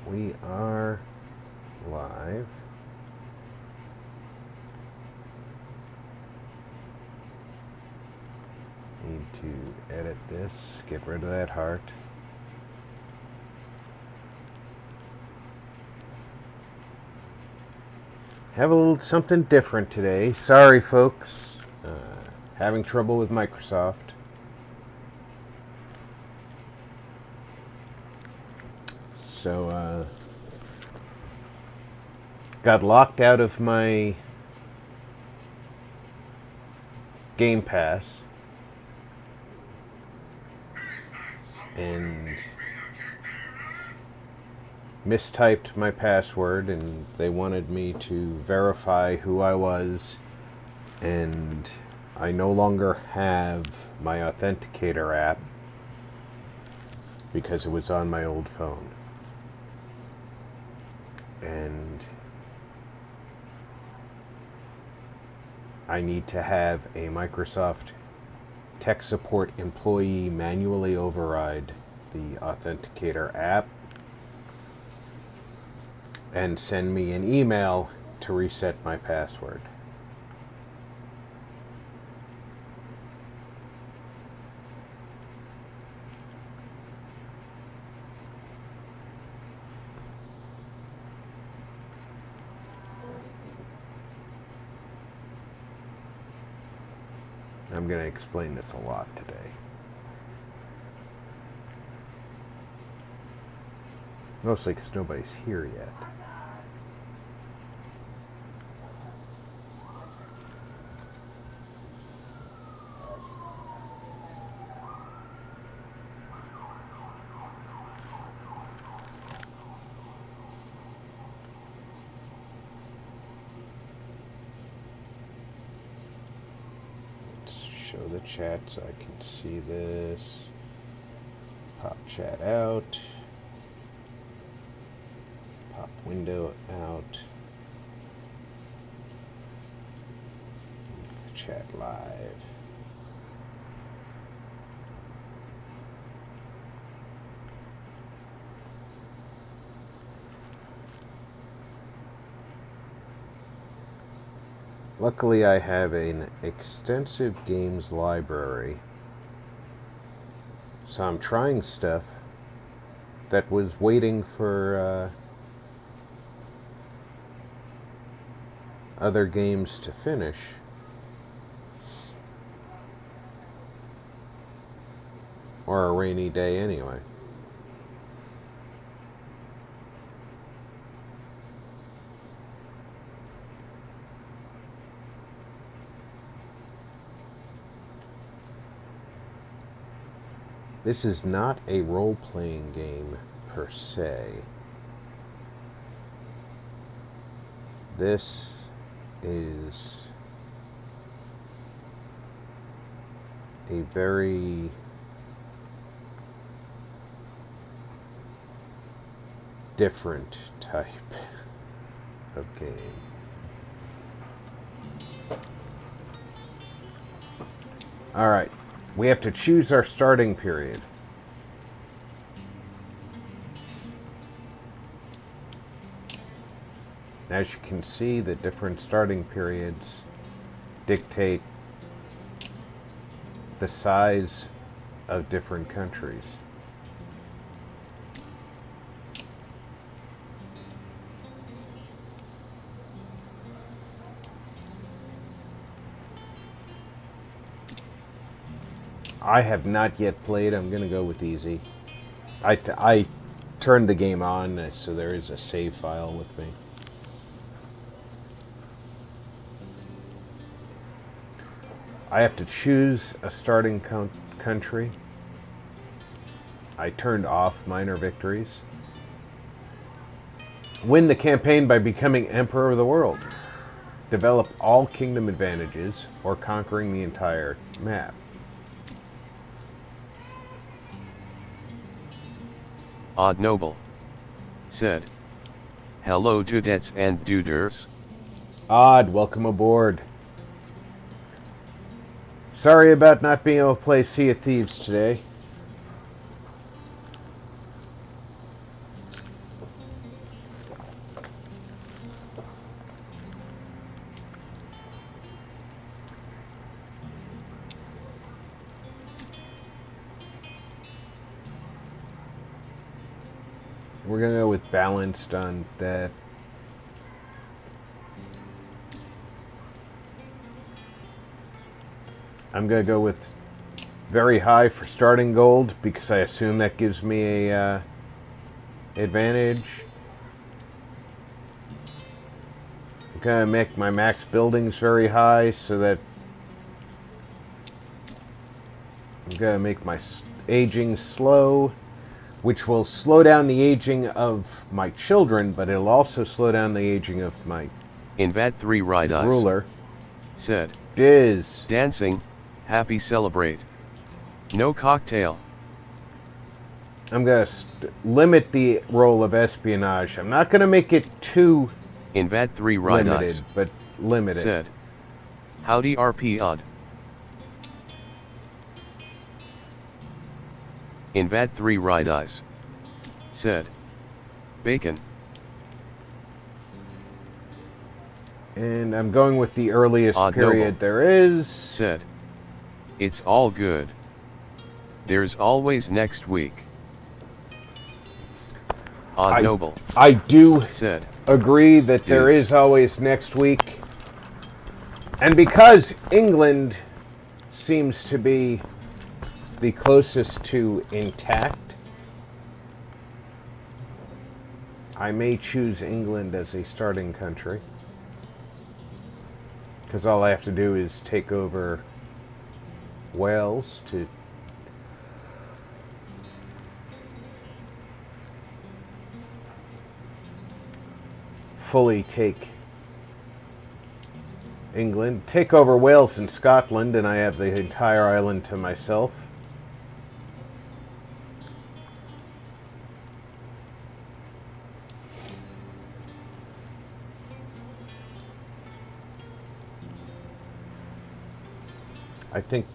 We are live. Need to edit this, get rid of that heart. Have a little something different today. Sorry, folks. Having trouble with Microsoft. So, got locked out of my Game Pass. And mistyped my password, and they wanted me to verify who I was, and I no longer have my authenticator app because it was on my old phone. And I need to have a Microsoft tech support employee manually override the authenticator app and send me an email to reset my password. I'm going to explain this a lot today. Mostly because nobody's here yet. Show the chat so I can see this. Pop chat out. Pop window out. Chat live. Luckily, I have an extensive games library, so I'm trying stuff that was waiting for other games to finish. Or a rainy day anyway. This is not a role-playing game per se. This is a very different type of game. All right. We have to choose our starting period. As you can see, the different starting periods dictate the size of different countries. I have not yet played. I'm going to go with easy. I turned the game on, so there is a save file with me. I have to choose a starting country. I turned off minor victories. Win the campaign by becoming Emperor of the World. Develop all kingdom advantages or conquering the entire map. Odd Noble said, "Hello dudettes and duders." Odd, welcome aboard. Sorry about not being able to play Sea of Thieves today. We're gonna go with balanced on that. I'm gonna go with very high for starting gold because I assume that gives me a advantage. I'm gonna make my max buildings very high so that I'm gonna make my aging slow, which will slow down the aging of my children, but it'll also slow down the aging of my Invad 3 right eyes. ruler. Said. Diz. Dancing, happy celebrate. No cocktail. I'm going to limit the role of espionage. I'm not going to make it too Invad 3 right limited, eyes. but limited. Said. Howdy RP odd. Invad 3 right eyes. Said. Bacon. And I'm going with the earliest Odd period noble. there is. Said. It's all good. There's always next week. Odd noble. I do Said. agree that there is always next week. And because England seems to be the closest to intact, I may choose England as a starting country. Because all I have to do is take over Wales to fully take England, take over Wales and Scotland, and I have the entire island to myself. I think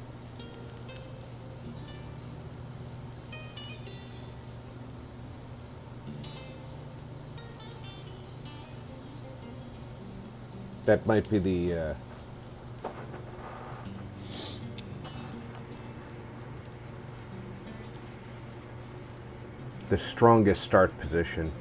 that might be the strongest start position.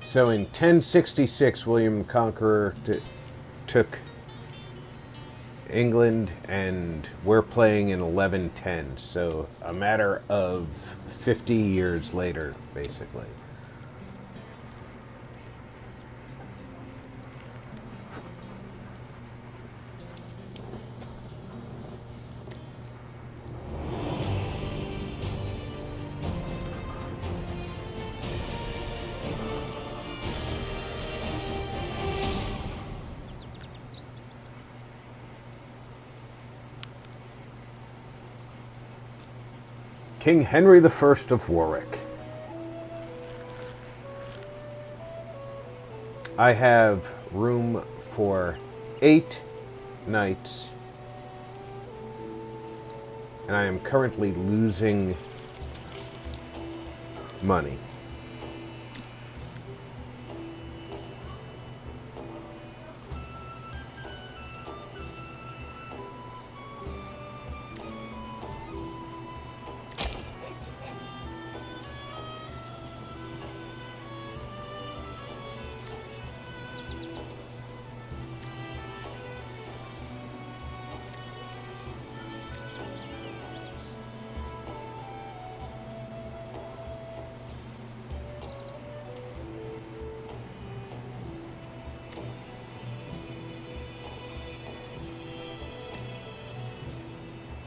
So in 1066, William the Conqueror took England, and we're playing in 1110. So a matter of 50 years later, basically. King Henry I of Warwick. I have room for 8 knights, and I am currently losing money.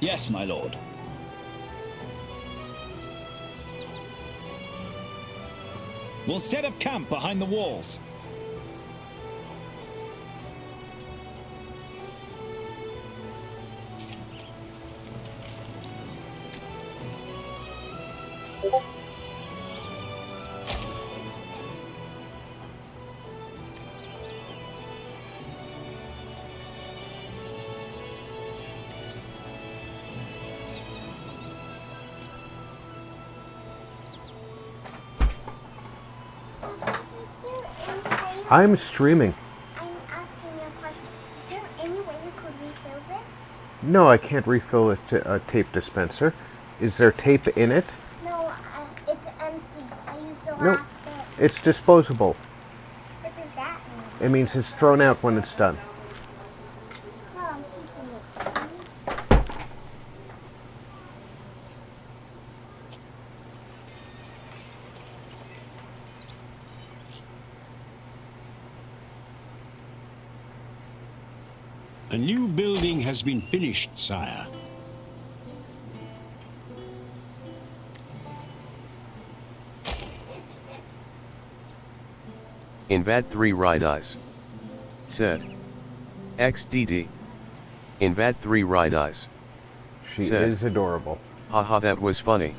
Yes, my lord. We'll set up camp behind the walls. there any way? I'm streaming. I'm asking you a question. Is there any way you could refill this? No, I can't refill a tape dispenser. Is there tape in it? No, it's empty. I used the No. last bit. It's disposable. What does that mean? It means it's thrown out when it's done. No, I'm keeping it. A new building has been finished, sire. Invad 3 ride eyes. Said. XDD. Invad 3 ride eyes. She Said. is adorable. Haha, that was funny.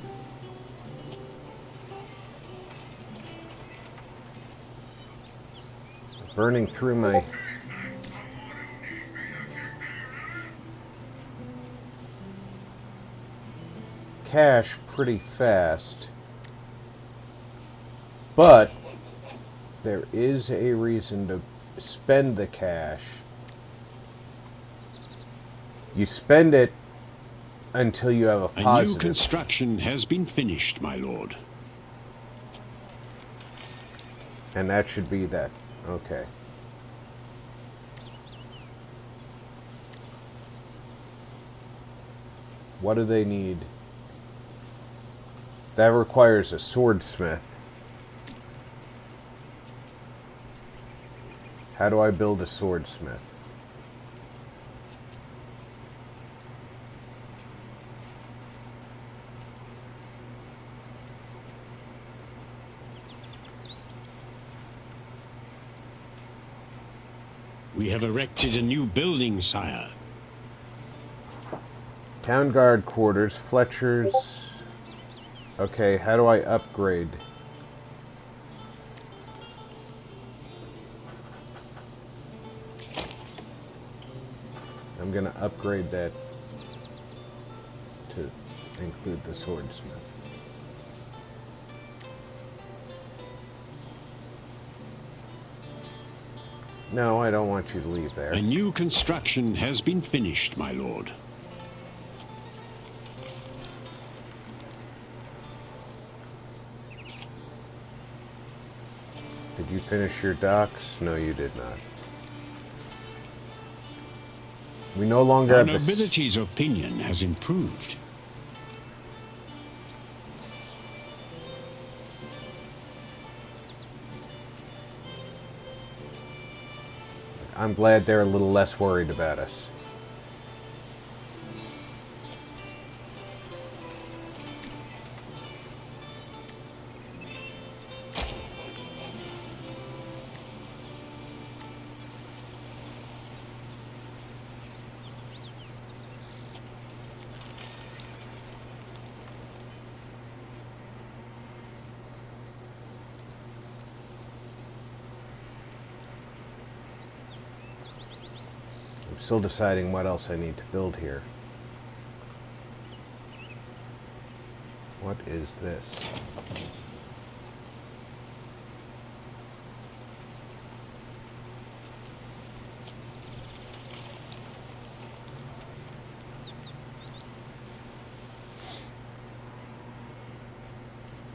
Burning through my cash pretty fast. But there is a reason to spend the cash. You spend it until you have a A new positive. construction has been finished, my lord. And that should be that. Okay. What do they need? That requires a swordsmith. How do I build a swordsmith? We have erected a new building, sire. Town guard quarters, Fletcher's. Okay, how do I upgrade? I'm gonna upgrade that to include the swordsmith. No, I don't want you to leave there. A new construction has been finished, my lord. Did you finish your docks? No, you did not. We no longer Our have this. nobility's opinion has improved. I'm glad they're a little less worried about us. I'm still deciding what else I need to build here. What is this?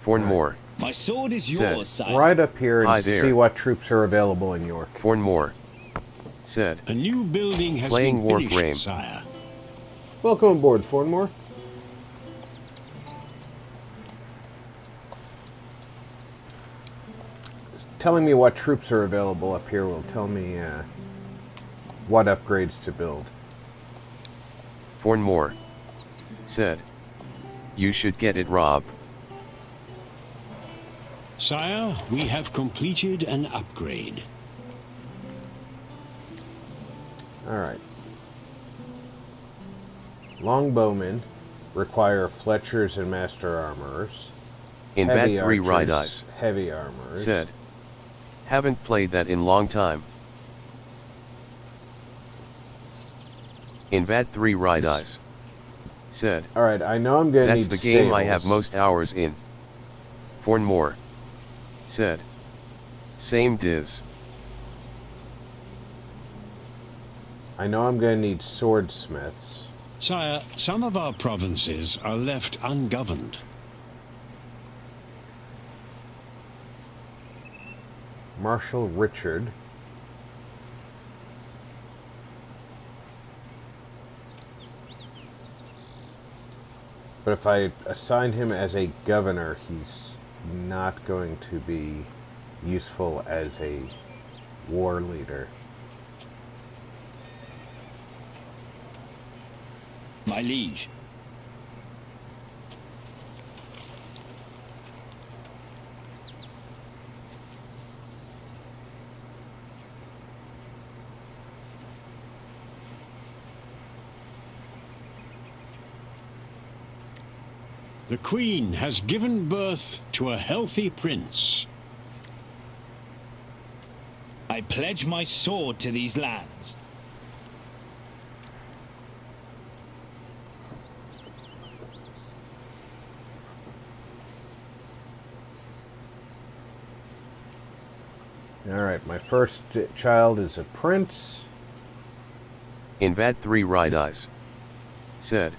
Fornmore. My sword is Said. yours, sire. Right up here Hi and there. see what troops are available in York. Fornmore. Said. A new building has Playing been Warframe. finished, sire. Welcome aboard, Fornmore. Telling me what troops are available up here will tell me what upgrades to build. Fornmore. Said. You should get it, Rob. Sire, we have completed an upgrade. Alright. Longbowmen require Fletchers and Master Armorers. In Heavy Bat 3 archers, Ride Eyes. Heavy Armorers. Said. Haven't played that in long time. In Bat 3 Ride Eyes. Said. Alright, I know I'm gonna That's need the game I stables. have most hours in. Fornmore. Said. Same diz. I know I'm going to need swordsmiths. Sire, some of our provinces are left ungoverned. Marshal Richard. But if I assign him as a governor, he's not going to be useful as a war leader. My liege. The Queen has given birth to a healthy prince. I pledge my sword to these lands. Alright, my first child is a prince. Invad 3 Ridis. Said.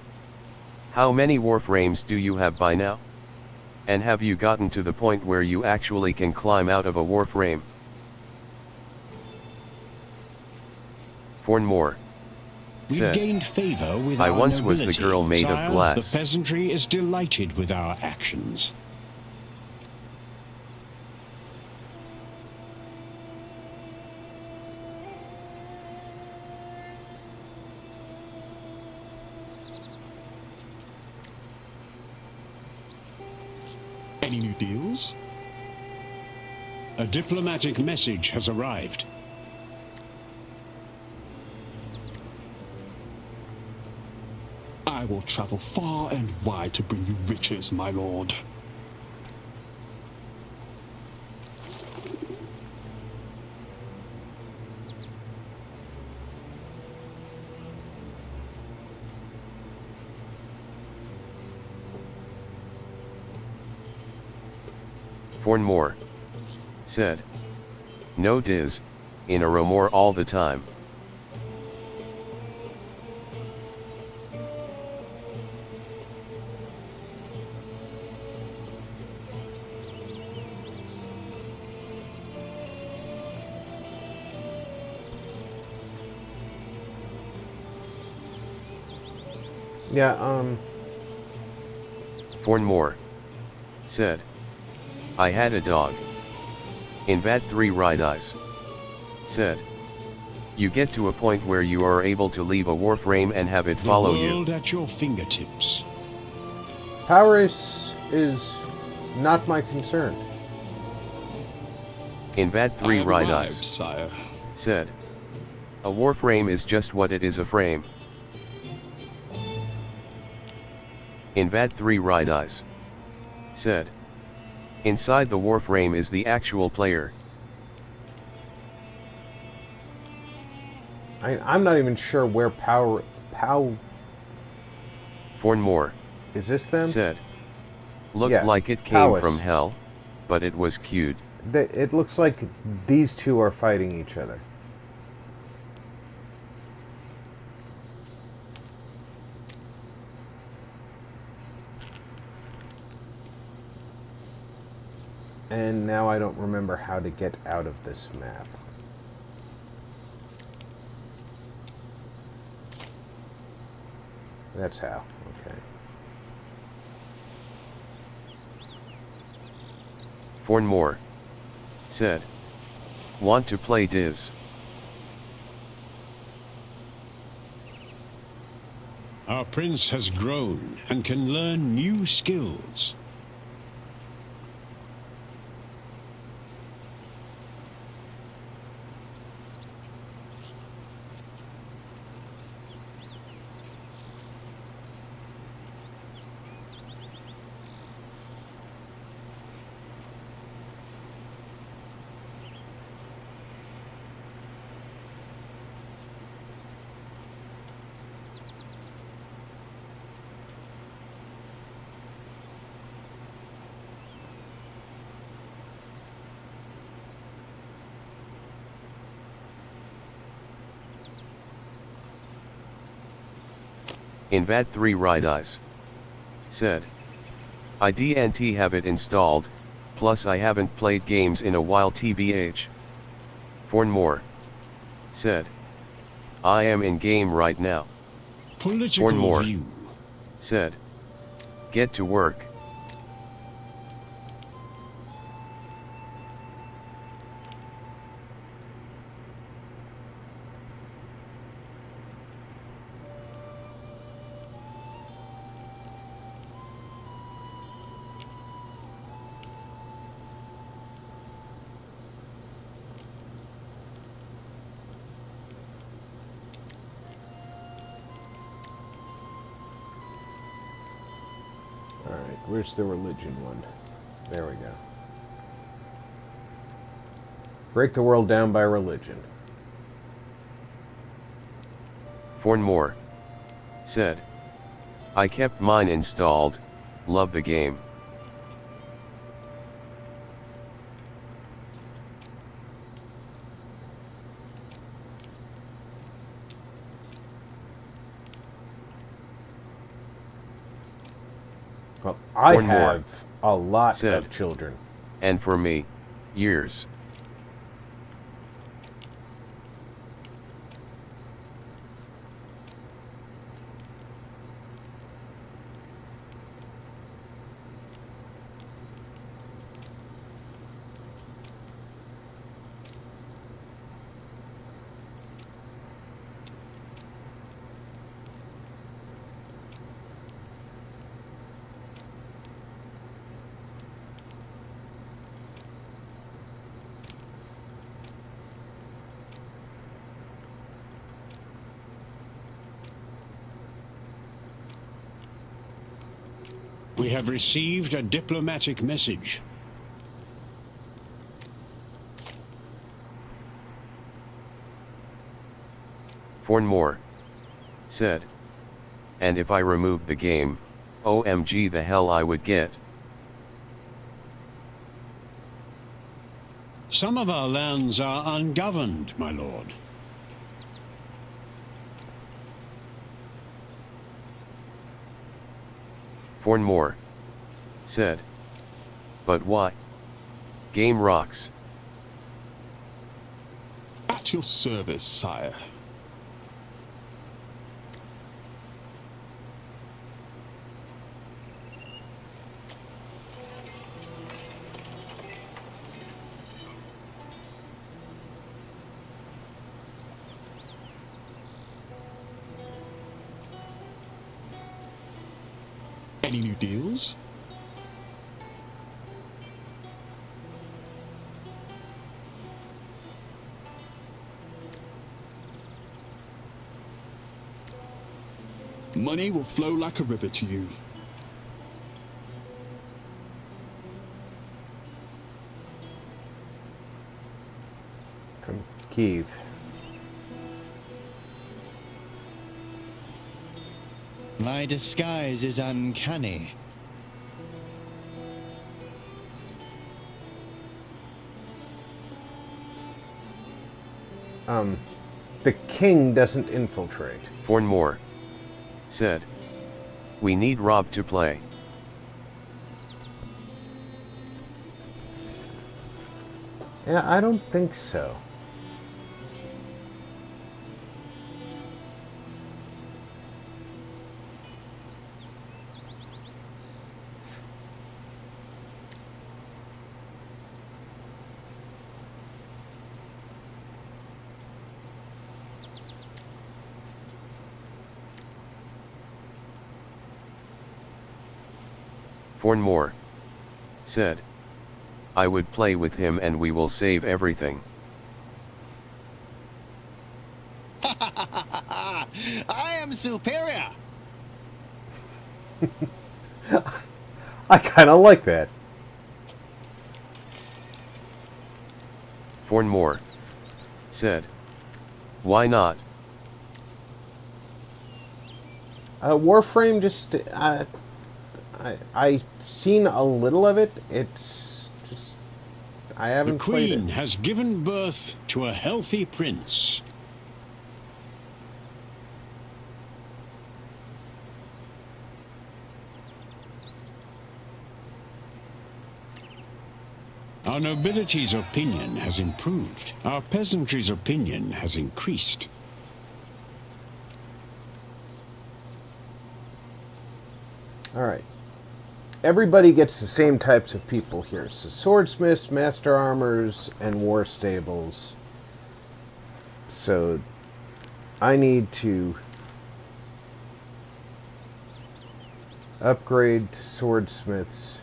How many warframes do you have by now? And have you gotten to the point where you actually can climb out of a warframe? We've Said. gained favor with I our once was the nobility. girl made of Sire, glass. The peasantry is delighted with our actions. Any new deals? A diplomatic message has arrived. I will travel far and wide to bring you riches, my lord. Fornmore. Said. No diz, in a romore all the time. Yeah, Fornmore. Said. I had a dog. Invad 3 Ridis. Said. You get to a point where you are able to leave a warframe and have it follow The you. world at your fingertips. Paris is not my concern. Invad I 3 have arrived, Ridis. sire. Said. A warframe is just what it is, a frame. Invad 3 Ridis. Said. Inside the warframe is the actual player. I'm not even sure where Pow Fornmore. is this them? Said. Looked Yeah, like it came Powis. from hell, but it was cute. It looks like these two are fighting each other. And now I don't remember how to get out of this map. That's how, okay. Fornmore. Said. Want to play diz? Our prince has grown and can learn new skills. Invad 3 Right Eyes said, I didn't have it installed, plus I haven't played games in a while tbh. Fornmore said, I am in game right now. Political Fornmore view. said, get to work. Alright, where's the religion one? There we go. Break the world down by religion. Fornmore said, I kept mine installed, love the game. Well, I One more. have a lot Said. of children. And for me, years. We have received a diplomatic message. Fornmore said, and if I removed the game, OMG the hell I would get. Some of our lands are ungoverned, my lord. Fornmore said, but why? Game rocks. At your service, sire. Any new deals? Money will flow like a river to you. From Kiev. My disguise is uncanny. The king doesn't infiltrate. Fornmore said, we need Rob to play. Yeah, I don't think so. Fornmore said, I would play with him and we will save everything. I am superior. I kind of like that. Fornmore said, why not? Warframe just... I seen a little of it. It's just... I The haven't played queen it. has given birth to a healthy prince. Our nobility's opinion has improved. Our peasantry's opinion has increased. Alright. Everybody gets the same types of people here. So swordsmiths, master armors, and war stables. So I need to upgrade to swordsmiths.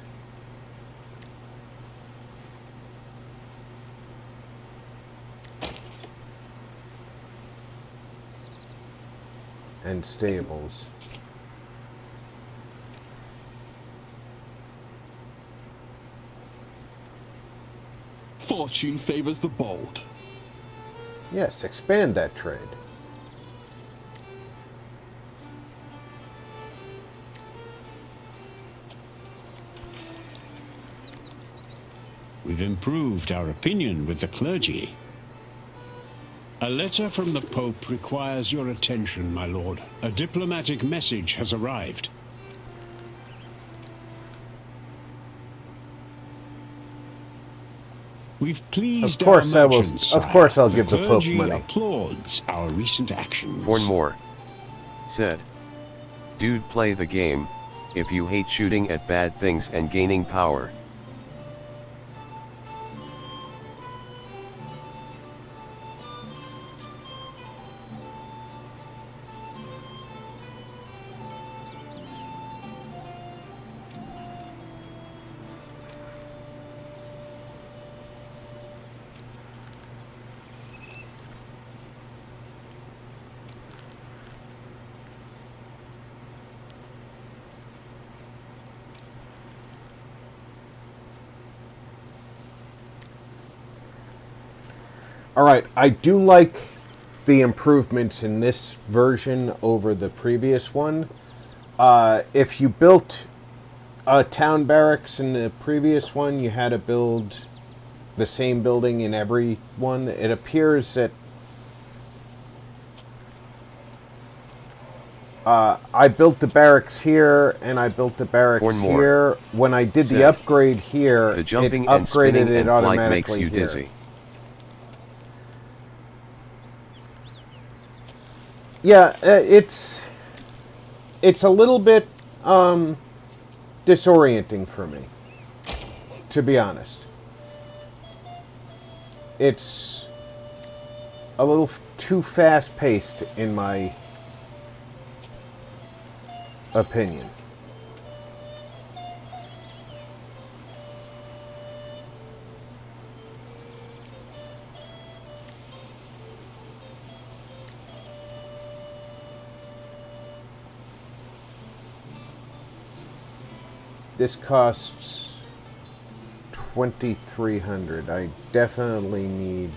And stables. Fortune favors the bold. Yes, expand that trade. We've improved our opinion with the clergy. A letter from the Pope requires your attention, my lord. A diplomatic message has arrived. We've pleased Of course our I will. merchants, Of sire. course I'll give the Pope clergy money. applauds our recent actions. One more. Said. Dude, play the game, if you hate shooting at bad things and gaining power. Alright, I do like the improvements in this version over the previous one. If you built a town barracks in the previous one, you had to build the same building in every one. It appears that I built the barracks here and I built the barracks One more. here. When I did the Said. upgrade here, The it jumping and upgraded spinning it and flight automatically makes you here. dizzy. Yeah, it's a little bit disorienting for me, to be honest. It's a little too fast-paced, in my opinion. This costs 2,300. I definitely need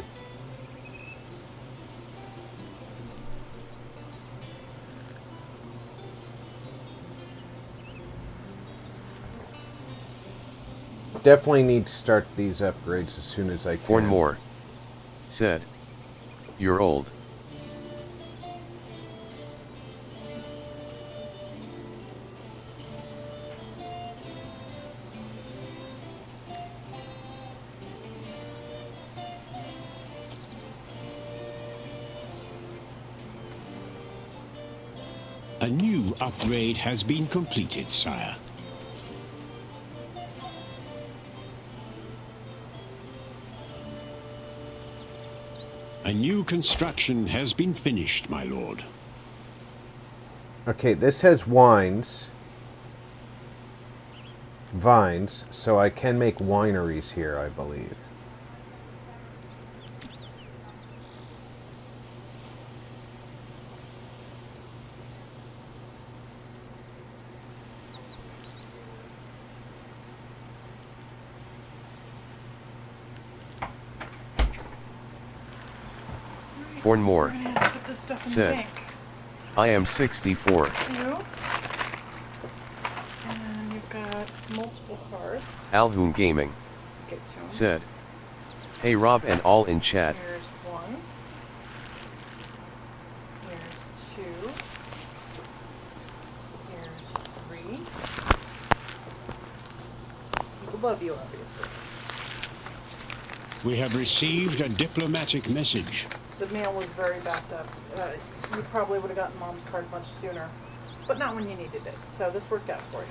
to start these upgrades as soon as I can. One more. Said. You're old. A new upgrade has been completed, sire. A new construction has been finished, my lord. Okay, this has vines, so I can make wineries here, I believe. One more. We're gonna have to put this stuff in the Said. bank. I am 64. You. And you've got multiple cards. Alhoon Gaming. Get to 'em. Said. Hey Rob and all in chat. Here's one. Here's two. Here's three. People love you, obviously. We have received a diplomatic message. The mail was very backed up. You probably would have gotten Mom's card much sooner, but not when you needed it. So this worked out for you.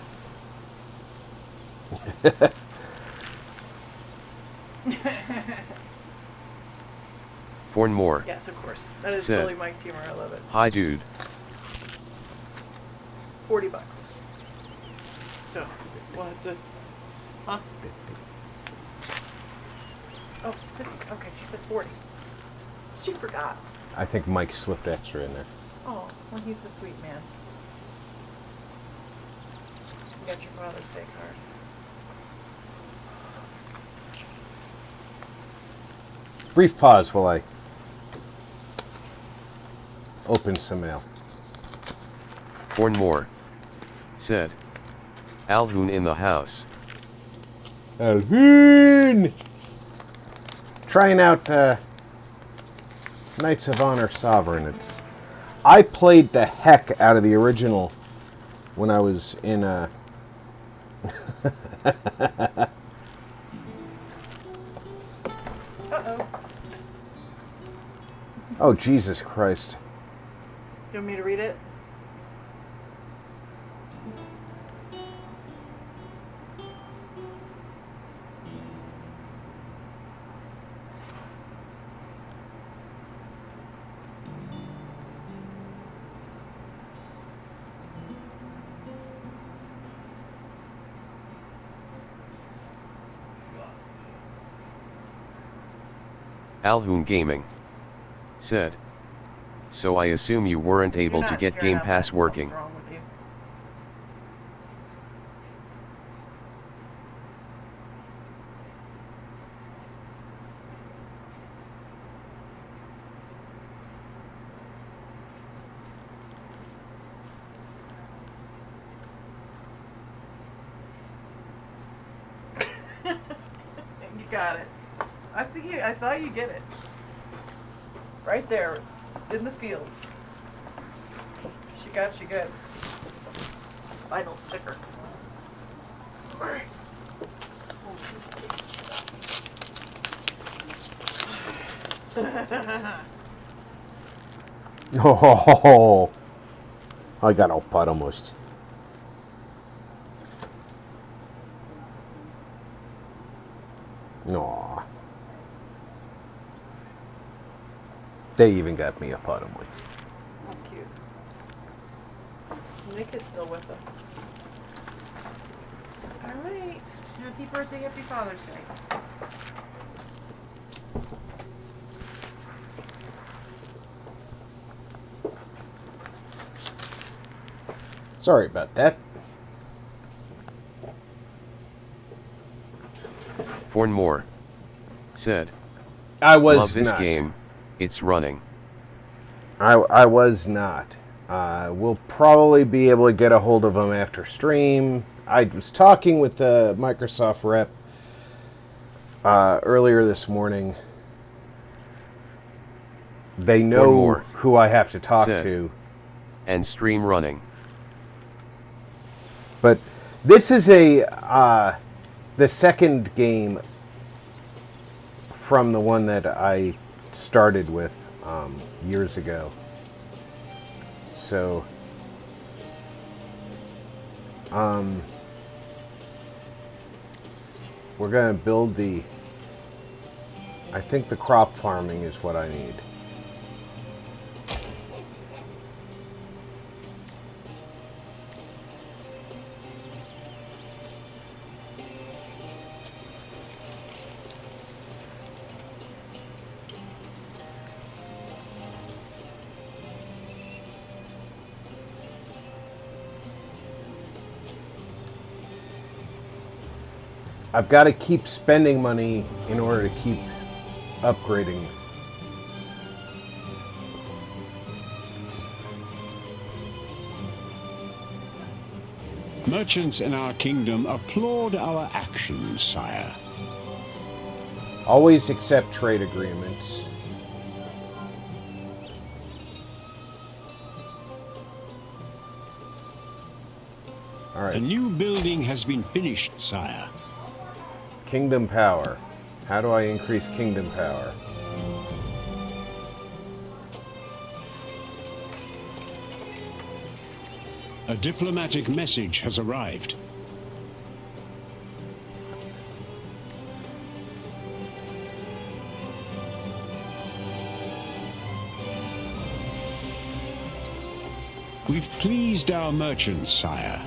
Fornmore. Yes, of course. That is Said, totally Mike's humor. I love it. Hi, dude. $40. So, what the? Huh? Oh, 50. Okay, she said 40. She forgot. I think Mike slipped extra in there. Oh, well, he's a sweet man. You got your Father's Day card. Brief pause while I open some mail. Fornmore. Said. Alhoon in the house. Alhoon! Trying out Knights of Honor Sovereign. I played the heck out of the original when I was in Uh-oh. Oh, Jesus Christ. You want me to read it? Alhoon Gaming. Said. So I assume you weren't able to get Game Pass working. Wrong with you. You got it. I saw you get it. Right there, in the fields. She got you good. Vinyl sticker. Alright. Oh, I got all pot almost. Aw. They even got me a pot almost. That's cute. Nick is still with them. Alright. Happy birthday, happy Father's Day. Sorry about that. Fornmore. Said. I was Love this not. game. It's running. I was not. We'll probably be able to get a hold of them after stream. I was talking with the Microsoft rep earlier this morning. They know who I have to talk to. And stream running. But this is the second game from the one that I started with years ago. So we're gonna build I think the crop farming is what I need. I've got to keep spending money in order to keep upgrading. Merchants in our kingdom applaud our actions, sire. Always accept trade agreements. All right. A new building has been finished, sire. Kingdom power. How do I increase kingdom power? A diplomatic message has arrived. We've pleased our merchants, sire.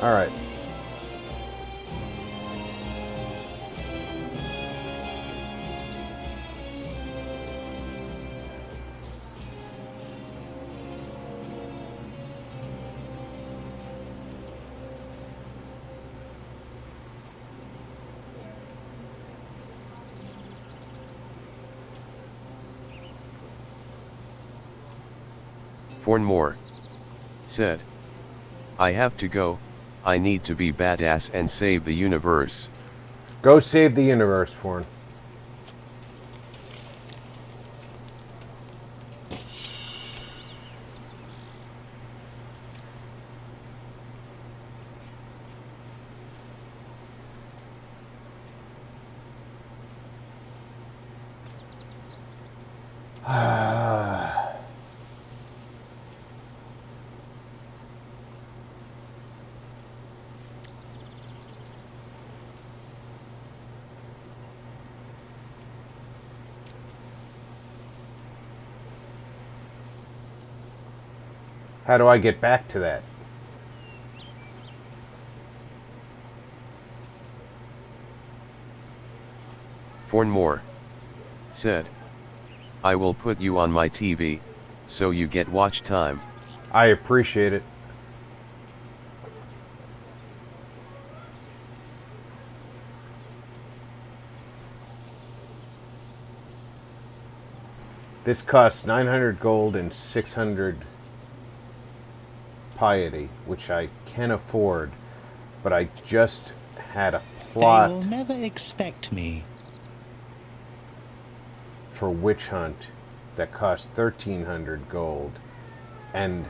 All right. Fornmore said, I have to go, I need to be badass and save the universe. Go save the universe, Forn. How do I get back to that? Fornmore said, I will put you on my TV, so you get watch time. I appreciate it. This costs 900 gold and 600 piety, which I can afford, but I just had a plot. They will never expect me. For witch hunt that cost 1,300 gold, and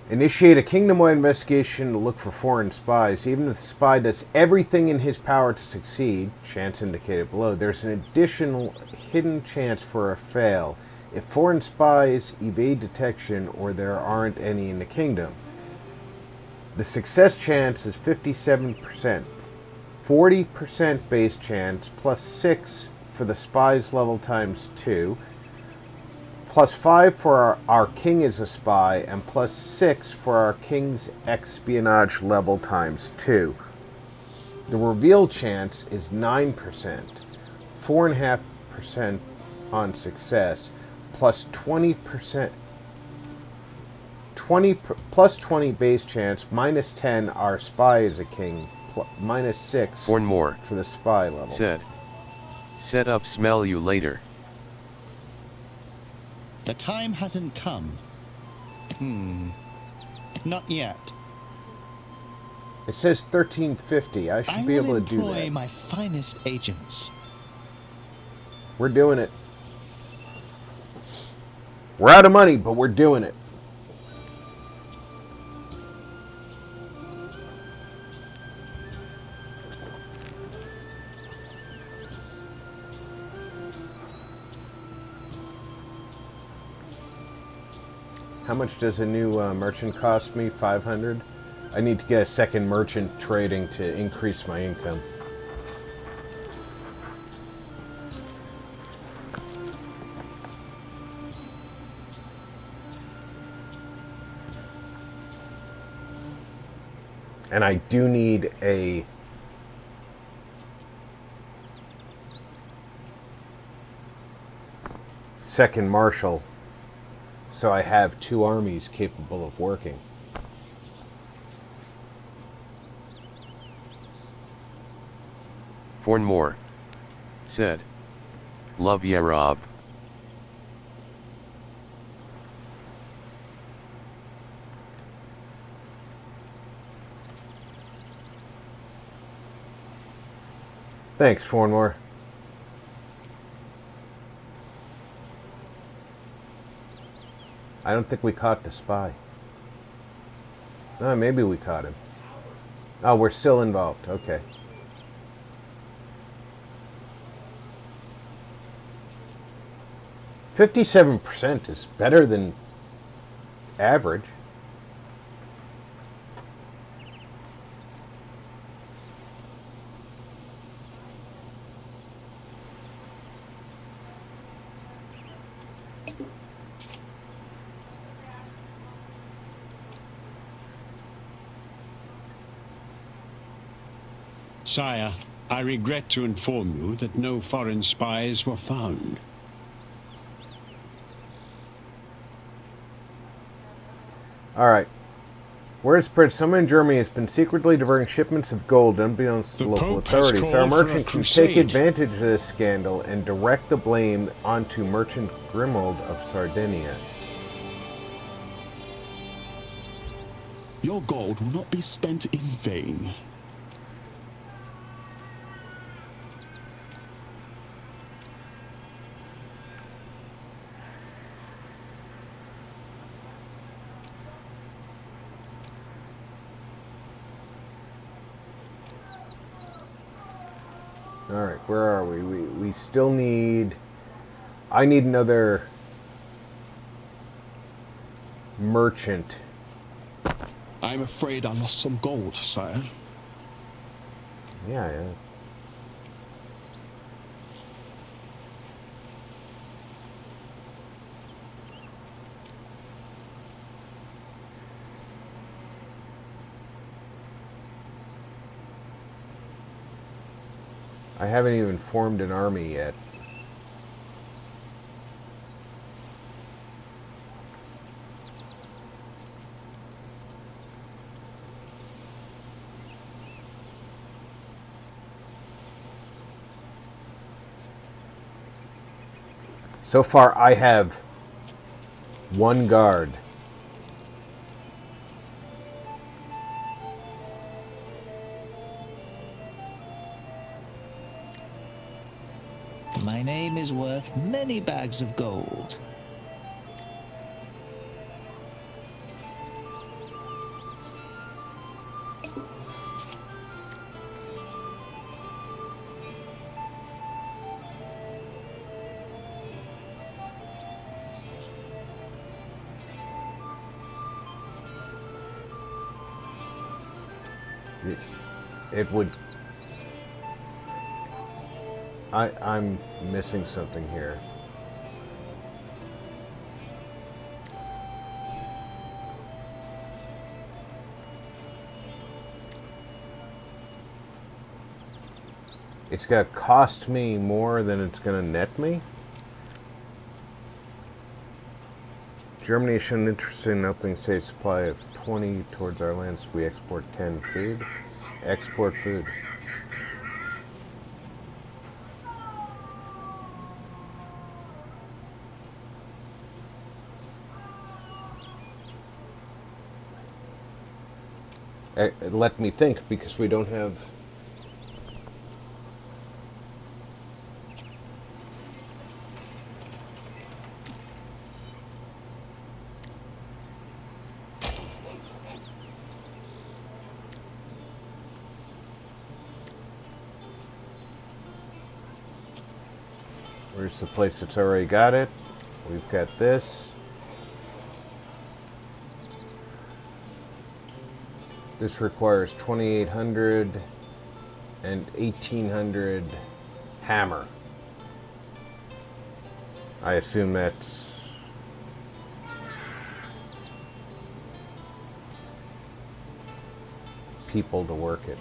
initiate a kingdom-wide investigation to look for foreign spies. Even if the spy does everything in his power to succeed, chance indicated below, there's an additional hidden chance for a fail if foreign spies evade detection or there aren't any in the kingdom. The success chance is 57%, 40% base chance, plus 6 for the spies level times 2, plus 5 for our king is a spy, and plus 6 for our king's espionage level times 2. The reveal chance is 9%, 4.5% on success, plus 20%, plus 20 base chance, minus 10 our spy is a king, minus 6 Fornmore for the spy level. said, set up, smell you later. The time hasn't come. Not yet. It says 1350. I should be able to do I will employ that. my finest agents. We're doing it. We're out of money, but we're doing it. How much does a new merchant cost me? 500? I need to get a second merchant trading to increase my income. And I do need a second marshal, so I have 2 armies capable of working. Fornmore said, love ya, Rob. Thanks, Fornmore. I don't think we caught the spy. No, maybe we caught him. Oh, we're still involved. Okay. $57% is better than average. Sire, I regret to inform you that no foreign spies were found. Alright. Word spread someone in Germany has been secretly diverting shipments of gold unbeknownst to The local Pope has authorities. called Our for a merchant can take crusade. advantage of this scandal and direct the blame onto merchant Grimold of Sardinia. Your gold will not be spent in vain. Alright, where are we? We still need... I need another merchant. I'm afraid I lost some gold, sire. Yeah. I haven't even formed an army yet. So far, I have one guard. My name is worth many bags of gold. It would... I'm missing something here. It's going to cost me more than it's going to net me? Germany has shown interest in opening state supply of 20 towards our lands. We export 10 food. Export food. Let me think, because we don't have... Where's the place that's already got it? We've got this. This requires 2,800 and 1,800 hammer. I assume that's people to work it.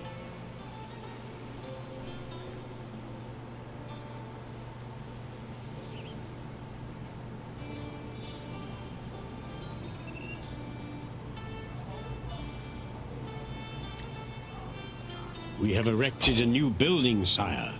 We have erected a new building, sire.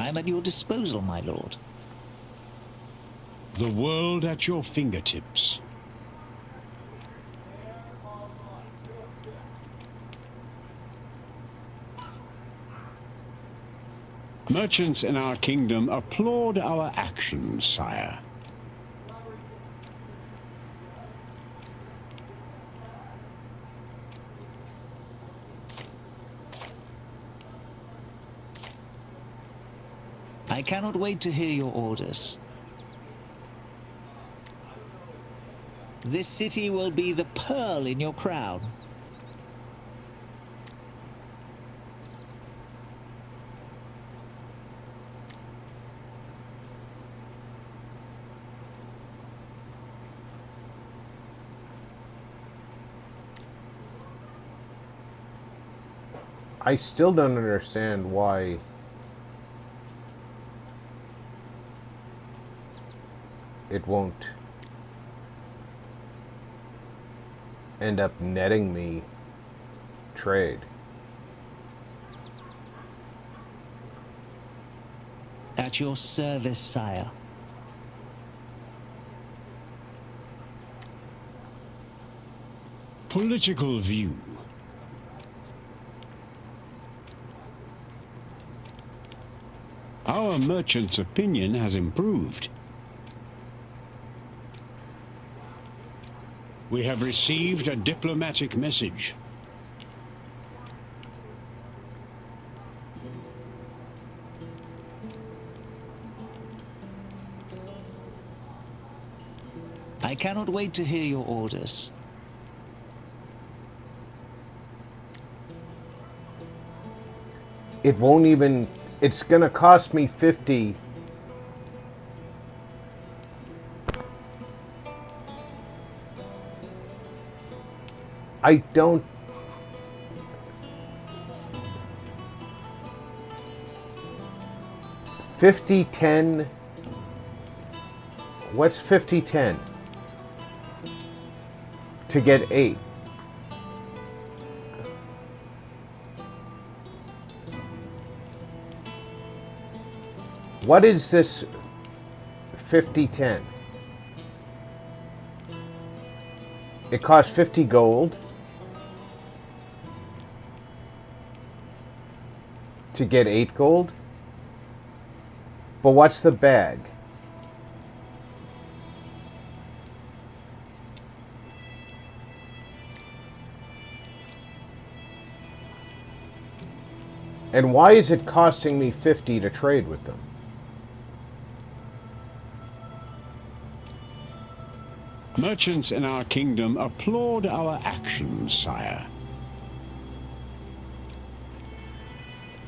am at your disposal, my lord. The world at your fingertips. Merchants in our kingdom applaud our actions, sire. I cannot wait to hear your orders. This city will be the pearl in your crown. I still don't understand why it won't end up netting me trade. At your service, sire. Political view. Our merchant's opinion has improved. We have received a diplomatic message. I cannot wait to hear your orders. It won't even... It's gonna cost me 50. I don't... $50.10. What's $50.10? To get 8. What is this 50-10? It costs 50 gold to get 8 gold. But what's the bag? And why is it costing me 50 to trade with them? Merchants in our kingdom applaud our actions, sire.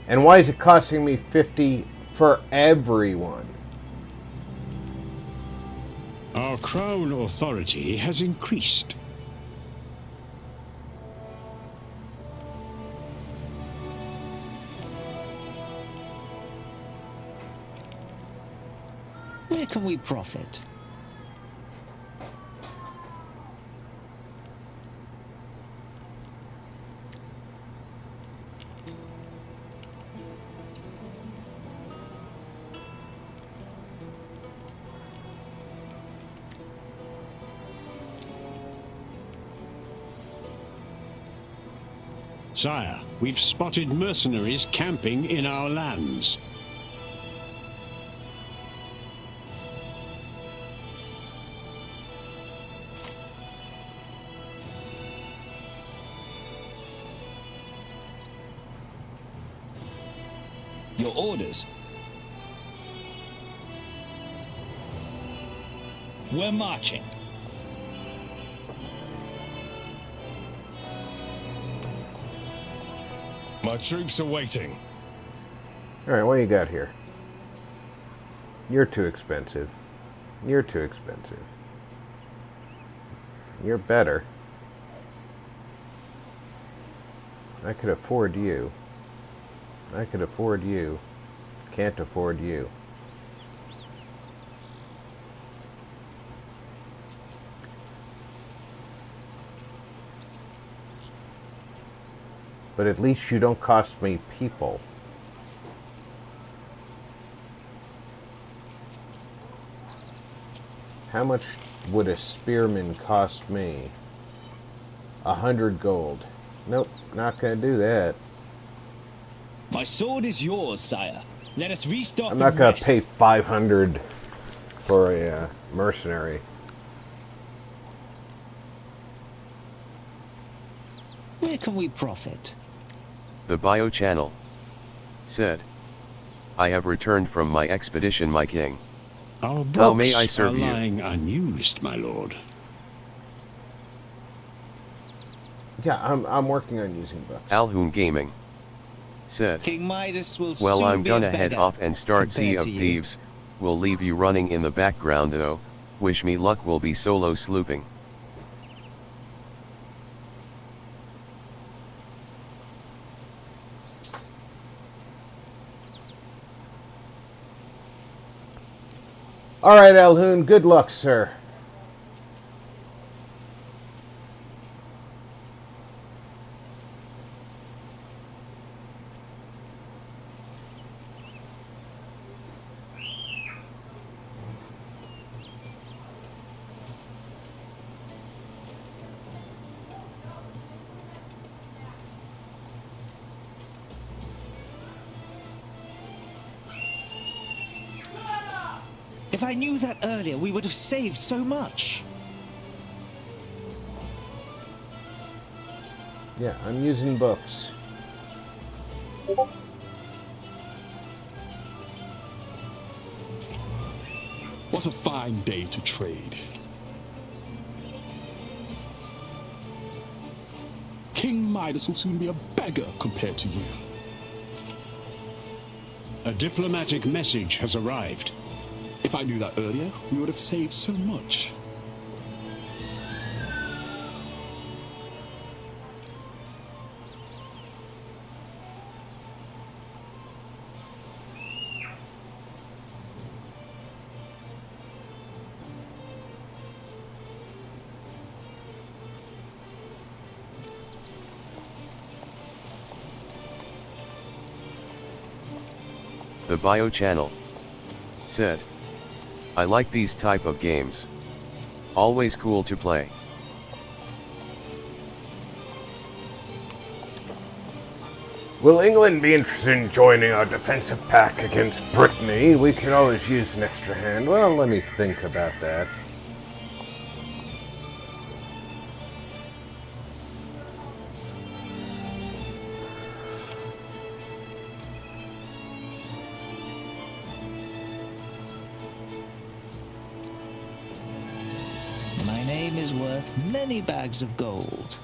And why is it costing me 50 for everyone? Our crown authority has increased. Where can we profit? Sire, we've spotted mercenaries camping in our lands. Your orders? We're marching. My troops are waiting. Alright, what you got here? You're too expensive. You're too expensive. You're better. I could afford you. I could afford you. Can't afford you. But at least you don't cost me people. How much would a spearman cost me? 100 gold. Nope, not gonna do that. My sword is yours, sire. Let us restock I'm the not gonna rest. pay 500 for a mercenary. Where can we profit? The bio channel said, I have returned from my expedition, my king. Our How may I books serve are you? lying unused, my lord. Yeah, I'm working on using books. Alhoon Gaming said, King Midas will well, soon I'm be a gonna head beggar off and start Sea compared of to you. Thieves. We'll leave you running in the background though. Wish me luck, will be solo slooping. Alright, Alhoon, good luck, sir. If I knew that earlier, we would have saved so much. Yeah, I'm using books. What a fine day to trade. King Midas will soon be a beggar compared to you. A diplomatic message has arrived. If I knew that earlier, we would have saved so much. The bio channel said, I like these type of games. Always cool to play. Will England be interested in joining our defensive pack against Brittany? We could always use an extra hand. Well, let me think about that. My name is worth many bags of gold.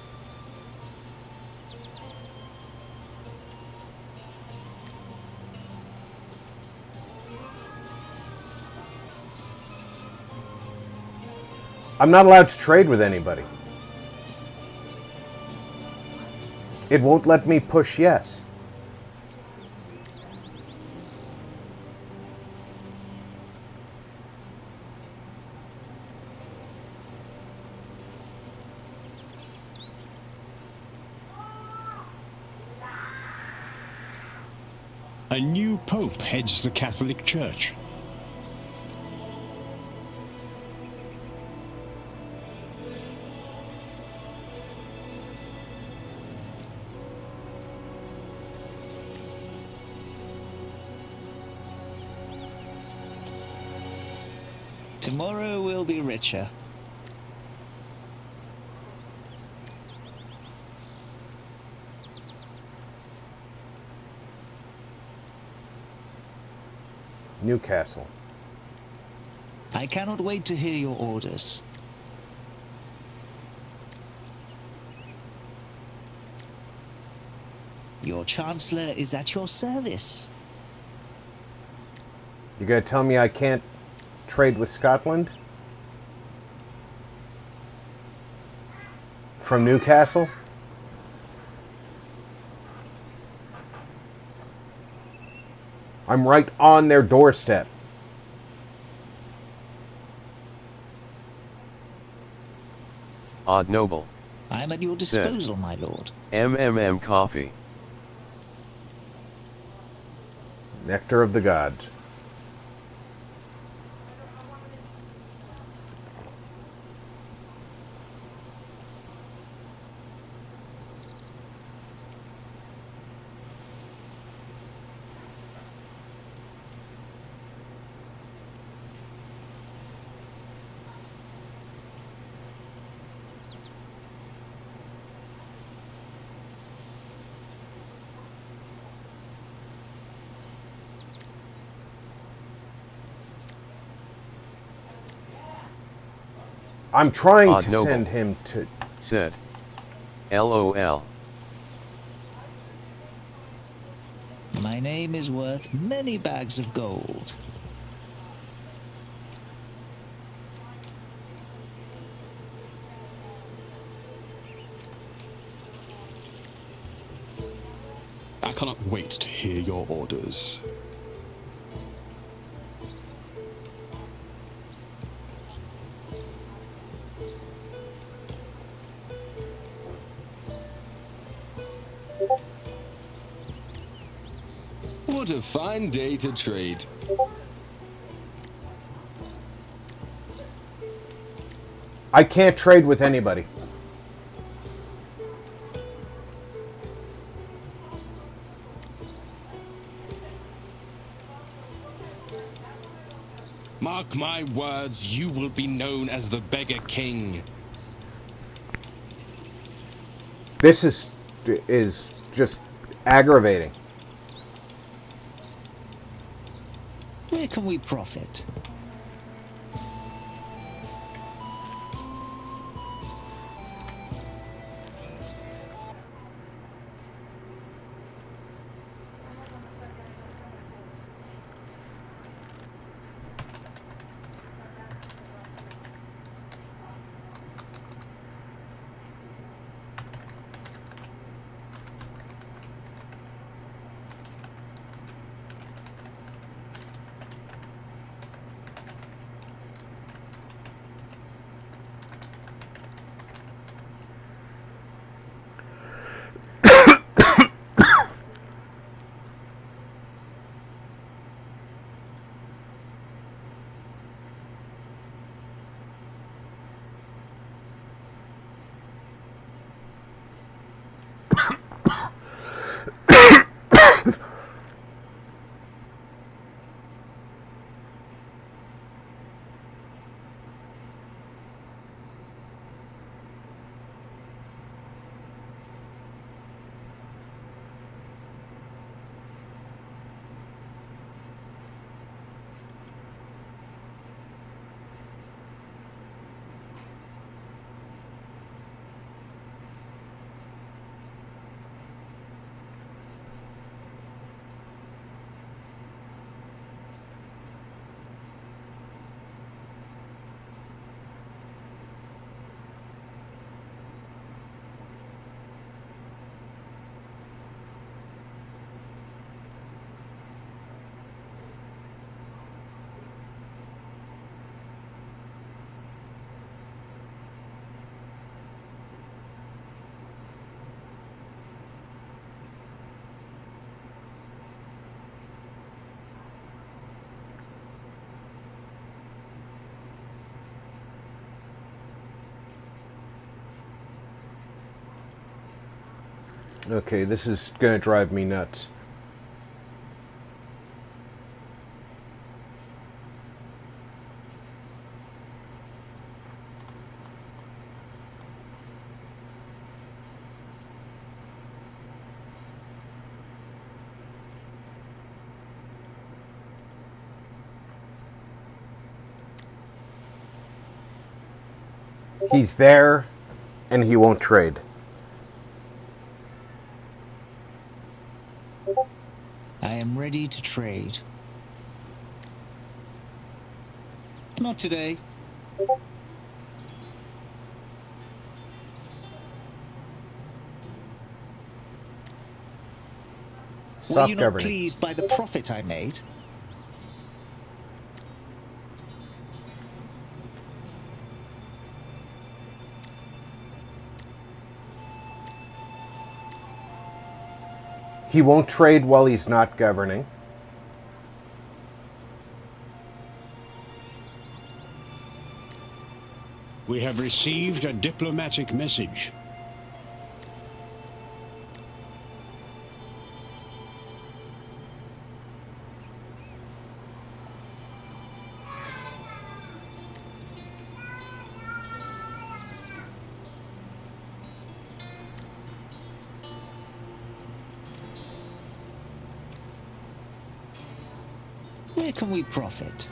I'm not allowed to trade with anybody. It won't let me push yes. A new pope heads the Catholic Church. Tomorrow we'll be richer. Newcastle. I cannot wait to hear your orders. Your Chancellor is at your service. You gonna tell me I can't trade with Scotland? From Newcastle? I'm right on their doorstep. Odd Noble I am at your disposal, my lord. Coffee. Nectar of the gods. I'm trying Odd to noble. send him to... Said. LOL. My name is worth many bags of gold. I cannot wait to hear your orders. What a fine day to trade. I can't trade with anybody. Mark my words, you will be known as the Beggar King. This is just aggravating. Where can we profit? Okay, this is gonna drive me nuts. He's there, and he won't trade. I am ready to trade. Not today. Were Stop you not governing. pleased by the profit I made? He won't trade while he's not governing. We have received a diplomatic message. Where can we profit?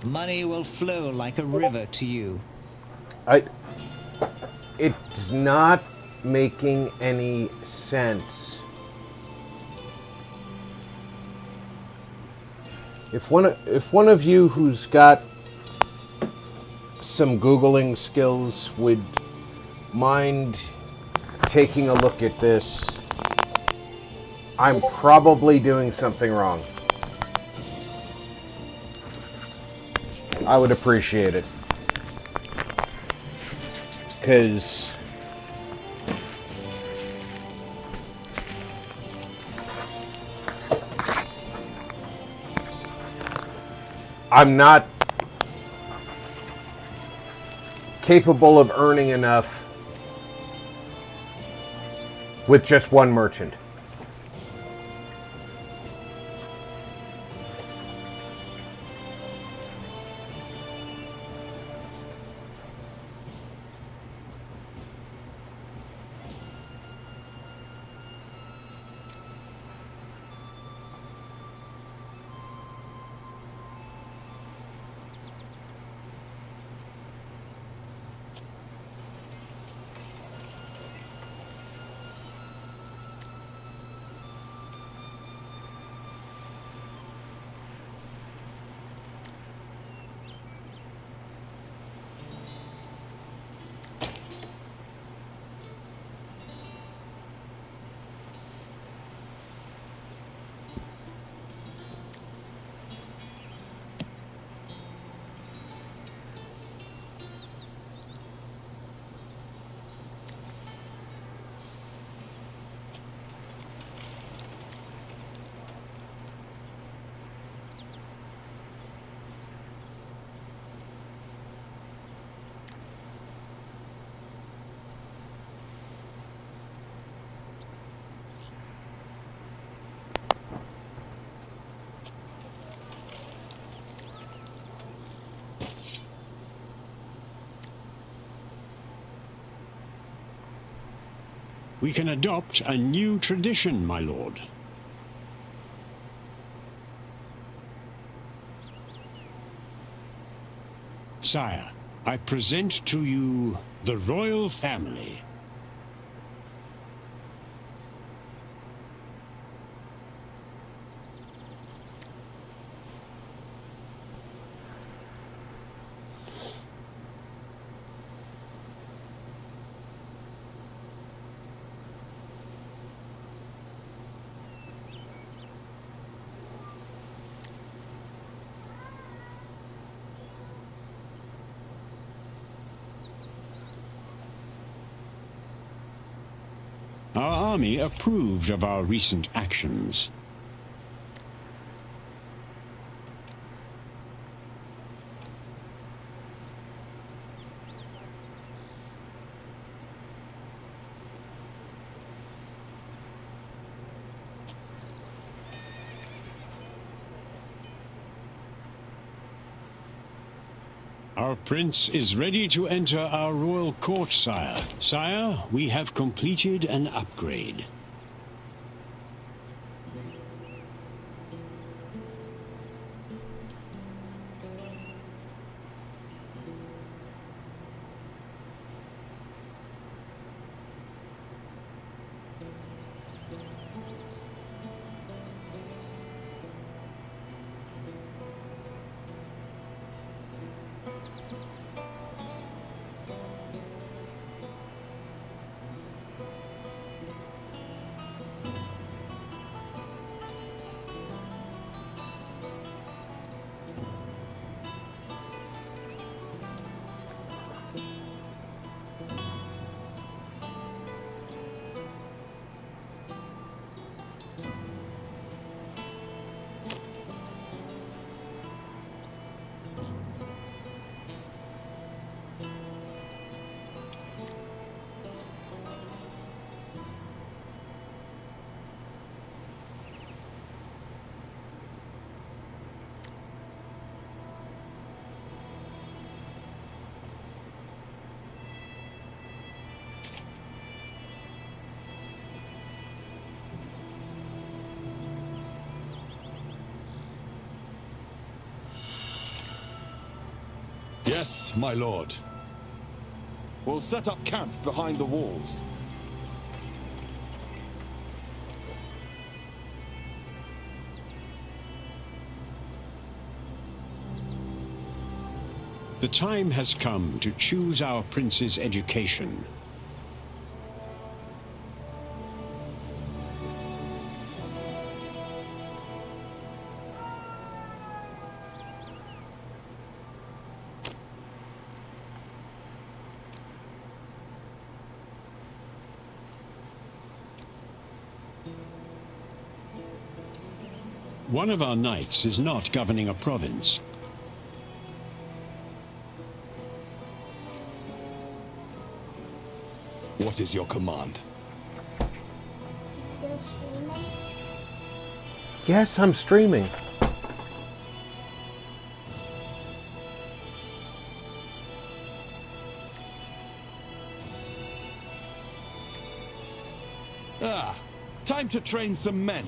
Money will flow like a river to you. It's not making any sense. If one of you who's got some Googling skills would mind taking a look at this, I'm probably doing something wrong. I would appreciate it. Because I'm not capable of earning enough with just one merchant. We can adopt a new tradition, my lord. Sire, I present to you the royal family. Our army approved of our recent actions. Our prince is ready to enter our royal court, sire. Sire, we have completed an upgrade. Yes, my lord. We'll set up camp behind the walls. The time has come to choose our prince's education. One of our knights is not governing a province. What is your command? Still streaming? Yes, I'm streaming. Ah, time to train some men.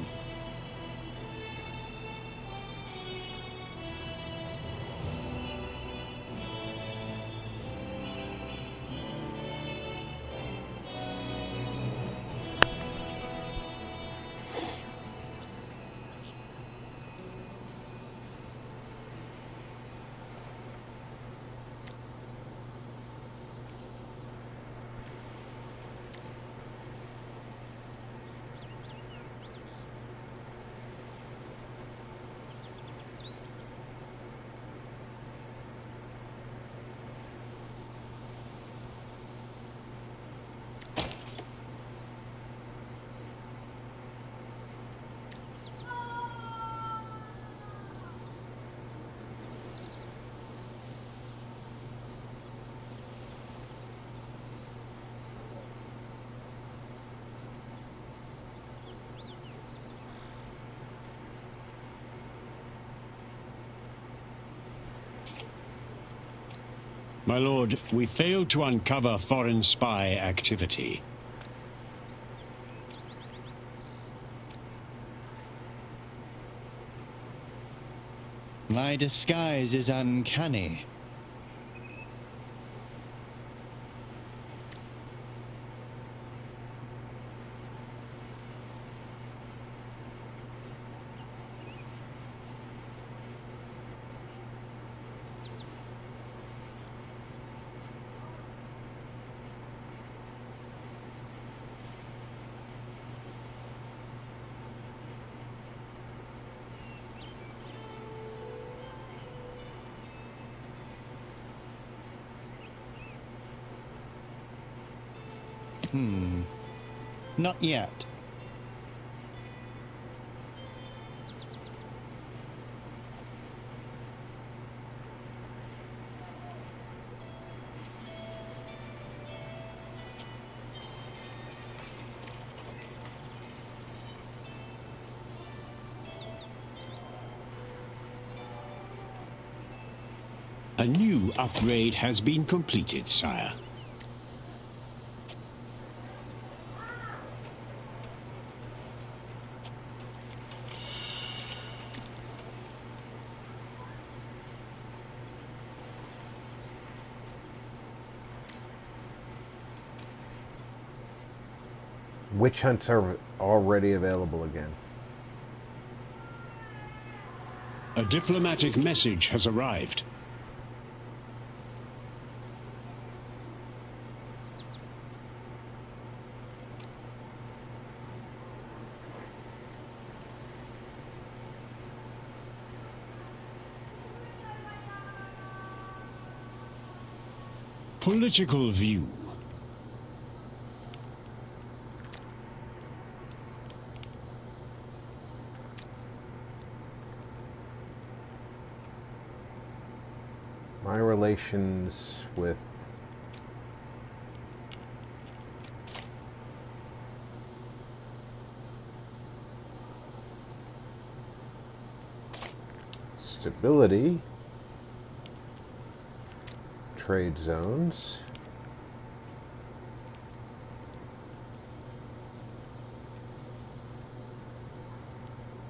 My lord, we failed to uncover foreign spy activity. My disguise is uncanny. Not yet. A new upgrade has been completed, sire. Witch hunts are already available again. A diplomatic message has arrived. Political view. My relations with stability, trade zones,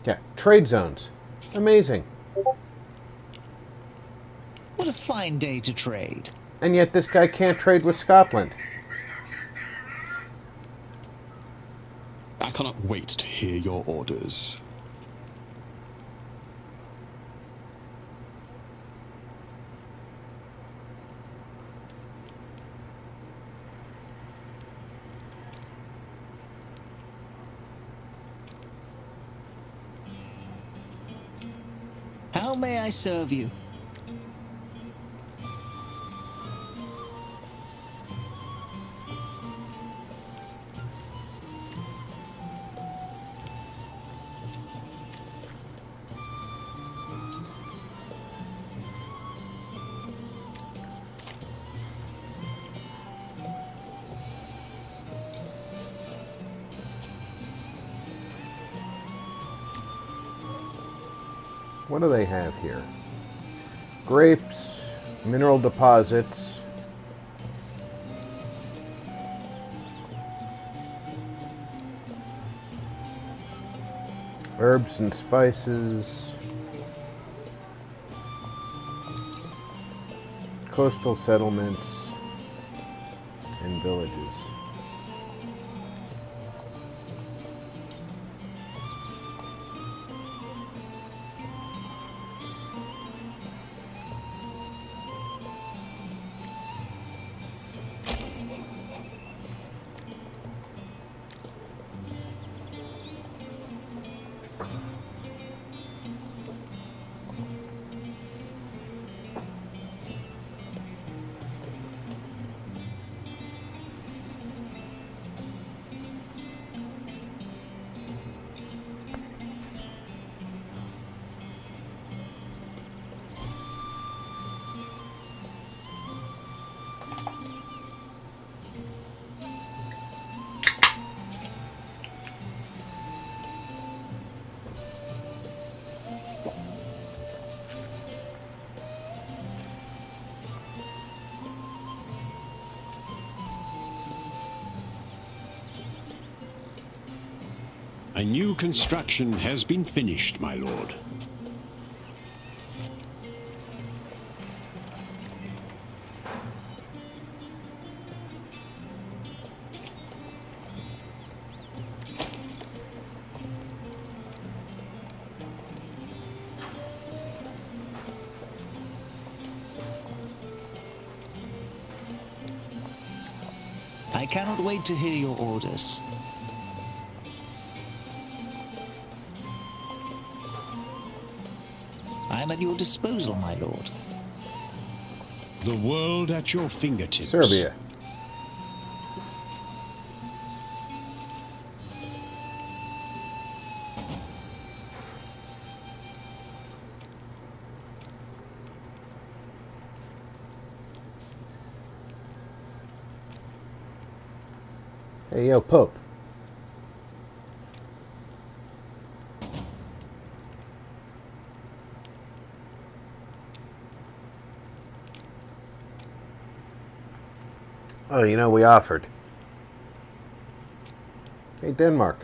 yeah, trade zones, amazing. What a fine day to trade. And yet this guy can't trade with Scotland. I cannot wait to hear your orders. How may I serve you? What do they have here? Grapes, mineral deposits, herbs and spices, coastal settlements, and villages. A new construction has been finished, my lord. I cannot wait to hear your orders. I am at your disposal, my lord. The world at your fingertips. Serbia. Hey, yo, Pope. Oh, you know, we offered. Hey, Denmark.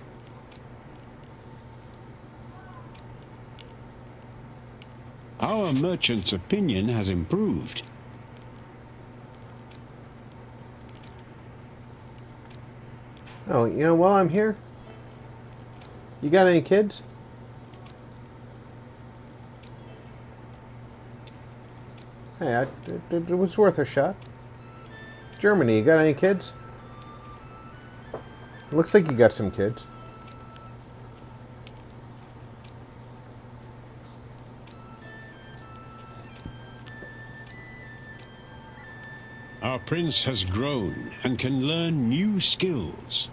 Our merchant's opinion has improved. Oh, you know, while I'm here, you got any kids? Hey, it was worth a shot. Germany, you got any kids? Looks like you got some kids. Our prince has grown and can learn new skills.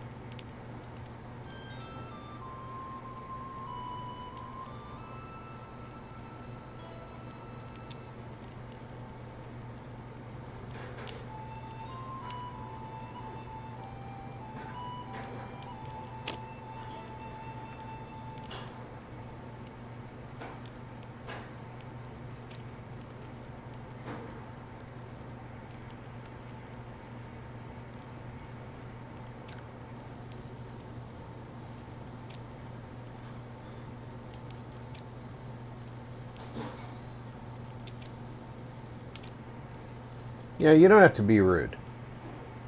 Yeah, you don't have to be rude.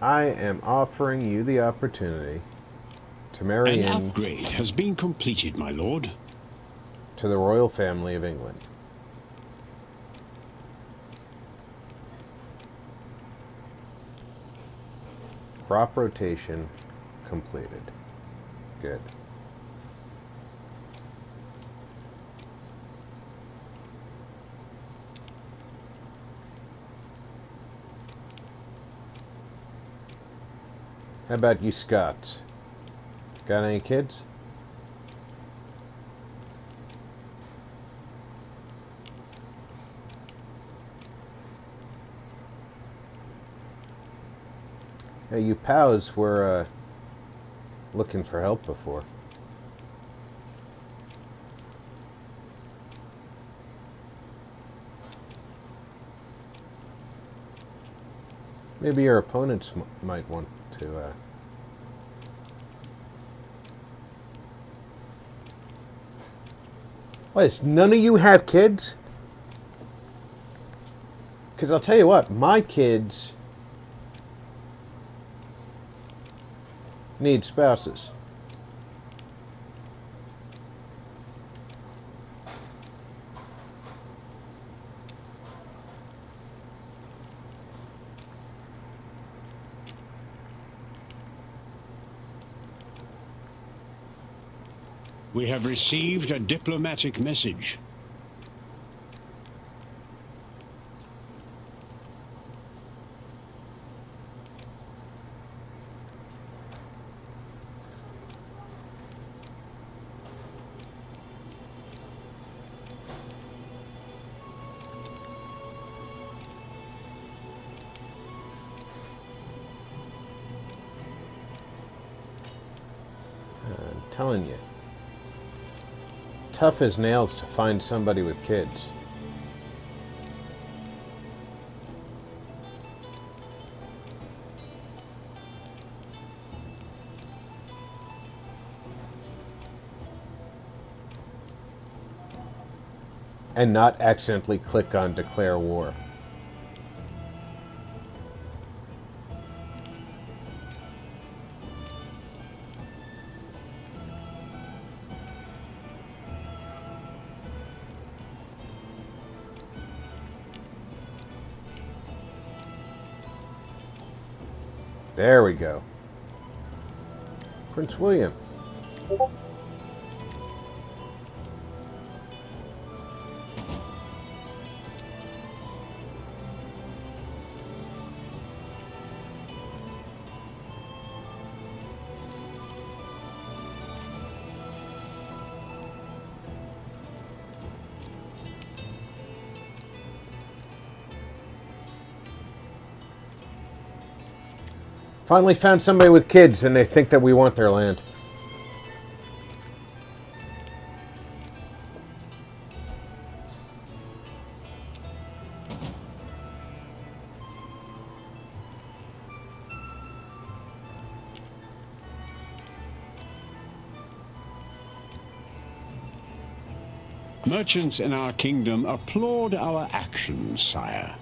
I am offering you the opportunity to marry An in upgrade has been completed, my lord. to the royal family of England. Crop rotation completed. Good. How about you Scots? Got any kids? Hey, you POWs were looking for help before. Maybe your opponents might want to. What, none of you have kids? Because I'll tell you what, my kids need spouses. We have received a diplomatic message. I'm telling you. Tough as nails to find somebody with kids. And not accidentally click on declare war. There we go. Prince William. Finally found somebody with kids and they think that we want their land. Merchants in our kingdom applaud our actions, sire.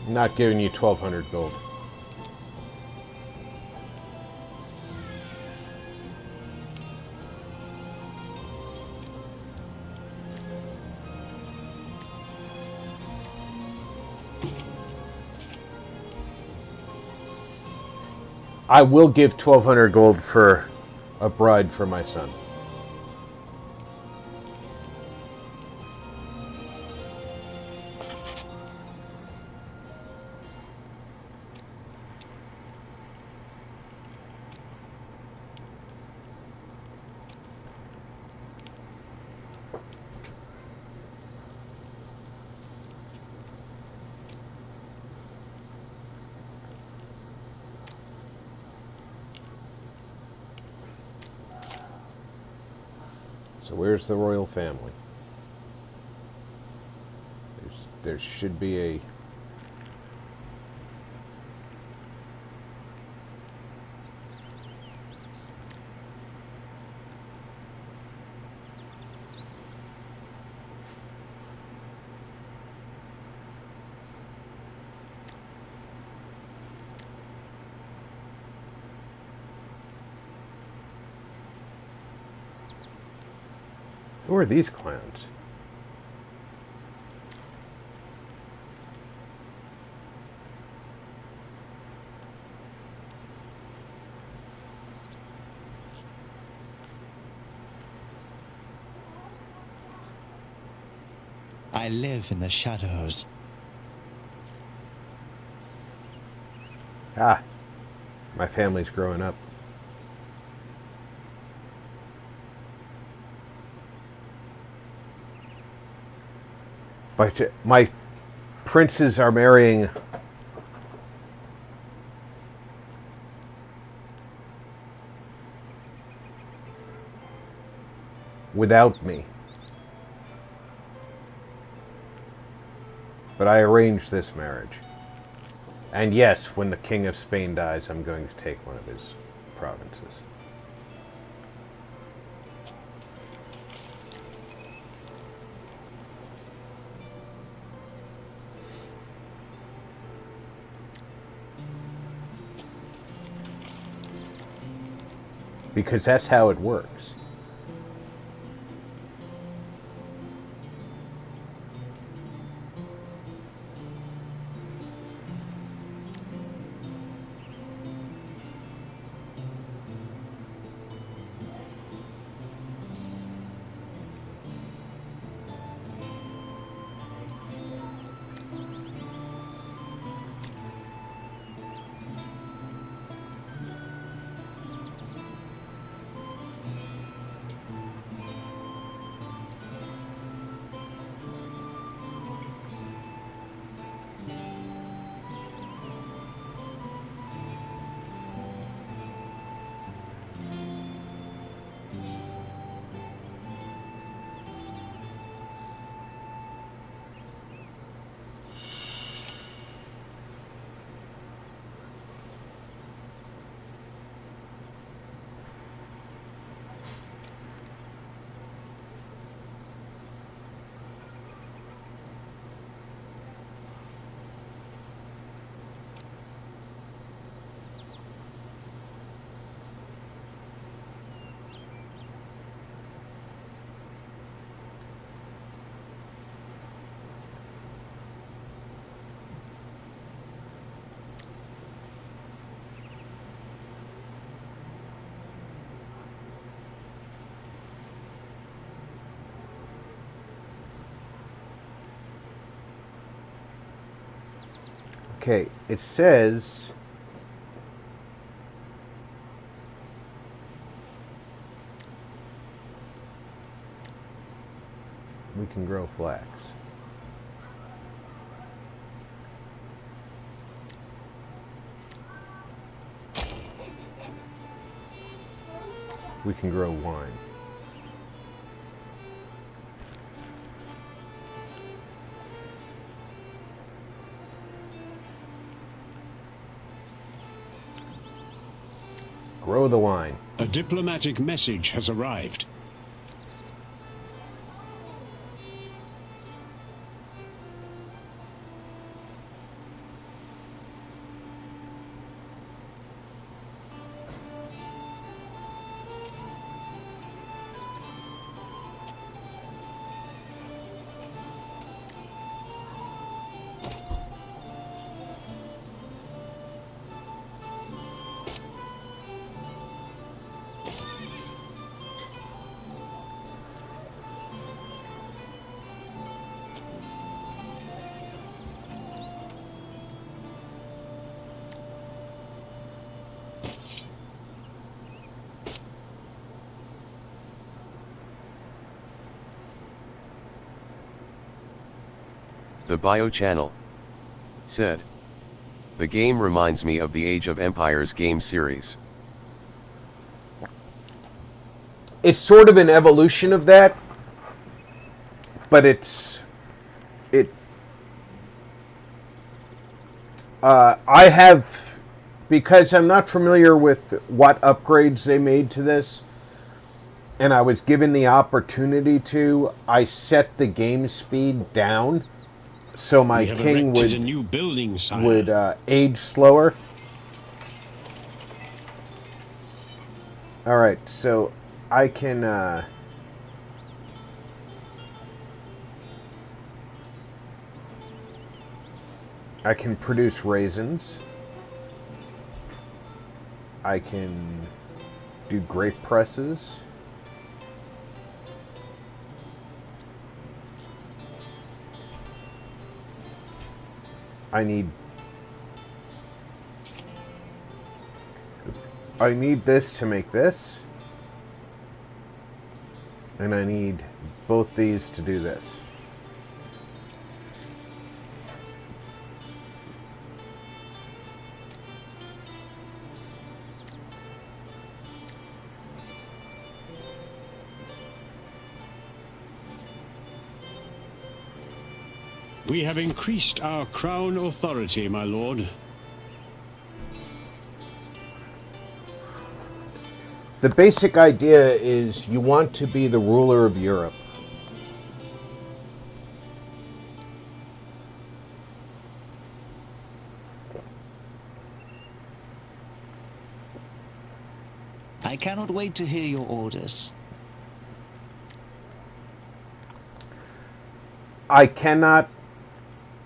Not giving you 1,200 gold. I will give 1,200 gold for a bride for my son. So where's the royal family? There should be a... Who are these clowns? I live in the shadows. Ah, my family's growing up. My princes are marrying without me. But I arranged this marriage. And yes, when the King of Spain dies, I'm going to take one of his provinces. Because that's how it works. Okay, it says we can grow flax. We can grow wine. Grow the wine. A diplomatic message has arrived. The Bio Channel said, "The game reminds me of the Age of Empires game series." It's sort of an evolution of that, but I have, because I'm not familiar with what upgrades they made to this, and I was given the opportunity to, I set the game speed down so my We have king erected a new building, sire. would age slower. All right, so I can I can produce raisins. I can do grape presses. I need this to make this. And I need both these to do this. We have increased our crown authority, my lord. The basic idea is you want to be the ruler of Europe. I cannot wait to hear your orders. I cannot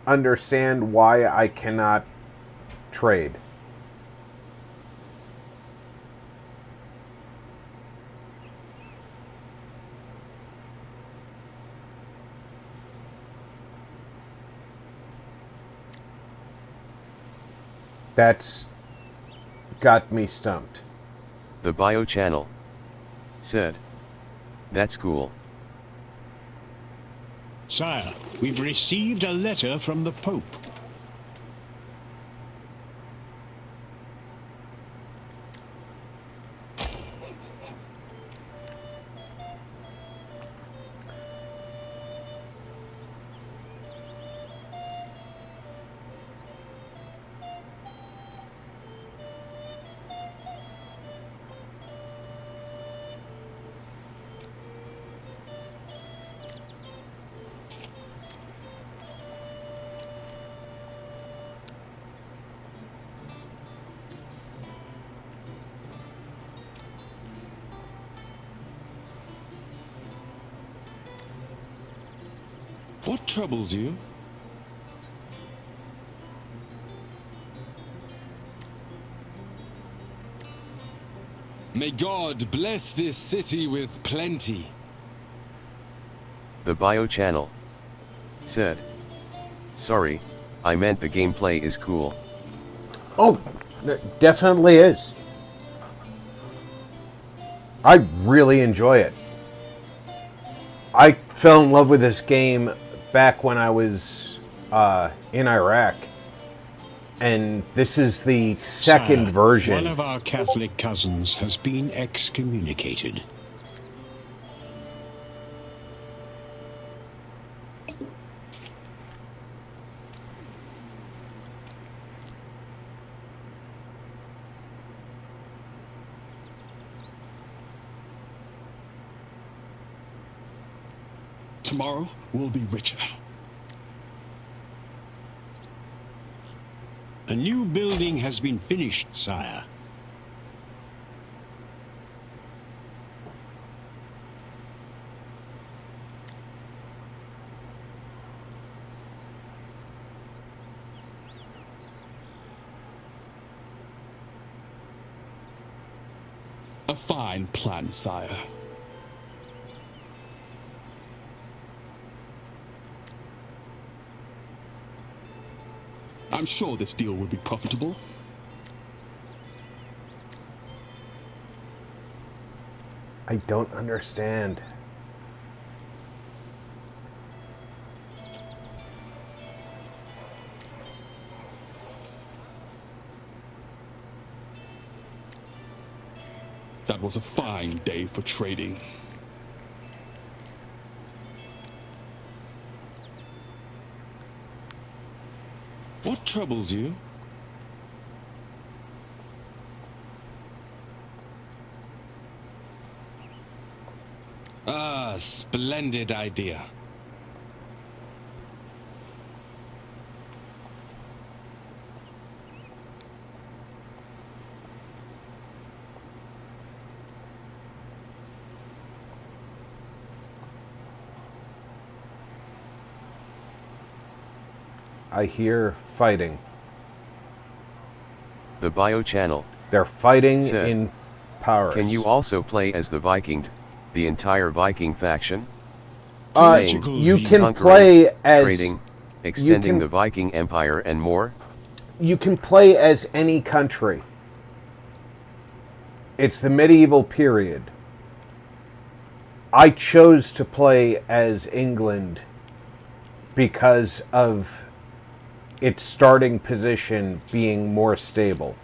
understand why I cannot trade. That's got me stumped. The bio channel said, "That's cool." Sire, we've received a letter from the Pope. What troubles you? May God bless this city with plenty. The bio channel said, "Sorry, I meant the gameplay is cool." Oh, it definitely is. I really enjoy it. I fell in love with this game back when I was in Iraq. And this is the second Sire, version. One of our Catholic cousins has been excommunicated. Tomorrow we'll be richer. A new building has been finished, sire. A fine plan, sire. I'm sure this deal will be profitable. I don't understand. That was a fine day for trading. What troubles you? Ah, splendid idea. I hear fighting. The bio channel. They're fighting Said, in Paris. Can you also play as the Viking, the entire Viking faction? You can Conquering, play as trading, extending can- the Viking Empire and more? you can play as any country. It's the medieval period. I chose to play as England because of its starting position being more stable.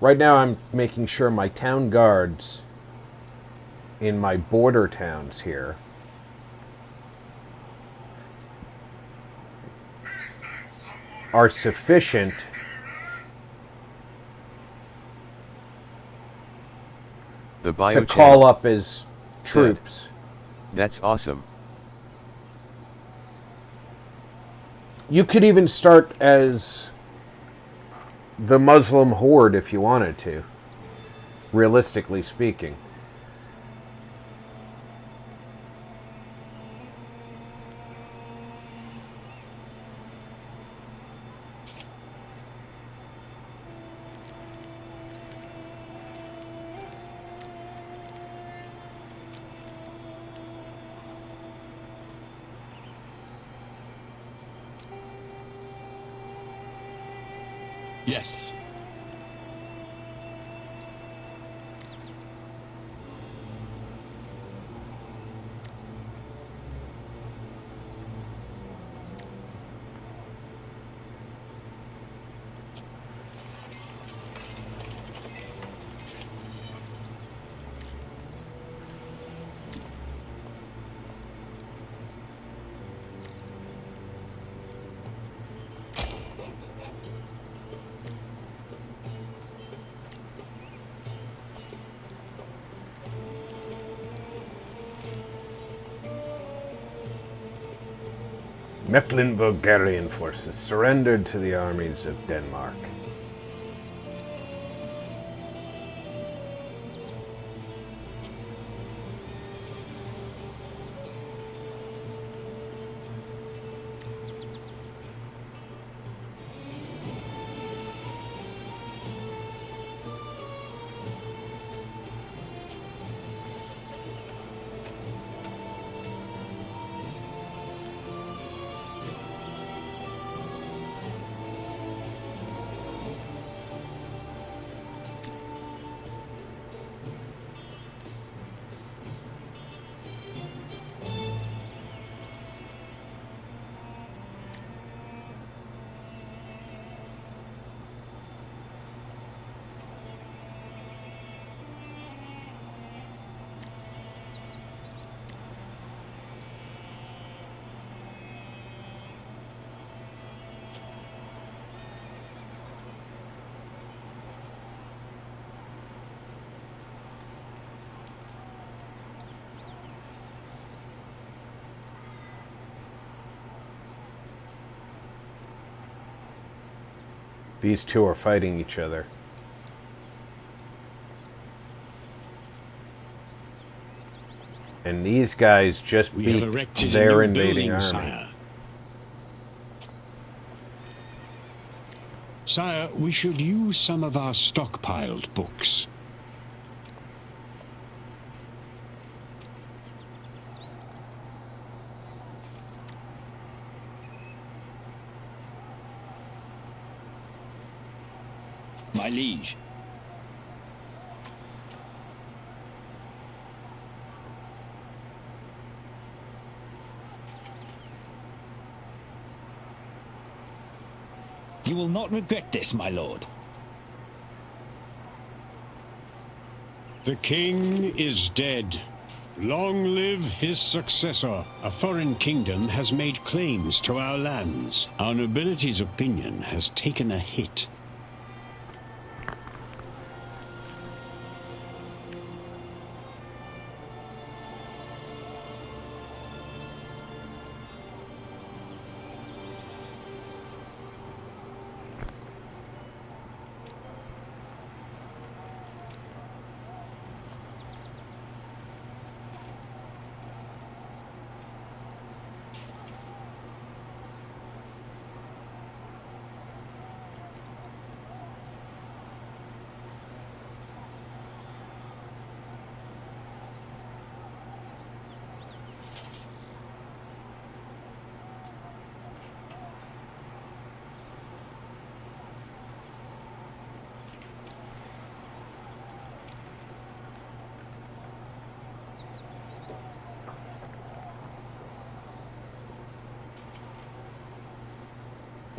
Right now I'm making sure my town guards in my border towns here are sufficient The bio to channel. call up as Said, troops. That's awesome. You could even start as the Muslim horde if you wanted to, realistically speaking. Yes. Mecklenburgian forces surrendered to the armies of Denmark. These two are fighting each other. And these guys just We beat have erected a their new invading building, army. sire. Sire, we should use some of our stockpiled books. My liege. You will not regret this, my lord. The king is dead. Long live his successor. A foreign kingdom has made claims to our lands. Our nobility's opinion has taken a hit.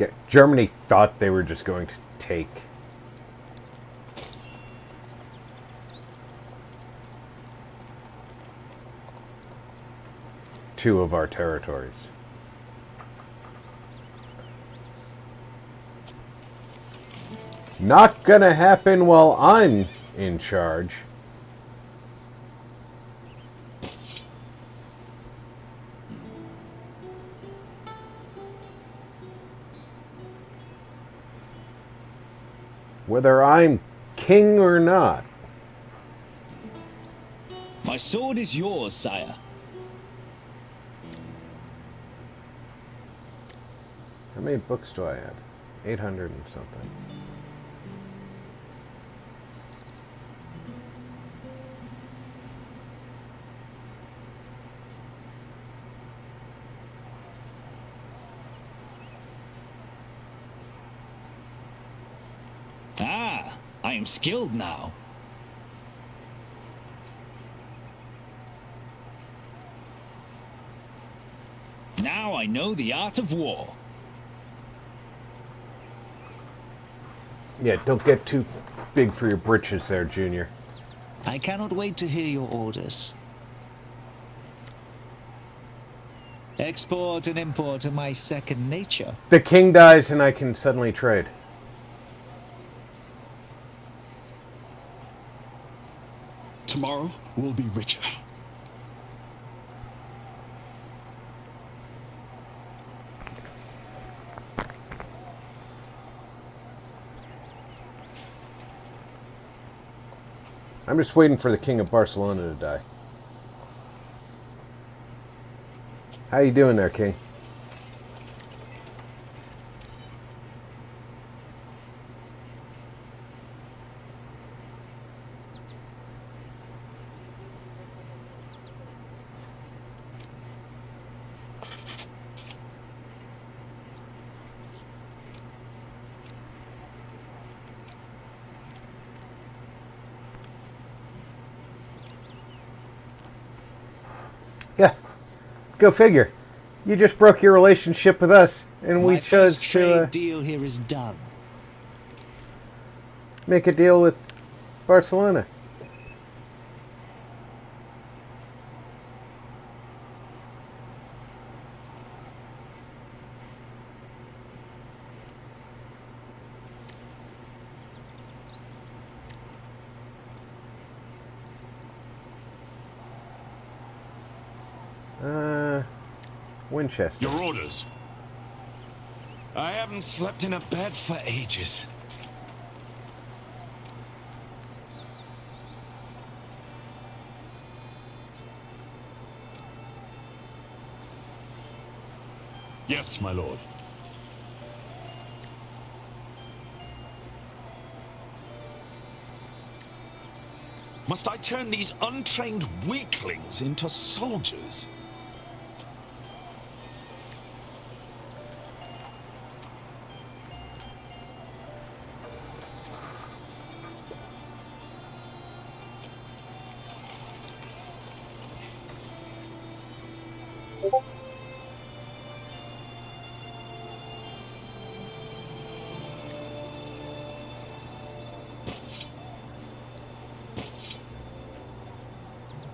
Yeah, Germany thought they were just going to take two of our territories. Not gonna happen while I'm in charge. Whether I'm king or not. My sword is yours, sire. How many books do I have? 800 and something. Ah, I am skilled now. Now I know the art of war. Yeah, don't get too big for your britches there, Junior. I cannot wait to hear your orders. Export and import are my second nature. The king dies and I can suddenly trade. Tomorrow we'll be richer. I'm just waiting for the king of Barcelona to die. How you doing there, king? Yeah, go figure. You just broke your relationship with us, and we My chose first trade to deal here is done. make a deal with Barcelona. Winchester. Your orders. I haven't slept in a bed for ages. Yes, my lord. Must I turn these untrained weaklings into soldiers?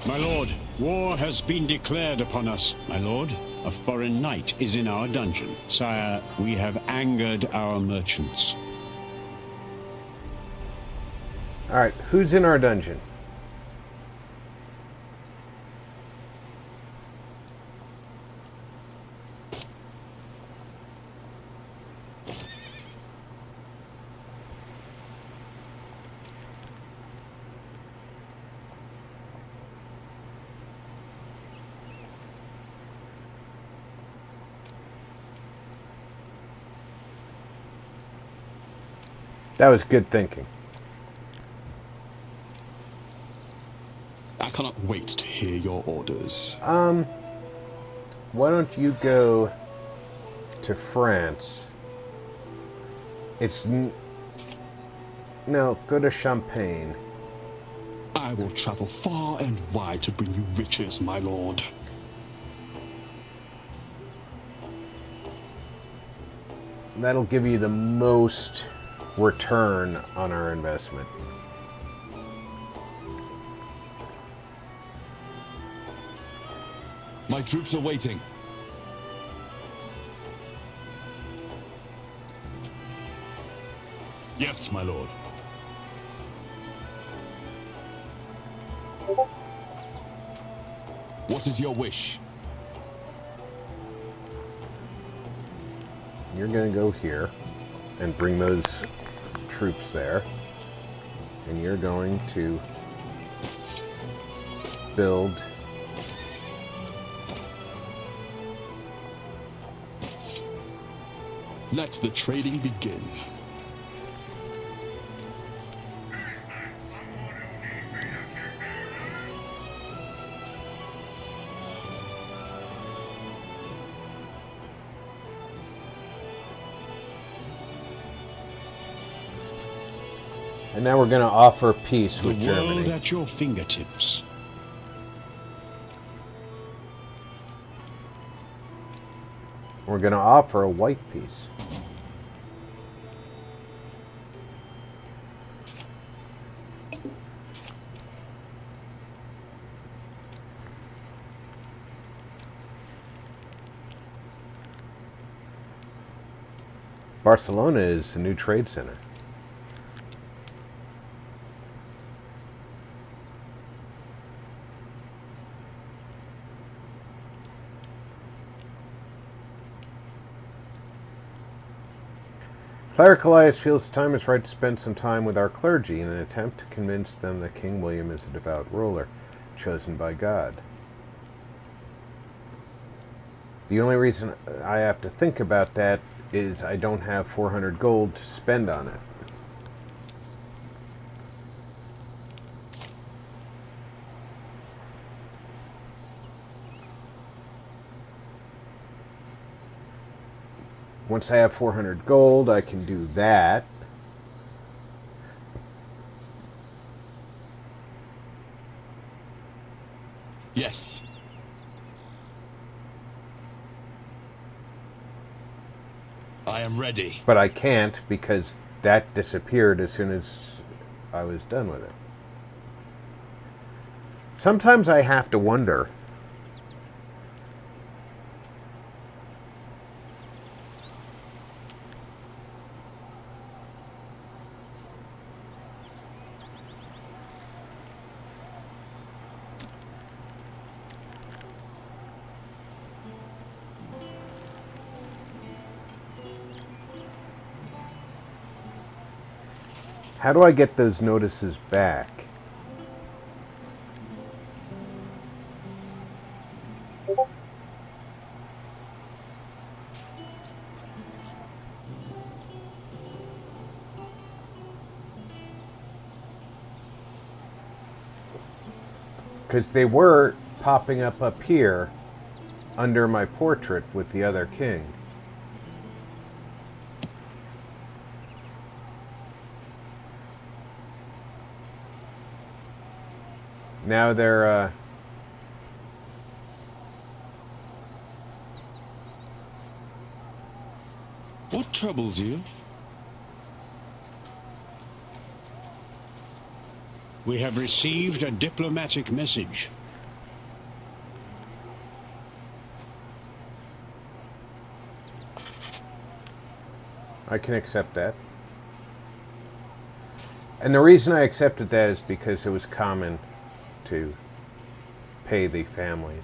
My lord, war has been declared upon us. My lord, a foreign knight is in our dungeon. Sire, we have angered our merchants. Alright, who's in our dungeon? That was good thinking. I cannot wait to hear your orders. Why don't you go to France? No, go to Champagne. I will travel far and wide to bring you riches, my lord. That'll give you the most return on our investment. My troops are waiting. Yes, my lord. What is your wish? You're going to go here and bring those troops there. And you're going to build Let the trading begin. And now we're going to offer peace with The world Germany. at your fingertips. We're going to offer a white peace. Barcelona is the new trade center. Cleric Elias feels the time is right to spend some time with our clergy in an attempt to convince them that King William is a devout ruler, chosen by God. The only reason I have to think about that is I don't have 400 gold to spend on it. Once I have 400 gold, I can do that. Yes. I am ready. But I can't because that disappeared as soon as I was done with it. Sometimes I have to wonder, how do I get those notices back? Because they were popping up here under my portrait with the other king. Now they're, What troubles you? We have received a diplomatic message. I can accept that. And the reason I accepted that is because it was common to pay the families.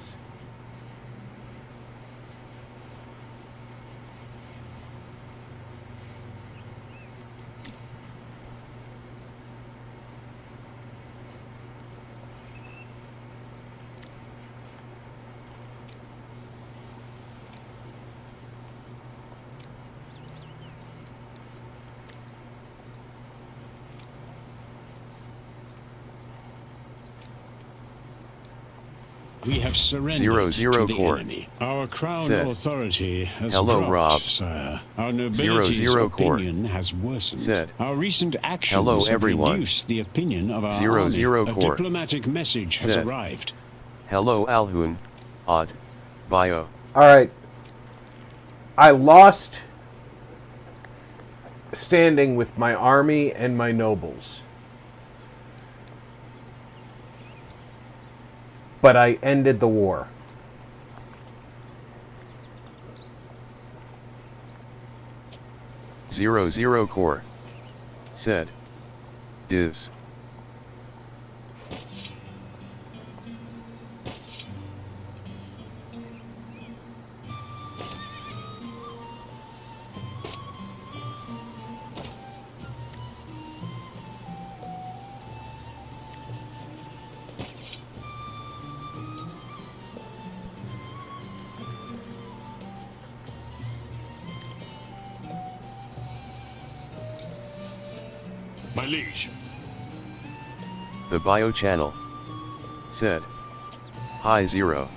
We have surrendered 00 to the court. enemy. Our crown Said. authority has Hello, dropped, Rob. sire. Our nobility's 00 court. opinion has worsened. Said. Our recent actions Hello, have everyone. reduced the opinion of our 00 army. A court. diplomatic message has Said. arrived. Hello Alhun. Odd. Bio. Alright. I lost standing with my army and my nobles. But I ended the war. Zero Core said, Diz. My liege. The bio channel said, Hi Zero.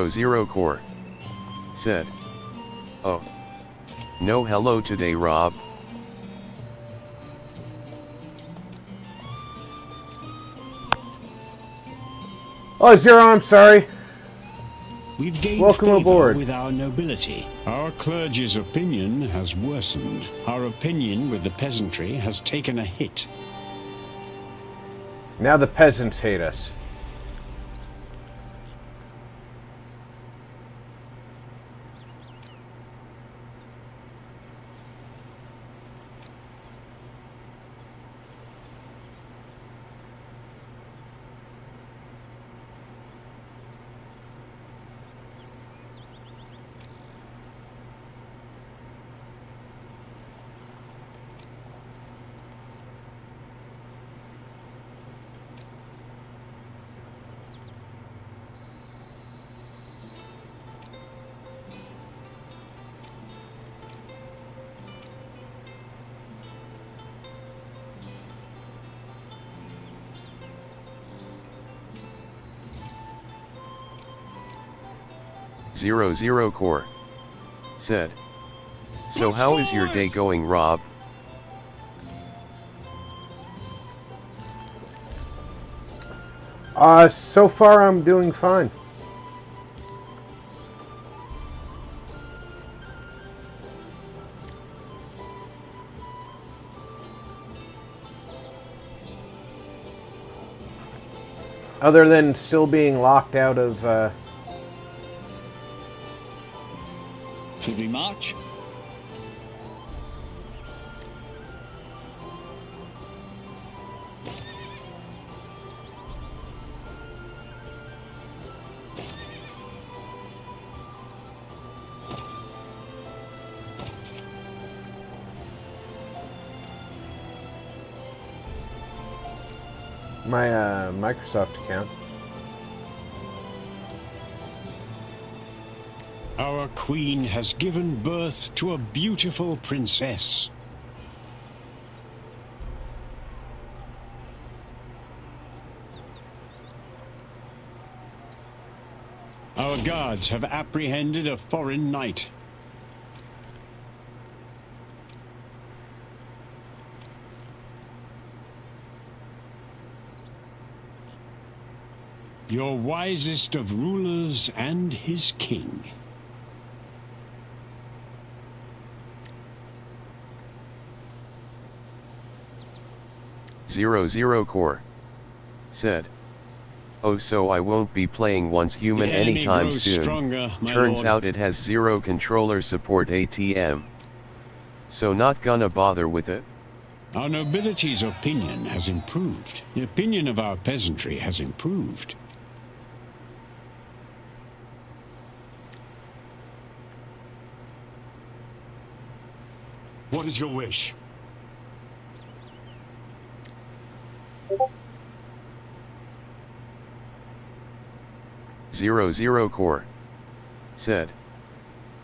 Zero Core said, Oh. No hello today Rob. Oh, Zero, I'm sorry. We've gained Welcome favor aboard. with our nobility. Our clergy's opinion has worsened. Our opinion with the peasantry has taken a hit. Now the peasants hate us. Zero Core said, So how is your day going Rob? So far I'm doing fine. Other than still being locked out of, Should we march? my Microsoft account. Our queen has given birth to a beautiful princess. Our guards have apprehended a foreign knight. Your wisest of rulers and his king. Zero Core said, Oh, so I won't be playing Once Human The enemy anytime grows soon. stronger, my Turns lord. out it has zero controller support ATM. So not gonna bother with it. Our nobility's opinion has improved. The opinion of our peasantry has improved. What is your wish? Zero Core said,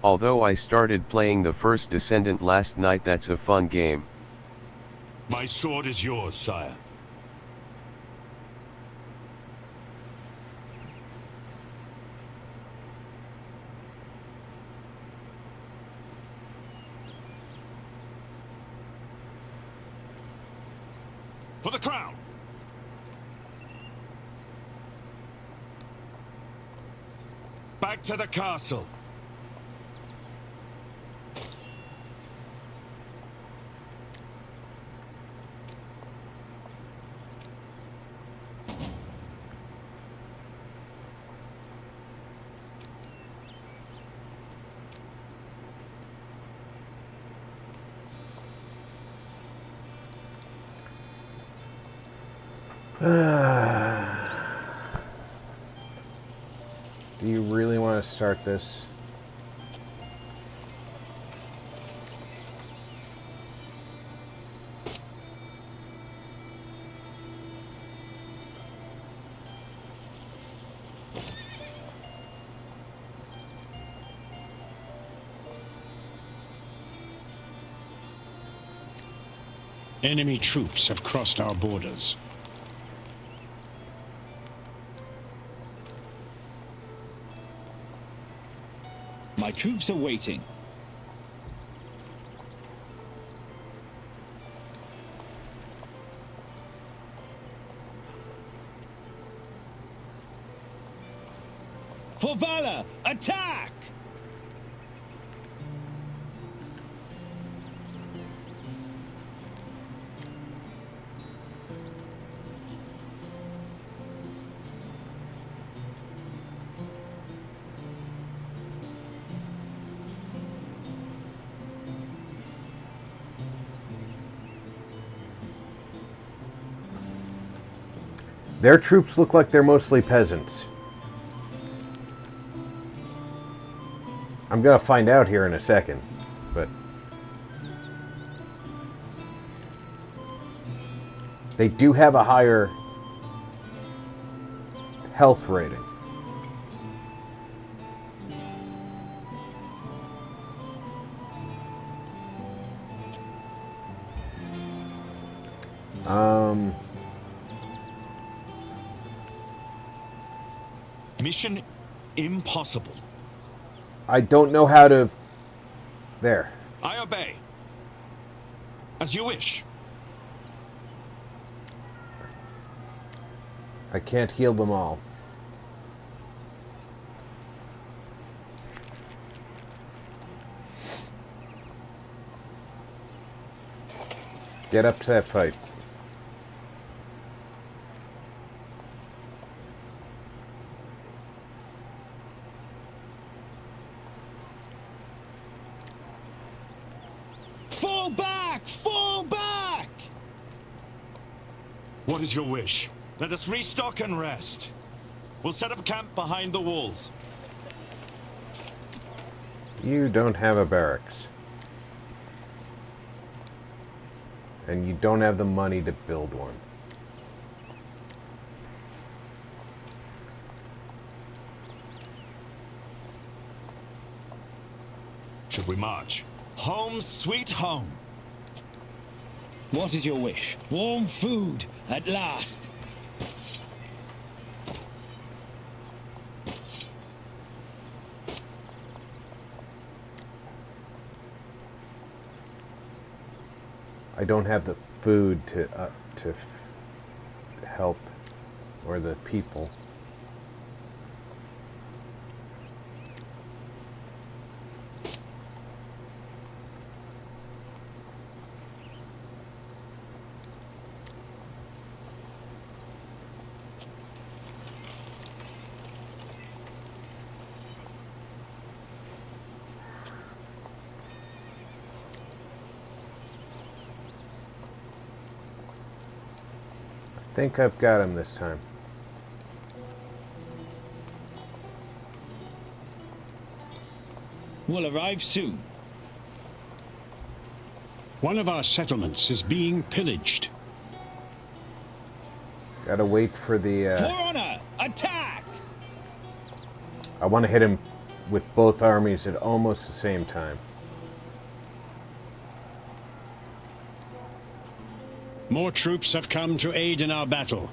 Although I started playing the first Descendant last night, that's a fun game. My sword is yours, sire. For the crown! Back to the castle. Do you really want to start this? Enemy troops have crossed our borders. My troops are waiting. For valor, attack! Their troops look like they're mostly peasants. I'm gonna find out here in a second, but they do have a higher health rating. Mission impossible. I don't know how to... There. I obey. As you wish. I can't heal them all. Get up to that fight. Fall back! Fall back! What is your wish? Let us restock and rest. We'll set up camp behind the walls. You don't have a barracks. And you don't have the money to build one. Should we march? Home, sweet home. What is your wish? Warm food, at last. I don't have the food to help, or the people. I think I've got him this time. Will arrive soon. One of our settlements is being pillaged. Gotta wait for the... For honor, attack! I want to hit him with both armies at almost the same time. More troops have come to aid in our battle.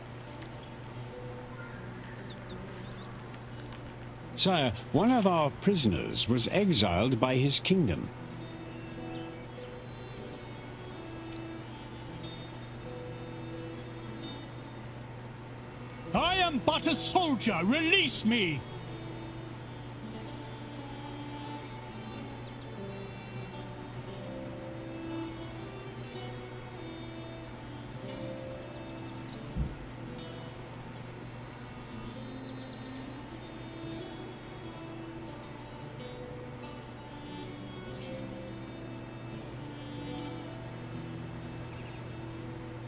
Sire, one of our prisoners was exiled by his kingdom. am but a soldier. Release me!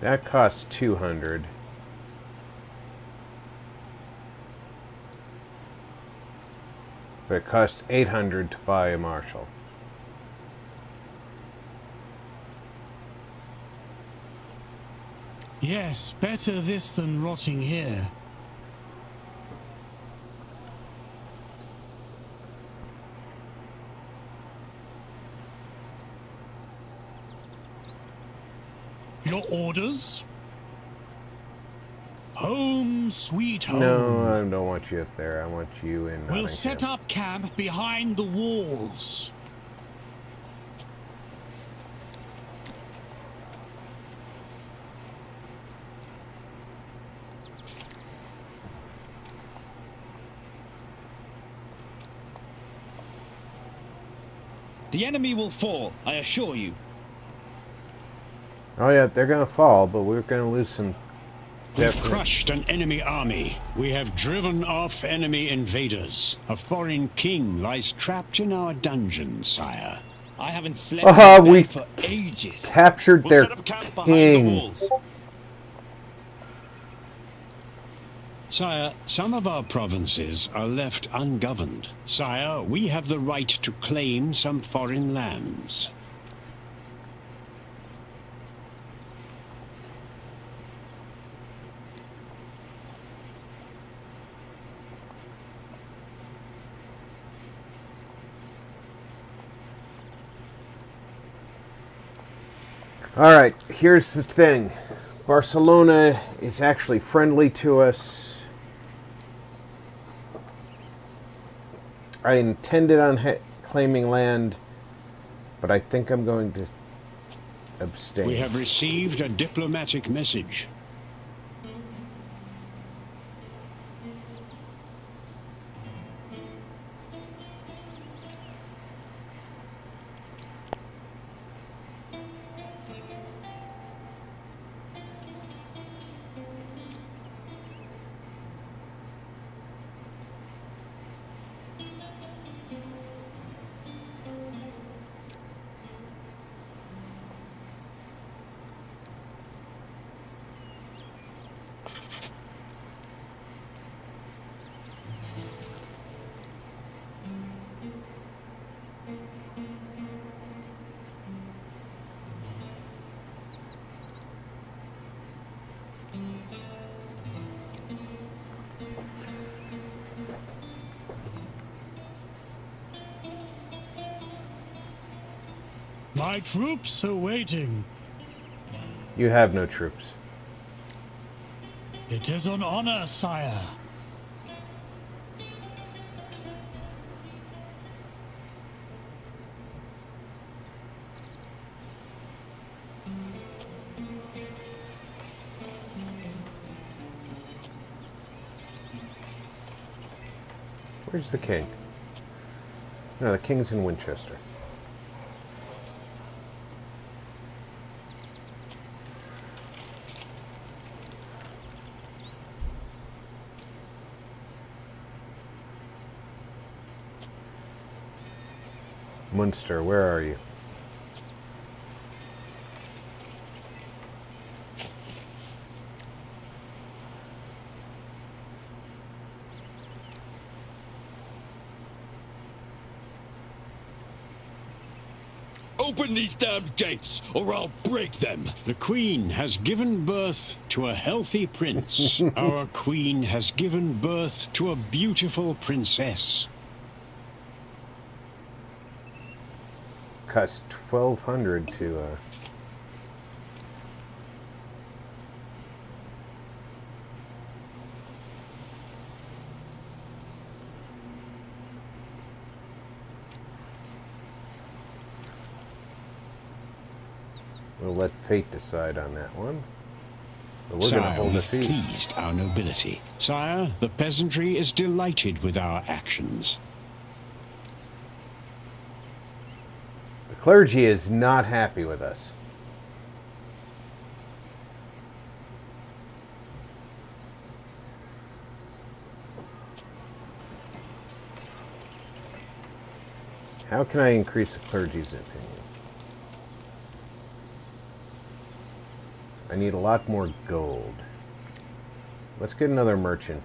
That costs 200. But it costs 800 to buy a marshal. Yes, better this than rotting here. Your orders? Home, sweet home. No, I don't want you up there. I want you in. We'll set up camp behind the walls. The enemy will fall, I assure you. Oh yeah, they're gonna fall, but we're gonna lose some. We've crushed an enemy army. We have driven off enemy invaders. A foreign king lies trapped in our dungeon, sire. I haven't slept in bed we for ages. captured We'll their set up camp behind the king. walls. Sire, some of our provinces are left ungoverned. Sire, we have the right to claim some foreign lands. All right, here's the thing. Barcelona is actually friendly to us. I intended on claiming land, but I think I'm going to abstain. We have received a diplomatic message. My troops are waiting. You have no troops. It is an honor, sire. Where's the king? No, the king's in Winchester. Munster, where are you? Open these damned gates, or I'll break them. The Queen has given birth to a healthy prince. Our Queen has given birth to a beautiful princess. Cost 1,200 to we'll let fate decide on that one. But we're going to Sire, hold a we've feast. pleased our nobility. Sire, the peasantry is delighted with our actions. The clergy is not happy with us. How can I increase the clergy's opinion? I need a lot more gold. Let's get another merchant.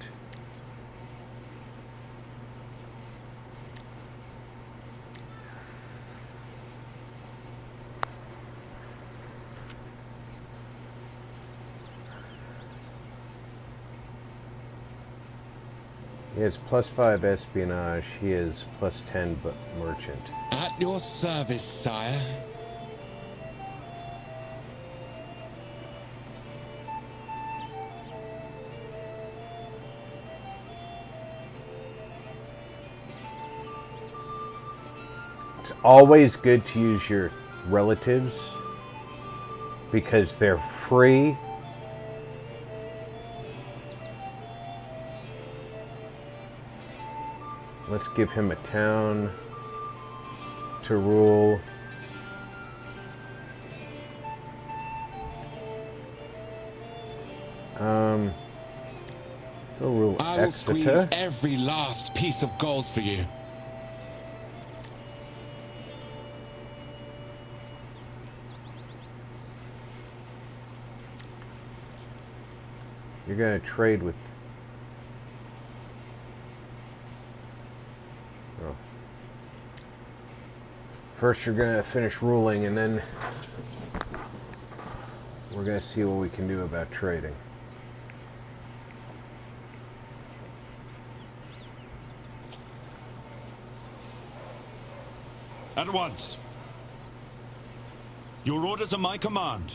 He has +5 espionage. He is +10 but merchant. At your service, sire. It's always good to use your relatives because they're free. Let's give him a town to rule. He'll rule I will squeeze Exeter. every last piece of gold for you. You're gonna trade with. Oh. First, you're gonna finish ruling, and then we're gonna see what we can do about trading. At once. Your orders are my command.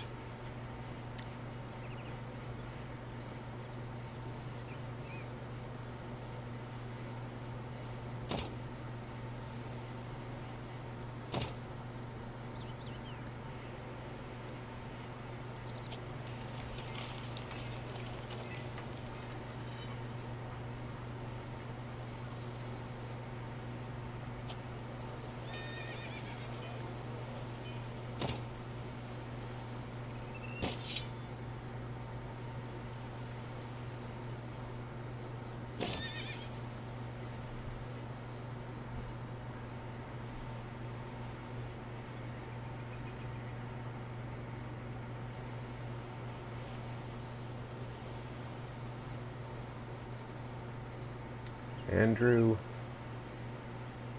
Andrew,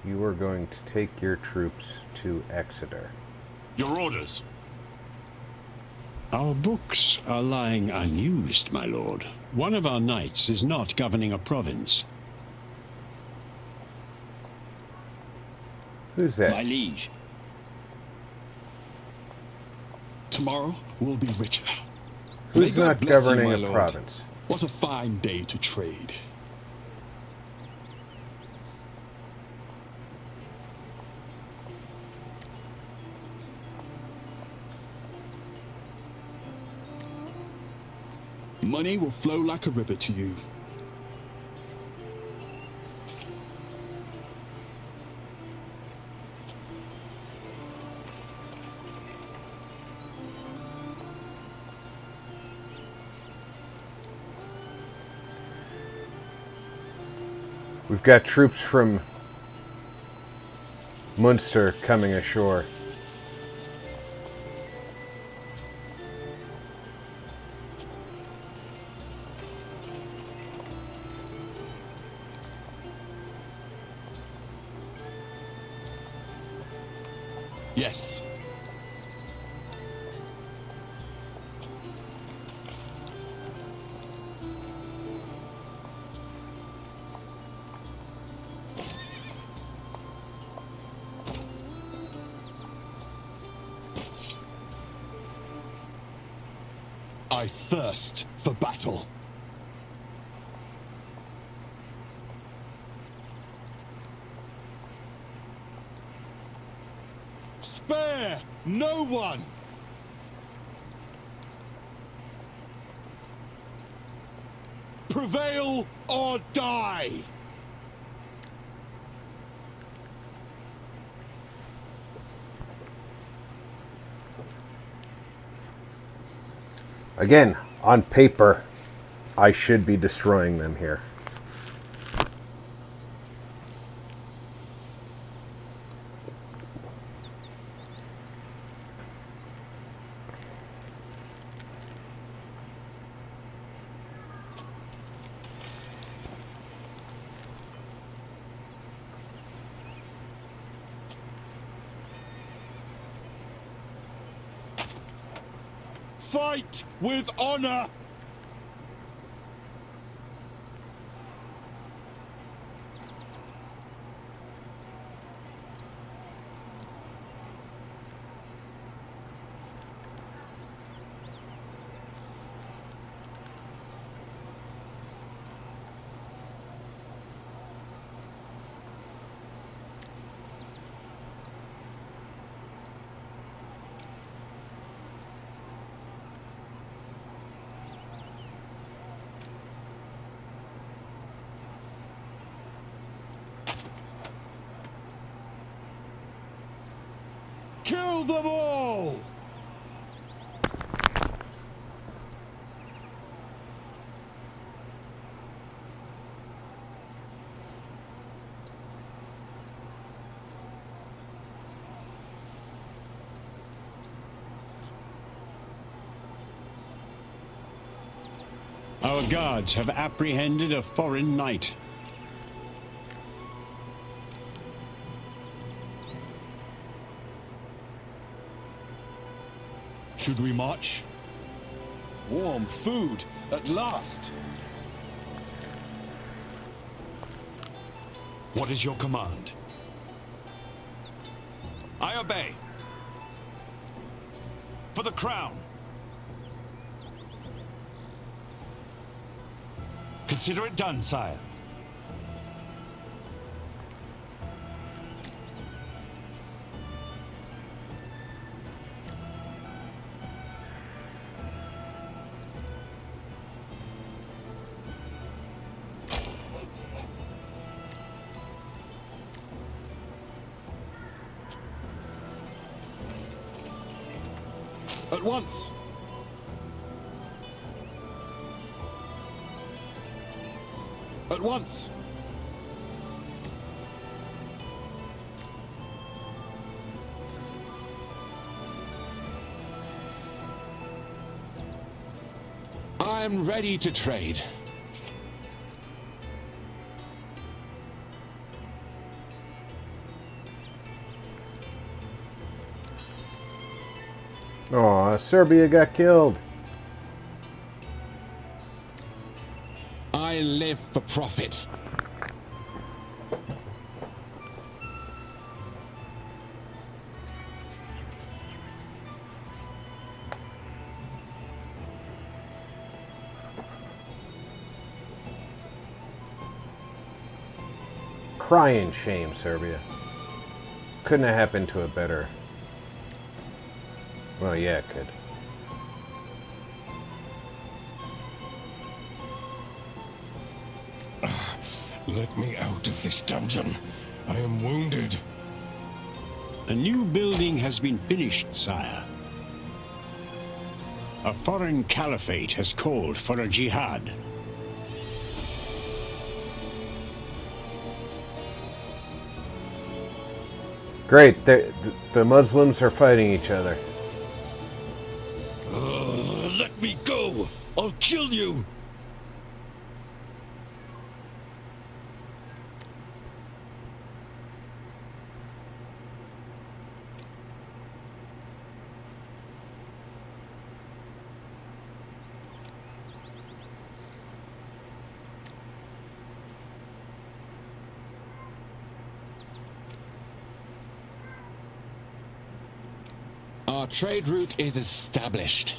you are going to take your troops to Exeter. Your orders. Our books are lying unused, my lord. One of our knights is not governing a province. Who's that? My liege. Tomorrow we'll be richer. Who's May God not bless you, governing my a lord. province? What a fine day to trade. Money will flow like a river to you. We've got troops from Munster coming ashore. Yes. I thirst for battle. Spare no one! Prevail or die! Again, on paper, I should be destroying them here. Fight with honor! Kill them all! Our guards have apprehended a foreign knight. Should we march? Warm food, at last! What is your command? I obey. For the crown. Consider it done, sire. At once! At once! I'm ready to trade. Aw, Serbia got killed. I live for profit. Crying shame, Serbia. Couldn't have happened to a better... Well, yeah, it could. Let me out of this dungeon. I am wounded. A new building has been finished, sire. A foreign caliphate has called for a jihad. Great, the Muslims are fighting each other. Let me go! I'll kill you! Our trade route is established.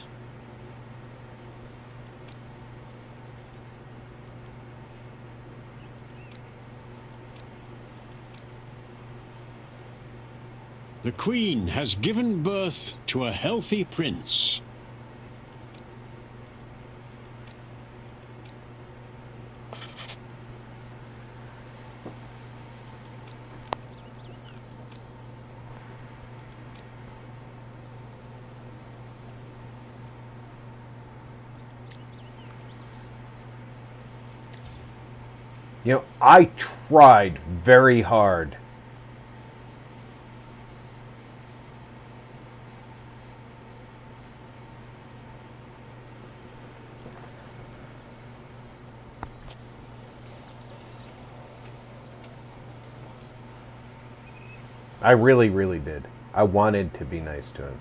The Queen has given birth to a healthy prince. You know, I tried very hard. I really, really did. I wanted to be nice to him.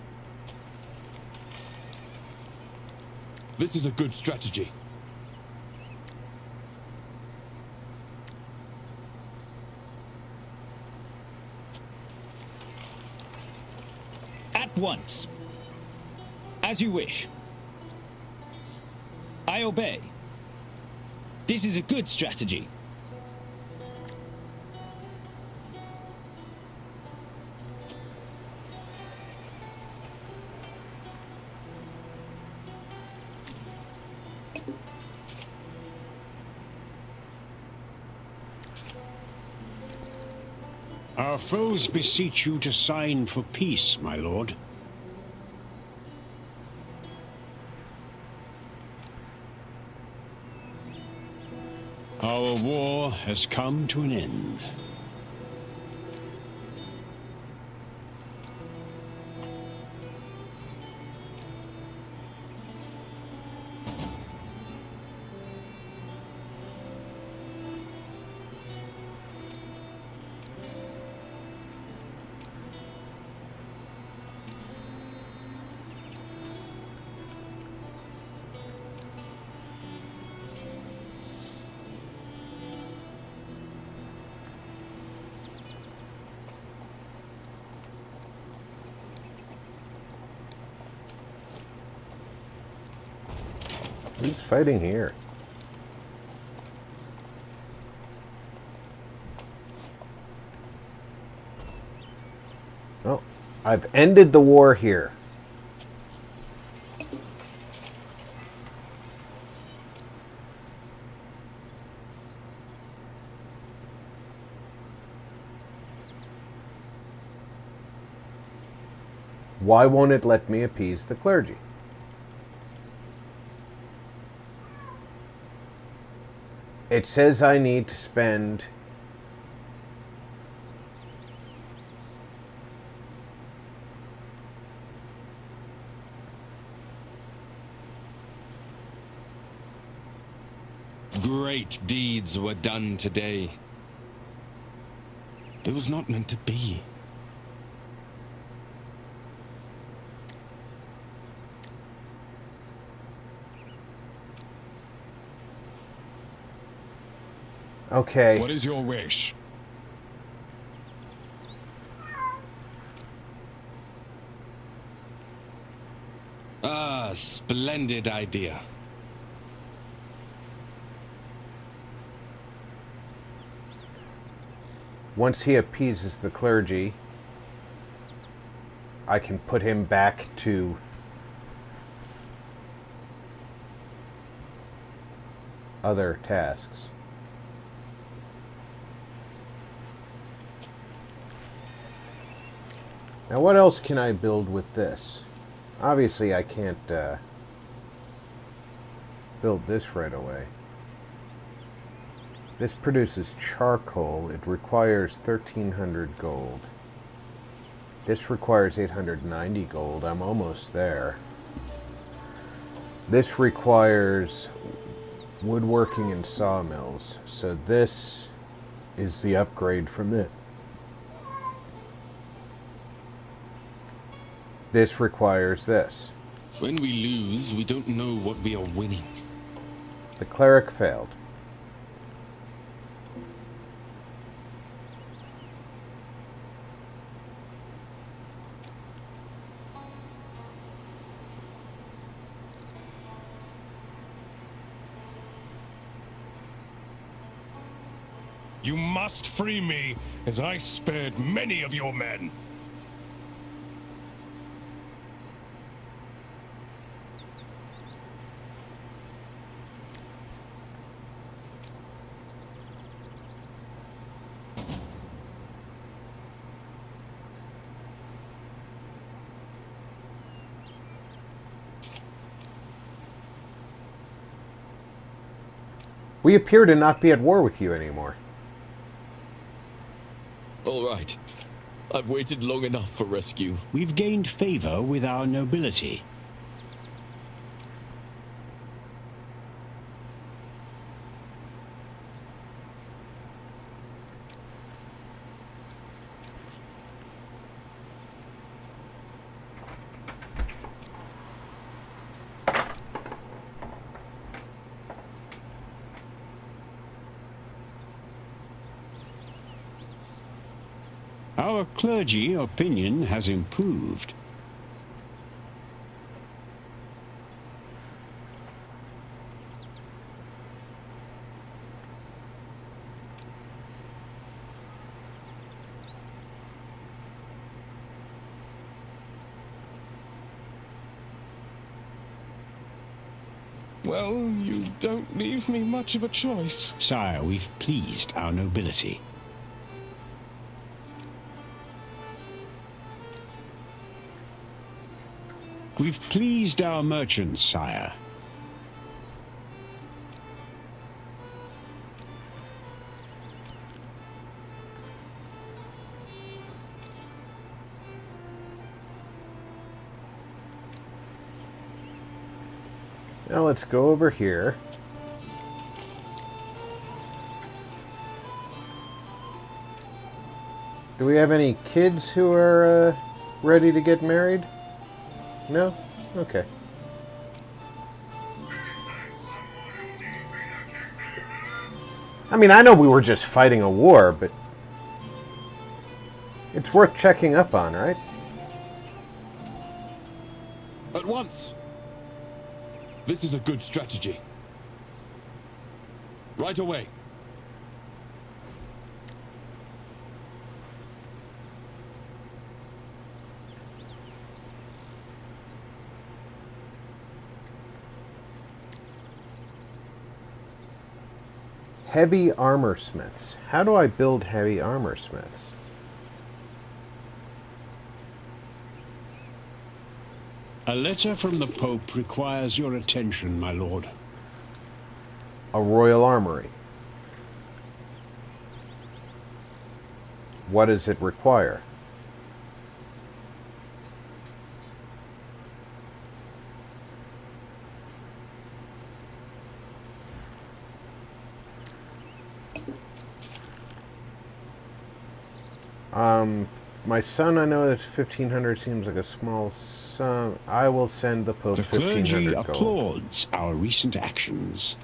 This is a good strategy. At once. As you wish. I obey. This is a good strategy. Our foes beseech you to sign for peace, my lord. Our war has come to an end. Who's fighting here? Oh, I've ended the war here. Why won't it let me appease the clergy? It says I need to spend Great deeds were done today. It was not meant to be. Okay. What is your wish? Ah, splendid idea. Once he appeases the clergy, I can put him back to other tasks. Now what else can I build with this? Obviously I can't build this right away. This produces charcoal. It requires 1,300 gold. This requires 890 gold. I'm almost there. This requires woodworking and sawmills. So this is the upgrade from it. This requires this. When we lose, we don't know what we are winning. The cleric failed. You must free me, as I spared many of your men. We appear to not be at war with you anymore. All right. I've waited long enough for rescue. We've gained favor with our nobility. Our clergy opinion has improved. Well, you don't leave me much of a choice. Sire, we've pleased our nobility. We've pleased our merchants, sire. Now let's go over here. Do we have any kids who are ready to get married? No? Okay. I mean, I know we were just fighting a war, but it's worth checking up on, right? At once! This is a good strategy. Right away. Heavy armor smiths. How do I build heavy armor smiths? A letter from the Pope requires your attention, my lord. A royal armory. What does it require? My son, I know that 1,500 seems like a small sum. I will send the Pope The 1,500 clergy gold. applauds our recent actions.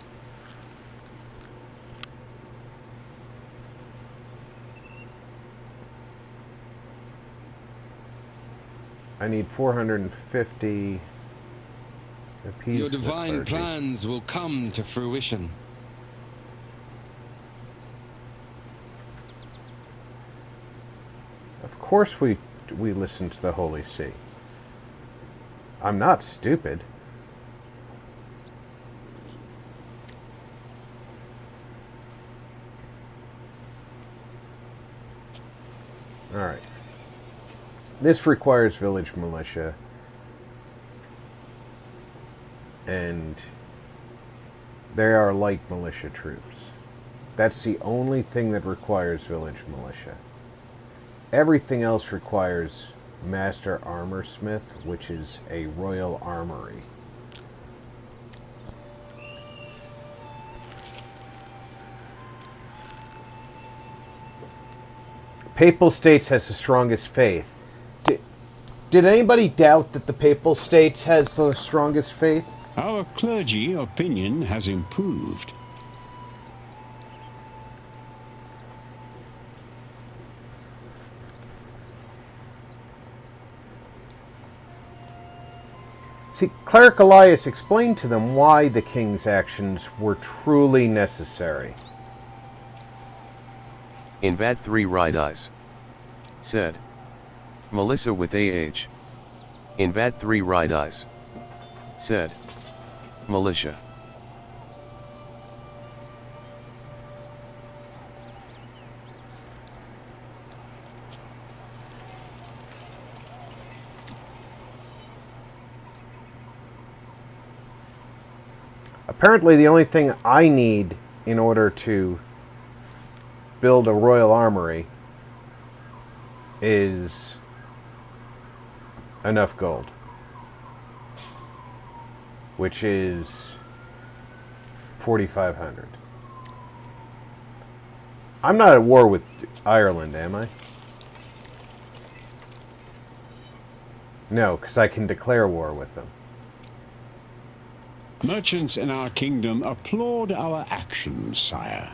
I need 450 apiece. Your the divine clergy. plans will come to fruition. Of course we listen to the Holy See. I'm not stupid. Alright. This requires village militia. And there are light militia troops. That's the only thing that requires village militia. Everything else requires Master Armor Smith, which is a royal armory. Papal States has the strongest faith. Did anybody doubt that the Papal States has the strongest faith? Our clergy opinion has improved. See, Cleric Elias explained to them why the king's actions were truly necessary. In Vat 3 Ridice. Said. Melissa with AH. In Vat 3 Ridice. Said. Militia. Apparently the only thing I need in order to build a royal armory is enough gold, which is 4,500. I'm not at war with Ireland, am I? No, because I can declare war with them. Merchants in our kingdom applaud our actions, sire.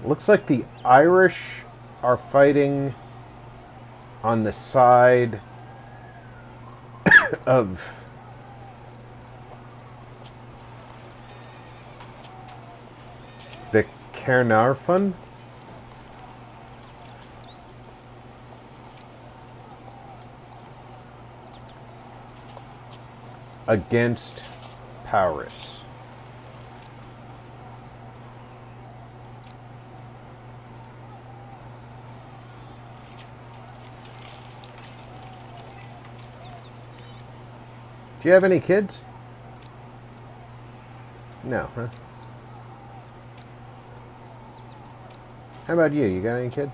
Looks like the Irish are fighting on the side of the Caernarfon. Against Paris. Do you have any kids? No, huh? How about you? You got any kids?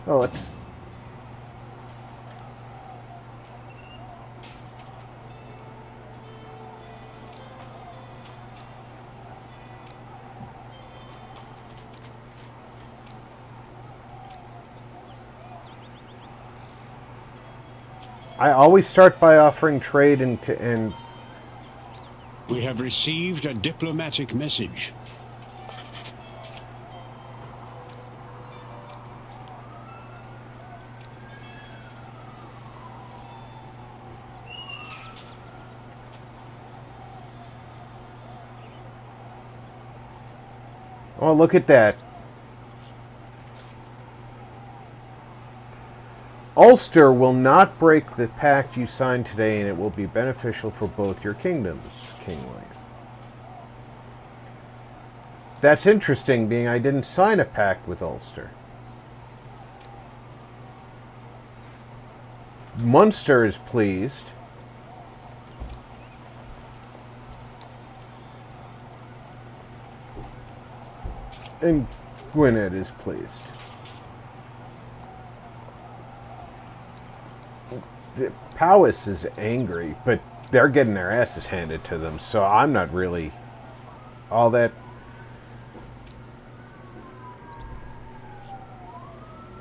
Oh, let's... I always start by offering trade and We have received a diplomatic message. oh, look at that. Ulster will not break the pact you signed today, and it will be beneficial for both your kingdoms, King William. That's interesting, being I didn't sign a pact with Ulster. Munster is pleased. And Gwynedd is pleased. Powys is angry, but they're getting their asses handed to them, so I'm not really all that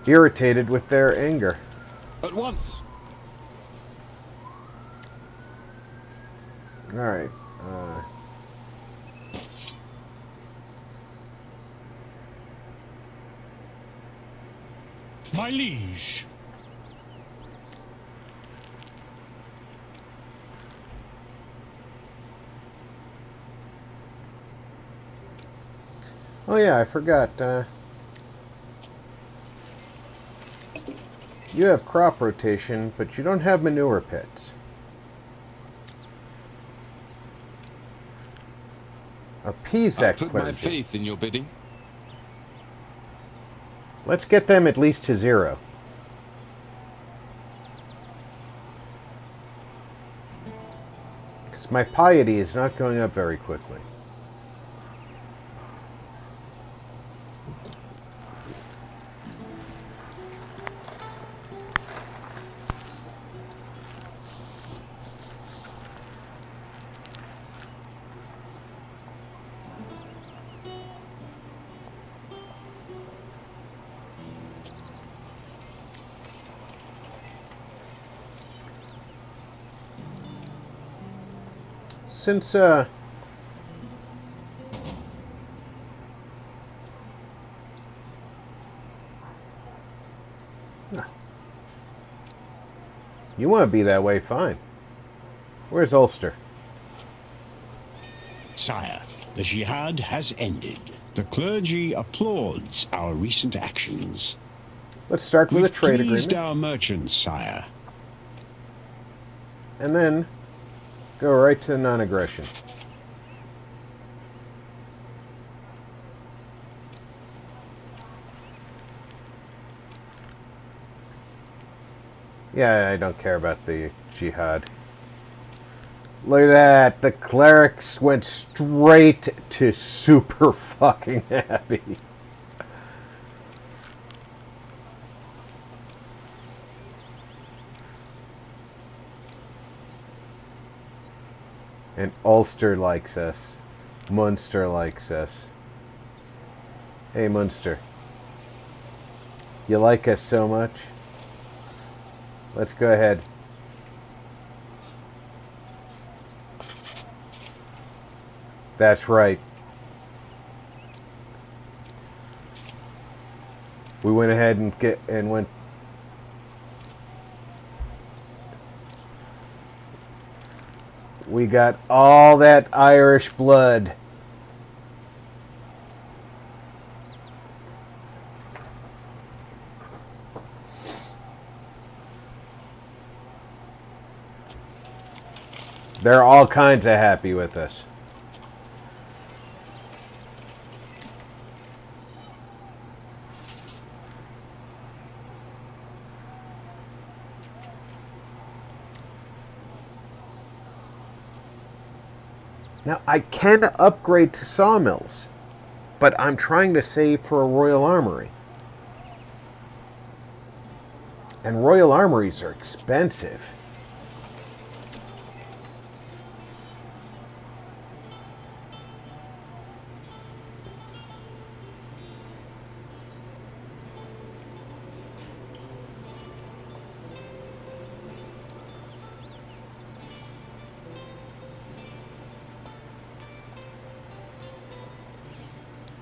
irritated with their anger. At once. All right. My liege. Oh yeah, I forgot. You have crop rotation, but you don't have manure pits. Appease I that put my clergy. faith in your bidding. Let's get them at least to 0. Because my piety is not going up very quickly. Since, you want to be that way, fine. Where's Ulster? Sire, the jihad has ended. The clergy applauds our recent actions. Let's start with a We've trade pleased agreement. our merchants, sire. And then go right to non-aggression. Yeah, I don't care about the jihad. Look at that. The clerics went straight to super fucking happy. And Ulster likes us. Munster likes us. Hey, Munster. You like us so much? Let's go ahead. That's right. We went ahead and went. We got all that Irish blood. They're all kinds of happy with us. Now, I can upgrade to sawmills, but I'm trying to save for a royal armory. And royal armories are expensive.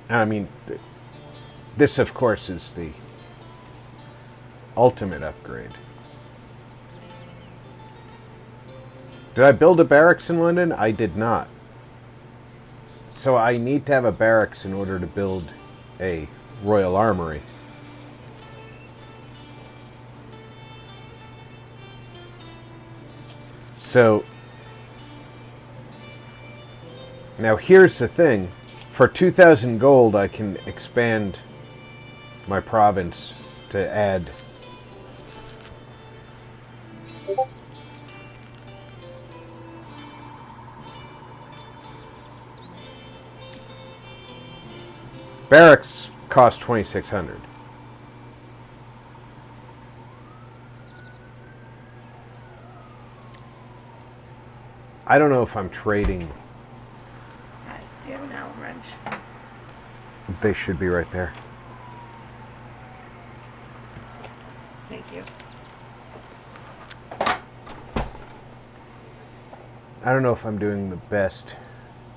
I mean, this, of course, is the ultimate upgrade. Did I build a barracks in London? I did not. So I need to have a barracks in order to build a royal armory. So, now here's the thing. For 2,000 gold, I can expand my province to add. Barracks cost 2,600. I don't know if I'm trading. Do you have an Allen wrench? They should be right there. Thank you. I don't know if I'm doing the best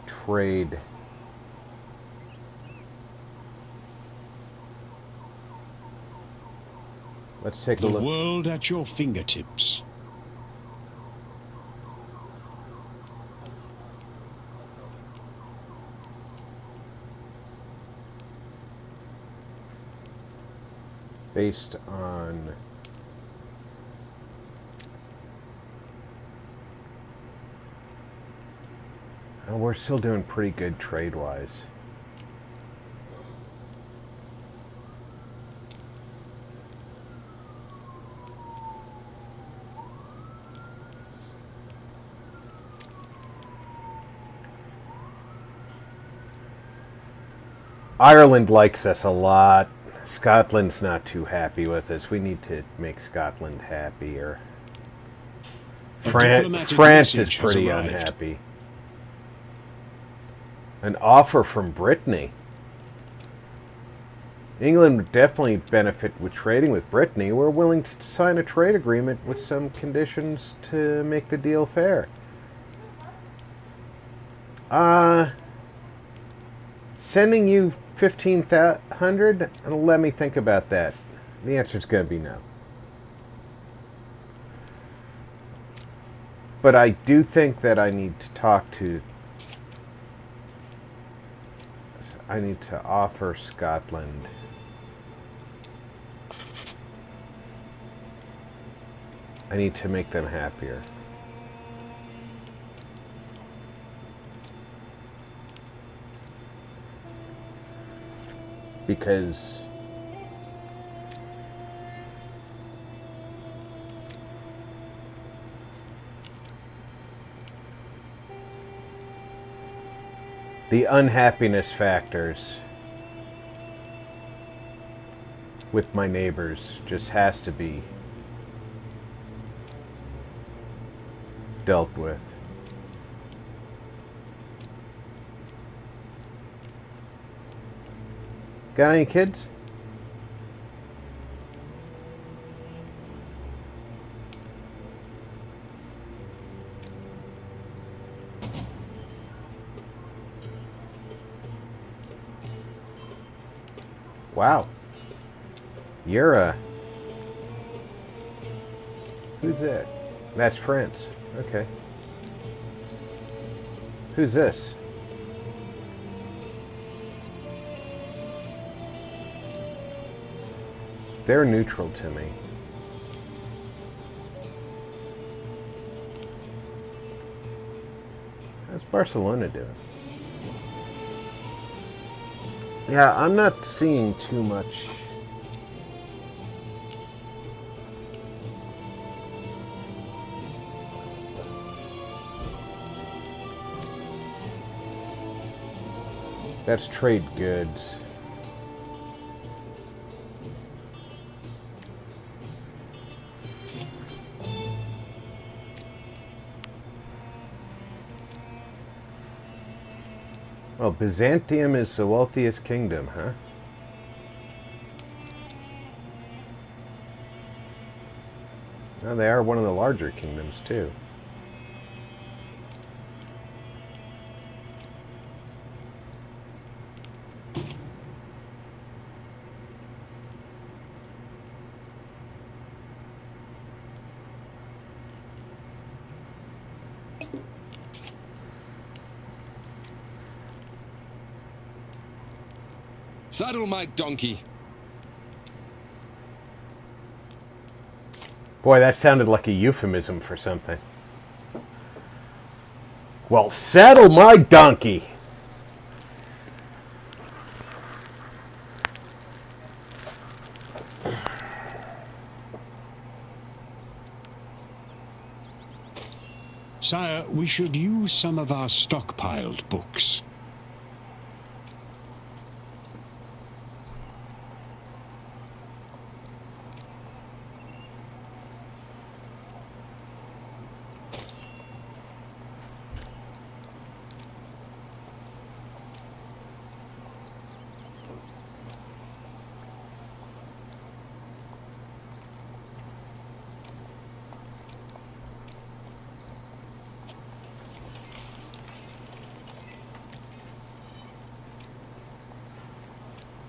trade. Let's take a The look. world at your fingertips. Based on we're still doing pretty good trade-wise. Ireland likes us a lot. Scotland's not too happy with us. We need to make Scotland happier. France is pretty unhappy. An offer from Brittany. England would definitely benefit with trading with Brittany. We're willing to sign a trade agreement with some conditions to make the deal fair. Sending you 1,500? Let me think about that. The answer's going to be no. But I do think that I need to talk to I need to offer Scotland. I need to make them happier. Because the unhappiness factors with my neighbors just has to be dealt with. Got any kids? Wow. You're a... Who's that? That's France. Okay. Who's this? They're neutral to me. How's Barcelona doing? Yeah, I'm not seeing too much. That's trade goods. Well, Byzantium is the wealthiest kingdom, huh? Well, they are one of the larger kingdoms, too. Saddle my donkey. Boy, that sounded like a euphemism for something. Well, saddle my donkey! Sire, we should use some of our stockpiled books.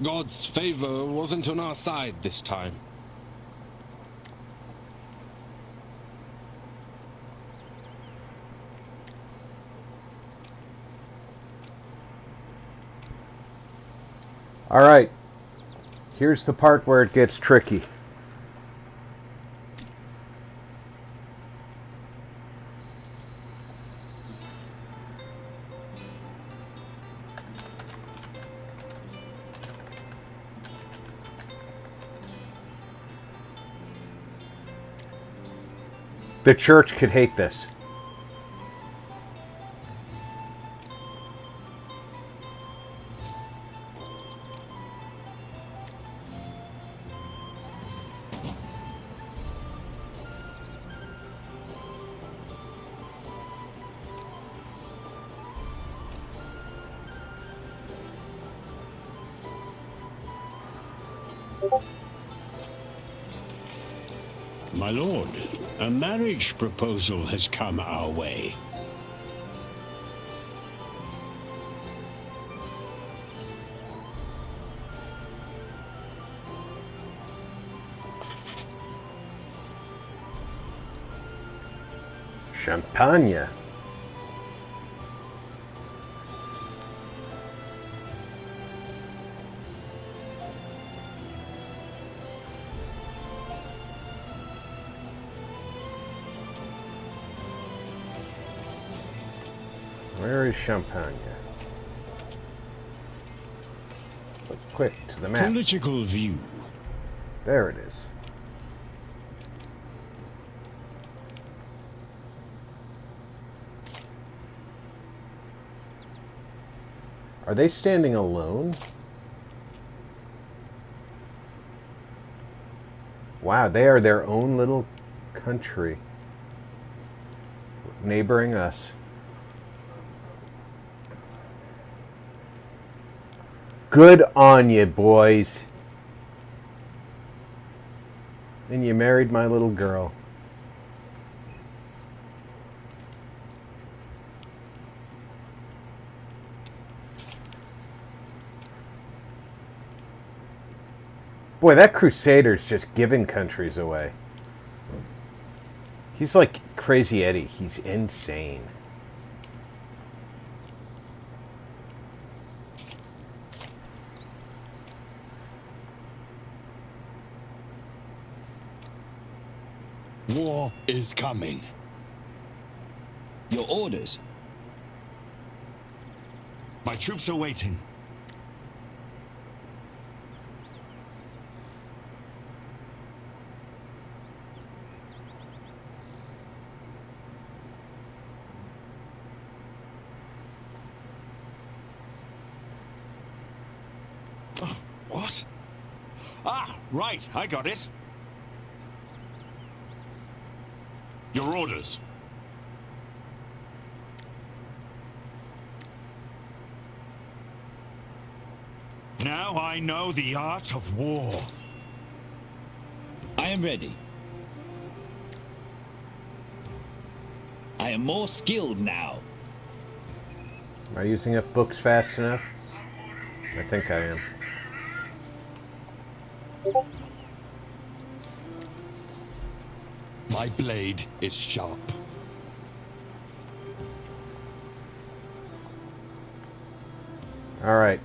God's favor wasn't on our side this time. All right. Here's the part where it gets tricky. The church could hate this. My lord, a marriage proposal has come our way. Champagne. is Champagne? But quick, to the map. Political view. There it is. Are they standing alone? Wow, they are their own little country. Neighboring us. Good on you, boys. And you married my little girl. Boy, that Crusader's just giving countries away. He's like Crazy Eddie. He's insane. War is coming. Your orders? My troops are waiting. What? Ah, right, I got it. Your orders. Now I know the art of war. I am ready. I am more skilled now. Am I using up books fast enough? I think I am. My blade is sharp. All right.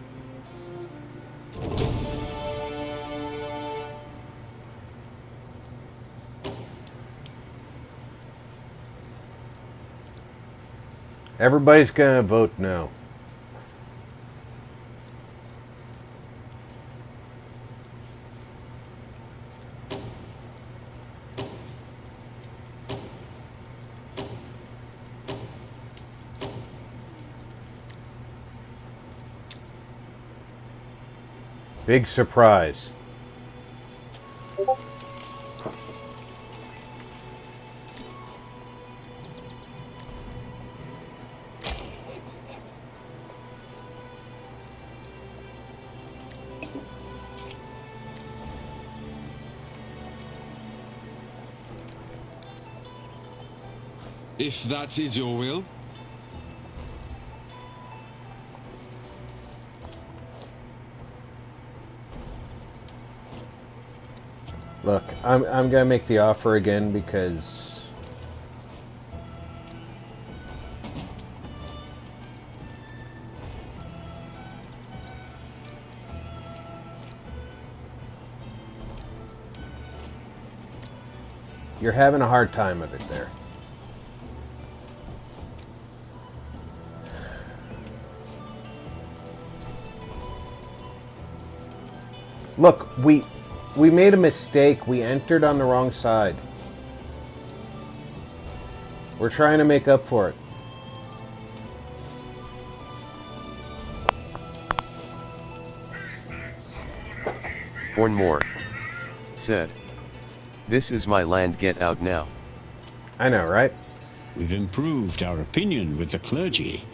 Everybody's gonna vote no. Big surprise. If that is your will. Look, I'm gonna make the offer again because you're having a hard time of it there. Look, we made a mistake. We entered on the wrong side. We're trying to make up for it. More said, "This is my land, get out now." I know, right? We've improved our opinion with the clergy.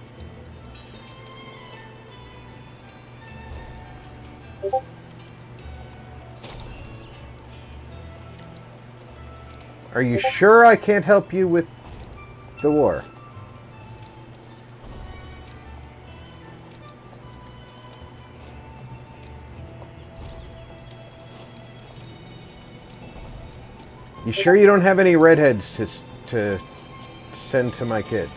Are you sure I can't help you with the war? You sure you don't have any redheads to send to my kids?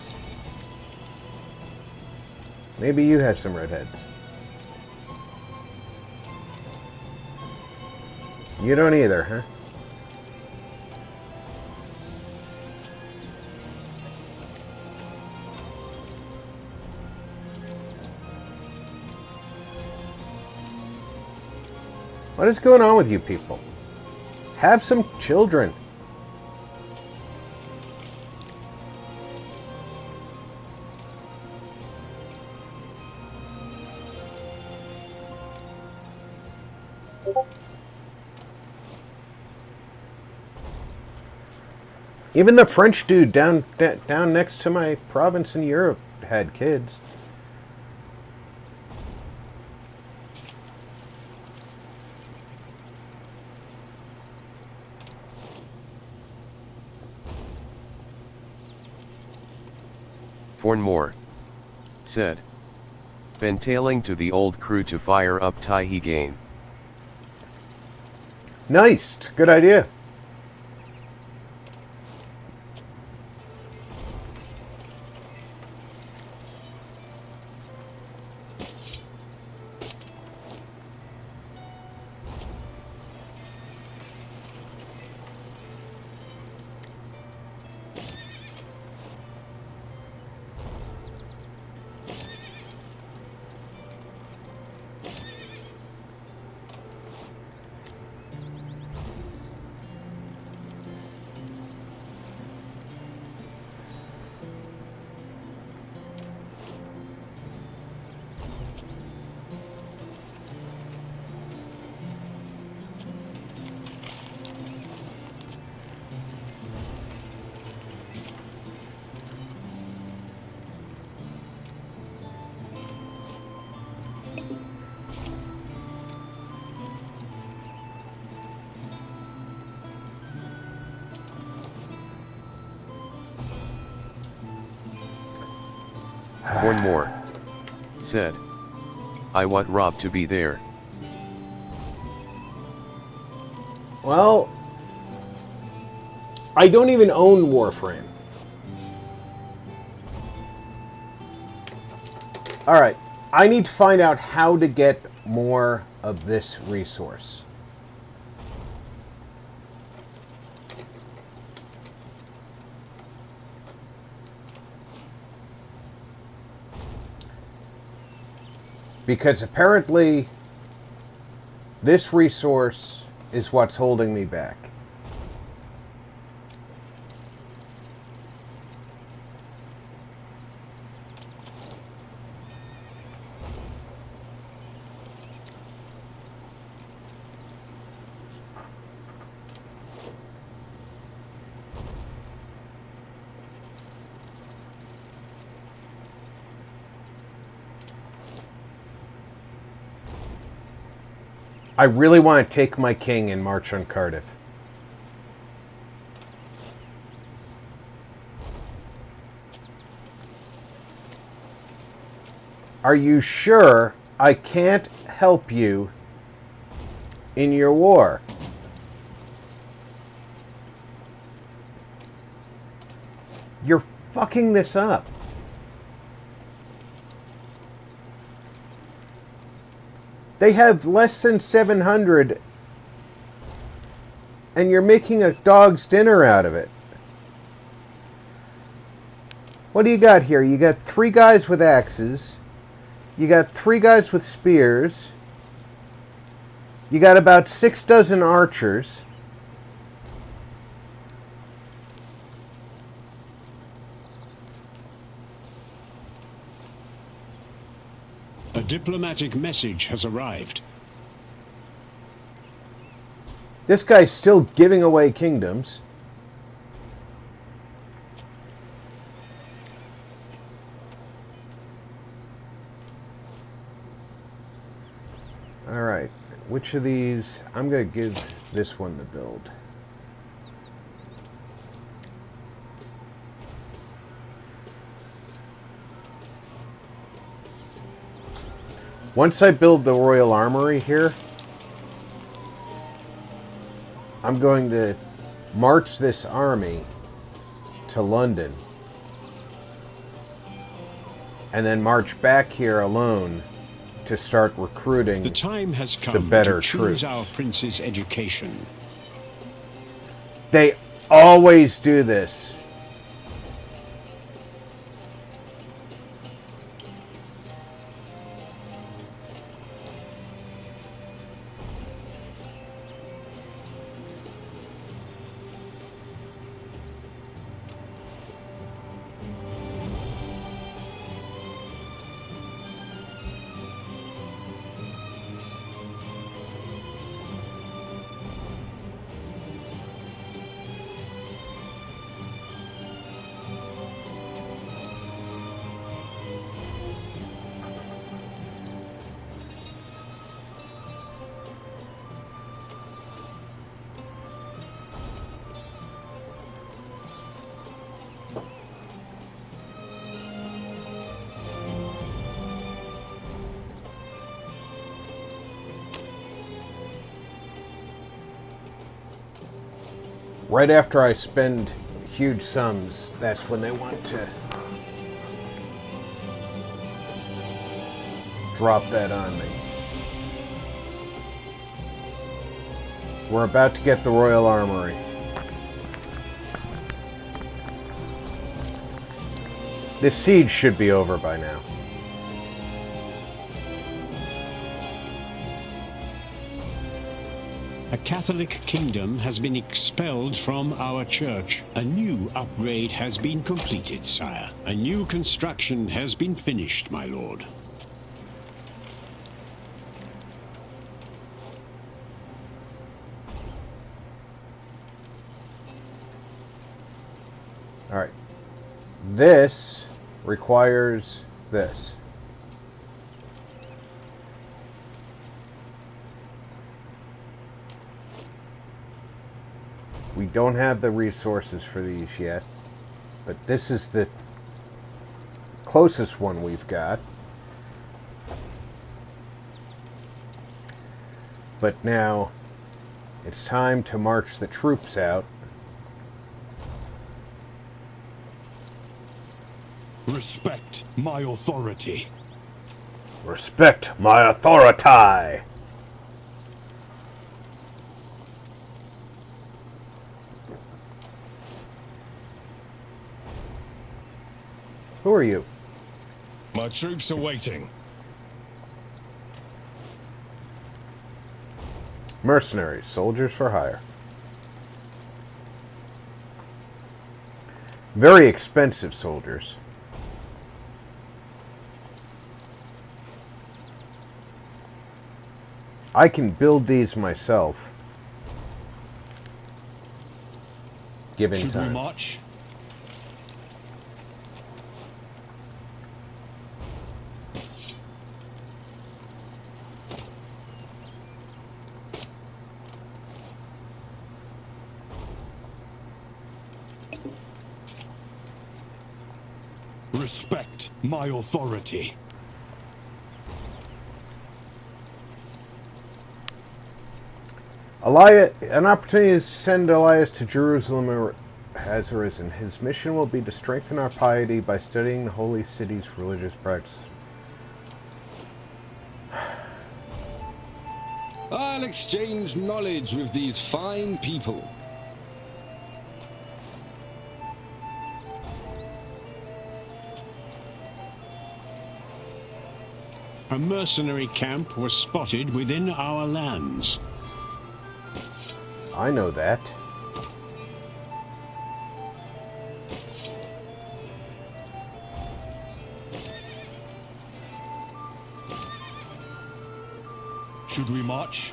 Maybe you have some redheads. You don't either, huh? What is going on with you people? Have some children. Even the French dude down next to my province in Europe had kids. Fornmore said, been tailing to the old crew to fire up Taihe gain. Nice. Good idea. Fornmore said, I want Rob to be there. Well, I don't even own Warframe. Alright, I need to find out how to get more of this resource. Because apparently this resource is what's holding me back. I really want to take my king and march on Cardiff. Are you sure I can't help you in your war? You're fucking this up. They have less than 700, and you're making a dog's dinner out of it. What do you got here? You got 3 guys with axes. You got 3 guys with spears. You got about 6 dozen archers. A diplomatic message has arrived. This guy's still giving away kingdoms. Alright, which of these? I'm going to give this one the build. Once I build the Royal Armory here, I'm going to march this army to London and then march back here alone to start recruiting The time has come the better to choose troops. our prince's education. They always do this. Right after I spend huge sums, that's when they want to drop that on me. We're about to get the Royal Armory. This siege should be over by now. A Catholic kingdom has been expelled from our church. A new upgrade has been completed, sire. A new construction has been finished, my lord. All right. This requires this. We don't have the resources for these yet, but this is the closest one we've got. But now it's time to march the troops out. Respect my authority. Respect my authority. Who are you? My troops are waiting. Mercenaries, soldiers for hire. Very expensive soldiers. I can build these myself, given Should we time. march? Respect my authority. An opportunity to send Elias to Jerusalem has arisen. His mission will be to strengthen our piety by studying the holy city's religious practices. I'll exchange knowledge with these fine people. A mercenary camp was spotted within our lands. I know that. Should we march?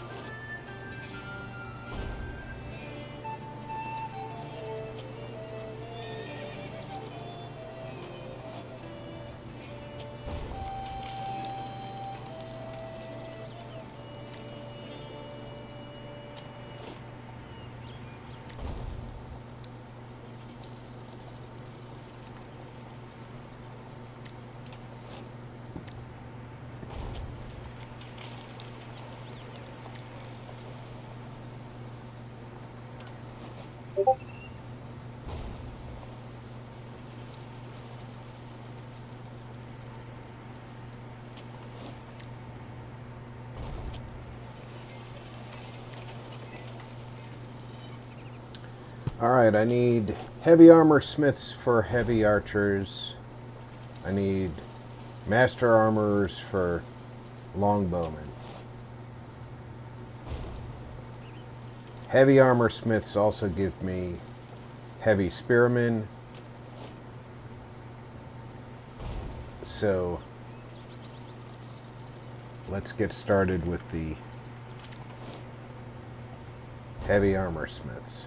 Alright, I need heavy armor smiths for heavy archers. I need master armorers for longbowmen. Heavy armor smiths also give me heavy spearmen. So let's get started with the heavy armor smiths.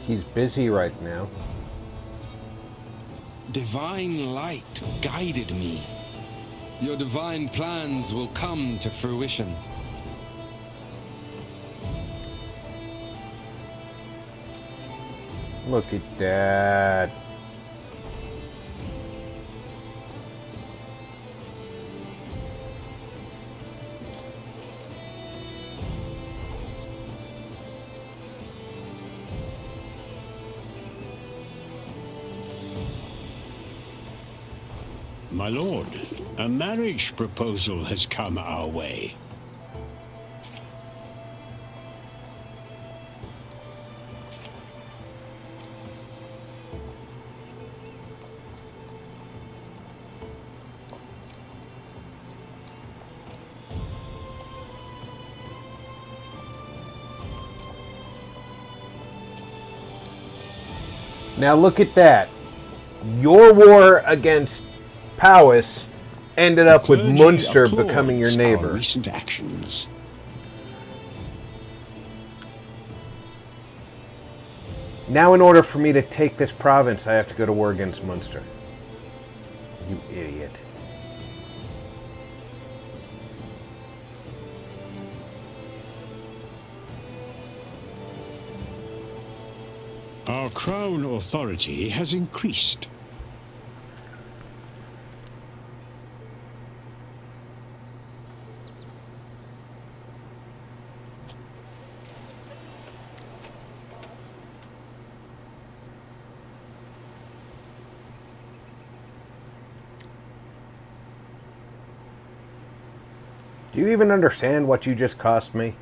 He's busy right now. Divine light guided me. Your divine plans will come to fruition. Look at that. My lord, a marriage proposal has come our way. Now look at that. Your war against Powys ended up with Clergy Munster applauds becoming your our neighbor. recent actions. Now in order for me to take this province, I have to go to war against Munster. You idiot. Our crown authority has increased. Do you even understand what you just cost me?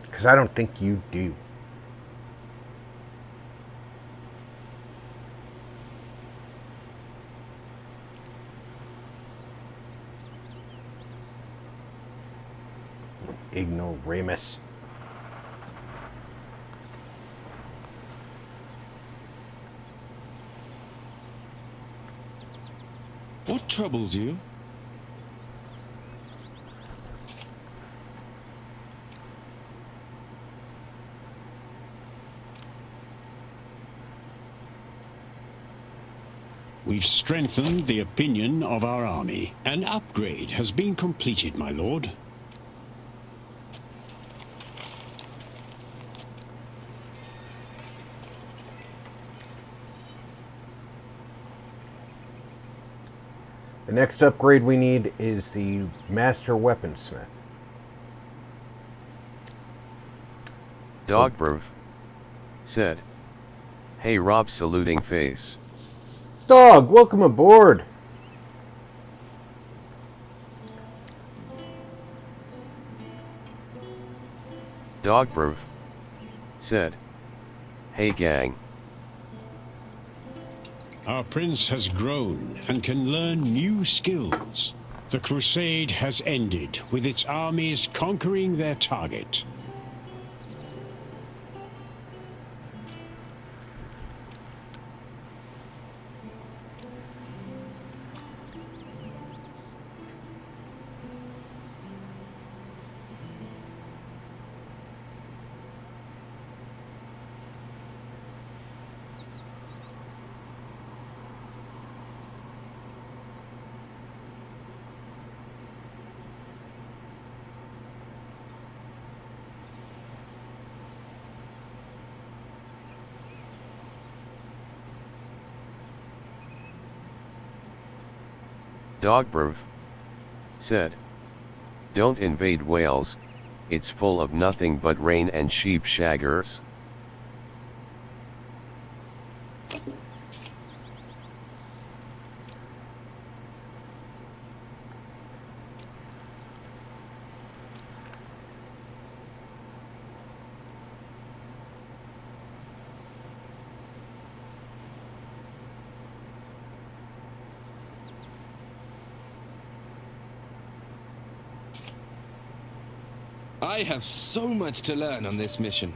Because I don't think you do. Ignoramus. What troubles you? We've strengthened the opinion of our army. An upgrade has been completed, my lord. The next upgrade we need is the Master Weaponsmith. Dogberv said, "Hey Rob," saluting face. Dog, welcome aboard. Dogberv said, "Hey gang." Our prince has grown and can learn new skills. The crusade has ended, with its armies conquering their target. Dogberv said, "Don't invade Wales, it's full of nothing but rain and sheep shaggers." I have so much to learn on this mission.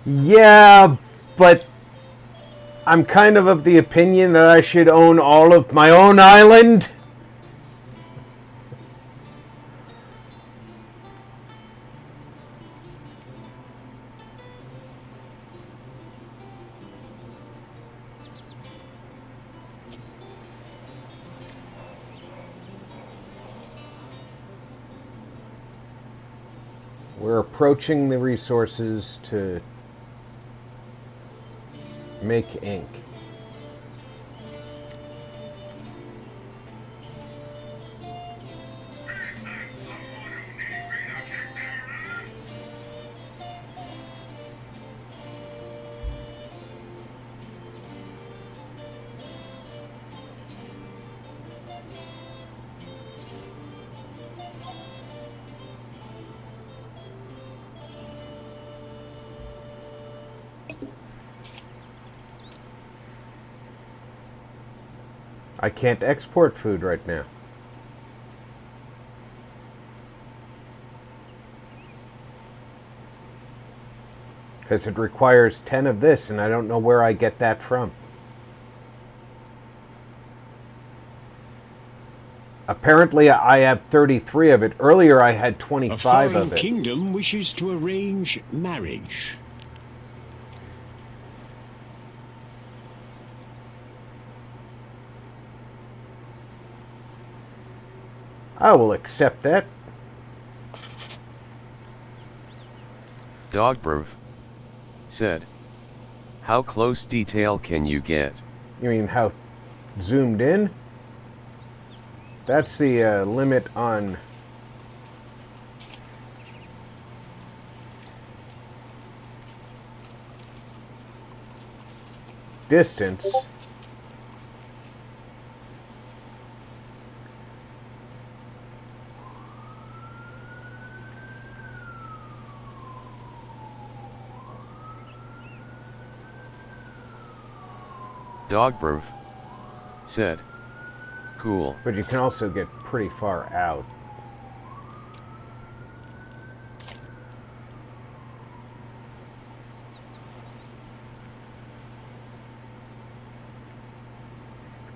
Yeah, but I'm kind of the opinion that I should own all of my own island. We're approaching the resources to make ink. I can't export food right now. Because it requires 10 of this, and I don't know where I get that from. Apparently, I have 33 of it. Earlier, I had 25 A foreign of it. kingdom wishes to arrange marriage. I will accept that. Dogbrov said, "How close detail can you get?" You mean how zoomed in? That's the limit on distance. Dogbrov said, "Cool." But you can also get pretty far out.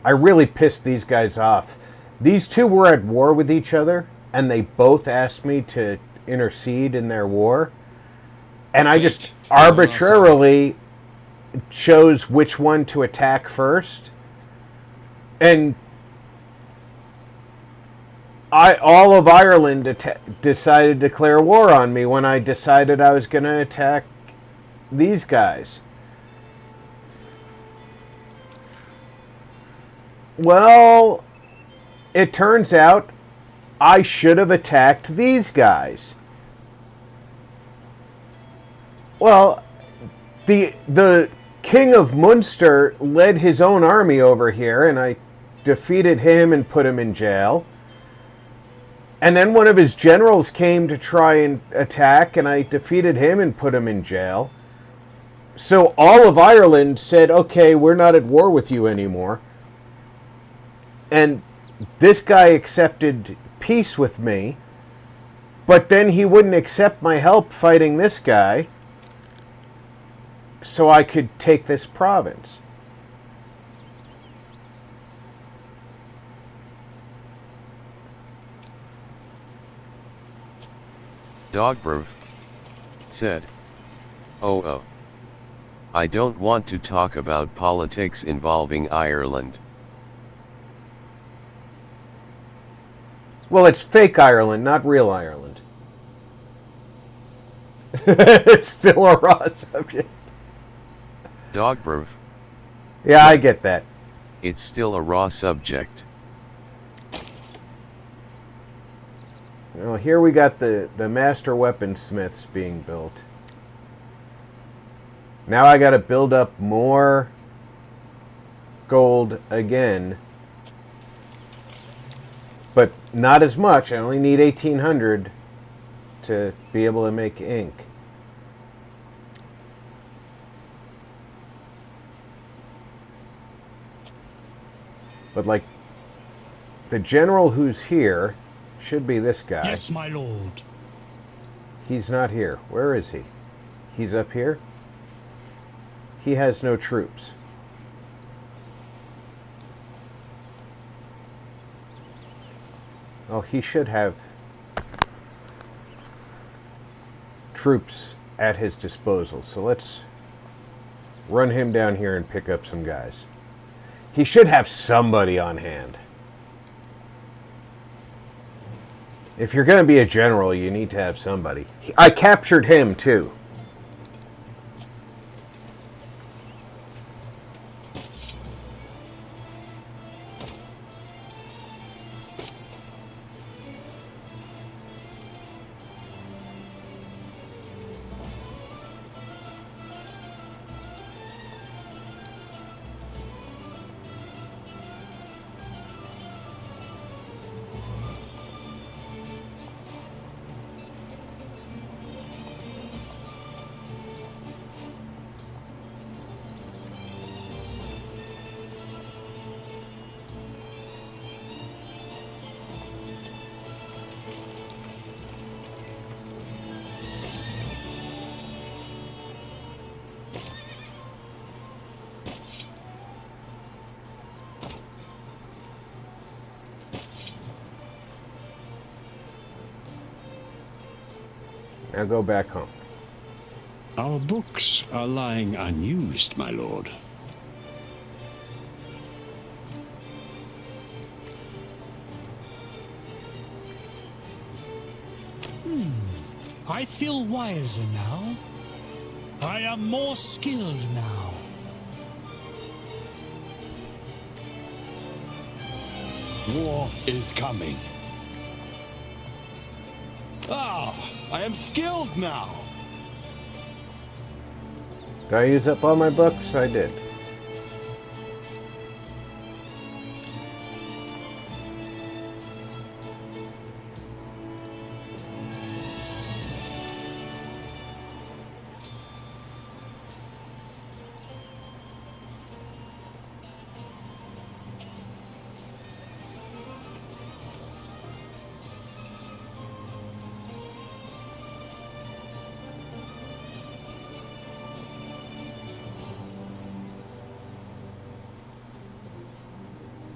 I really pissed these guys off. These two were at war with each other, and they both asked me to intercede in their war. And I just arbitrarily chose which one to attack first. And all of Ireland decided to declare war on me when I decided I was going to attack these guys. Well, it turns out I should have attacked these guys. Well, the King of Munster led his own army over here, and I defeated him and put him in jail. And then one of his generals came to try and attack, and I defeated him and put him in jail. So all of Ireland said, okay, we're not at war with you anymore. And this guy accepted peace with me, but then he wouldn't accept my help fighting this guy so I could take this province. Dogbrov said, "Oh, I don't want to talk about politics involving Ireland." Well, it's fake Ireland, not real Ireland. It's still a raw subject. Dogbrov, Yeah, I get that. it's still a raw subject. Well, here we got the master weaponsmiths being built. Now I got to build up more gold again. But not as much. I only need 1,800 to be able to make ink. But like, the general who's here should be this guy. Yes, my lord. He's not here. Where is he? He's up here? He has no troops. Well, he should have troops at his disposal. So let's run him down here and pick up some guys. He should have somebody on hand. If you're going to be a general, you need to have somebody. I captured him, too. Now go back home. Our books are lying unused, my lord. I feel wiser now. I am more skilled now. War is coming. Ah, I am skilled now. Did I use up all my books? I did.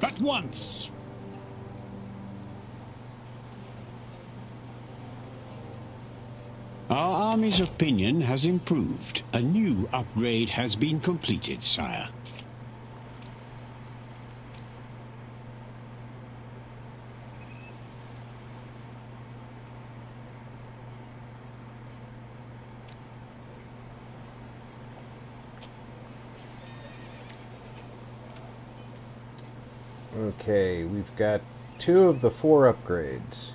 At once. Our army's opinion has improved. A new upgrade has been completed, sire. Okay, we've got 2 of the 4 upgrades.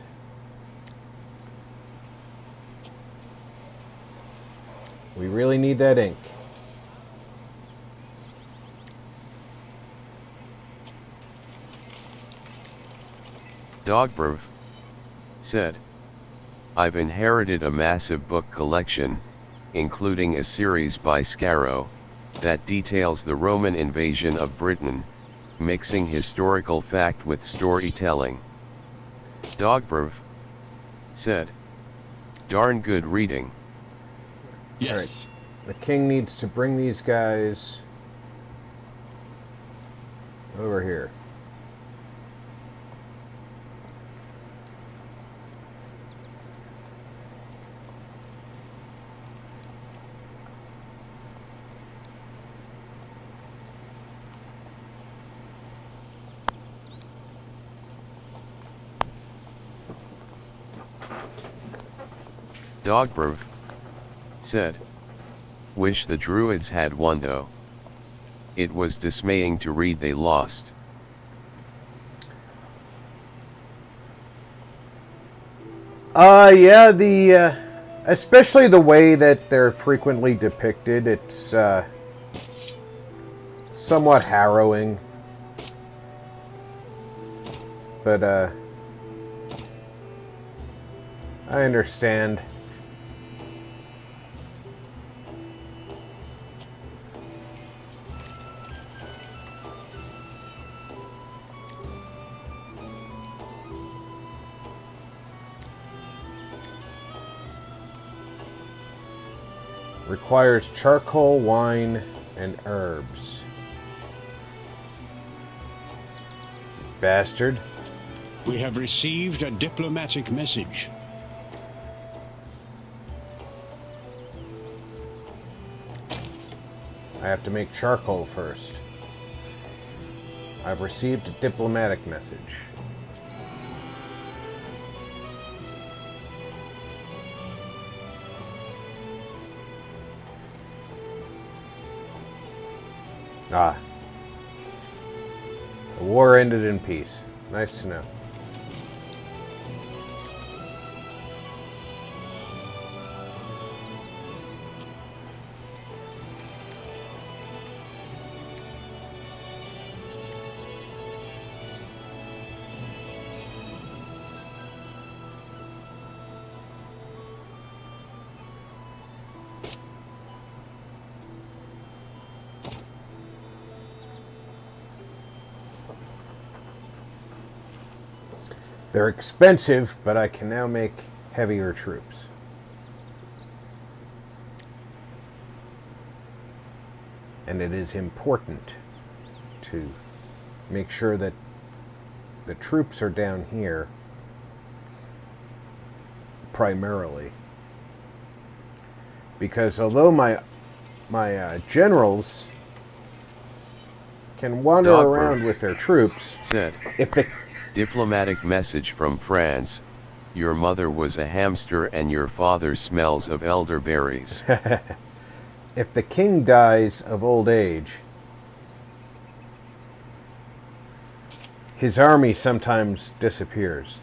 We really need that ink. Dogbrov said, I've inherited a massive book collection, including a series by Scarrow, that details the Roman invasion of Britain, mixing historical fact with storytelling. Dogbrov said, darn good reading. Yes. Right. The king needs to bring these guys over here. Dogbrov said, wish the Druids had won though. It was dismaying to read they lost. Yeah, especially the way that they're frequently depicted, it's somewhat harrowing. But I understand. Requires charcoal, wine, and herbs. Bastard. We have received a diplomatic message. I have to make charcoal first. I've received a diplomatic message. Ah. The war ended in peace. Nice to know. They're expensive, but I can now make heavier troops. And it is important to make sure that the troops are down here primarily. Because although my generals can wander around with their troops, said, if the diplomatic message from France. Your mother was a hamster and your father smells of elderberries. if the king dies of old age, his army sometimes disappears.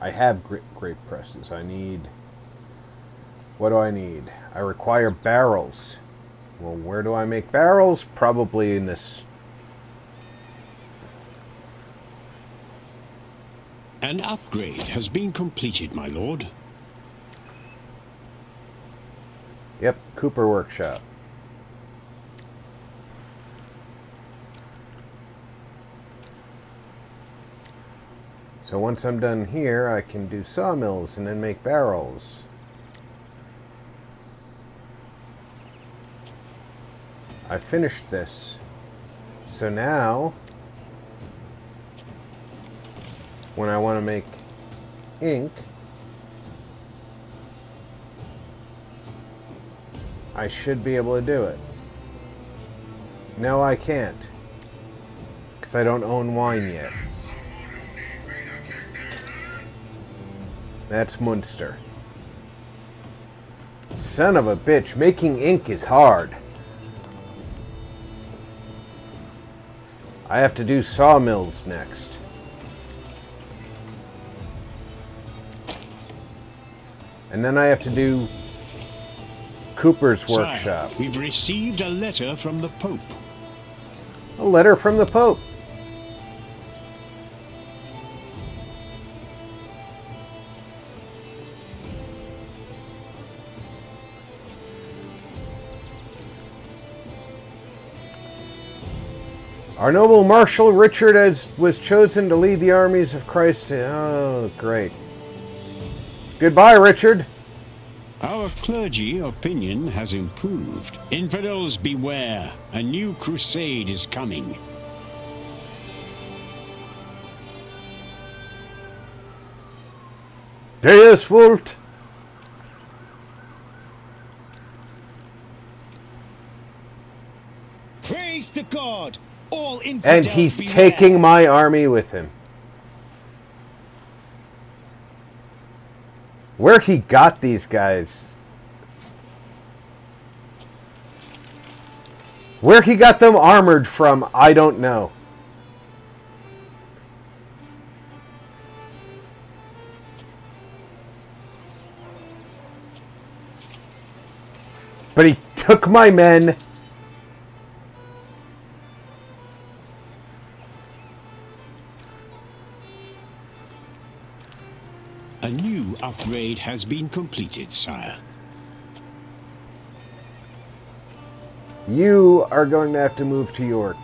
I have grape presses. I need... What do I need? I require barrels. Well, where do I make barrels? Probably in this... An upgrade has been completed, my lord. Yep, Cooper Workshop. So once I'm done here, I can do sawmills and then make barrels. I finished this. So now, when I want to make ink, I should be able to do it. No, I can't. Because I don't own wine yet. That's Munster. Son of a bitch, making ink is hard. I have to do sawmills next. And then I have to do Cooper's Workshop. Sire, we've received a letter from the Pope. A letter from the Pope. Our noble Marshal Richard was chosen to lead the armies of Christ. Oh, great. Goodbye, Richard. Our clergy opinion has improved. Infidels beware. A new crusade is coming. Deus Vult. Praise to God! All infidels And he's beware. taking my army with him. Where he got these guys? Where he got them armored from, I don't know. But he took my men. A new upgrade upgrade has been completed, sire. You are going to have to move to York.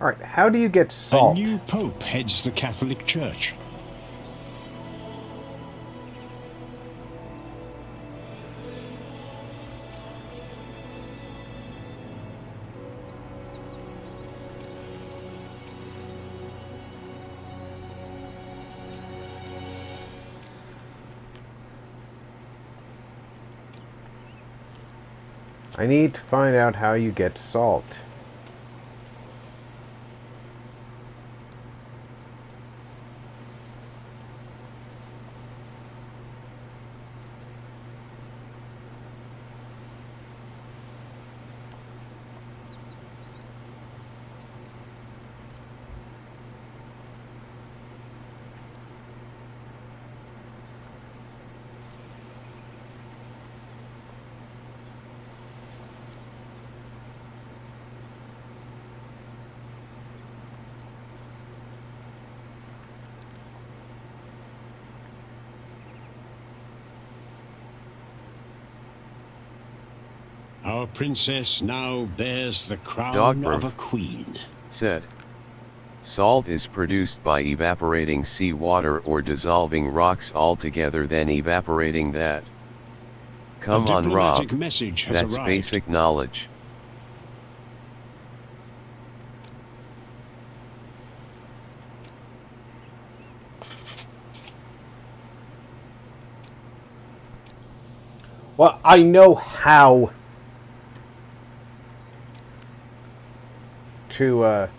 All right, how do you get salt? A new pope heads the Catholic Church. I need to find out how you get salt. Our princess now bears the crown Dogberg of a queen. said, salt is produced by evaporating seawater or dissolving rocks altogether, then evaporating that. Come on, Rob, diplomatic message has that's arrived. basic knowledge. Well, I know how to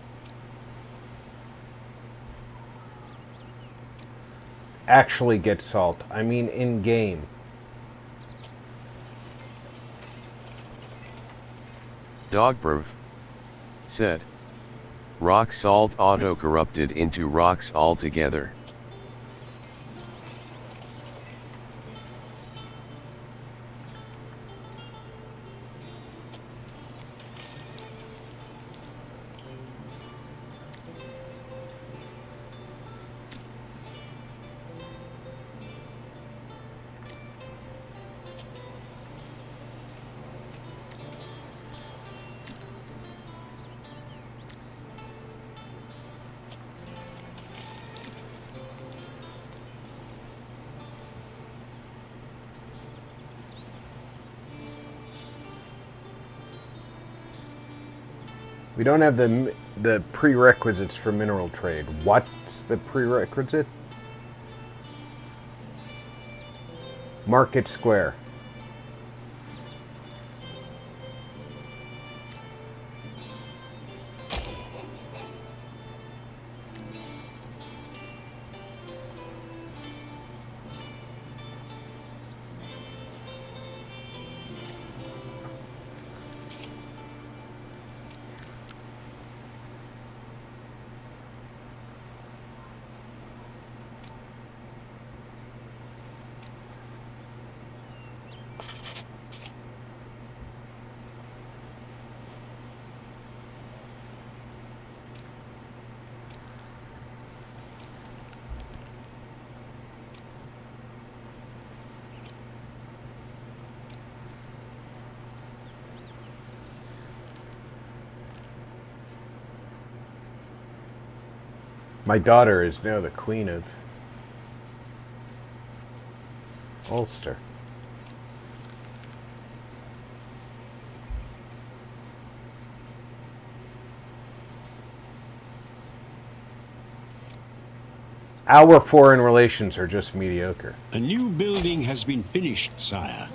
actually get salt. I mean, in game. Dogberg said, rock salt auto-corrupted into rocks altogether. We don't have the prerequisites for mineral trade. What's the prerequisite? Market Square. My daughter is now the Queen of Ulster. Our foreign relations are just mediocre. A new building has been finished, sire.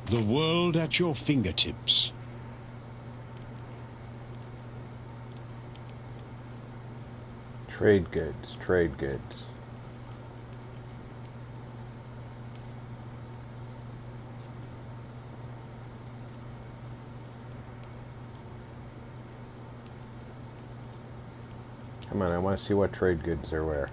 The world at your fingertips. Trade goods, trade goods. Come on, I want to see what trade goods there were.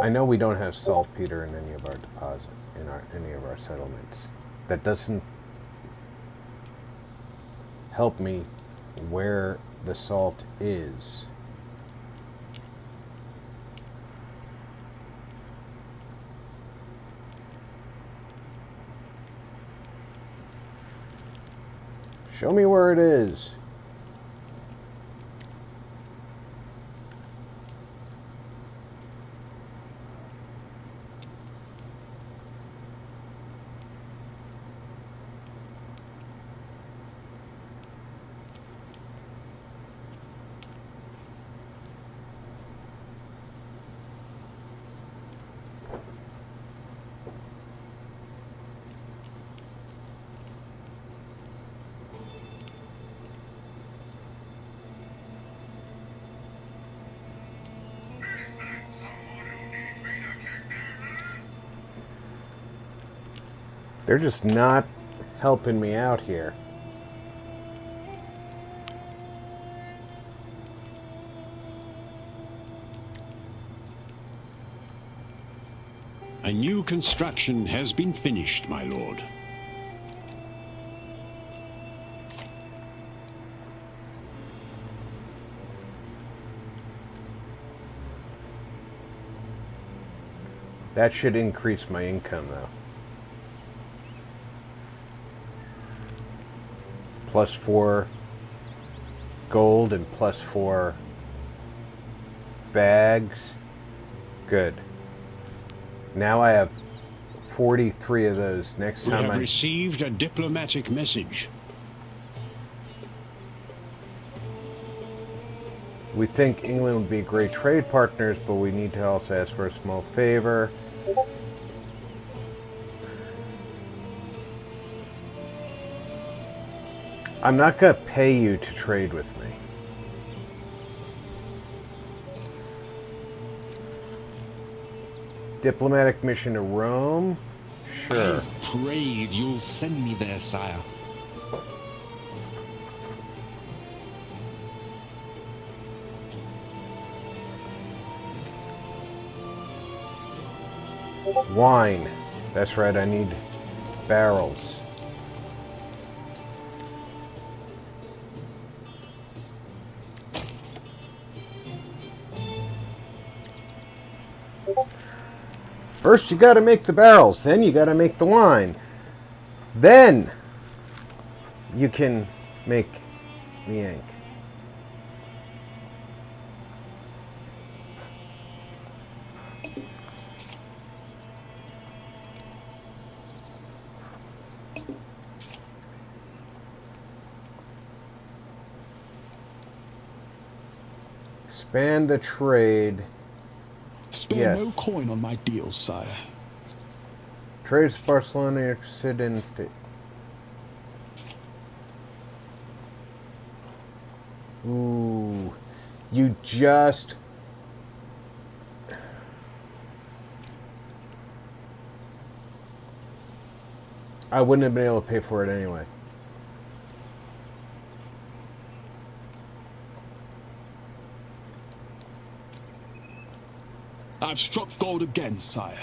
I know we don't have saltpeter in any of our any of our settlements. That doesn't help me where the salt is. Show me where it is. They're just not helping me out here. A new construction has been finished, my lord. That should increase my income, though. +4 gold and +4 bags. Good. Now I have 43 of those. Next We time have received a diplomatic message. We think England would be great trade partners, but we need to also ask for a small favor. I'm not going to pay you to trade with me. Diplomatic mission to Rome? Sure. I've prayed you'll send me there, sire. Wine. That's right, I need barrels. First you gotta make the barrels, then you gotta make the wine. Then you can make the ink. Expand the trade. Spare Yes. no coin on my deals, sire. Trades Barcelona accident. Ooh. You just... I wouldn't have been able to pay for it anyway. I've struck gold again, sire.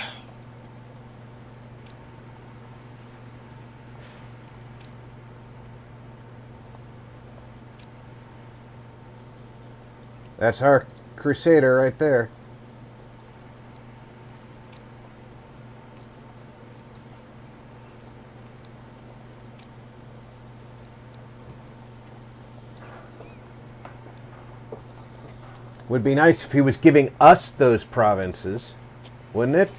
That's our Crusader right there. Would be nice if he was giving us those provinces, wouldn't it?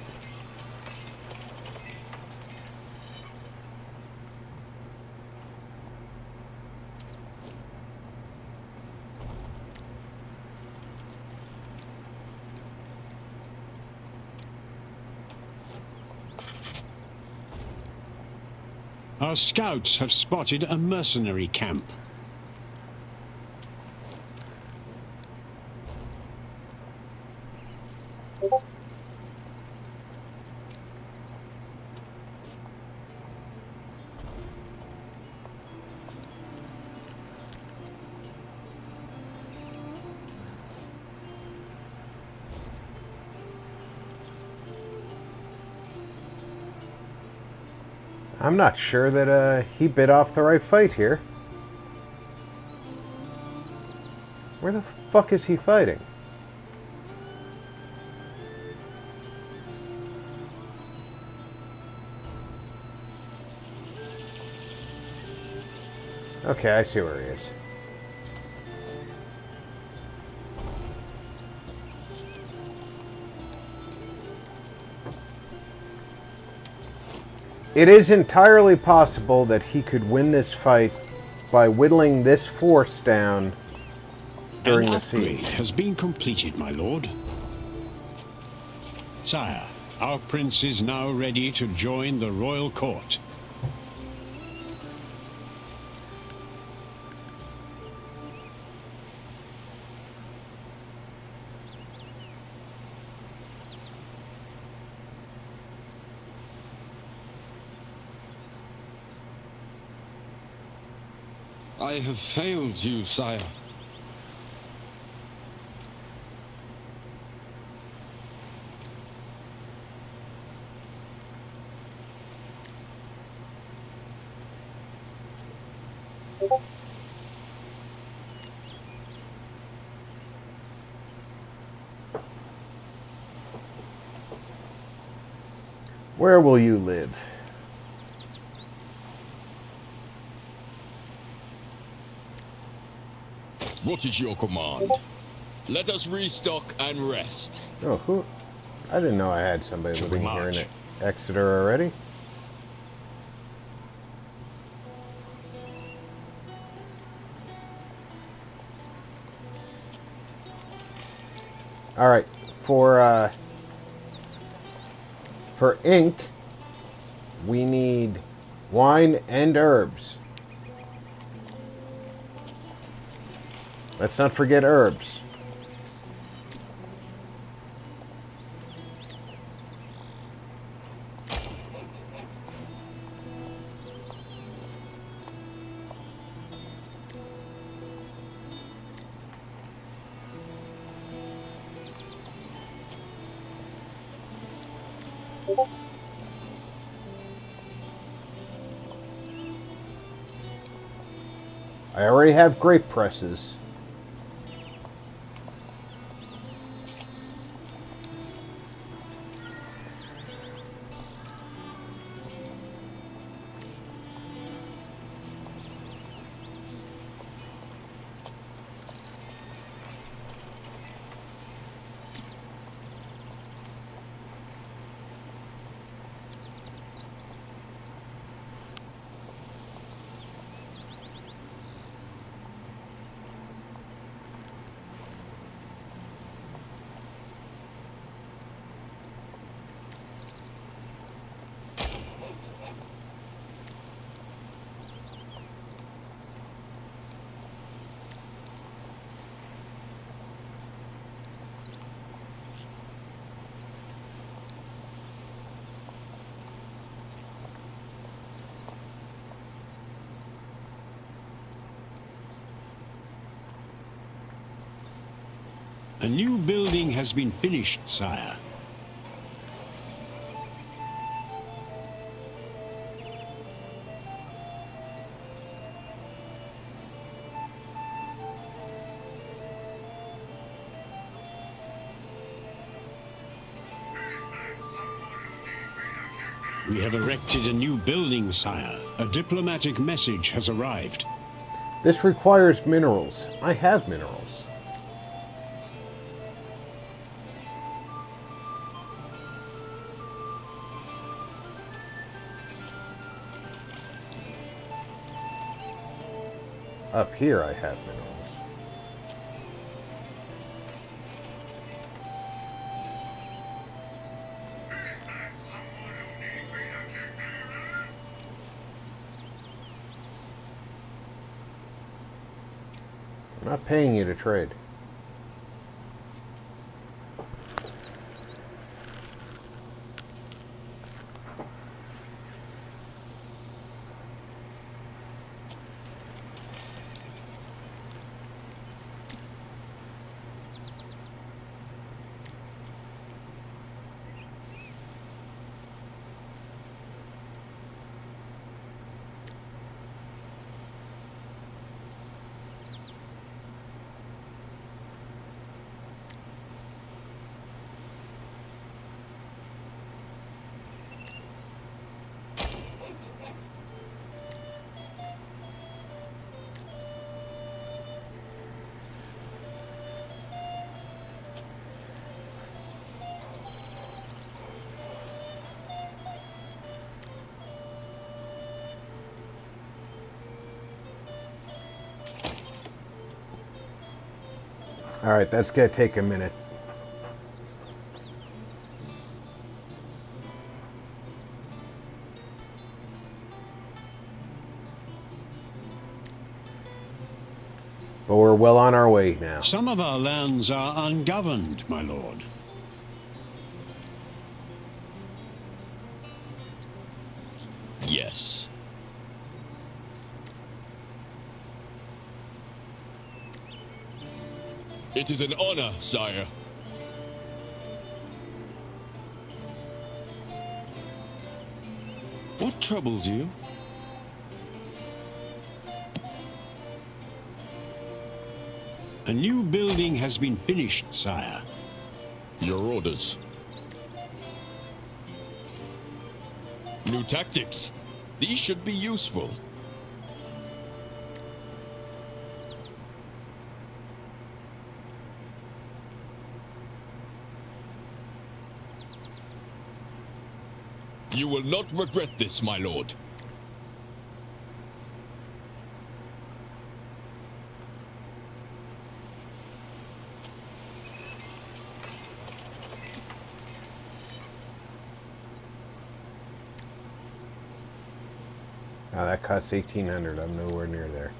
Our scouts have spotted a mercenary camp. I'm not sure that he bit off the right fight here. Where the fuck is he fighting? Okay, I see where he is. It is entirely possible that he could win this fight by whittling this force down during An the upgrade siege. has been completed, my lord. Sire, our prince is now ready to join the royal court. I have failed you, sire. Where will you live? What is your command? Let us restock and rest. Oh, who? I didn't know I had somebody Shall we living here in march? Exeter already. All right, for ink, we need wine and herbs. Let's not forget herbs. I already have grape presses. A new building has been finished, sire. We have erected a new building, sire. A diplomatic message has arrived. This requires minerals. I have minerals. Up here I have minerals. I'm not paying you to trade. All right, that's gonna take a minute. But we're well on our way now. Some of our lands are ungoverned, my lord. Yes. It is an honor, sire. What troubles you? A new building has been finished, sire. Your orders. New tactics. These should be useful. You will not regret this, my lord. Now that costs 1,800. I'm nowhere near there.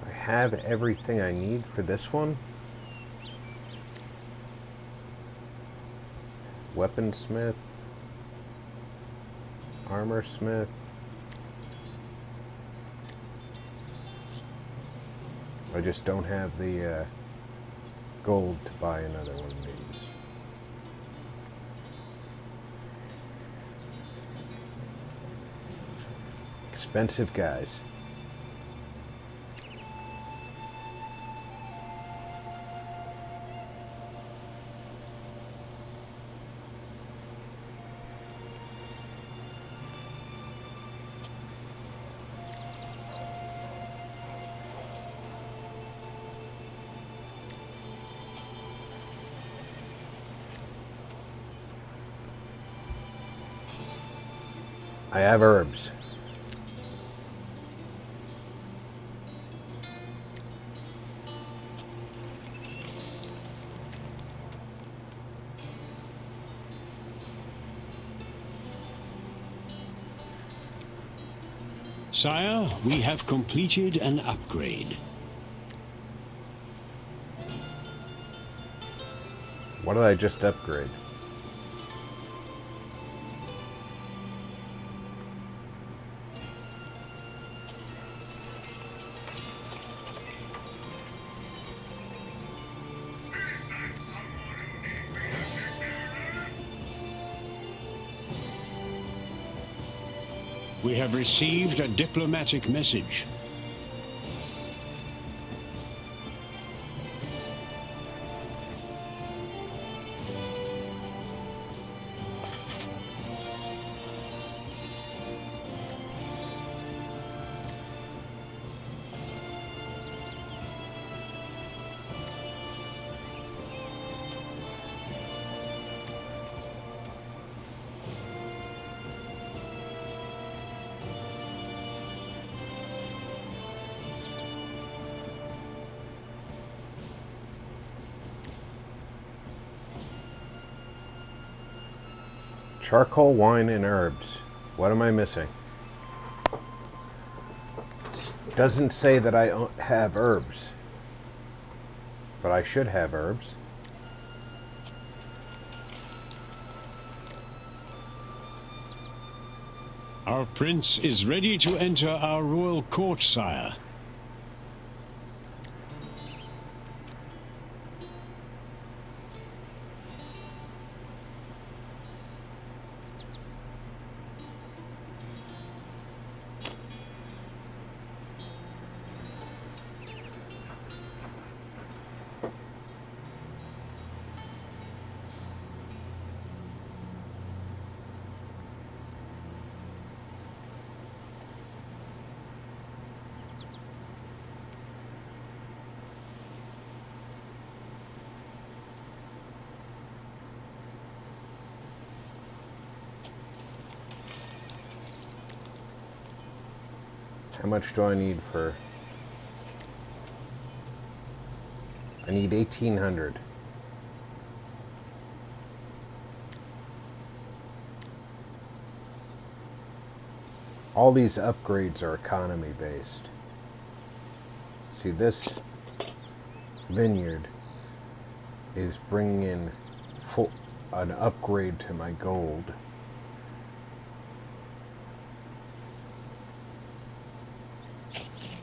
I have everything I need for this one. weaponsmith, armorsmith. I just don't have the gold to buy another one of these. Expensive guys. I have herbs. Sire, we have completed an upgrade. What did I just upgrade? We have received a diplomatic message. Charcoal, wine, and herbs. What am I missing? It doesn't say that I have herbs. But I should have herbs. Our prince is ready to enter our royal court, sire. How much do I need for... I need 1,800. All these upgrades are economy based. See, this vineyard is bringing in an upgrade to my gold.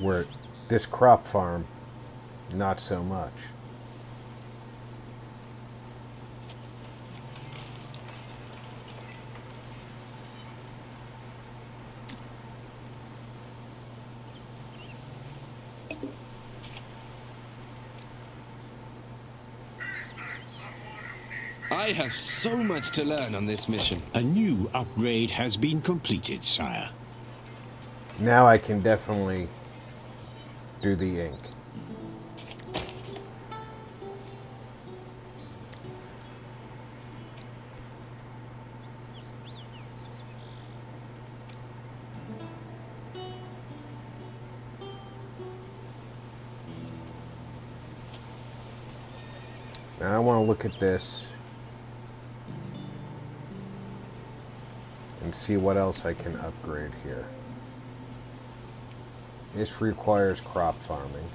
Where this crop farm, not so much. I have so much to learn on this mission. A new upgrade has been completed, sire. Now I can definitely do the ink. Now I want to look at this and see what else I can upgrade here. This requires crop farming,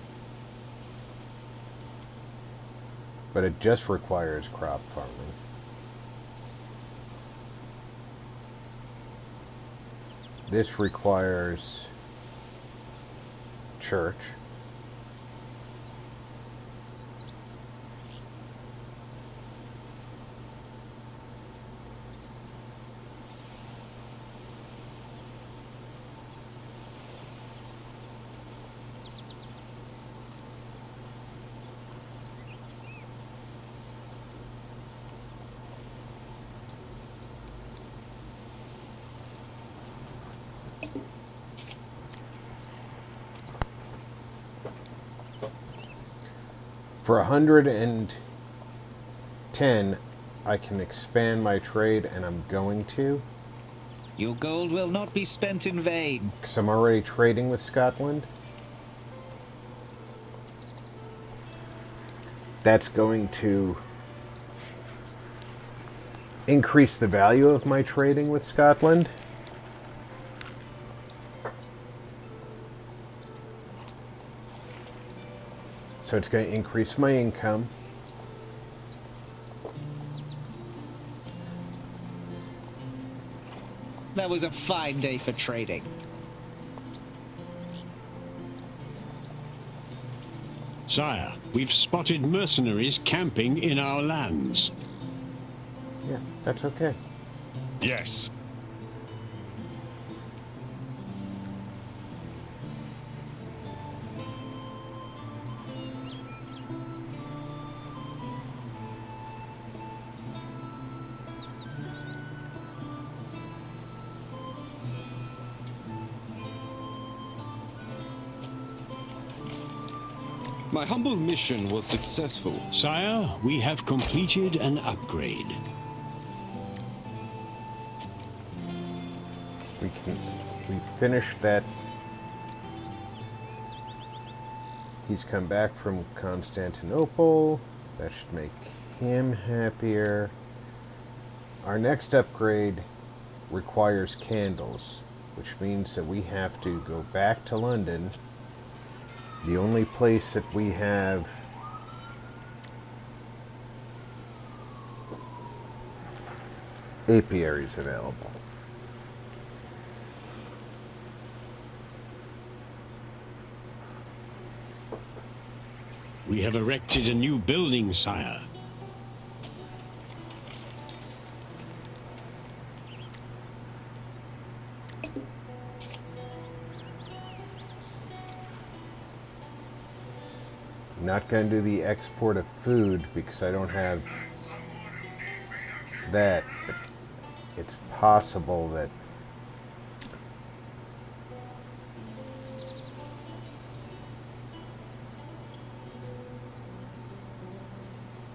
but it just requires crop farming. This requires church. For 110, I can expand my trade, and I'm going to. Your gold will not be spent in vain. Because I'm already trading with Scotland. That's going to increase the value of my trading with Scotland. So it's going to increase my income. That was a fine day for trading. Sire, we've spotted mercenaries camping in our lands. Yeah, that's okay. Yes. My humble mission was successful. Sire, we have completed an upgrade. We finished that. He's come back from Constantinople. That should make him happier. Our next upgrade requires candles, which means that we have to go back to London. The only place that we have apiaries available. We have erected a new building, sire. Not going to do the export of food because I don't have that. But it's possible that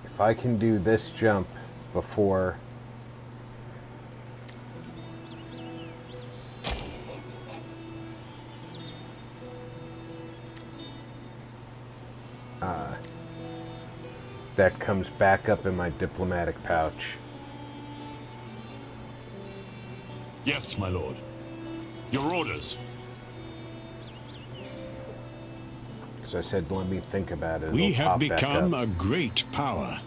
if I can do this jump before that comes back up in my diplomatic pouch. Yes, my lord. Your orders. As I said, let me think about it. We It'll have pop back become up. a great power.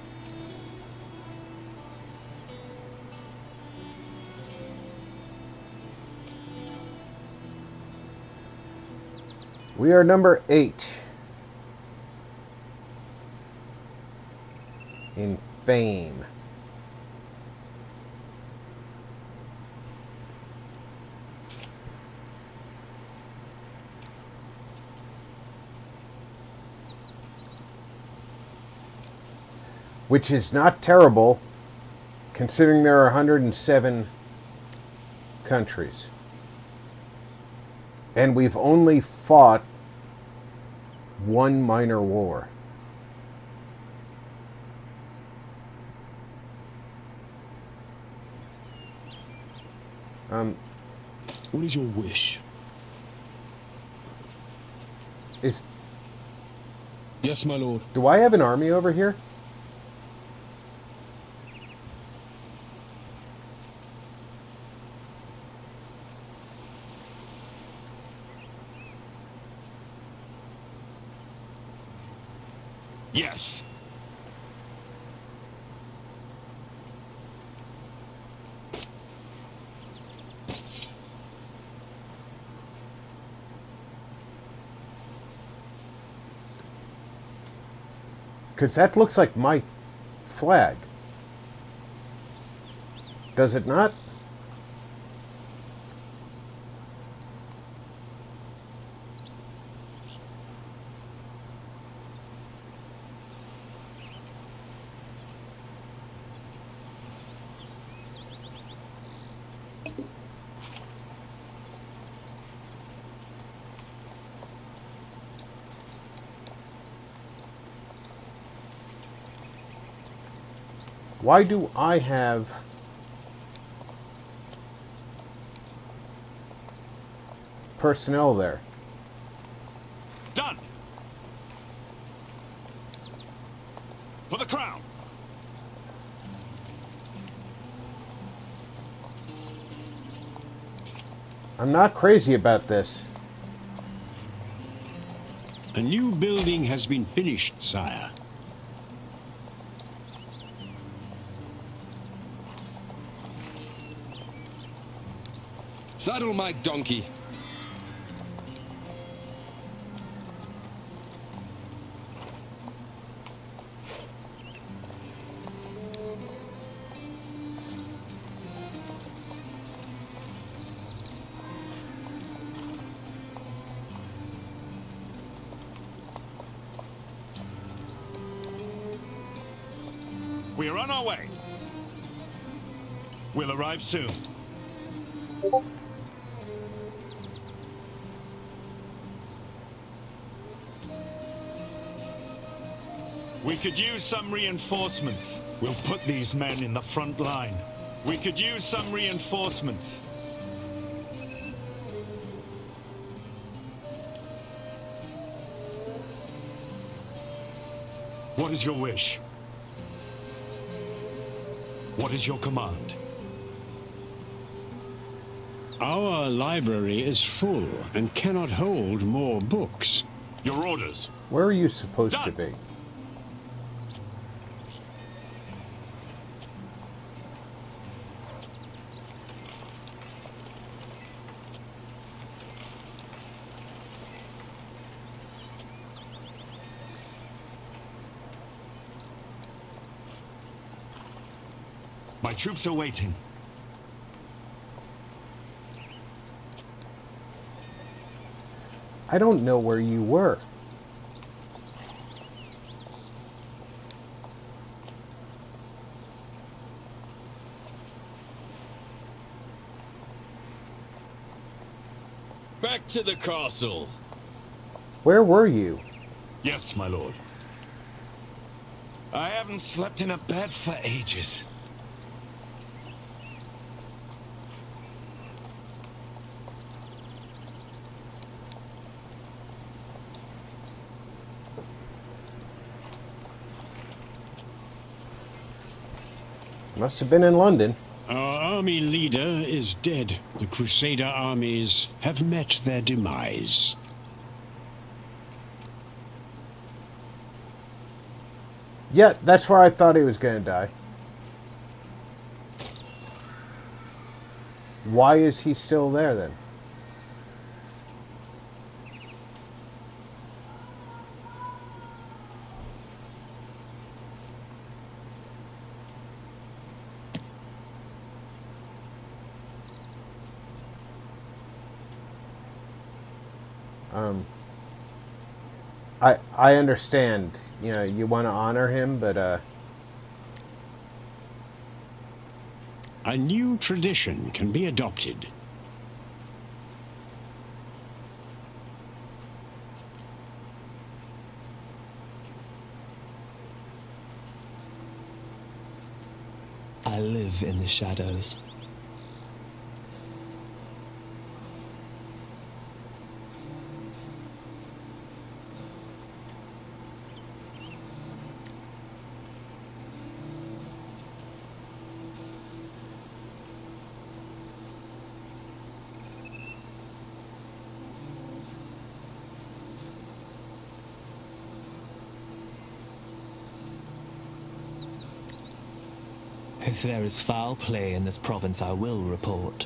We are number 8 in fame. Which is not terrible, considering there are 107 countries. And we've only fought one minor war. What is your wish? Yes, my lord. Do I have an army over here? Yes. Because that looks like my flag. Does it not? Why do I have personnel there? Done! For the crown! I'm not crazy about this. A new building has been finished, sire. Saddle my donkey. We are on our way. We'll arrive soon. We could use some reinforcements. We'll put these men in the front line. We could use some reinforcements. What is your wish? What is your command? Our library is full and cannot hold more books. Your orders. Where are you supposed to be? My troops are waiting. I don't know where you were. Back to the castle. Where were you? Yes, my lord. I haven't slept in a bed for ages. Must have been in London. Our army leader is dead. The Crusader armies have met their demise. Yeah, that's where I thought he was going to die. Why is he still there then? I understand, you know, you want to honor him, but A new tradition can be adopted. I live in the shadows. If there is foul play in this province, I will report.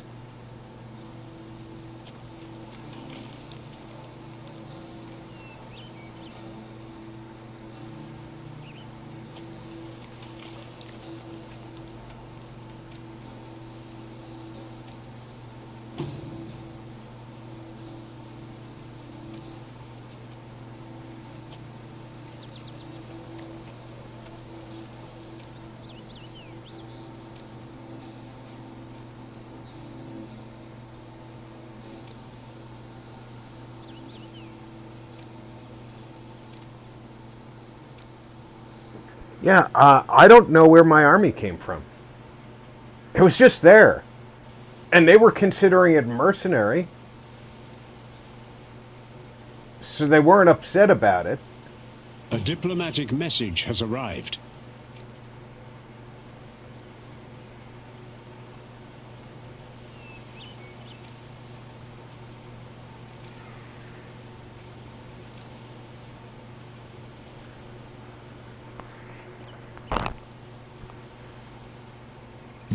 Yeah, I don't know where my army came from. It was just there. And they were considering it mercenary. So they weren't upset about it. A diplomatic message has arrived.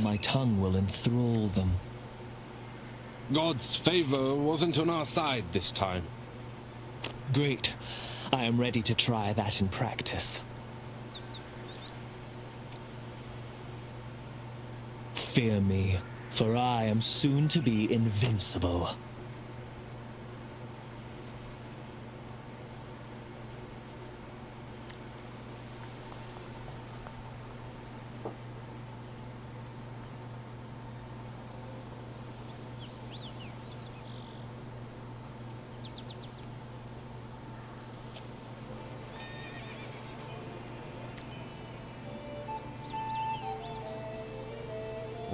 My tongue will enthrall them. God's favor wasn't on our side this time. Great. I am ready to try that in practice. Fear me, for I am soon to be invincible.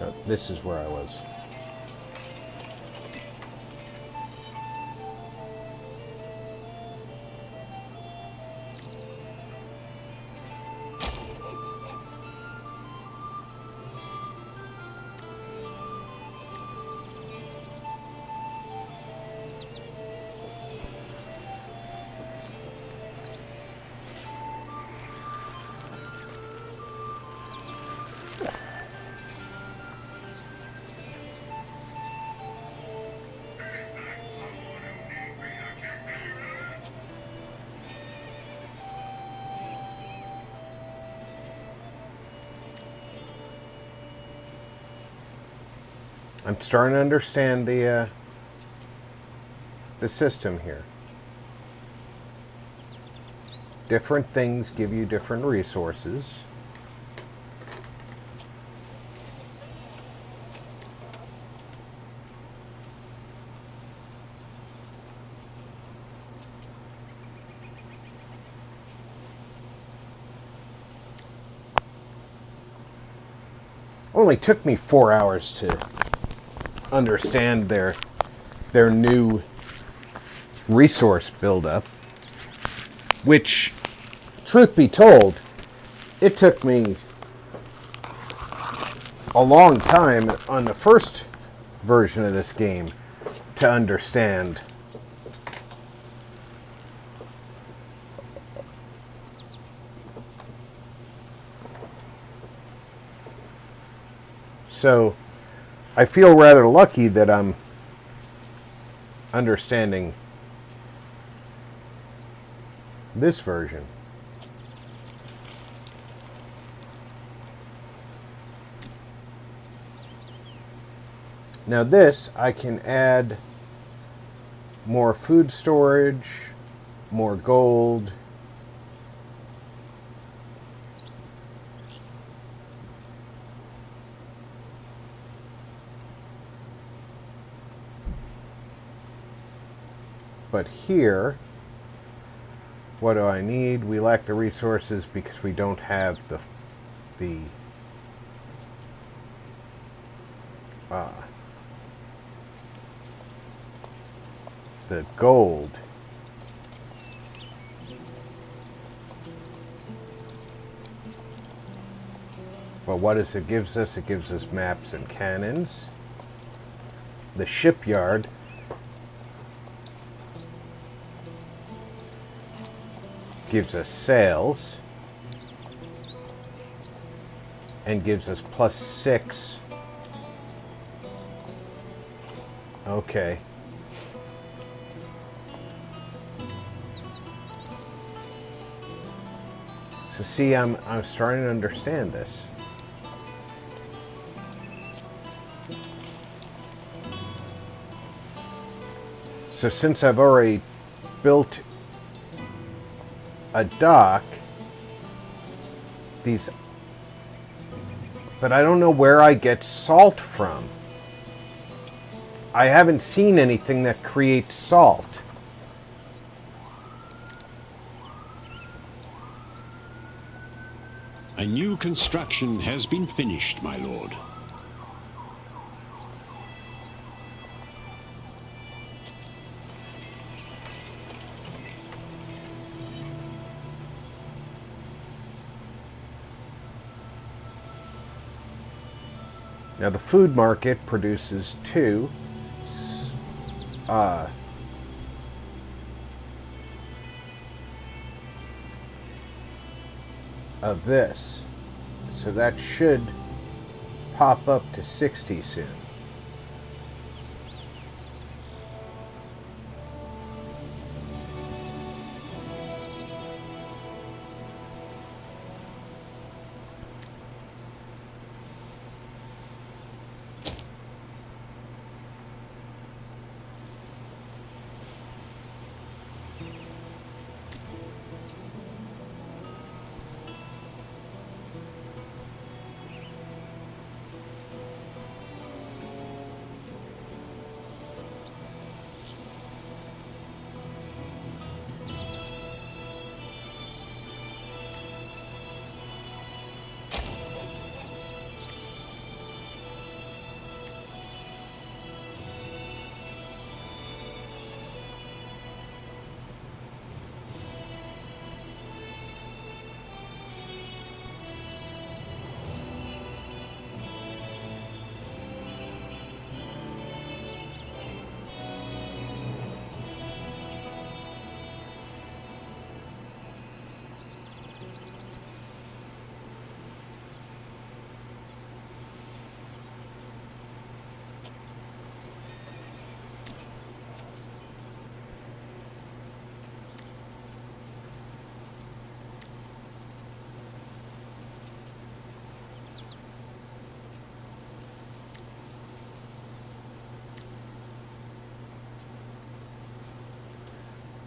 No, this is where I was. I'm starting to understand the system here. Different things give you different resources. Only took me 4 hours to understand their new resource buildup, which, truth be told, it took me a long time on the first version of this game to understand. So I feel rather lucky that I'm understanding this version. Now this, I can add more food storage, more gold. But here, what do I need? We lack the resources because we don't have the gold. But what does it gives us? It gives us maps and cannons. The shipyard gives us sails and gives us +6. Okay. So see, I'm starting to understand this. So since I've already built a dock, but I don't know where I get salt from. I haven't seen anything that creates salt. A new construction has been finished, my lord. Now the food market produces two of this. So that should pop up to 60 soon.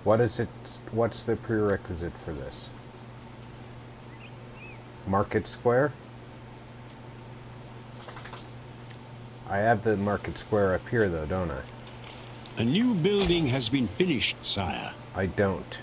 What is it? What's the prerequisite for this? Market square? I have the market square up here though, don't I? A new building has been finished, sire. I don't.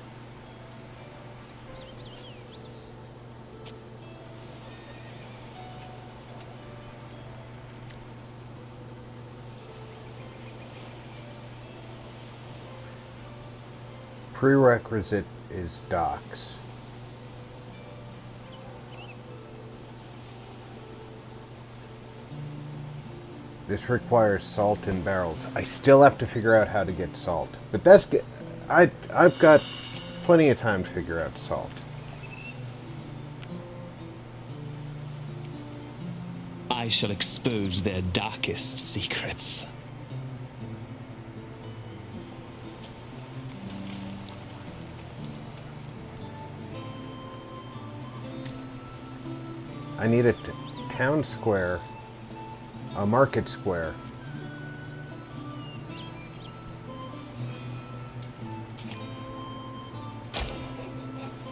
Prerequisite is docks. This requires salt in barrels. I still have to figure out how to get salt, but that's good. I've got plenty of time to figure out salt. I shall expose their darkest secrets. I need a town square, a market square.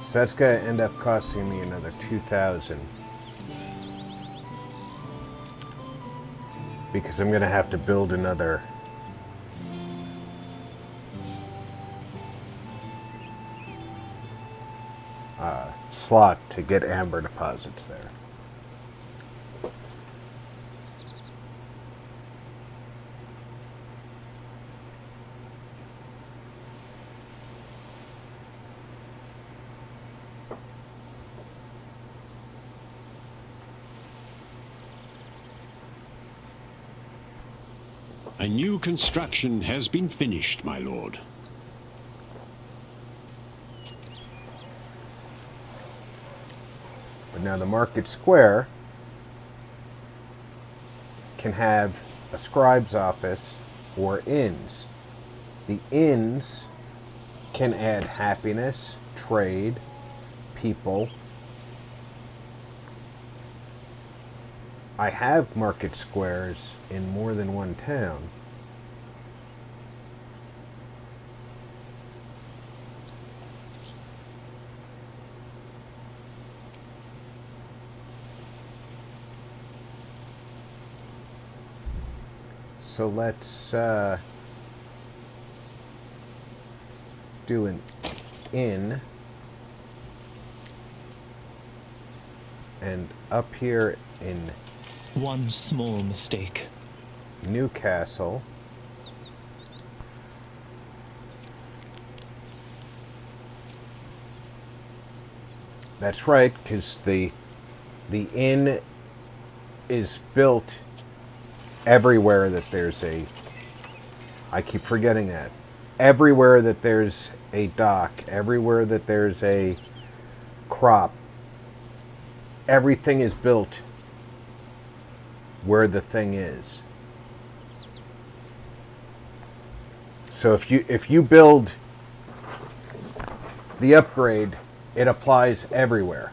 So that's going to end up costing me another 2,000. Because I'm going to have to build another slot to get amber deposits there. A new construction has been finished, my lord. But now the market square can have a scribe's office or inns. The inns can add happiness, trade, people. I have market squares in more than one town. So let's do an inn. And up here in One small mistake. Newcastle, that's right, because the inn is built everywhere that there's a, I keep forgetting that, everywhere that there's a dock, everywhere that there's a crop, everything is built where the thing is. So if you build the upgrade, it applies everywhere.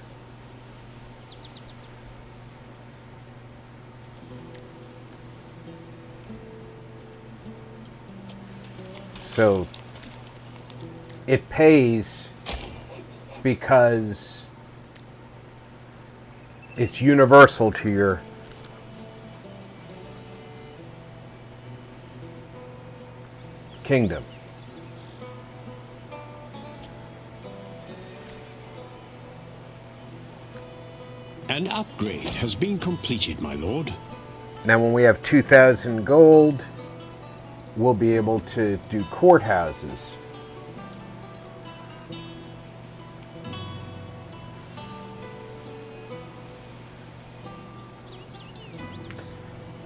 So it pays because it's universal to your kingdom. An upgrade has been completed, my lord. Now when we have 2,000 gold, we'll be able to do courthouses.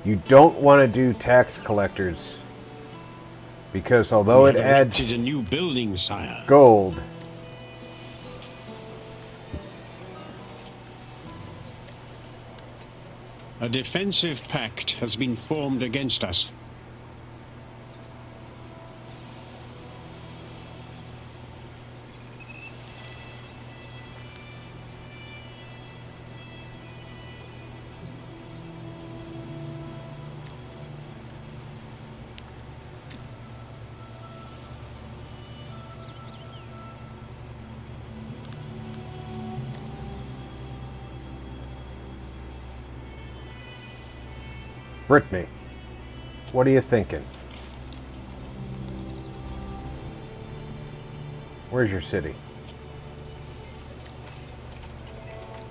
You don't want to do tax collectors because although it adds a new building, sire, gold, a defensive pact has been formed against us. Brittany, what are you thinking? Where's your city?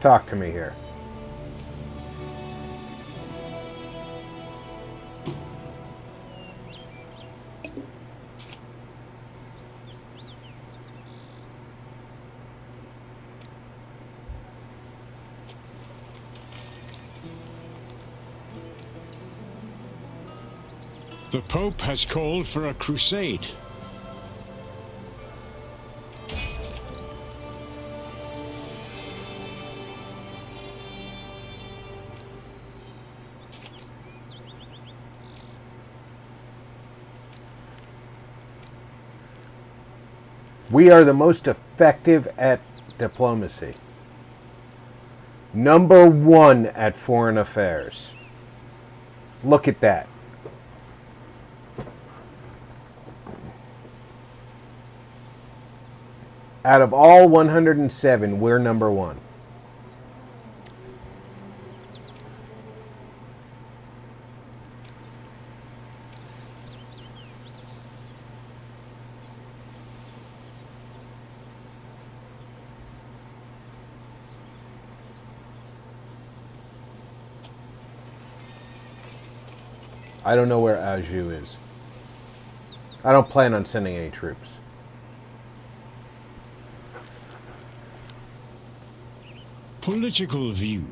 Talk to me here. The Pope has called for a crusade. We are the most effective at diplomacy. #1 at foreign affairs. Look at that. Out of all 107, we're #1. I don't know where Anjou is. I don't plan on sending any troops. Political view.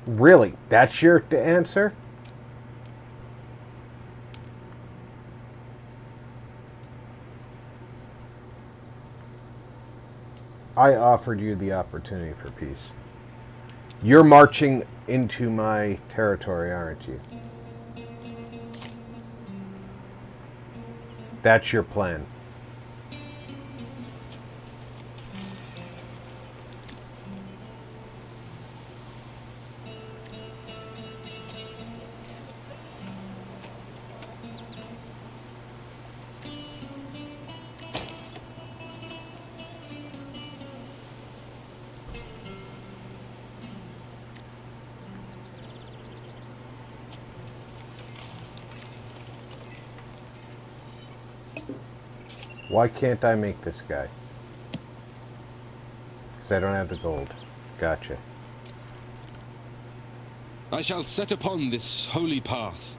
Really? That's your answer? I offered you the opportunity for peace. You're marching into my territory, aren't you? That's your plan. Why can't I make this guy? Because I don't have the gold. Gotcha. I shall set upon this holy path.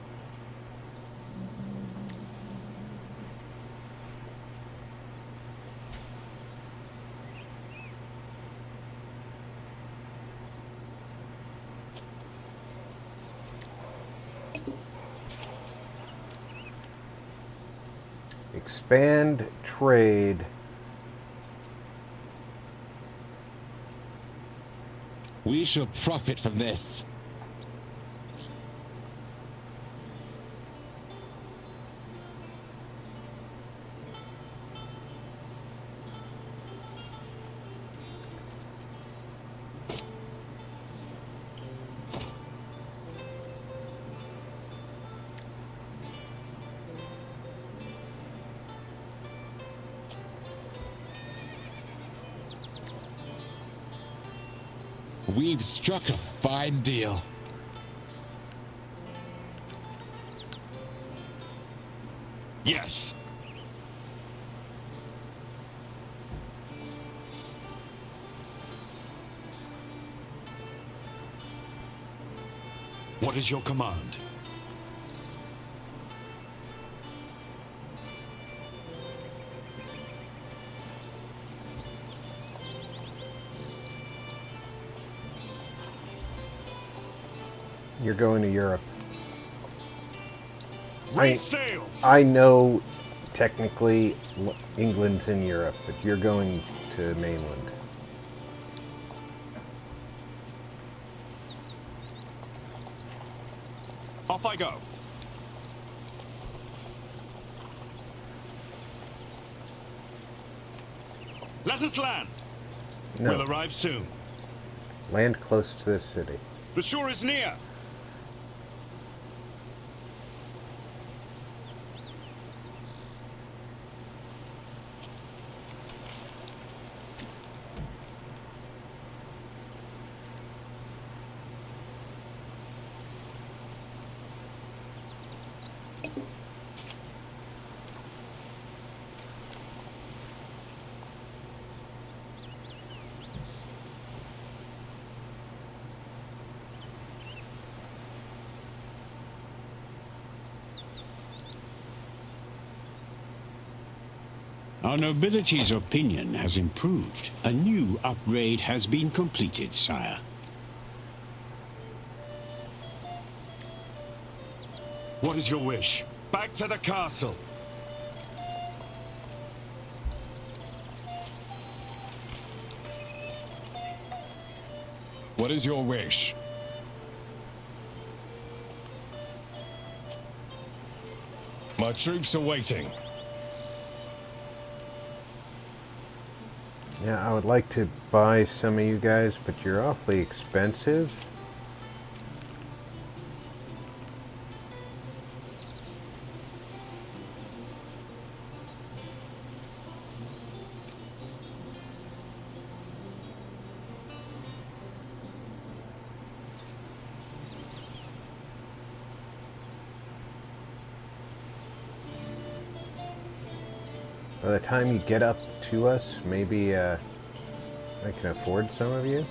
Expand trade. We shall profit from this. We've struck a fine deal. Yes. What is your command? You're going to Europe. Raise sails! I know technically England's in Europe, but you're going to mainland. Off I go. Let us land. No. We'll arrive soon. Land close to the city. The shore is near. Our nobility's opinion has improved. A new upgrade has been completed, sire. What is your wish? Back to the castle. What is your wish? My troops are waiting. Yeah, I would like to buy some of you guys, but you're awfully expensive. By the time you get up to us, maybe I can afford some of you.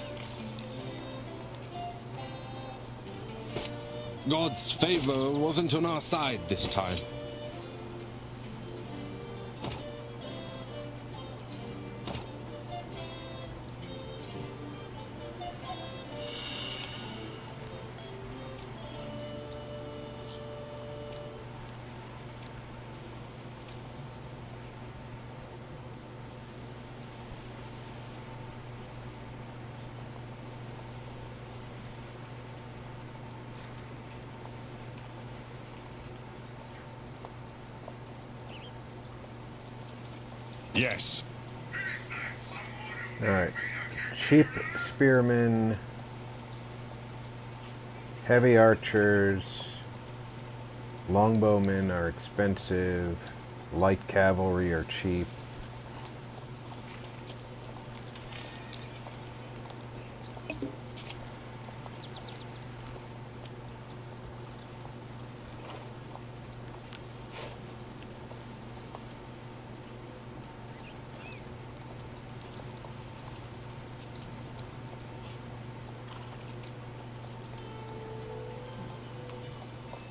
God's favor wasn't on our side this time. Yes. Alright. Cheap spearmen, heavy archers, longbowmen are expensive, light cavalry are cheap.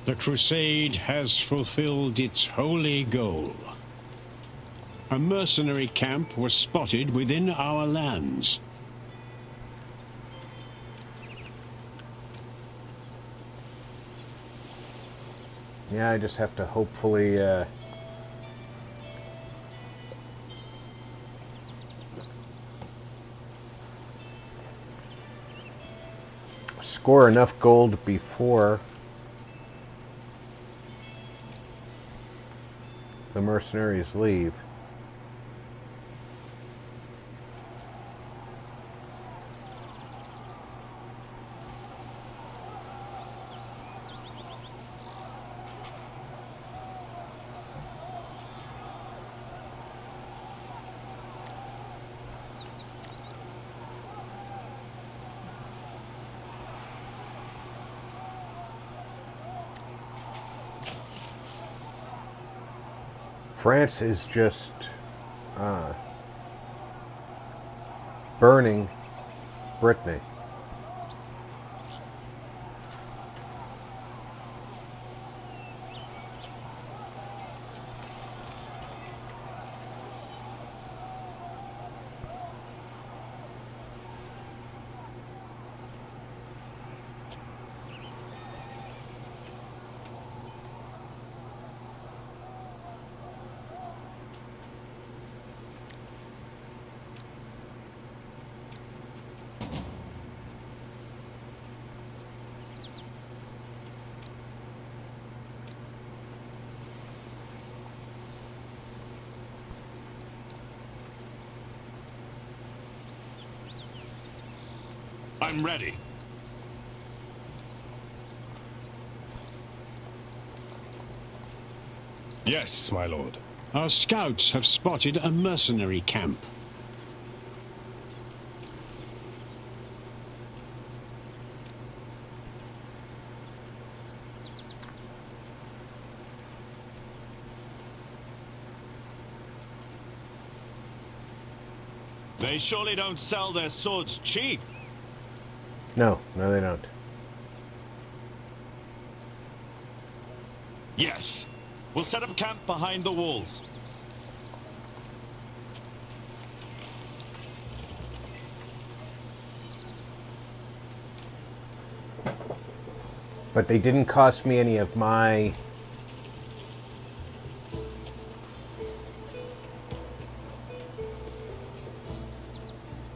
The crusade has fulfilled its holy goal. A mercenary camp was spotted within our lands. Yeah, I just have to hopefully score enough gold before the mercenaries leave. France is just burning Brittany. I'm ready. Yes, my lord. Our scouts have spotted a mercenary camp. They surely don't sell their swords cheap. No, they don't. Yes. We'll set up camp behind the walls. But they didn't cost me any of my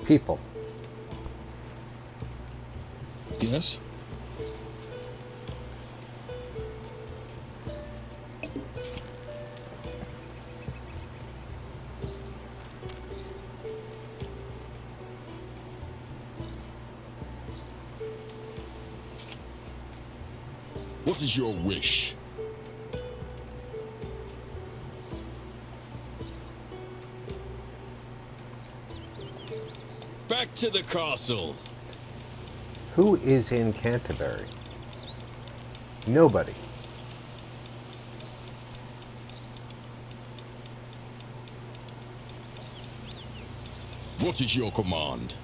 people. Yes? What is your wish? Back to the castle. Who is in Canterbury? Nobody. What is your command?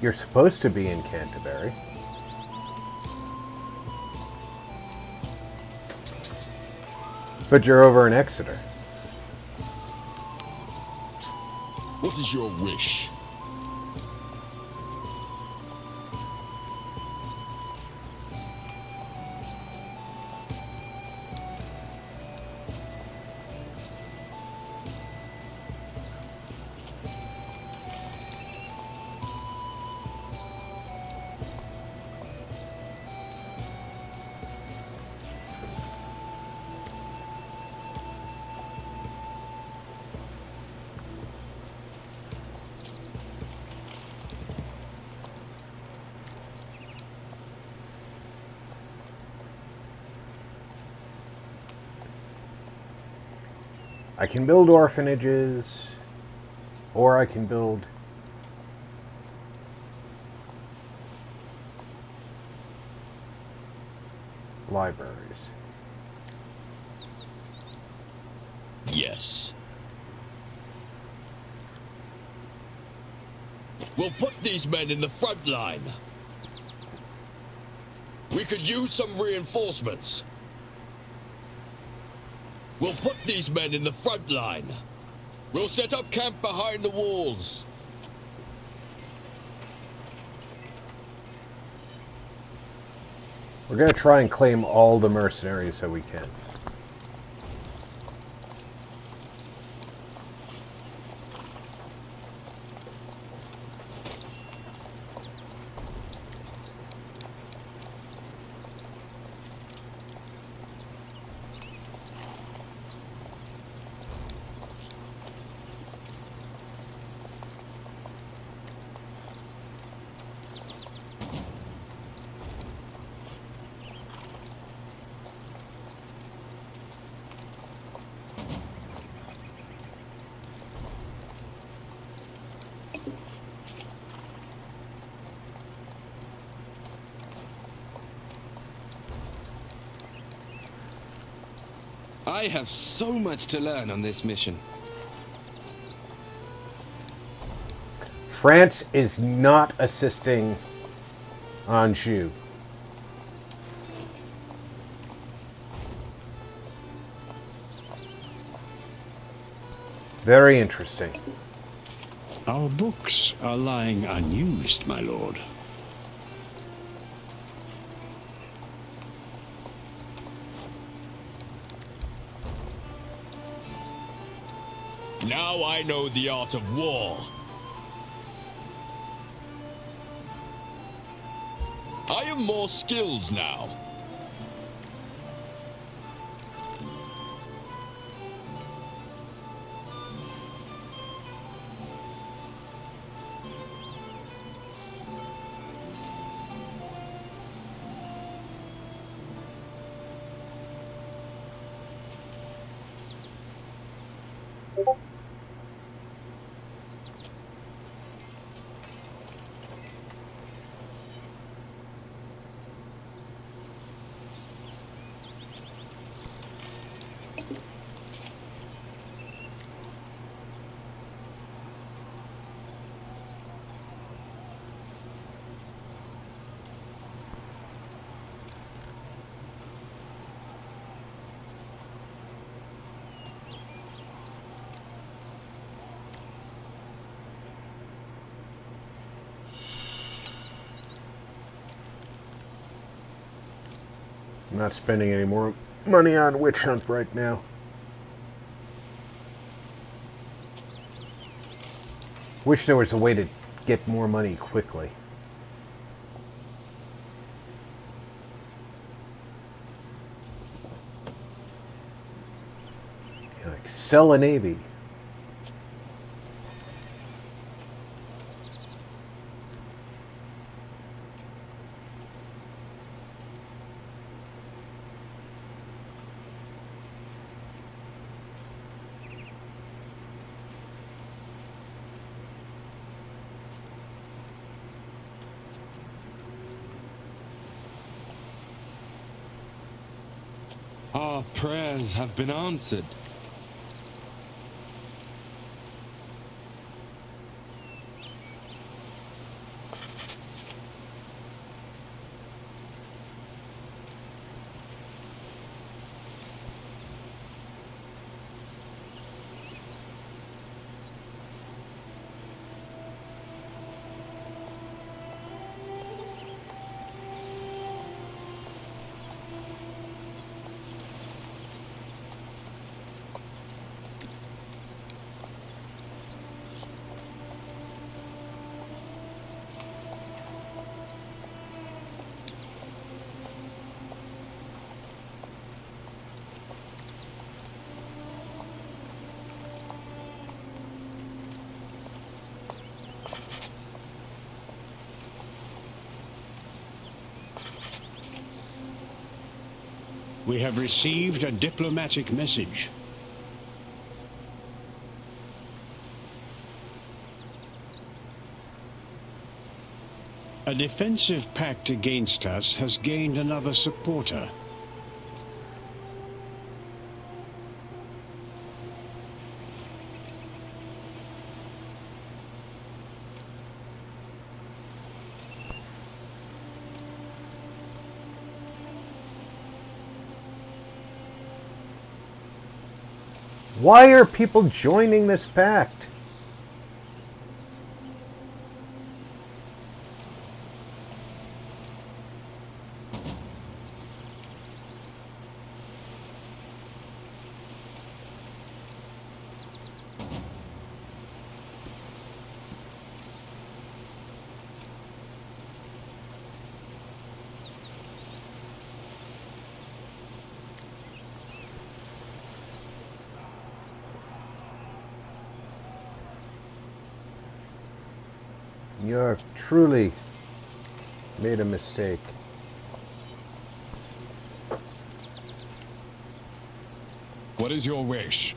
You're supposed to be in Canterbury. But you're over in Exeter. What is your wish? I can build orphanages, or I can build libraries. Yes. We'll put these men in the front line. We could use some reinforcements. We'll put these men in the front line. We'll set up camp behind the walls. We're going to try and claim all the mercenaries that we can. I have so much to learn on this mission. France is not assisting Anjou. Very interesting. Our books are lying unused, my lord. Now I know the art of war. I am more skilled now. I'm not spending any more money on witch hunt right now. Wish there was a way to get more money quickly. Like, sell a navy. Our prayers have been answered. We have received a diplomatic message. A defensive pact against us has gained another supporter. Why are people joining this pact? You have truly made a mistake. What is your wish?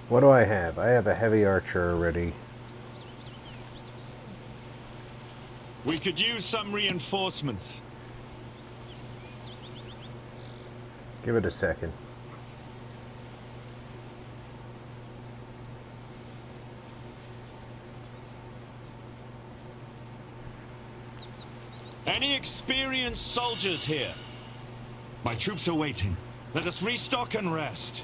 What do I have? I have a heavy archer already. We could use some reinforcements. Give it a second. Any experienced soldiers here? My troops are waiting. Let us restock and rest.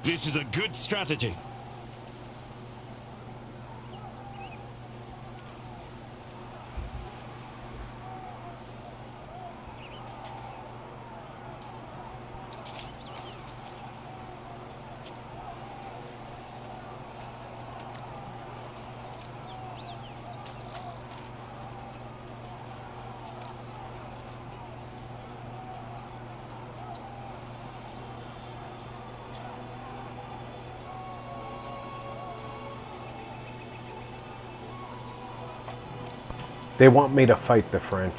This is a good strategy. They want me to fight the French.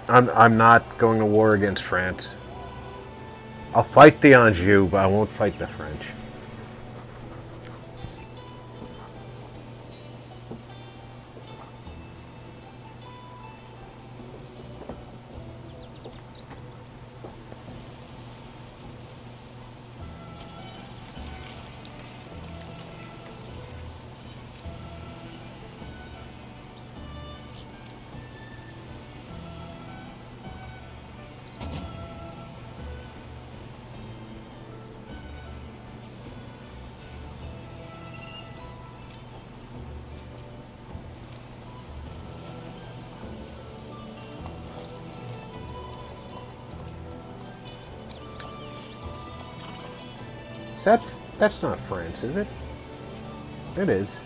I'm not going to war against France. I'll fight the Anjou, but I won't fight the French. That's not France, is it? It is.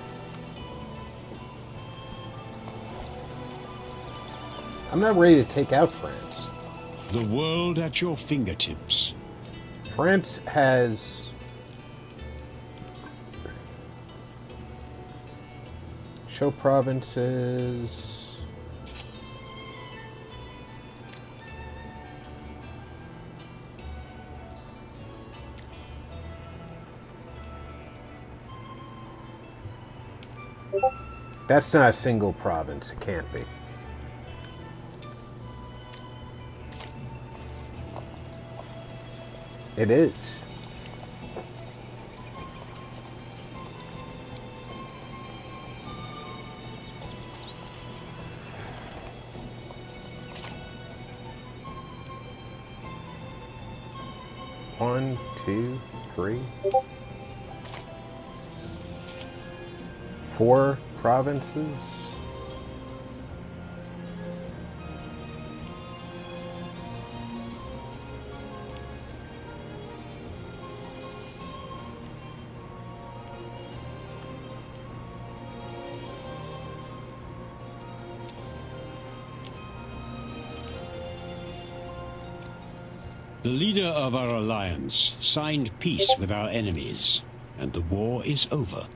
I'm not ready to take out France. The world at your fingertips. France has show provinces. That's not a single province. It can't be. It is. One, two, three, 4 provinces. The leader of our alliance signed peace with our enemies, and the war is over.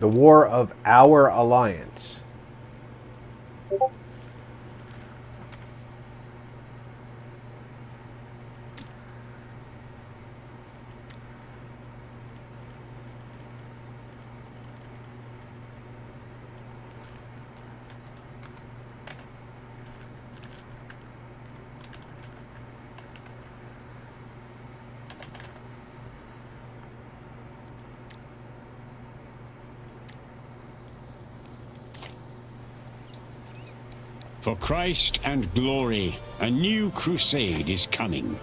The war of our alliance. For Christ and glory, a new crusade is coming.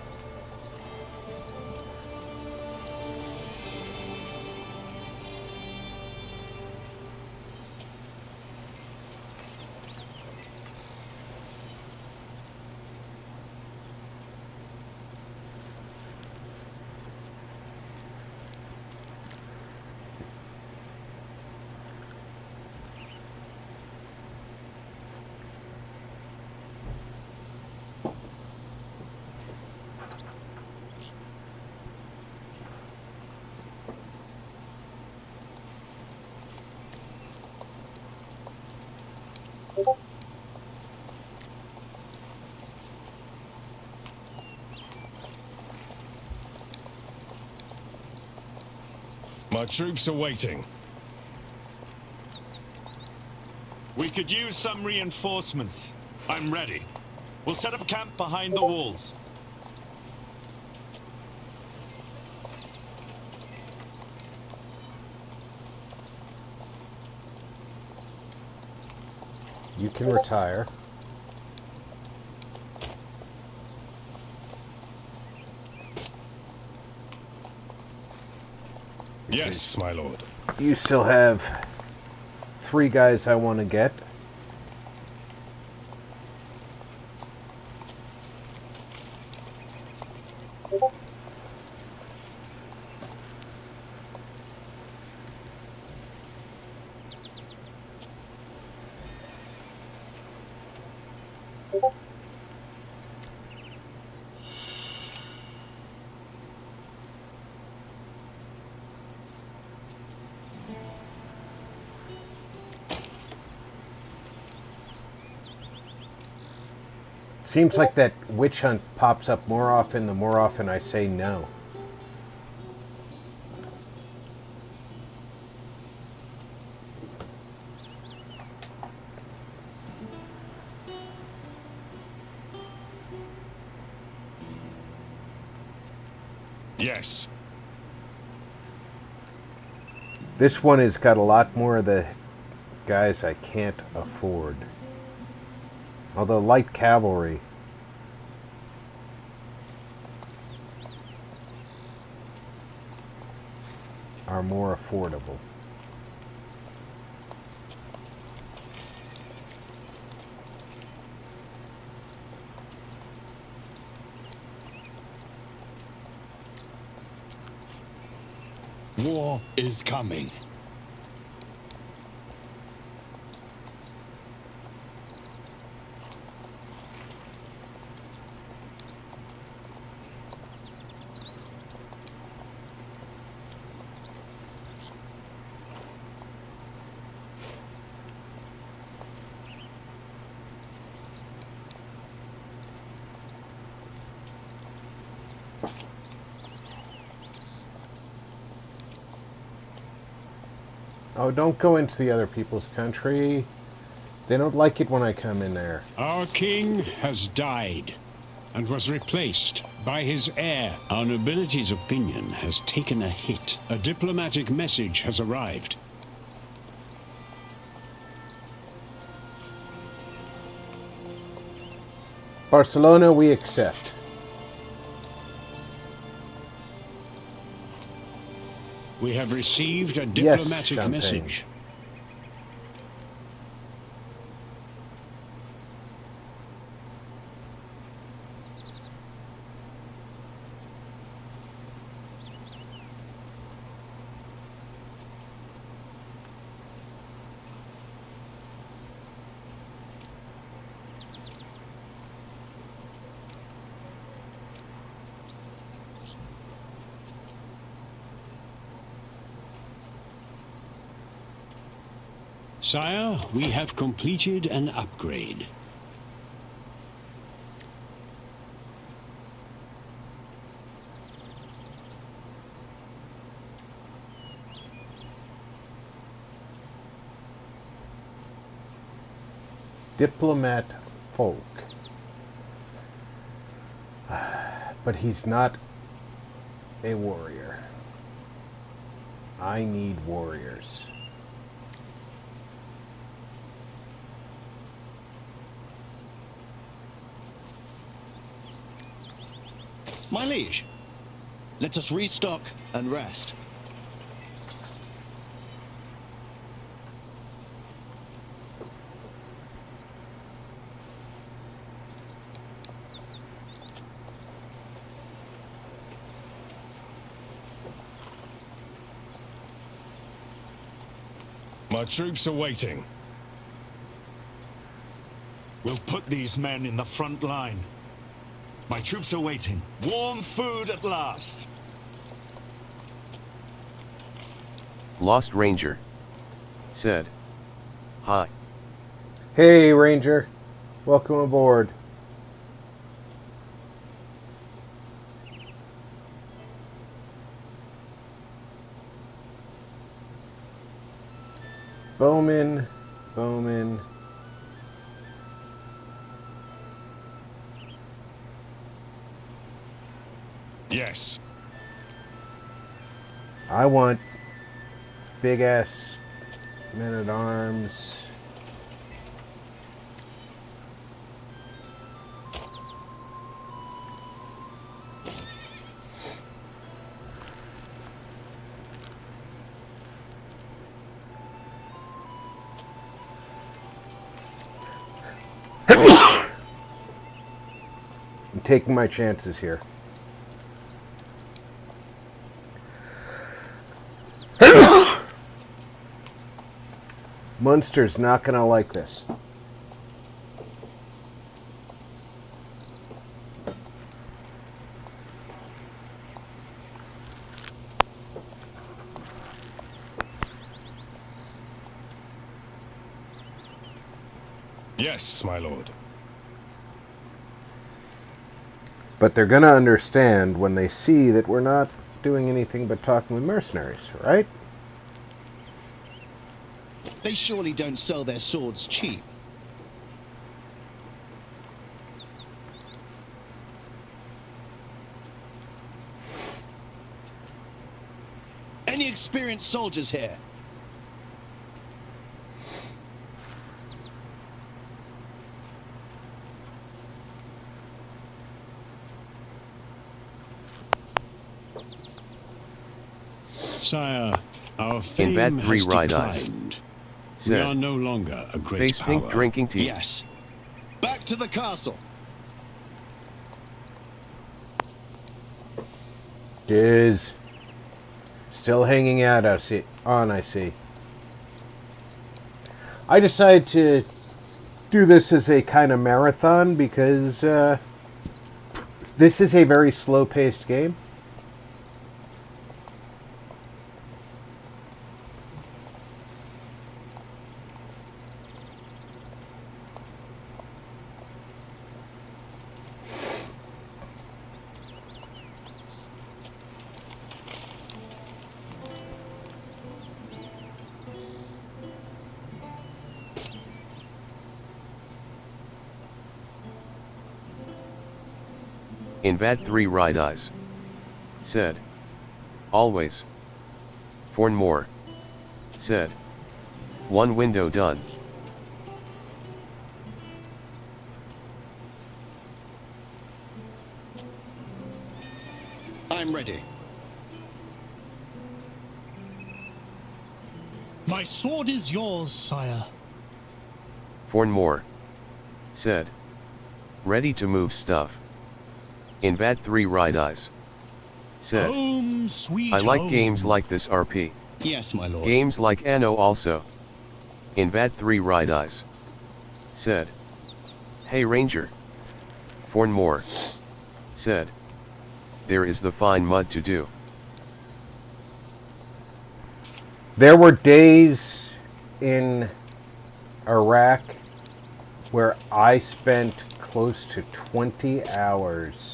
My troops are waiting. We could use some reinforcements. I'm ready. We'll set up camp behind the walls. You can retire. Yes, my lord. You still have 3 guys I want to get. Seems like that witch hunt pops up more often the more often I say no. Yes. This one has got a lot more of the guys I can't afford. Although light cavalry are more affordable. War is coming. Oh, don't go into the other people's country. They don't like it when I come in there. Our king has died and was replaced by his heir. Our nobility's opinion has taken a hit. A diplomatic message has arrived. Barcelona, we accept. We have received a Yes, diplomatic Champagne. message. Sire, we have completed an upgrade. Diplomat folk. But he's not a warrior. I need warriors. My liege, let us restock and rest. My troops are waiting. We'll put these men in the front line. My troops are waiting. Warm food at last. Lost Ranger said, "Hi." Hey, Ranger. Welcome aboard. Bowman. Yes. I want big ass men at arms. I'm taking my chances here. Munster's not going to like this. Yes, my lord. But they're going to understand when they see that we're not doing anything but talking with mercenaries, right? They surely don't sell their swords cheap. Any experienced soldiers here? Sire, our fame In Bad 3 has Right Eyes declined. We said, are no longer a great "Face power. pink drinking tea." Yes. Back to the castle. Diz. Still hanging out, I see. I see. I decided to do this as a kind of marathon because this is a very slow-paced game. In Bad 3 Right Eyes said, "Always." Forn more said, "One window done." I'm ready. My sword is yours, sire. Forn more said, "Ready to move stuff." In Bad 3 Right Eyes said, Home, sweet "I like home. games like this RP. Yes, my lord. Games like Anno also." In Bad 3 Right Eyes said, "Hey Ranger." Forn more said, "There is the fine mud to do." There were days in Iraq where I spent close to 20 hours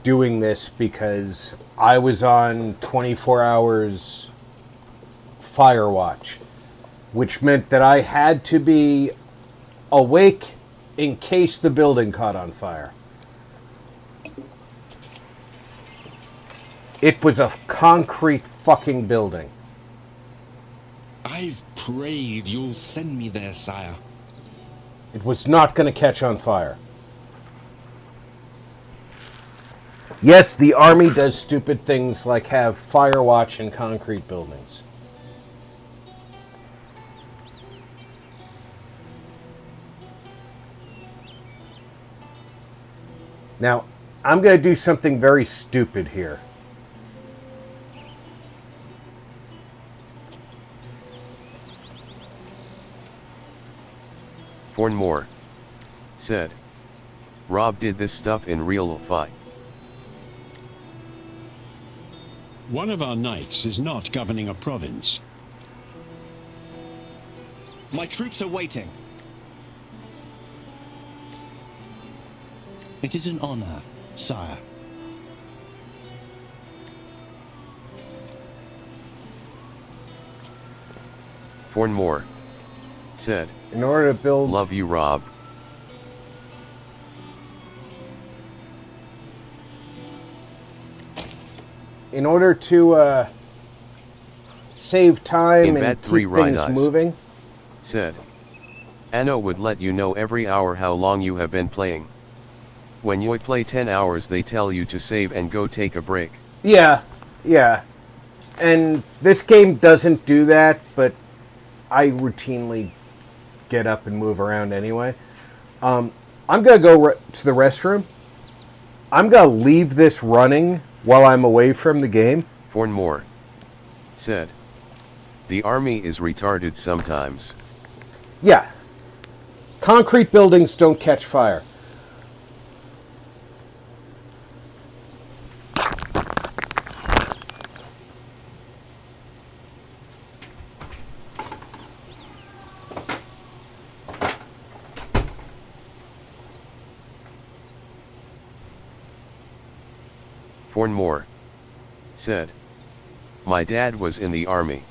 doing this because I was on 24 hours fire watch, which meant that I had to be awake in case the building caught on fire. It was a concrete fucking building. I've prayed you'll send me there, sire. It was not going to catch on fire. Yes, the army does stupid things like have fire watch in concrete buildings. Now, I'm going to do something very stupid here. Fornmore said, Rob did this stuff in real life. One of our knights is not governing a province. My troops are waiting. It is an honor, sire. Fornmore said, in order to build... Love you, Rob. In order to save time and Three keep things Eyes moving, said, Anno would let you know every hour how long you have been playing. When you play 10 hours they tell you to save and go take a break. Yeah. And this game doesn't do that, but I routinely get up and move around anyway. I'm going to go to the restroom. I'm going to leave this running while I'm away from the game. Fornmore said, the army is retarded sometimes. Yeah. Concrete buildings don't catch fire. Fornmore said, my dad was in the army.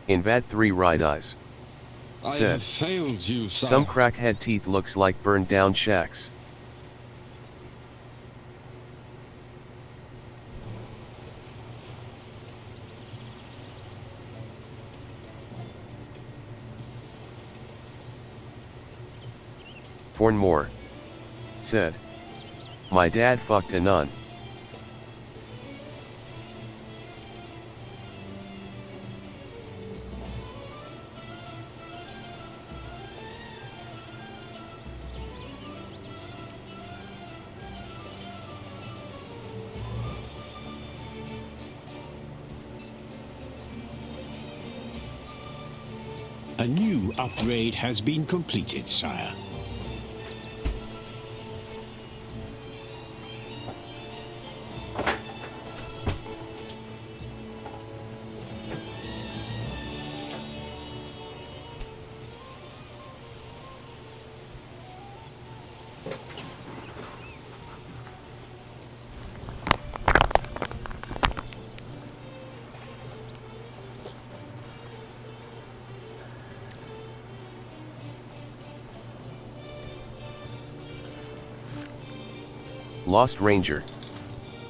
Invad 3 Right Eyes I said, have failed you, sire. Some crackhead teeth looks like burned down shacks. Fornmore said, my dad fucked a nun. A new upgrade has been completed, sire. Lost Ranger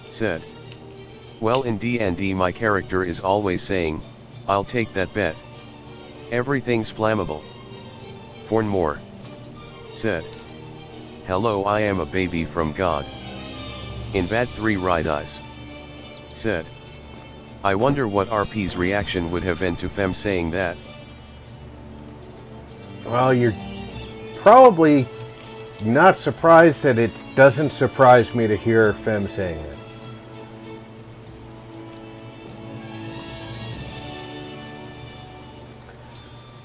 said, well, in D&D my character is always saying, I'll take that bet. Everything's flammable. Fornmore said, hello, I am a baby from God. Invad 3 Right Eyes said, I wonder what RP's reaction would have been to Fem saying that. Well, you're probably not surprised that it doesn't surprise me to hear Fem saying it.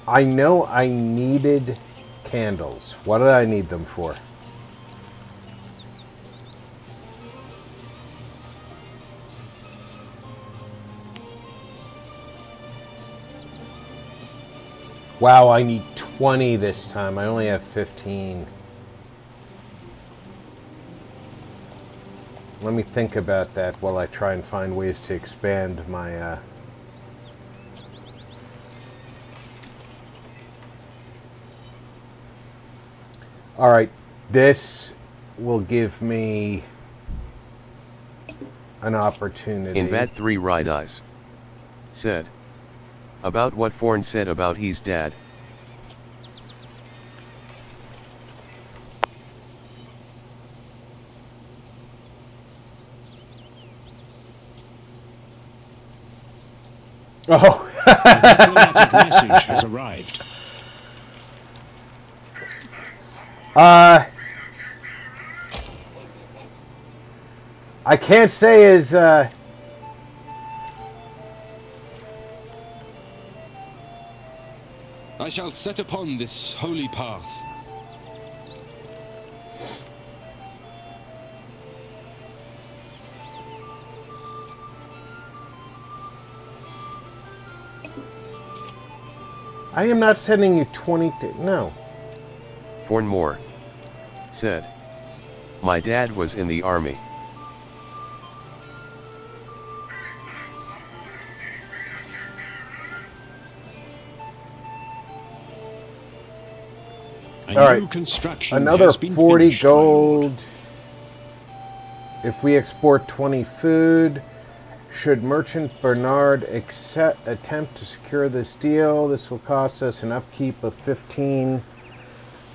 I know I needed candles. What did I need them for? Wow, I need 20 this time. I only have 15. Let me think about that while I try and find ways to expand my... Alright, this will give me an opportunity. In Bad 3 Right Eyes said. About what Forn said about his dad. Oh! A diplomatic message has arrived. I can't say as, I shall set upon this holy path. I am not sending you 20... No. Forn Moore said. My dad was in the army. Alright, Construction another has been 40 finished, my gold. If we export 20 food, should Merchant Bernard attempt to secure this deal, this will cost us an upkeep of 15.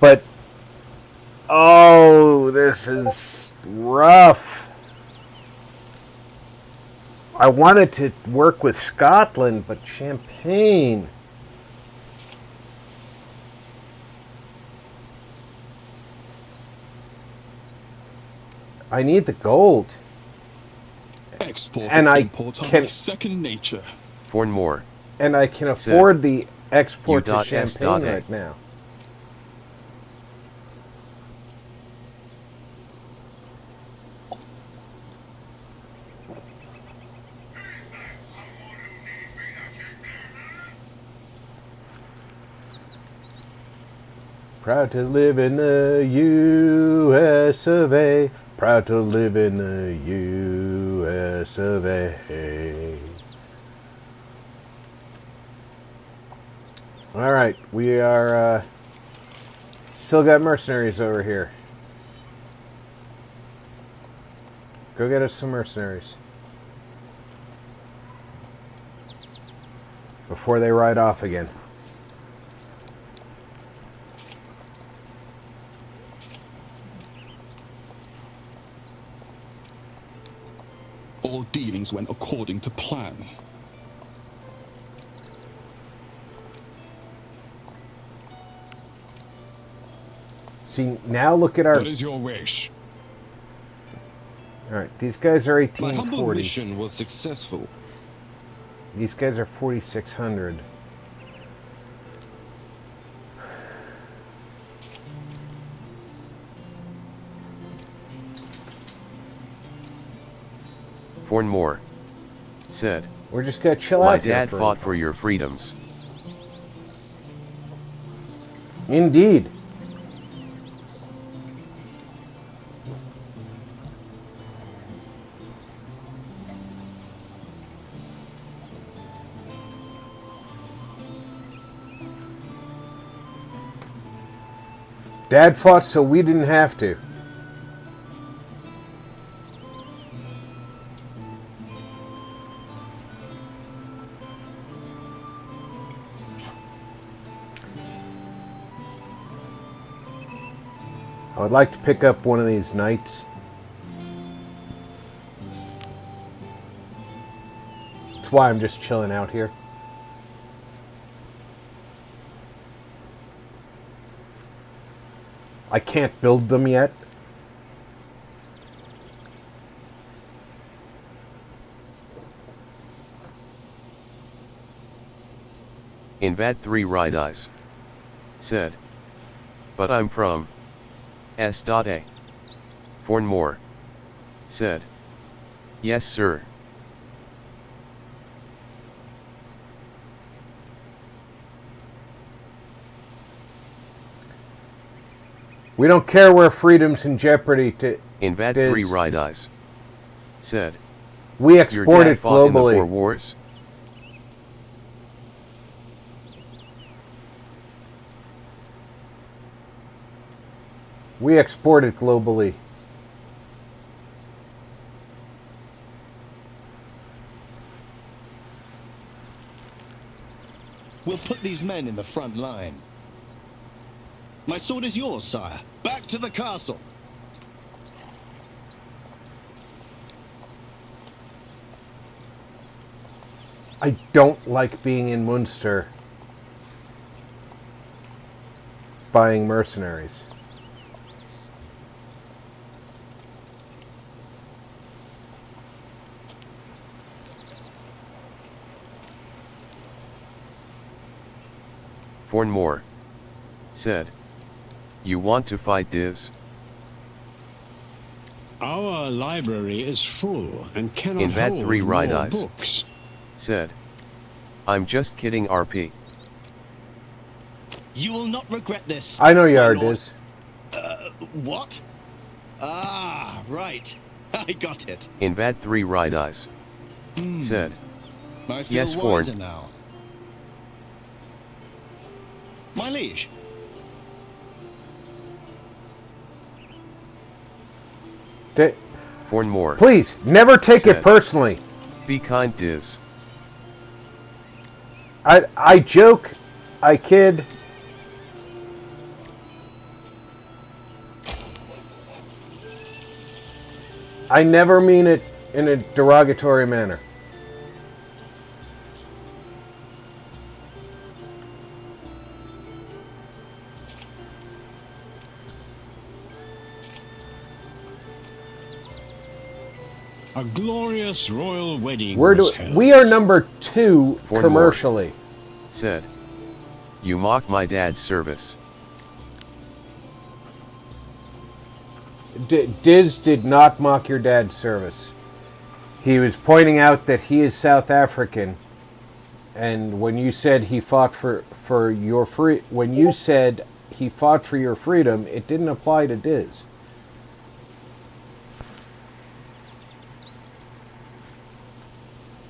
But, oh, this is rough. I wanted to work with Scotland, but Champagne... I need the gold. Export and I import are my second nature. Forn Moore. And I can afford the export to U.S. Champagne right now. Proud to live in the U.S. of A. Proud to live in the U.S. of A. Alright, we are, still got mercenaries over here. Go get us some mercenaries. Before they ride off again. All dealings went according to plan. See, now look at our... What is your wish? Alright, these guys are My 1840. humble mission was successful. These guys are 4600. Forn Moore said. We're just gonna chill My out here dad for fought for your freedoms. Indeed. Dad fought so we didn't have to. I would like to pick up one of these knights. That's why I'm just chilling out here. I can't build them yet. In Bad 3 Right Eyes said. But I'm from S.A. Forn Moore said. Yes, sir. We don't care where freedom's in jeopardy to Invad Diz. 3 Right Eyes. Said. We Your export dad it fought in the globally. 4 wars? We export it globally. We'll put these men in the front line. My sword is yours, sire. Back to the castle. I don't like being in Munster buying mercenaries. Fornmore. Said. You want to fight Diz? Our library is full and cannot Invad hold 3 Right more Eyes. books. Said. I'm just kidding, RP. You will not regret this. I know you my are, lord. Diz. What? Ah, right. I got it. Invad 3 Right Eyes. Said. I feel Yes, wiser Forn. now. My liege. Fornmore. Please, never take Said. it personally. Be kind, Diz. I joke, I kid. I never mean it in a derogatory manner. A glorious royal wedding was held. We are number 2 Fornmore. commercially. Said. You mock my dad's service. Diz did not mock your dad's service. He was pointing out that he is South African, and when you said he fought for your when you said he fought for your freedom, it didn't apply to Diz.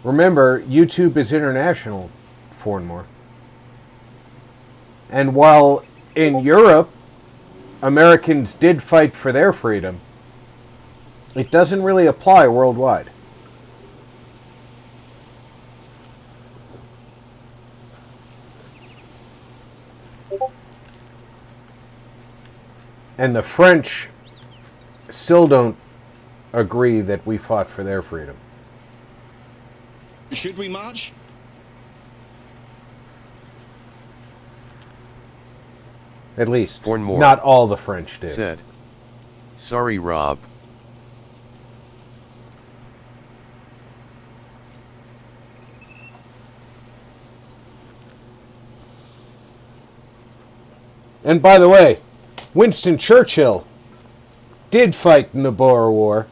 Remember, YouTube is international, Fornmore. And while in Europe, Americans did fight for their freedom, it doesn't really apply worldwide. And the French still don't agree that we fought for their freedom. Should we march? At least, Fornmore. not all the French did. Said. Sorry, Rob. And by the way, Winston Churchill did fight in the Boer War,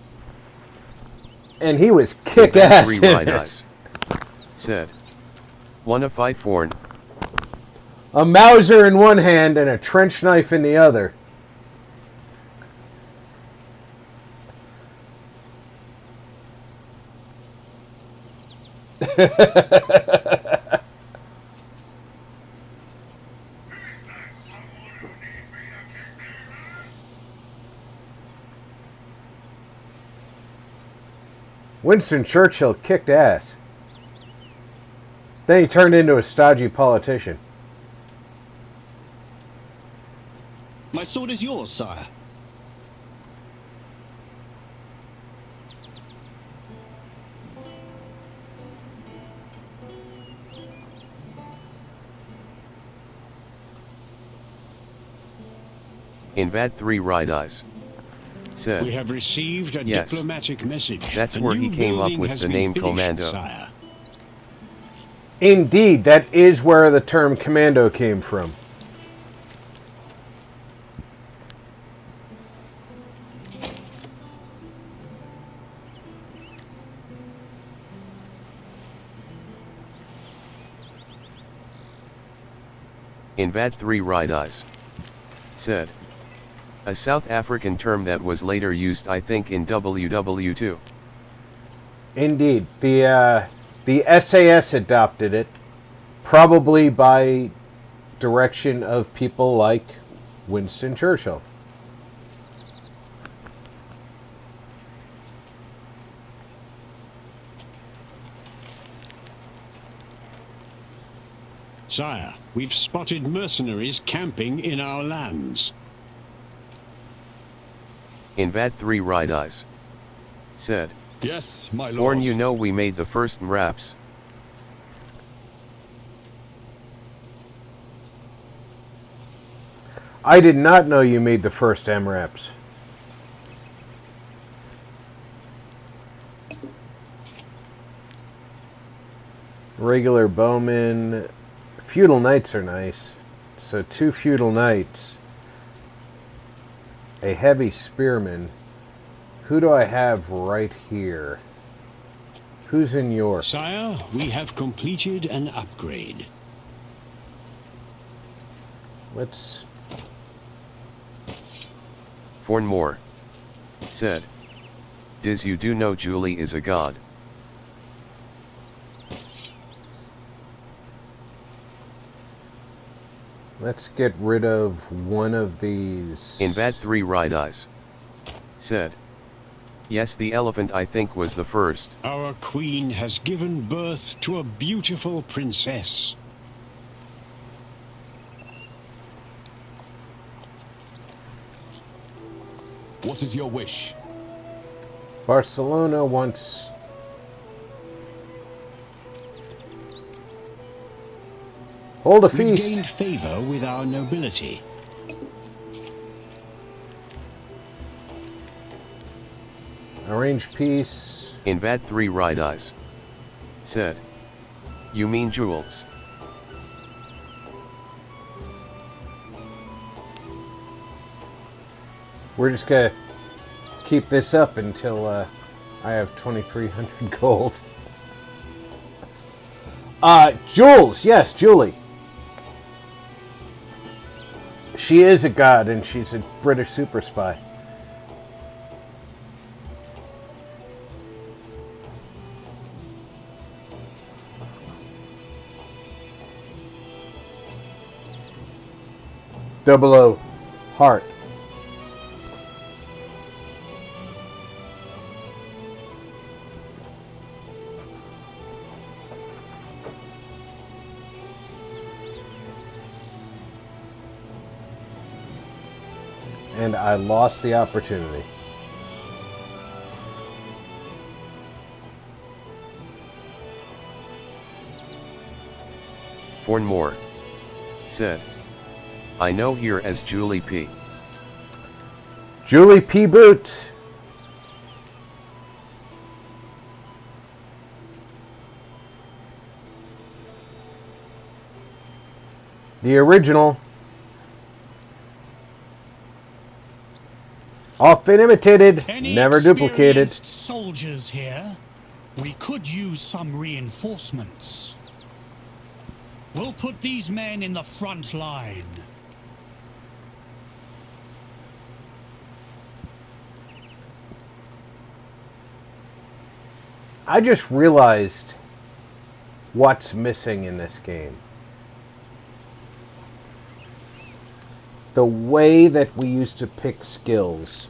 and he was kick-ass Invad in 3 Right it. Eyes. Said. Wanna fight Forn? A Mauser in one hand and a trench knife in the other. Winston Churchill kicked ass. Then he turned into a stodgy politician. My sword is yours, sire. Invad 3 Right Eyes. Said. We have received a Yes. diplomatic message. That's A where he new came up building with has the been name finished, Commando. sire. Indeed, that is where the term commando came from. Invad 3 Right Eyes. Said. A South African term that was later used, I think, in WW2. Indeed. The SAS adopted it, probably by direction of people like Winston Churchill. Sire, we've spotted mercenaries camping in our lands. In Vad 3 Right Eyes said, Yes, my lord. Born, you know we made the first MRAPs. I did not know you made the first MRAPs. Regular bowmen. Feudal knights are nice. So 2 feudal knights. A heavy spearman. Who do I have right here? Who's in York? Sire, we have completed an upgrade. Let's... Fornmore said, Diz, you do know Julie is a god. Let's get rid of one of these. In Vad 3 Right Eyes said, yes, the elephant I think was the first. Our queen has given birth to a beautiful princess. What is your wish? Barcelona wants... Hold a We've feast. gained favor with our nobility. Arrange peace. In Vad 3 Right Eyes said, you mean jewels? We're just gonna keep this up until I have 2,300 gold. Jules, yes, Julie. She is a god, and she's a British super spy. Double O, heart. And I lost the opportunity. Fornmore said, I know here as Julie P. Julie P. Boots. The original. Often imitated, Any never duplicated. experienced soldiers here? We could use some reinforcements. We'll put these men in the front line. I just realized what's missing in this game. The way that we used to pick skills.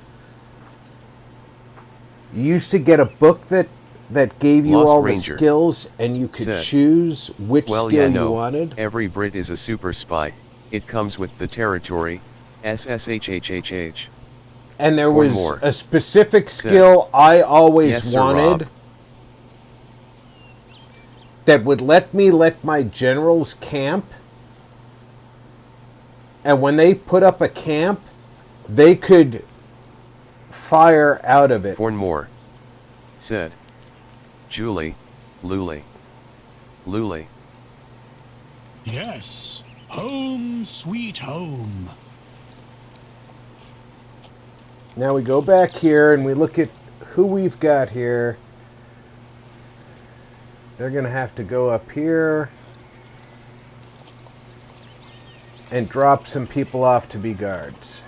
You used to get a book that gave you Lost all Ranger the skills, and you could said, choose which well, skill yeah, no, you wanted. every Brit is a super spy. It comes with the territory, SSHHHH. And there Or was more. a specific Said, skill I always yes, sir, wanted Rob. that would let me let my generals camp. And when they put up a camp, they could fire out of it. Fornmore said, Julie, Luli. Luli. Yes, home sweet home. Now we go back here and we look at who we've got here. They're going to have to go up here and drop some people off to be guards.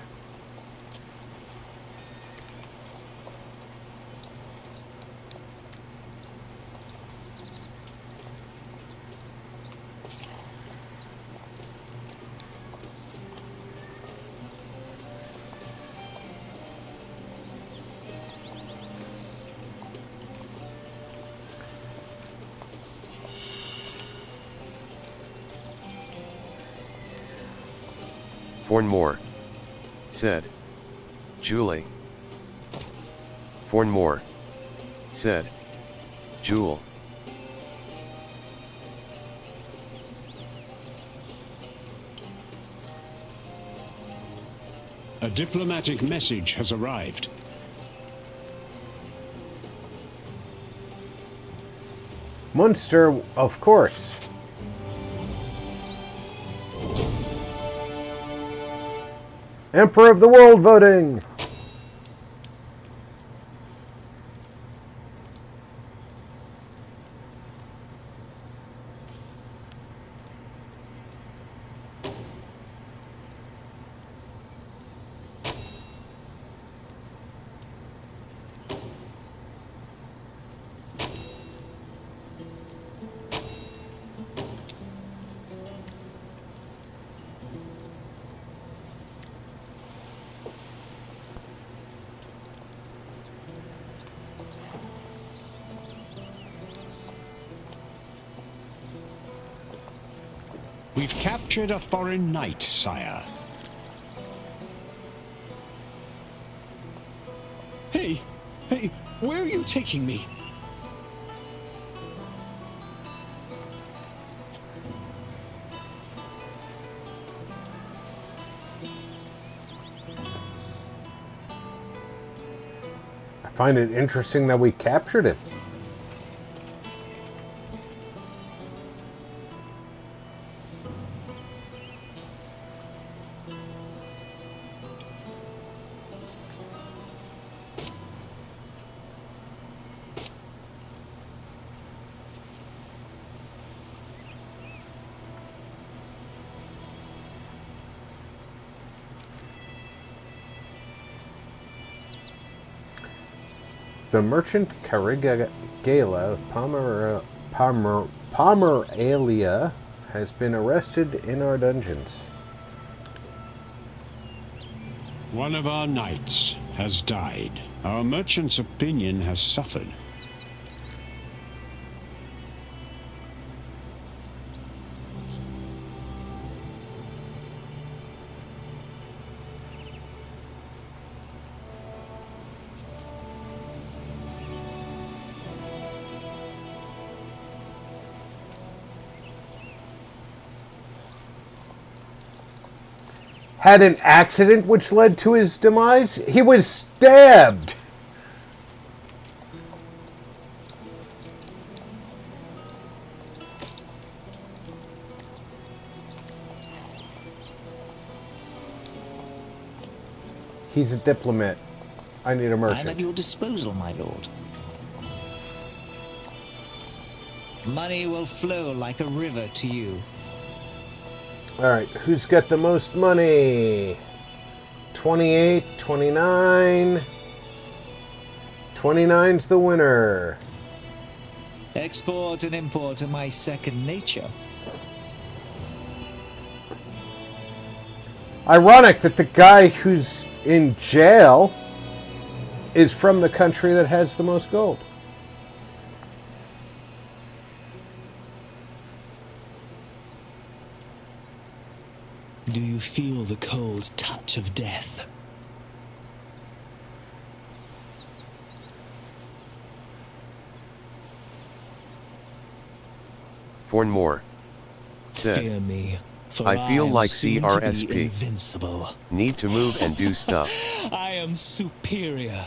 Fornmore said, Julie. Fornmore said, Jewel. A diplomatic message has arrived. Munster, of course. Emperor of the world voting! We've captured a foreign knight, sire. Hey, where are you taking me? I find it interesting that we captured him. The merchant Carigala of Pomeralia has been arrested in our dungeons. One of our knights has died. Our merchant's opinion has suffered. Had an accident which led to his demise? He was stabbed! He's a diplomat. I need a merchant. I'm at your disposal, my lord. Money will flow like a river to you. Alright, who's got the most money? 28, 29. 29's the winner. Export and import are my second nature. Ironic that the guy who's in jail is from the country that has the most gold. Do you feel the cold touch of death? Fornmore said, Fear me, for I feel am like soon to be CRSP. Invincible. Need to move and do stuff. I am superior.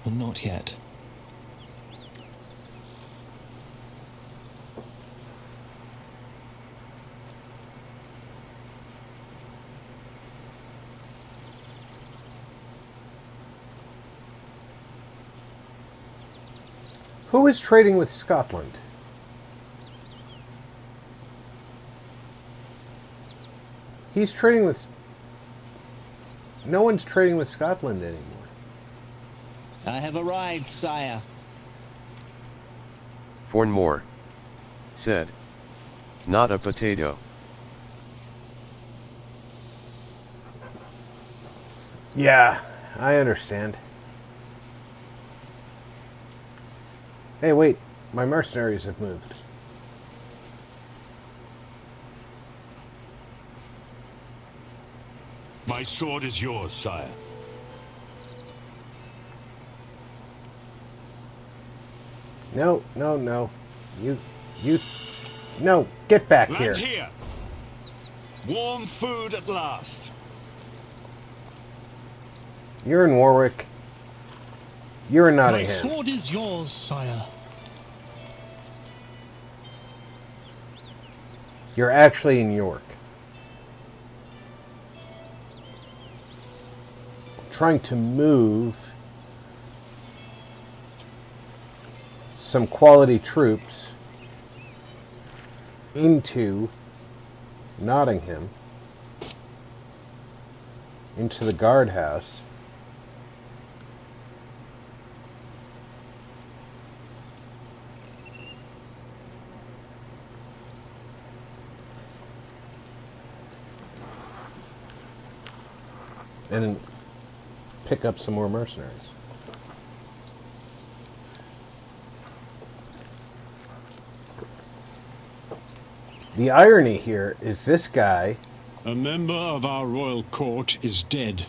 Not yet. Who is trading with Scotland? He's trading with... No one's trading with Scotland anymore. I have arrived, sire. Fornmore said, not a potato. Yeah, I understand. Hey, wait. My mercenaries have moved. My sword is yours, sire. No, no, no. No, get back Land here. here. Warm food at last. You're in Warwick. You're in My Nottingham. sword is yours, sire. You're actually in York. Trying to move some quality troops into Nottingham, into the guardhouse. And pick up some more mercenaries. The irony here is this guy... A member of our royal court is dead.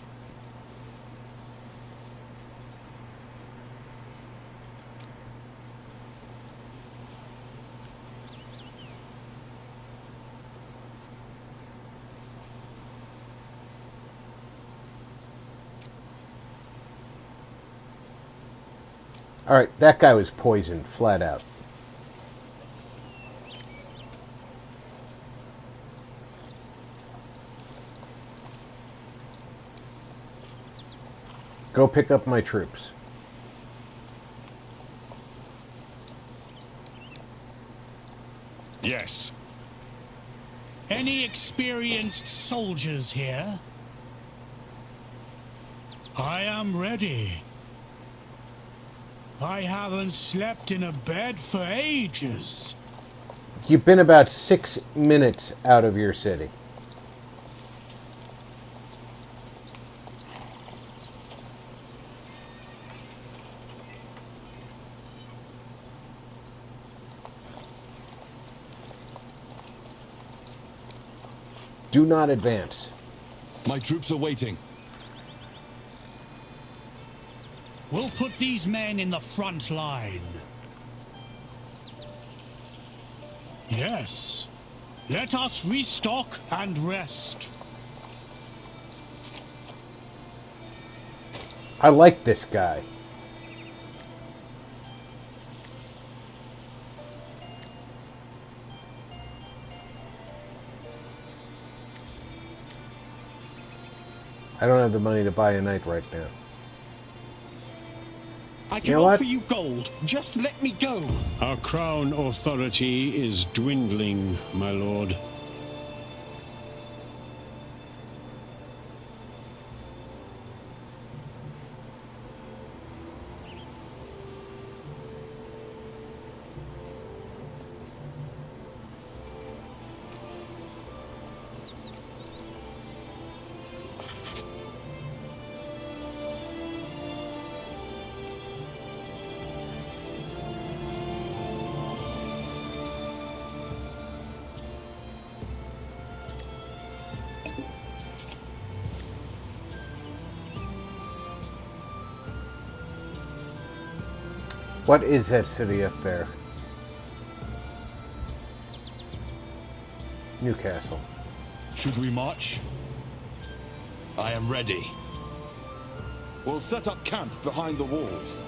Alright, that guy was poisoned, flat out. Go pick up my troops. Yes. Any experienced soldiers here? I am ready. I haven't slept in a bed for ages. You've been about 6 minutes out of your city. Do not advance. My troops are waiting. We'll put these men in the front line. Yes. Let us restock and rest. I like this guy. I don't have the money to buy a knight right now. I You can know what? offer you gold. Just let me go. Our crown authority is dwindling, my lord. What is that city up there? Newcastle. Should we march? I am ready. We'll set up camp behind the walls.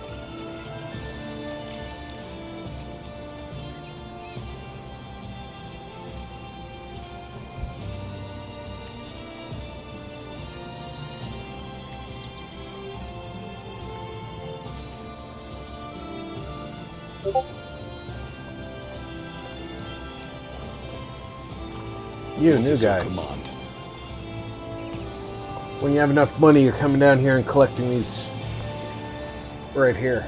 You, new guy. Command? When you have enough money, you're coming down here and collecting these right here.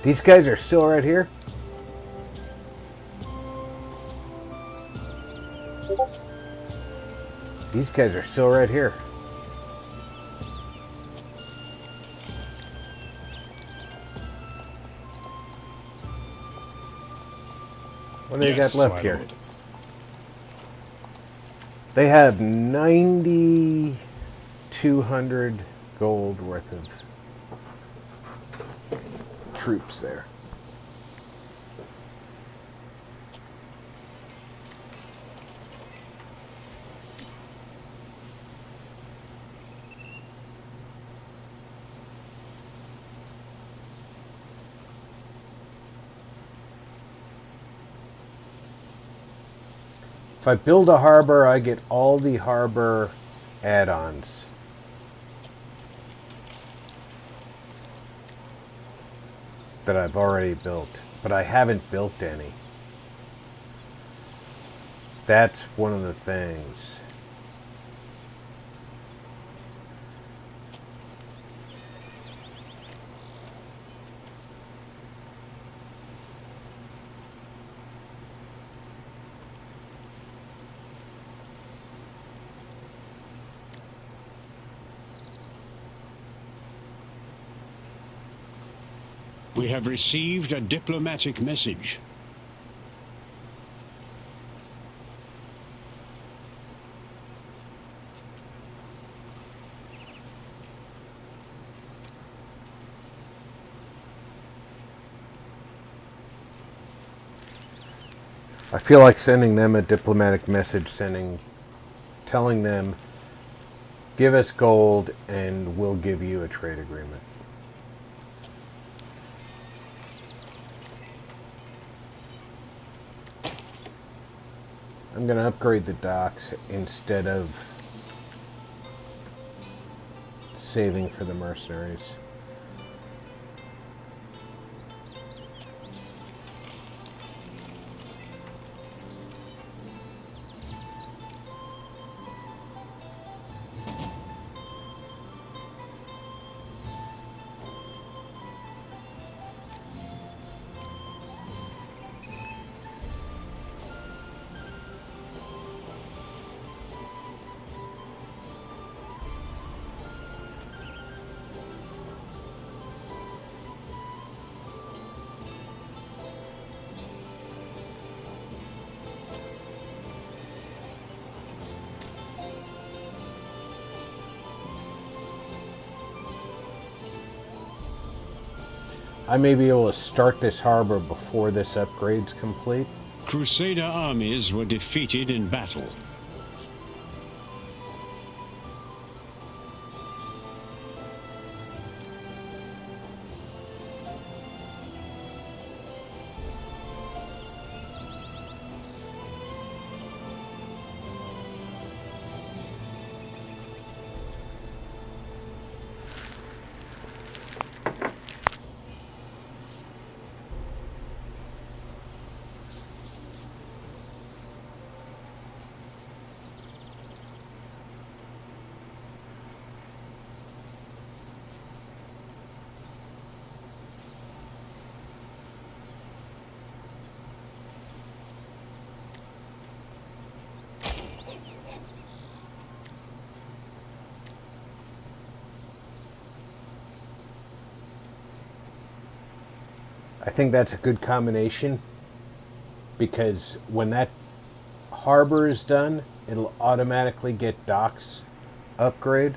These guys are still right here? These guys are still right here. What do they got left here? They have 9,200 gold worth of troops there. If I build a harbor, I get all the harbor add-ons. That I've already built, but I haven't built any. That's one of the things. We have received a diplomatic message. I feel like sending them a diplomatic message, telling them, give us gold and we'll give you a trade agreement. I'm going to upgrade the docks instead of saving for the mercenaries. I may be able to start this harbor before this upgrade's complete. Crusader armies were defeated in battle. I think that's a good combination because when that harbor is done, it'll automatically get docks upgrade.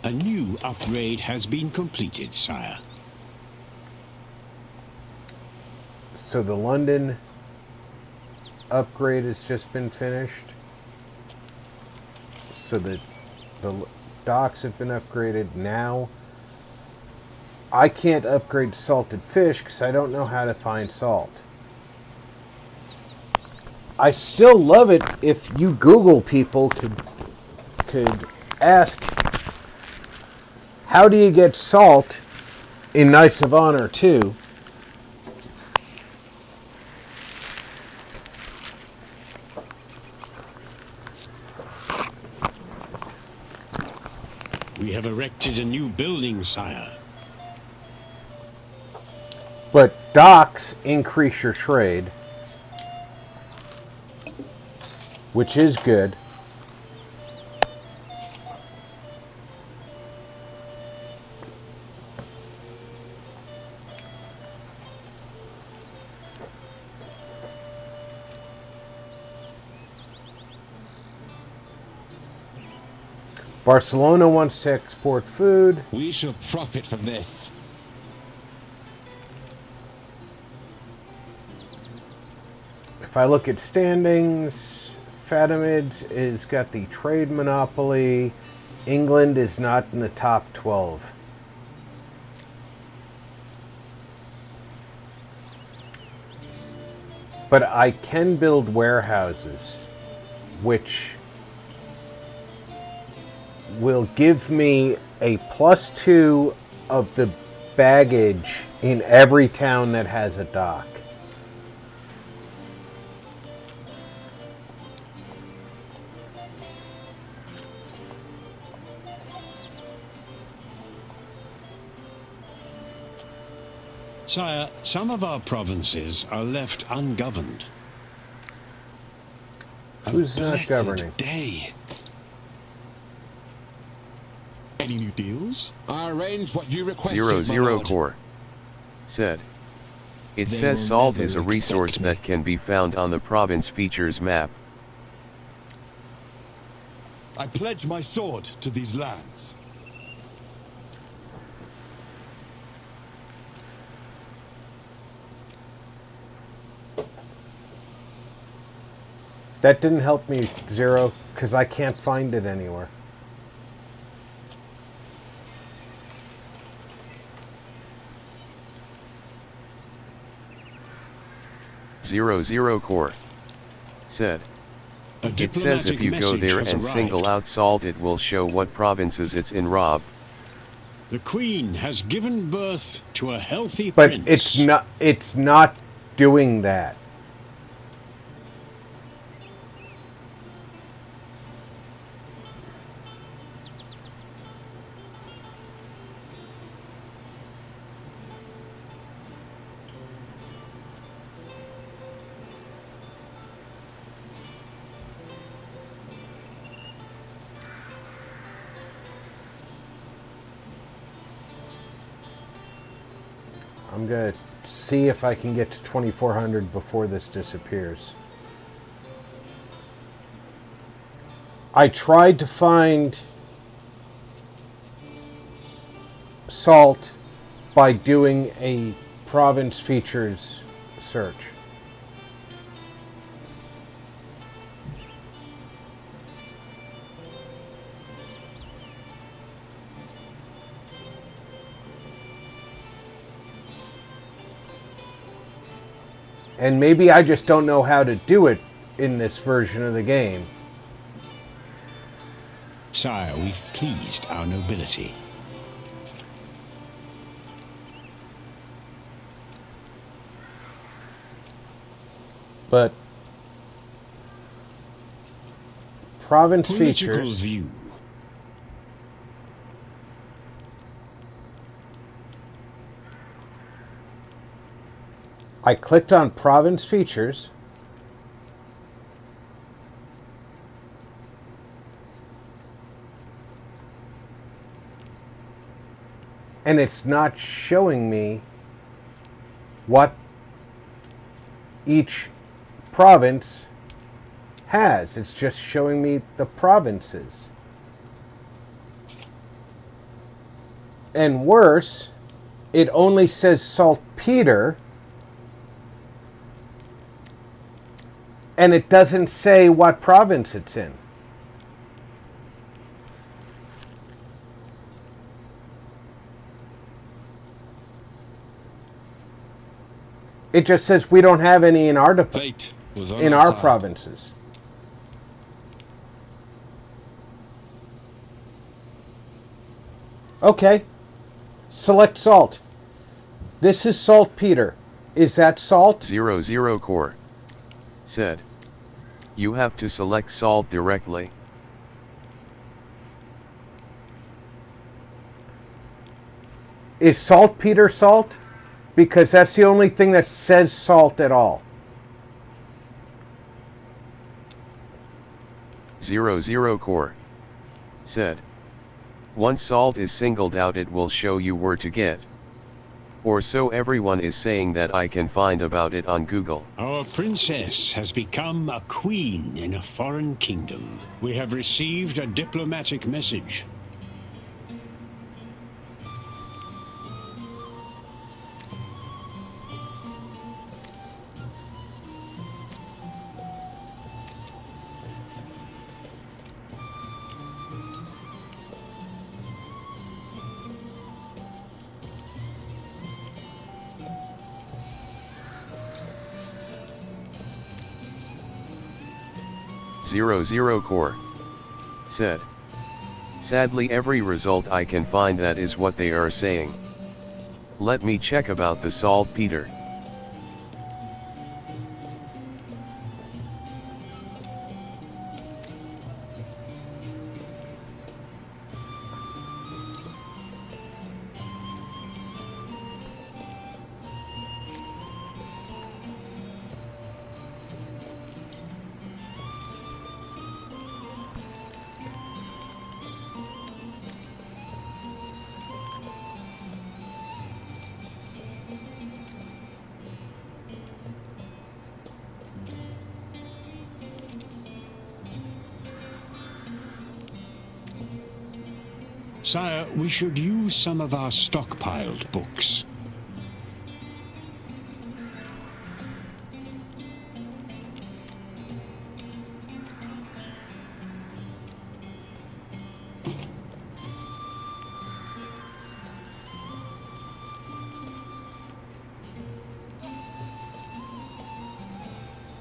A new upgrade has been completed, sire. So the London upgrade has just been finished. So the docks have been upgraded. Now I can't upgrade salted fish because I don't know how to find salt. I still love it if you Google people could ask, how do you get salt in Knights of Honor 2? We have erected a new building, sire. But docks increase your trade, which is good. Barcelona wants to export food. We shall profit from this. If I look at standings, Fatimids is got the trade monopoly. England is not in the top 12. But I can build warehouses, which will give me a +2 of the baggage in every town that has a dock. Sire, some of our provinces are left ungoverned. Who's not Blessed governing? day. Any new deals? I arranged what you requested, my 00 lord. Core said. It They says will salt never is a resource expect me. that can be found on the province features map. I pledge my sword to these lands. That didn't help me, Zero, because I can't find it anywhere. Zero Core said. It says if you go there and single out salt, it will show what provinces it's in. Rob. The Queen has given birth to a healthy But prince. it's not doing that. I'm going to see if I can get to 2400 before this disappears. I tried to find salt by doing a province features search. And maybe I just don't know how to do it in this version of the game. Sire, we've pleased our nobility. But province Political features. view. I clicked on province features. And it's not showing me what each province has. It's just showing me the provinces. And worse, it only says saltpeter. And it doesn't say what province it's in. It just says we don't have any in our Fate was on in our our side. provinces. Okay. Select salt. This is saltpeter. Is that salt? 00 Core said. You have to select salt directly. Is saltpeter salt? Because that's the only thing that says salt at all. 00 Core said. Once salt is singled out, it will show you where to get. Or so everyone is saying that I can find about it on Google. Our princess has become a queen in a foreign kingdom. We have received a diplomatic message. Zero Core said. Sadly, every result I can find, that is what they are saying. Let me check about the saltpeter. Sire, we should use some of our stockpiled books.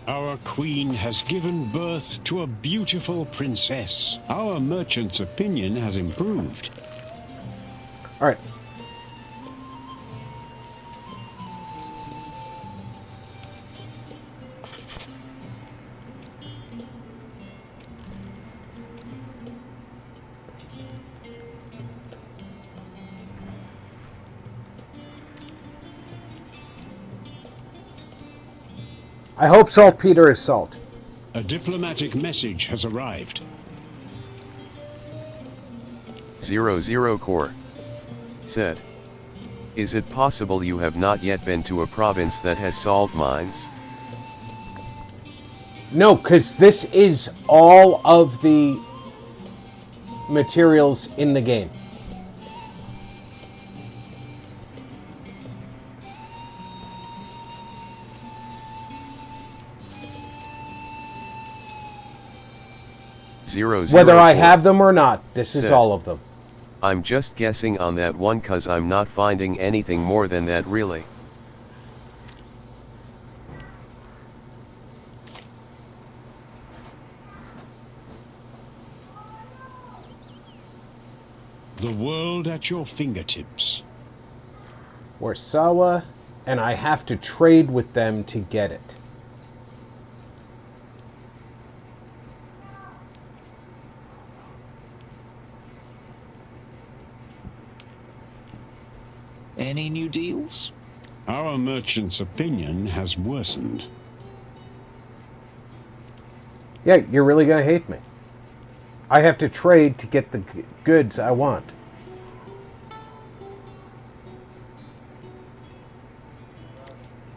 Our queen has given birth to a beautiful princess. Our merchant's opinion has improved. All right. I hope saltpeter is salt. A diplomatic message has arrived. 00 Core said. Is it possible you have not yet been to a province that has salt mines? No, because this is all of the materials in the game. Whether I have them or not, this is all of them. I'm just guessing on that one, cause I'm not finding anything more than that really. The world at your fingertips. Warsaw, and I have to trade with them to get it. Any new deals? Our merchant's opinion has worsened. Yeah, you're really going to hate me. I have to trade to get the goods I want.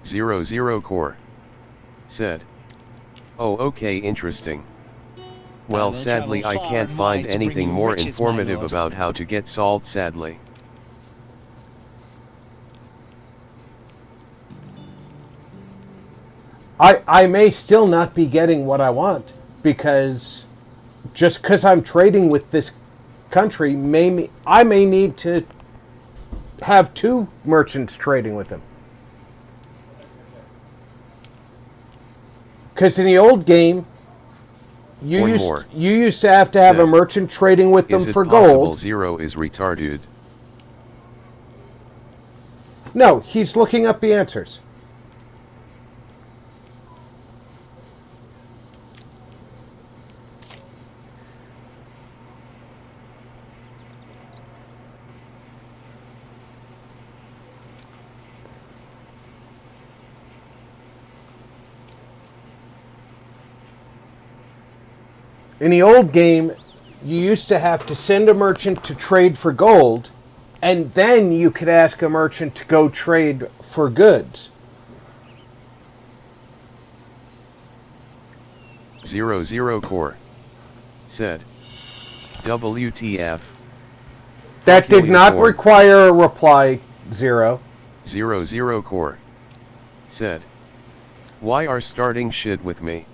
Zero Core said. Oh, okay, interesting. Well, sadly I can't find anything more informative about how to get salt, sadly. I may still not be getting what I want, because just because I'm trading with this country, I may need to have two merchants trading with them. Because in the old game, you used to have a merchant trading with them for gold. Zero is retarded. No, he's looking up the answers. In the old game, you used to have to send a merchant to trade for gold, And then you could ask a merchant to go trade for goods. 00 Core said, WTF? That did not Unicorn. require a reply, 0. 00 Core said, why are starting shit with me?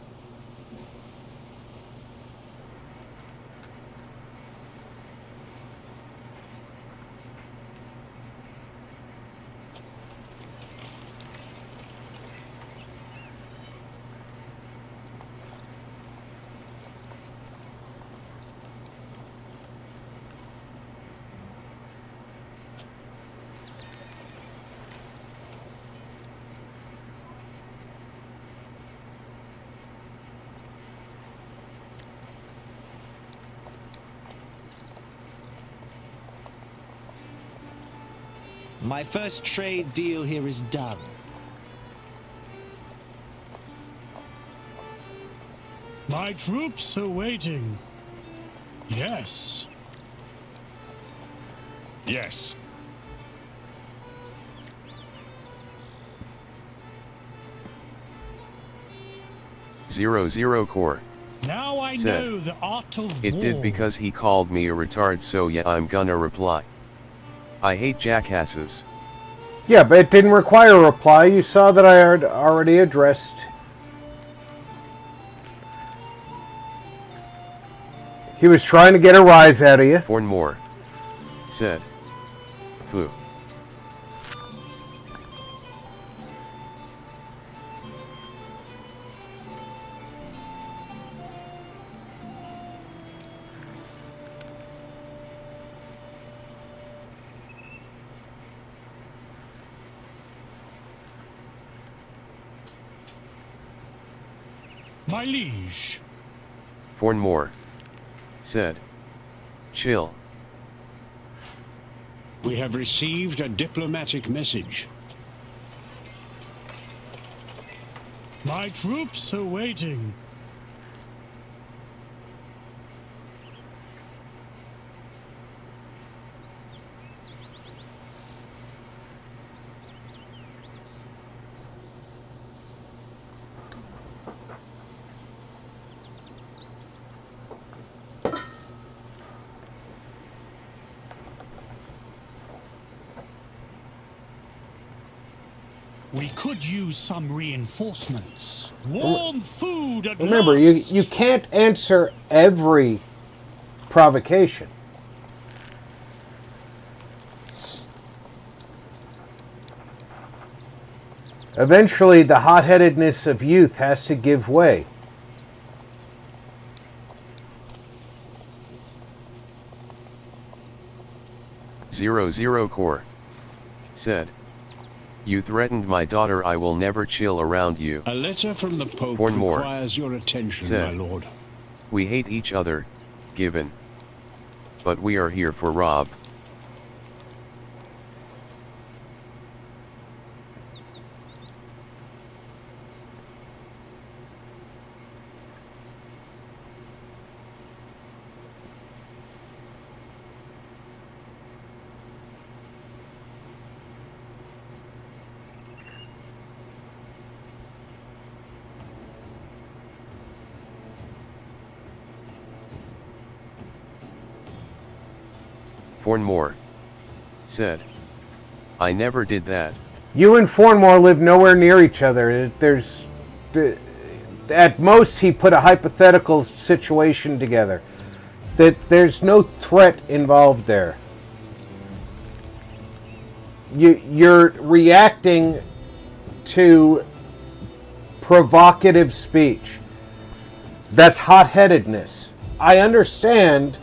My first trade deal here is done. My troops are waiting. Yes. Yes. Zero Core Now I said, know the art of it war. did because he called me a retard, so yeah, I'm gonna reply. I hate jackasses. Yeah, but it didn't require a reply. You saw that I had already addressed. He was trying to get a rise out of you. Fornmore said, Foo. My liege. Fornmore said, chill. We have received a diplomatic message. My troops are waiting. We could use some reinforcements. Warm food at Remember, last. you can't answer every provocation. Eventually, the hot-headedness of youth has to give way. Zero Core said, you threatened my daughter, I will never chill around you. A letter from the Pope Fornmore requires your attention, said, my lord. we hate each other, given. But we are here for Rob. Fornmore said, I never did that. You and Fornmore live nowhere near each other. At most, he put a hypothetical situation together. That there's no threat involved there. You're reacting to provocative speech. That's hot-headedness. I understand,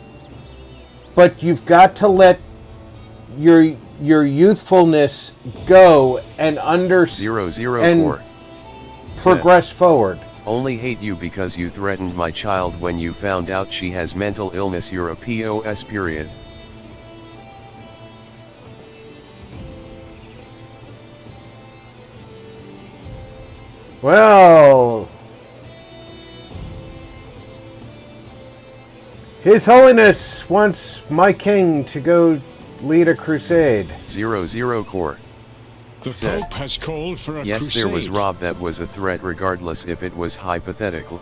but you've got to let your youthfulness go and Core progress forward. Only hate you because you threatened my child when you found out she has mental illness. You're a POS period. Well, His Holiness wants my king to go lead a crusade. 00 Core. The Said, Pope has called for a yes, crusade. there was Rob that was a threat regardless if it was hypothetical.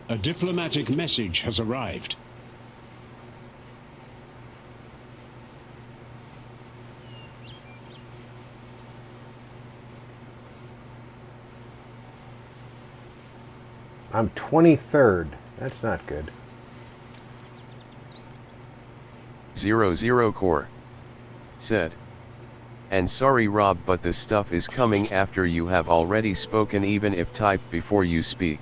A diplomatic message has arrived. I'm 23rd. That's not good. 00 Core. Said, and sorry Rob, but the stuff is coming after you have already spoken, even if typed before you speak.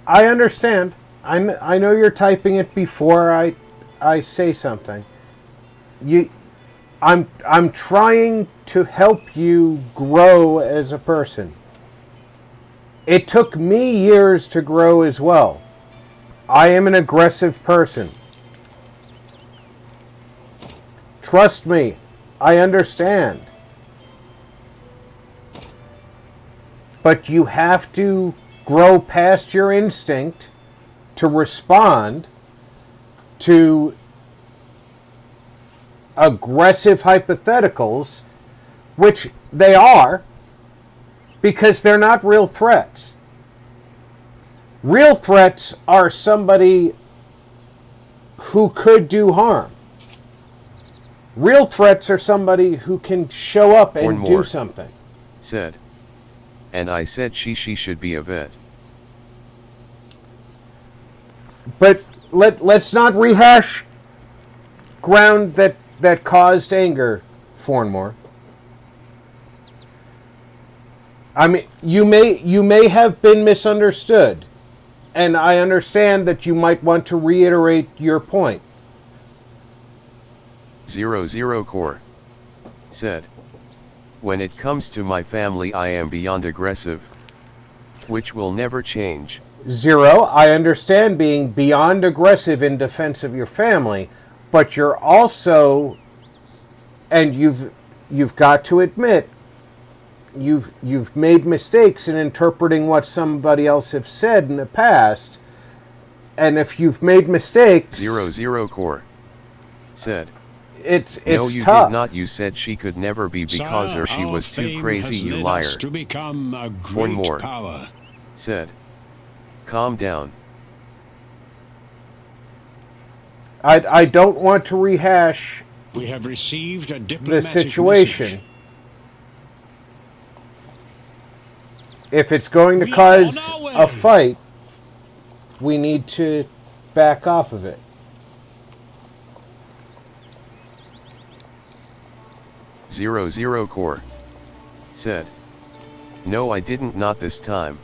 I understand. I know you're typing it before I say something. I'm trying to help you grow as a person. It took me years to grow as well. I am an aggressive person. Trust me, I understand. But you have to grow past your instinct to respond to aggressive hypotheticals, which they are, because they're not real threats. Real threats are somebody who could do harm. Real threats are somebody who can show up and do something. Said, and I said she should be a vet. But let's not rehash ground that caused anger, Fornmore. I mean, you may have been misunderstood, and I understand that you might want to reiterate your point. 00 Core. Said, when it comes to my family I am beyond aggressive, which will never change. 0, I understand being beyond aggressive in defense of your family, but you're also, and you've got to admit, you've made mistakes in interpreting what somebody else has said in the past, and if you've made mistakes... 00 Core. Said, it's no, you tough. did not. You said she could never be because Sire, or she was too fame crazy, has you led liar. us to become a great One more. power. Said, calm down. I don't want to rehash We have received a the diplomatic situation. message. If it's going to cause a fight, we need to back off of it. 00 Core. Said, no, I didn't, not this time.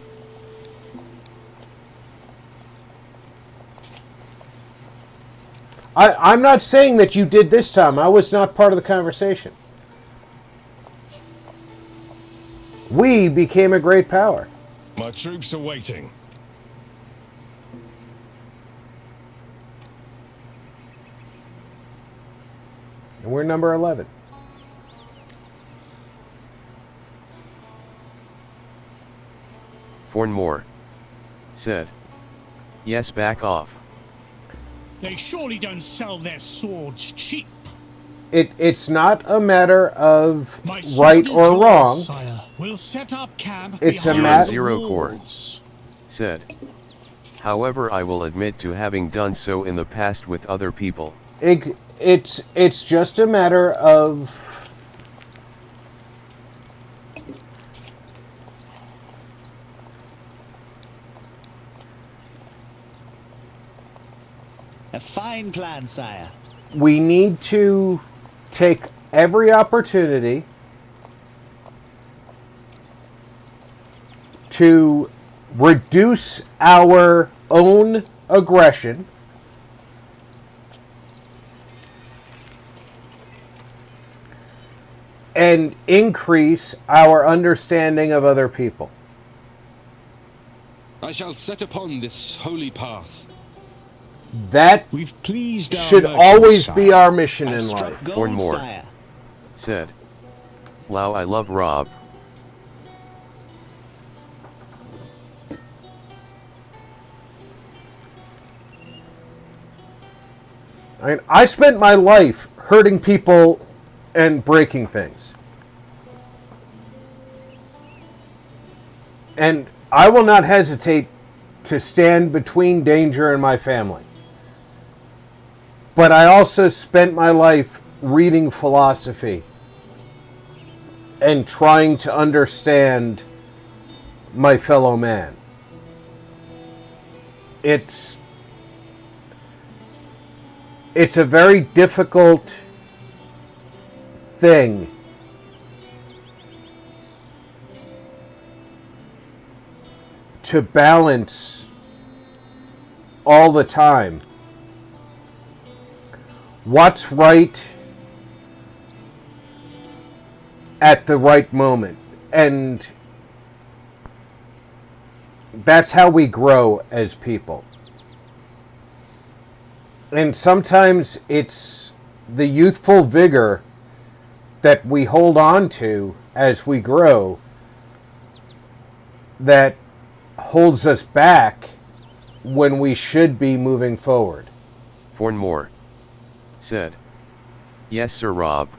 I'm not saying that you did this time. I was not part of the conversation. We became a great power. My troops are waiting. And we're number 11. Fornmore. Said, yes, back off. They surely don't sell their swords cheap. It's not a matter of My sword right is or yours, wrong. Sire. We'll set up camp It's a behind matter. 00 the Core. walls. Said, however, I will admit to having done so in the past with other people. It's just a matter of A fine plan, sire. we need to take every opportunity to reduce our own aggression and increase our understanding of other people. I shall set upon this holy path. That We've pleased our should merchants, always sire. be our mission in Struck life. gold, One more. sire. Said, wow, I love Rob. I mean, I spent my life hurting people and breaking things. And I will not hesitate to stand between danger and my family. But I also spent my life reading philosophy and trying to understand my fellow man. It's a very difficult thing to balance all the time. What's right at the right moment. And that's how we grow as people. And sometimes it's the youthful vigor that we hold on to as we grow that holds us back when we should be moving forward. Fornmore said, "Yes, Sir Rob."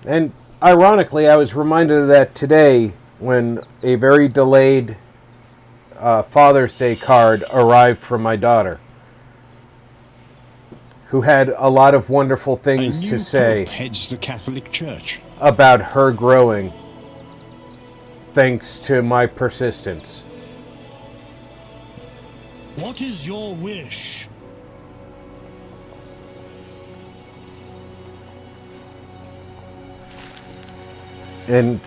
And ironically, I was reminded of that today when a very delayed Father's Day card arrived from my daughter, who had a lot of wonderful things to say heads the Catholic Church about her growing, thanks to my persistence. What is your wish? And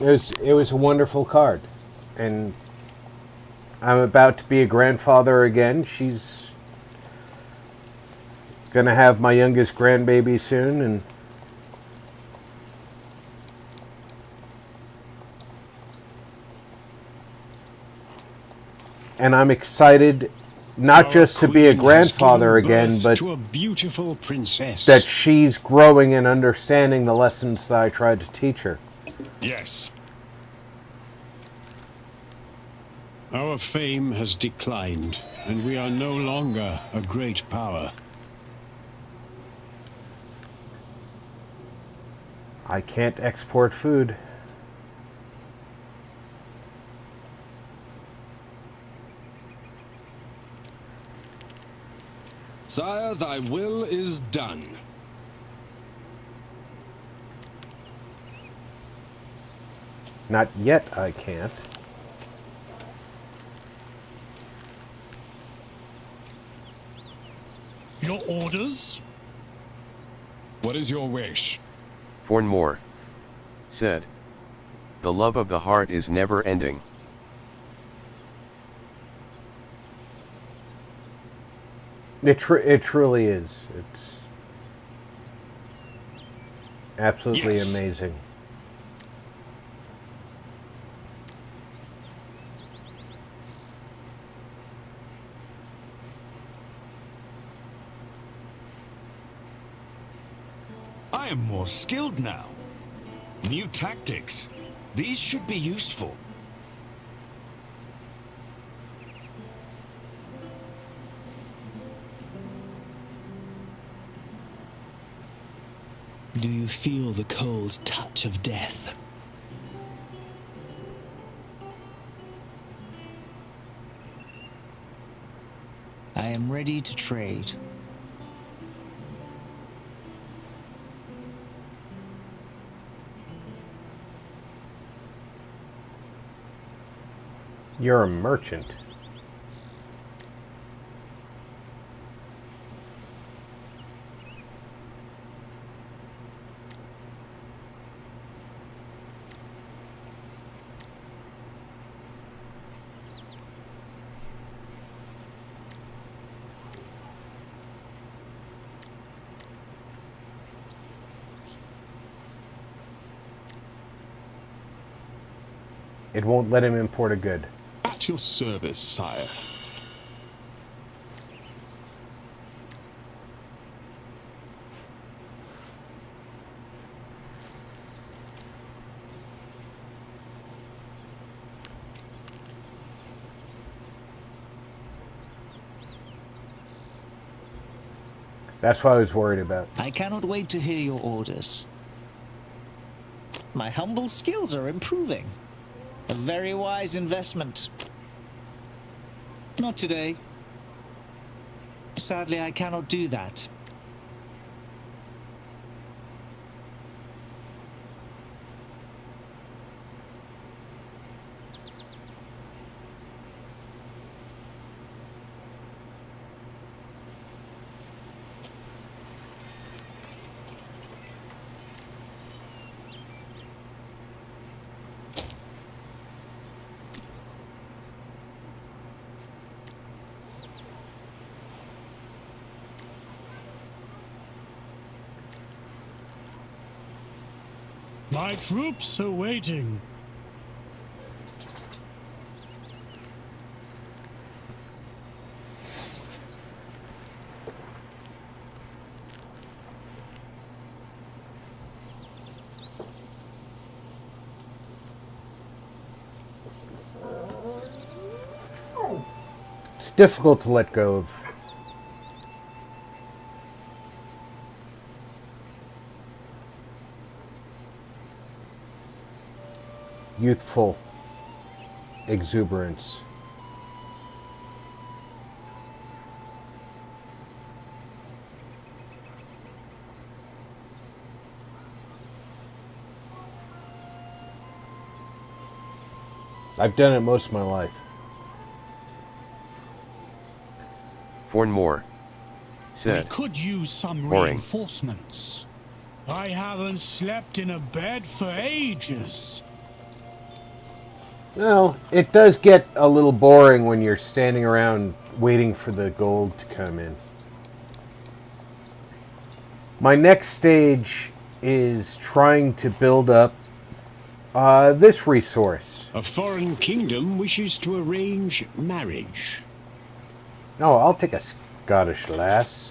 it was a wonderful card. And I'm about to be a grandfather again. She's going to have my youngest grandbaby soon. And I'm excited not just to be a grandfather again, but to a beautiful princess. that she's growing and understanding the lessons that I tried to teach her. Yes. Our fame has declined, and we are no longer a great power. I can't export food. Sire, thy will is done. Not yet, I can't. Your orders? What is your wish? Fornmore said, "The love of the heart is never ending." It truly is. It's absolutely amazing. I am more skilled now. New tactics. These should be useful. Do you feel the cold touch of death? I am ready to trade. You're a merchant. It won't let him import a good. At your service, sire. That's what I was worried about. I cannot wait to hear your orders. My humble skills are improving. A very wise investment. Not today. Sadly, I cannot do that. My troops are waiting. It's difficult to let go of. Youthful exuberance. I've done it most of my life. Fornmore We said, could use some Boring. reinforcements. I haven't slept in a bed for ages. Well, it does get a little boring when you're standing around waiting for the gold to come in. My next stage is trying to build up this resource. A foreign kingdom wishes to arrange marriage. Oh, I'll take a Scottish lass.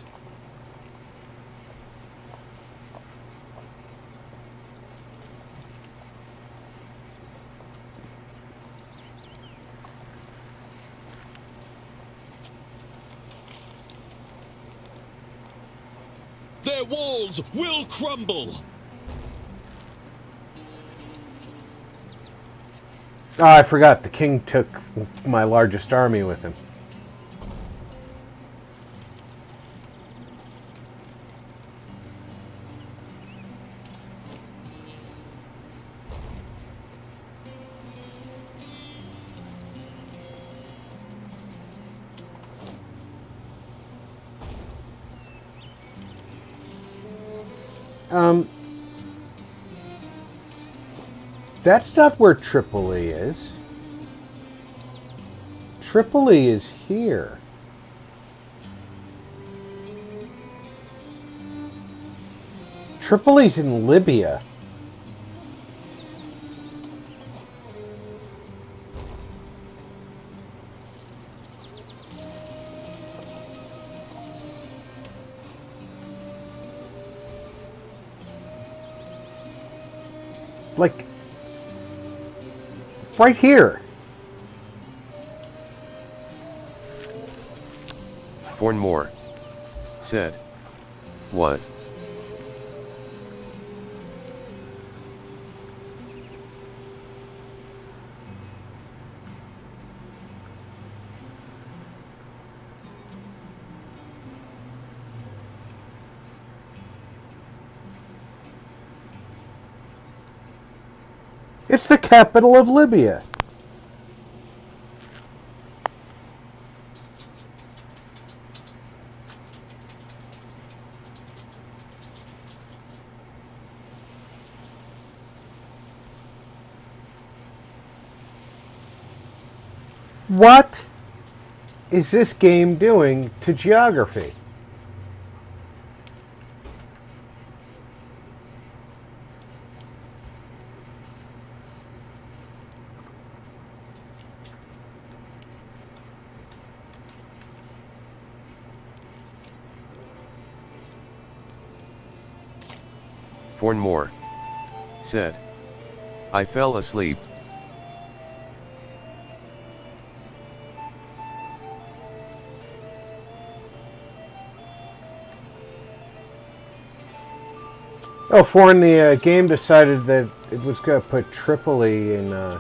Their walls will crumble! Oh, I forgot. The king took my largest army with him. That's not where Tripoli is. Tripoli is here. Tripoli's in Libya. Like, right here. Fornmore said, what? It's the capital of Libya. What is this game doing to geography? Fornmore said, I fell asleep. Oh, foreign, the game decided that it was going to put Tripoli in the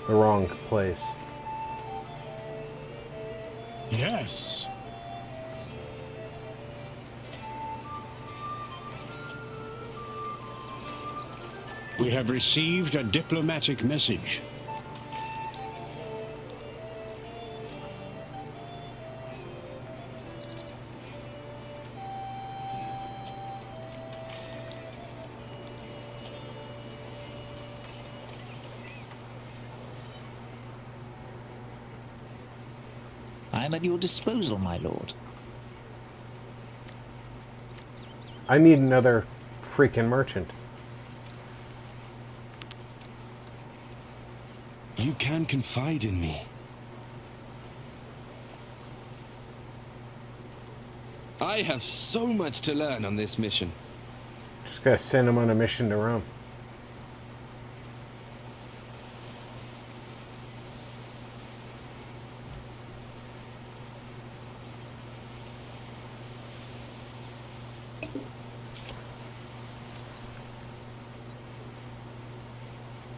wrong place. Yes. We have received a diplomatic message. I am at your disposal, my lord. I need another freaking merchant. You can confide in me. I have so much to learn on this mission. Just gotta send him on a mission to Rome.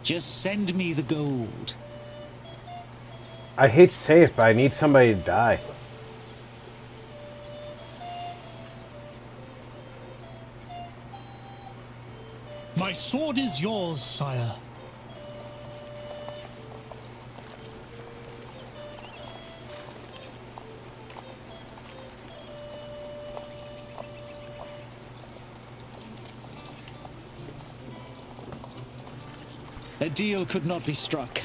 Just send me the gold. I hate to say it, but I need somebody to die. My sword is yours, sire. A deal could not be struck.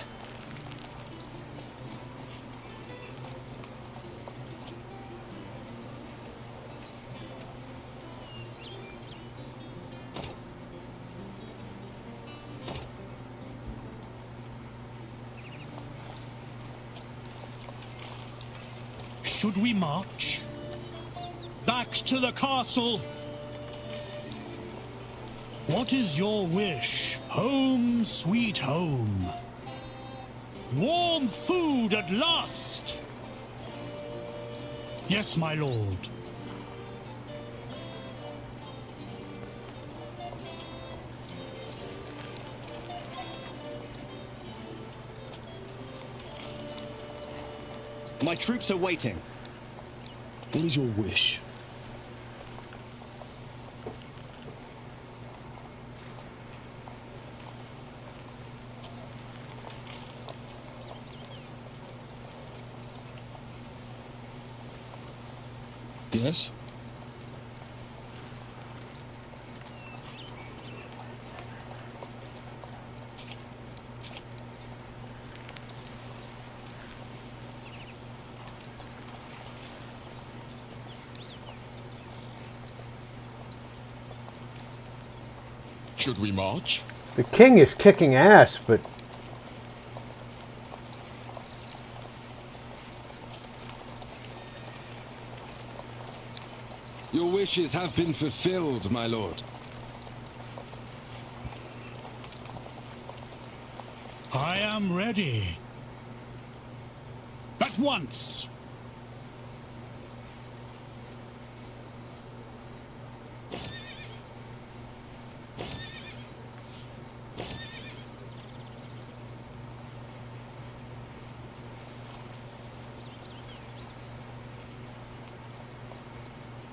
Should we march? Back to the castle! What is your wish? Home, sweet home. Warm food at last! Yes, my lord. My troops are waiting. What is your wish? Yes? Should we march? The king is kicking ass, but Your wishes have been fulfilled, my lord. I am ready. At once.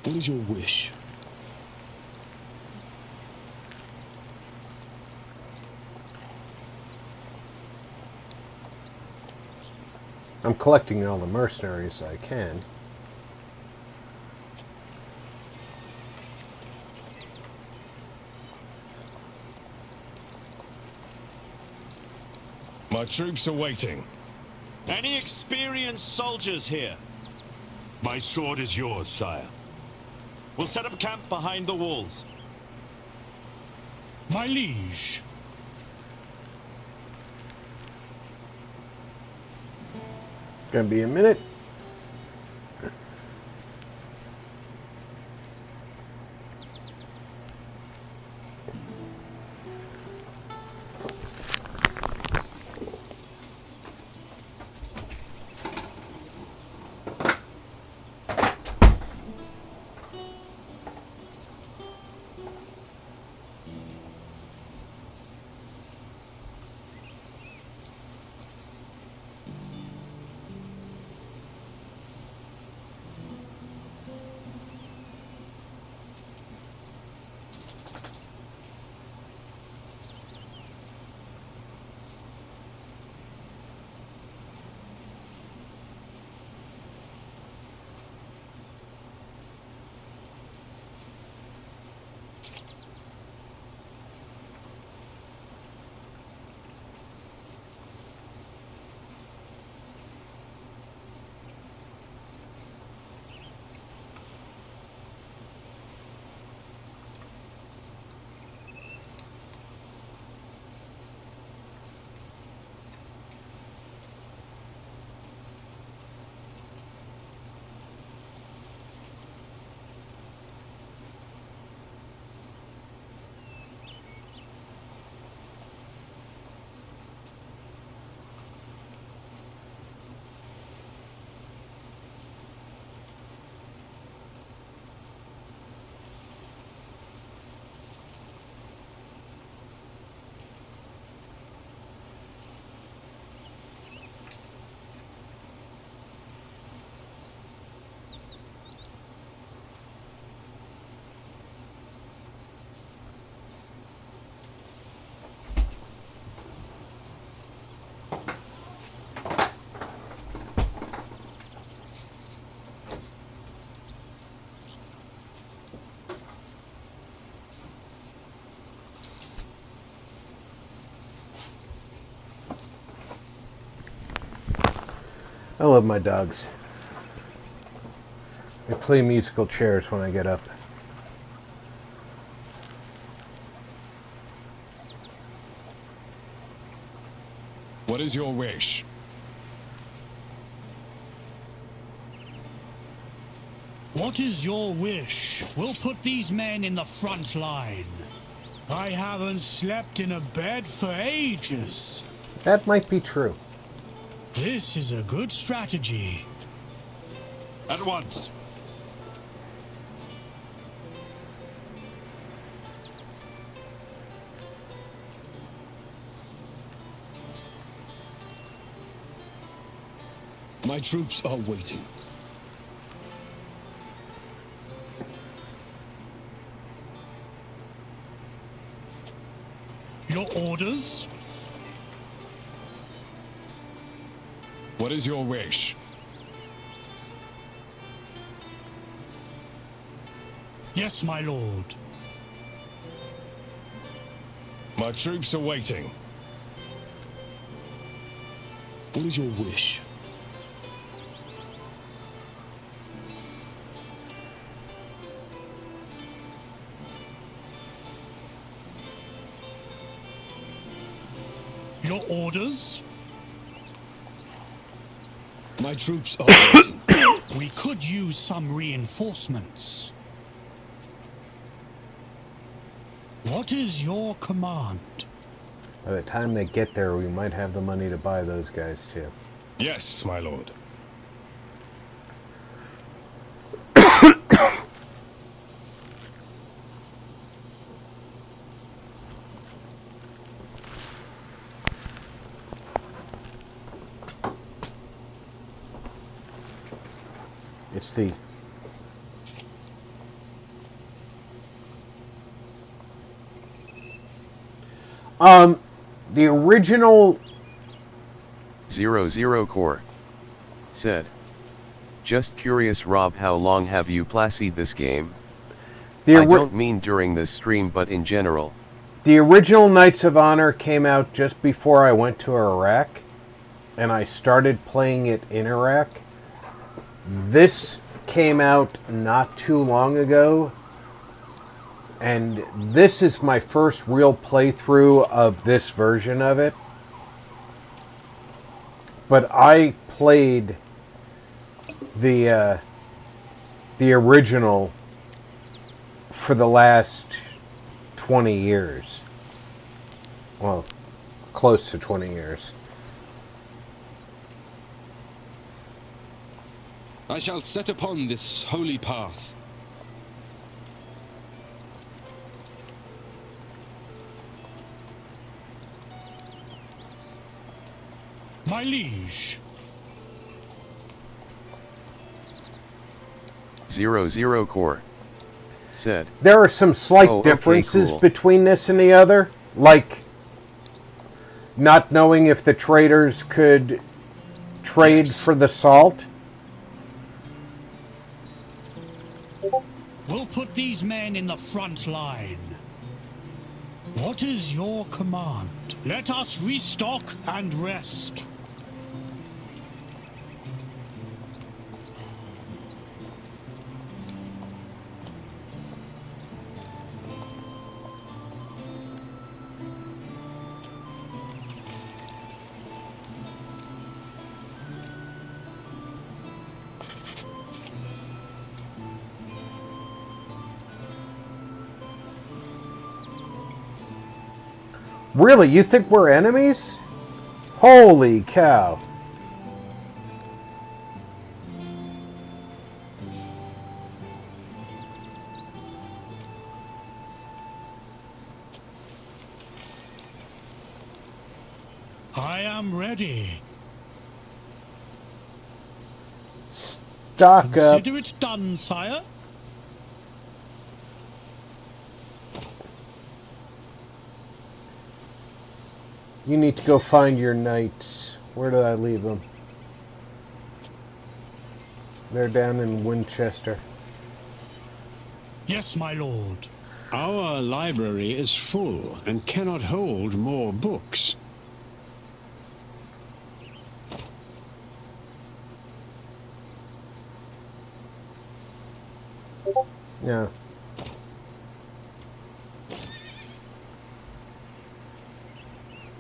What is your wish? I'm collecting all the mercenaries I can. My troops are waiting. Any experienced soldiers here? My sword is yours, sire. We'll set up camp behind the walls. My liege. Gonna be a minute. I love my dogs. They play musical chairs when I get up. What is your wish? What is your wish? We'll put these men in the front line. I haven't slept in a bed for ages. That might be true. This is a good strategy. At once. My troops are waiting. Your orders? What is your wish? Yes, my lord. My troops are waiting. What is your wish? Your orders? My troops are waiting. We could use some reinforcements. What is your command? By the time they get there, we might have the money to buy those guys too. Yes, my lord. It's the the original 00 Core said, just curious Rob, how long have you played this game? I don't mean during this stream but in general. The original Knights of Honor came out just before I went to Iraq, and I started playing it in Iraq. This came out not too long ago, and this is my first real playthrough of this version of it. But I played the original for the last 20 years. Well, close to 20 years. I shall set upon this holy path. My liege. 00 Core said, there are some slight differences cool. between this and the other, like not knowing if the traders could trade for the salt. We'll put these men in the front line. What is your command? Let us restock and rest. Really? You think we're enemies? Holy cow. I am ready. Stock up. Consider it done, sire. You need to go find your knights. Where did I leave them? They're down in Winchester. Yes, my lord. Our library is full and cannot hold more books. Yeah.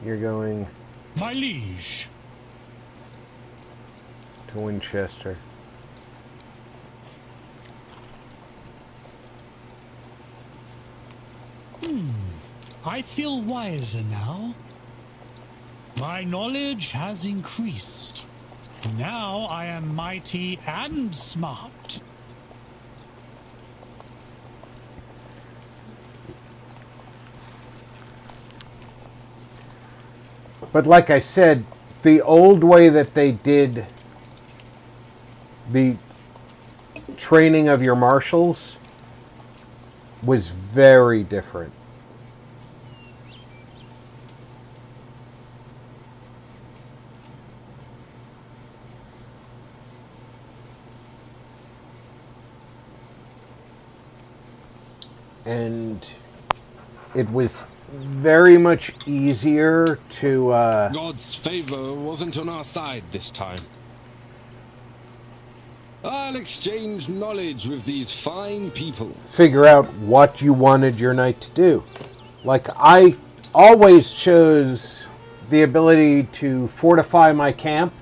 You're going My liege. to Winchester. I feel wiser now. My knowledge has increased. Now I am mighty and smart. But like I said, the old way that they did the training of your marshals was very different. And it was very much easier to God's favor wasn't on our side this time. I'll exchange knowledge with these fine people. figure out what you wanted your knight to do. Like, I always chose the ability to fortify my camp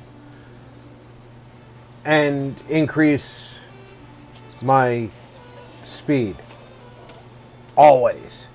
and increase my speed. Always.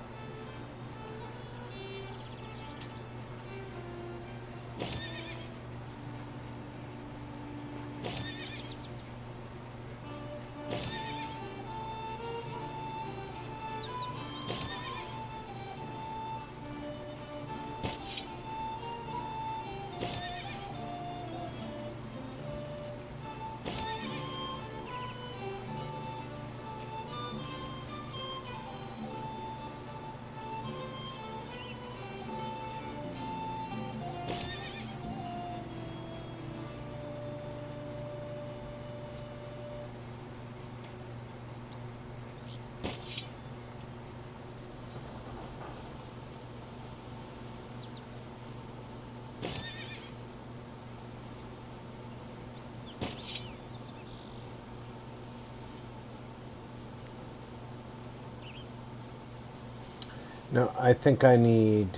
No, I think I need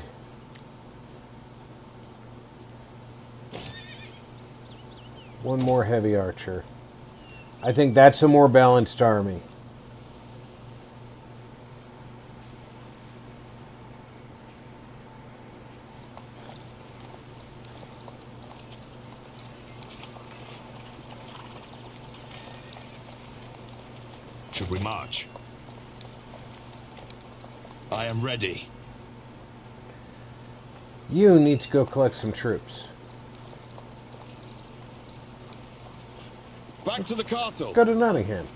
one more heavy archer. I think that's a more balanced army. Should we march? I am ready. You need to go collect some troops. Back to the castle. Go to Nottingham.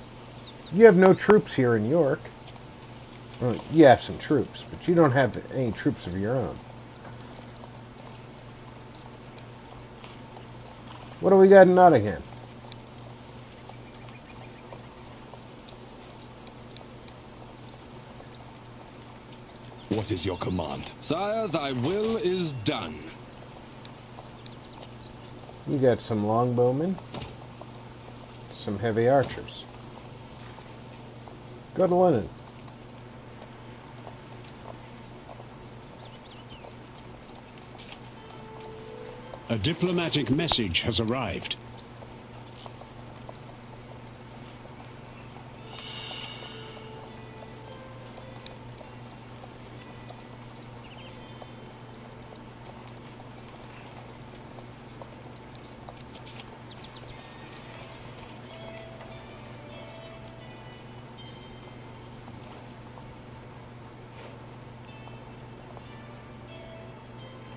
You have no troops here in York. Well, you have some troops, but you don't have any troops of your own. What do we got in Nottingham? What is your command? Sire, thy will is done. You got some longbowmen, some heavy archers. Go to London. A diplomatic message has arrived.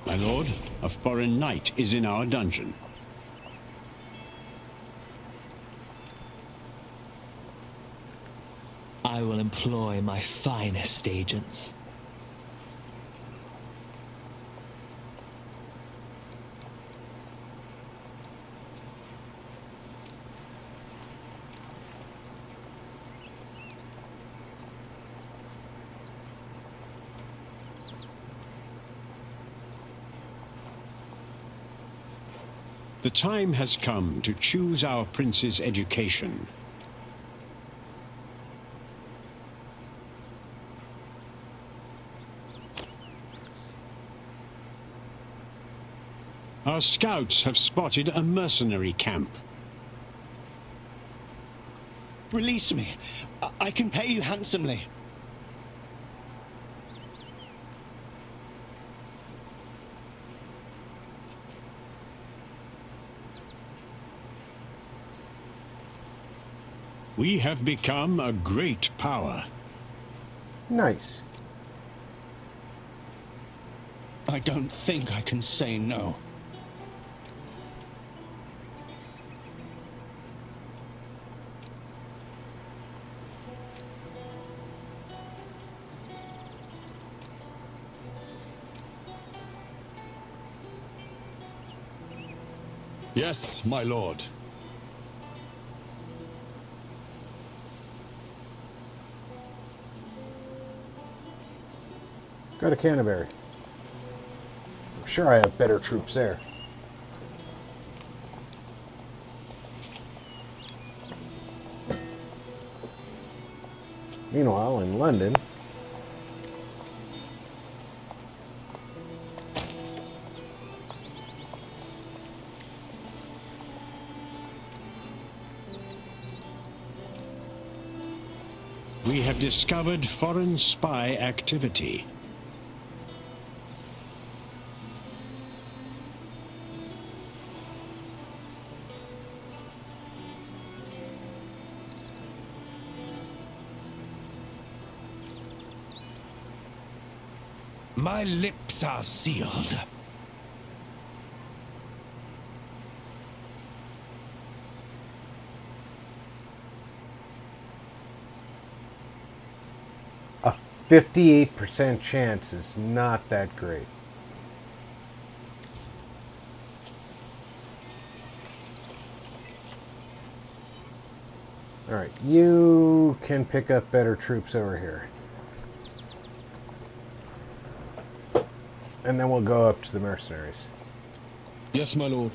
My lord, a foreign knight is in our dungeon. I will employ my finest agents. The time has come to choose our prince's education. Our scouts have spotted a mercenary camp. Release me. I can pay you handsomely. We have become a great power. Nice. I don't think I can say no. Yes, my lord. Go to Canterbury. I'm sure I have better troops there. Meanwhile, in London, we have discovered foreign spy activity. My lips are sealed. a 58% chance is not that great. Alright, you can pick up better troops over here. And then we'll go up to the mercenaries. Yes, my lord.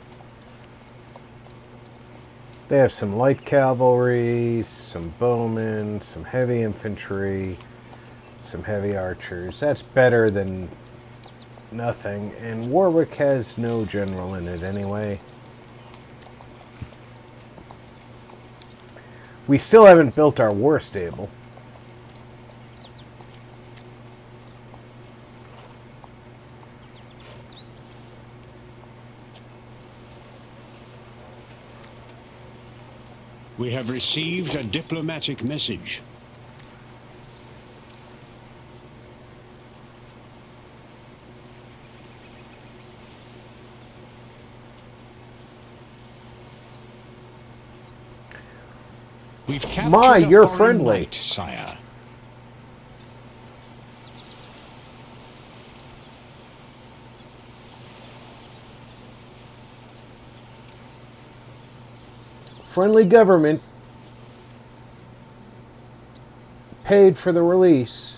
They have some light cavalry, some bowmen, some heavy infantry, some heavy archers. That's better than nothing. And Warwick has no general in it anyway. We still haven't built our war stable. We have received a diplomatic message. We've captured you're a foreign friendly. knight, sire. Friendly government paid for the release.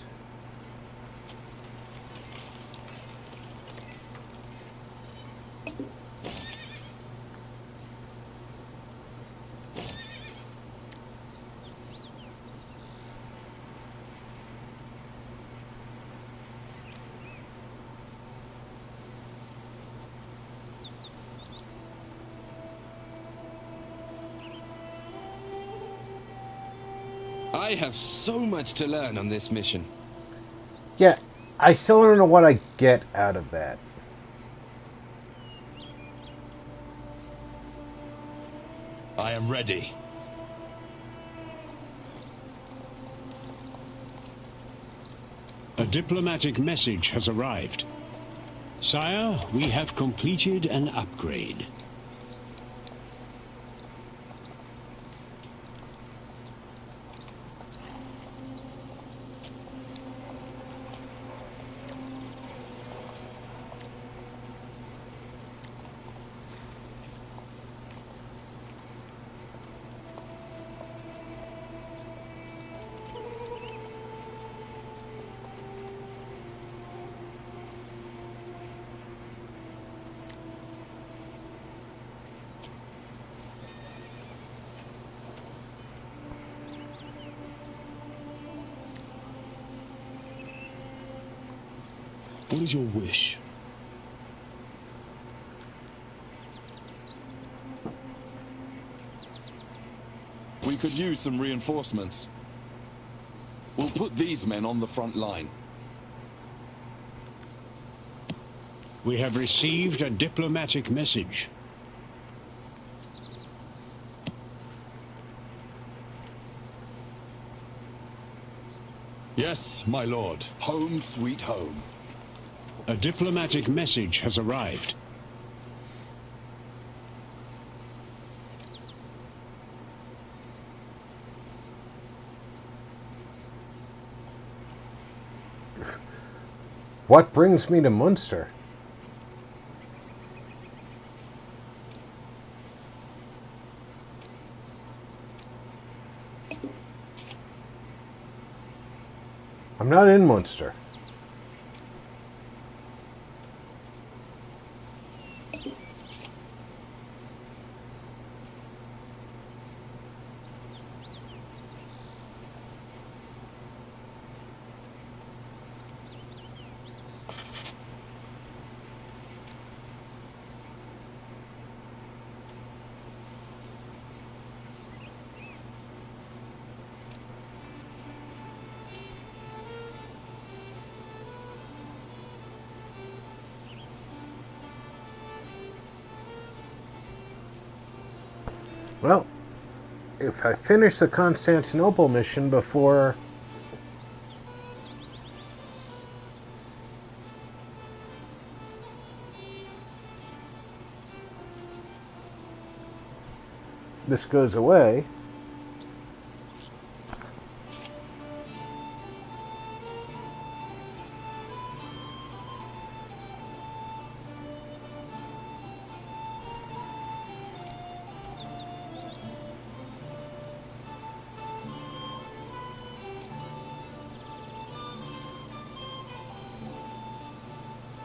I have so much to learn on this mission. Yeah, I still don't know what I get out of that. I am ready. A diplomatic message has arrived. Sire, we have completed an upgrade. What is your wish? We could use some reinforcements. We'll put these men on the front line. We have received a diplomatic message. Yes, my lord. Home sweet home. A diplomatic message has arrived. What brings me to Munster? I'm not in Munster. Well, if I finish the Constantinople mission before this goes away,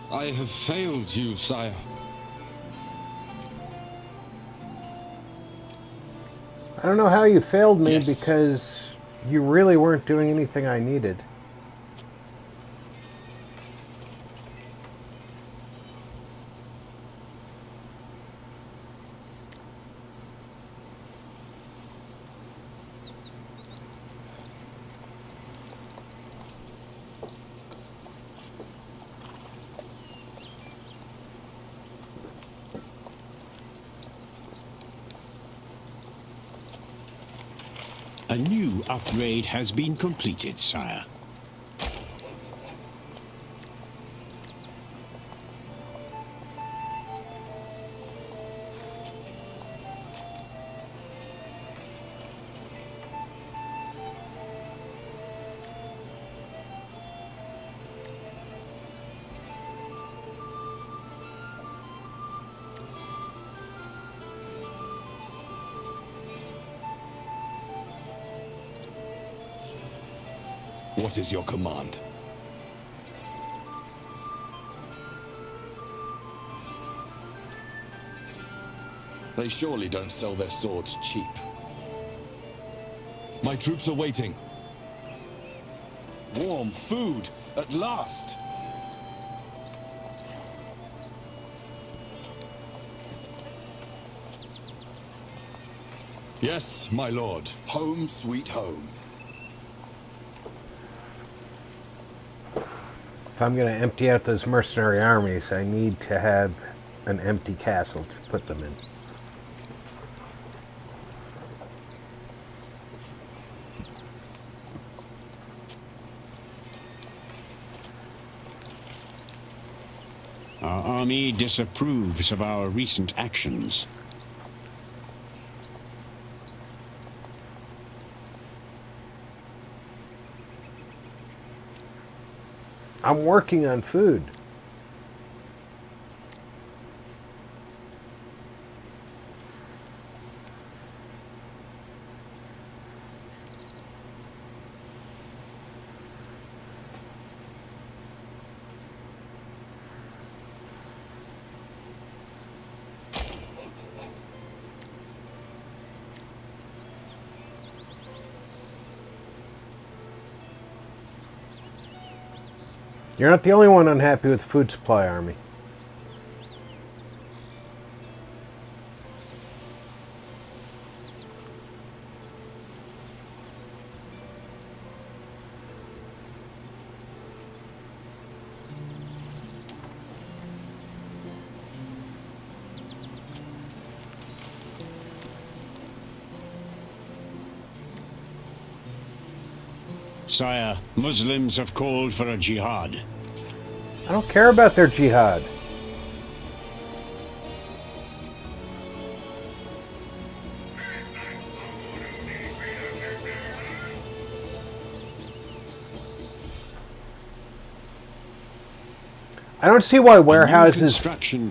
I have failed you, sire. I don't know how you failed me Yes. because you really weren't doing anything I needed. A new upgrade has been completed, sire. What is your command? They surely don't sell their swords cheap. My troops are waiting. Warm food, at last! Yes, my lord. Home sweet home. If I'm going to empty out those mercenary armies, I need to have an empty castle to put them in. Our army disapproves of our recent actions. I'm working on food. You're not the only one unhappy with the food supply, army. Sire, Muslims have called for a jihad. I don't care about their jihad. I don't see why warehouses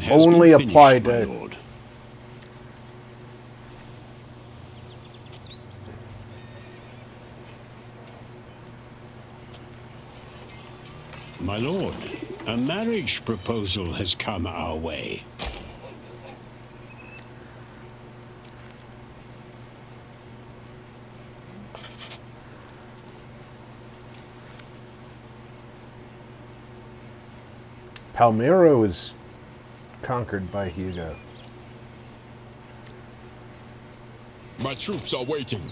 only apply to... My lord, a marriage proposal has come our way. Palmyra was conquered by Hugo. My troops are waiting.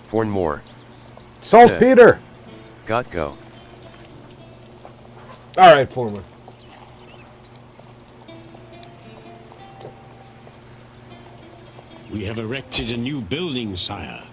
Fornmore. Saltpeter! Got go. Alright, Foreman. We have erected a new building, sire.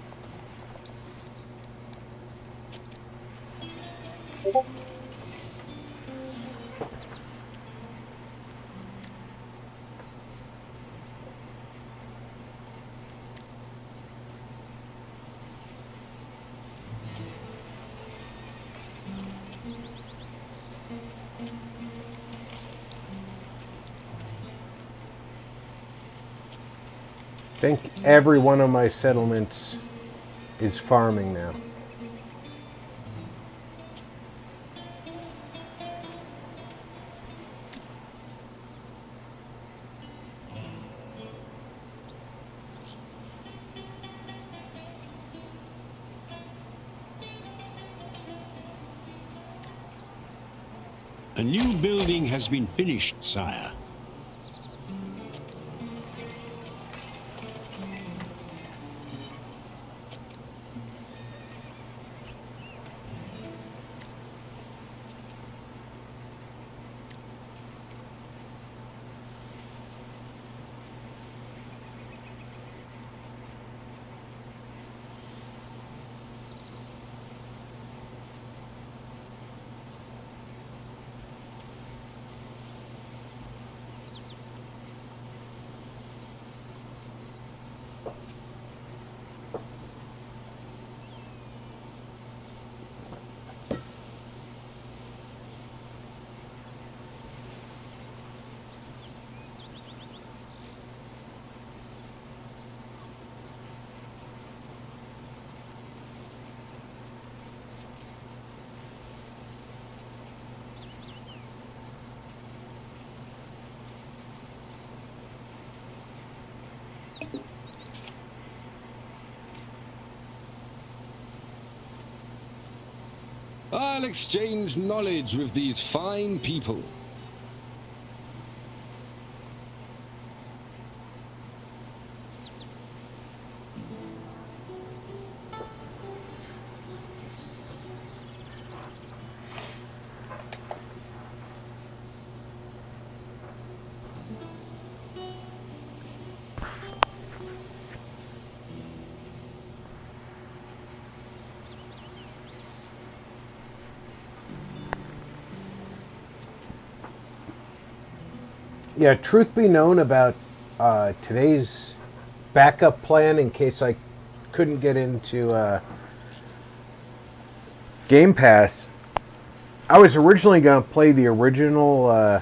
I think every one of my settlements is farming now. A new building has been finished, sire. I'll exchange knowledge with these fine people. Yeah, truth be known about today's backup plan in case I couldn't get into Game Pass. I was originally going to play the original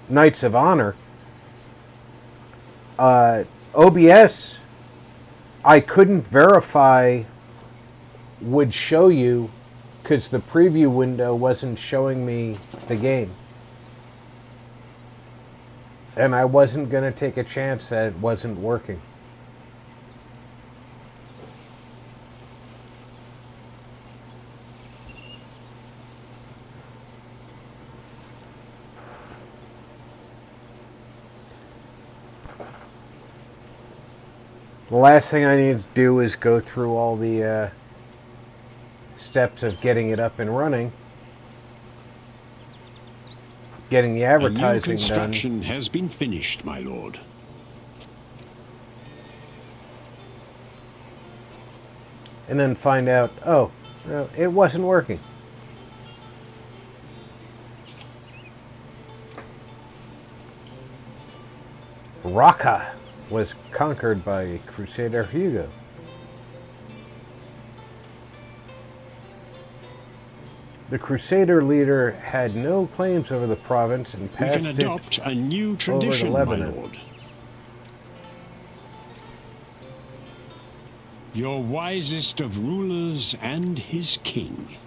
Knights of Honor. OBS, I couldn't verify would show you because the preview window wasn't showing me the game. And I wasn't going to take a chance that it wasn't working. The last thing I need to do is go through all the steps of getting it up and running. getting the A new advertising done, construction has been finished, my lord. and then find out, oh, well, it wasn't working. Raqqa was conquered by Crusader Hugo. The Crusader leader had no claims over the province and We passed can it adopt a new over to tradition, my Lebanon. lord. Your wisest of rulers and his king.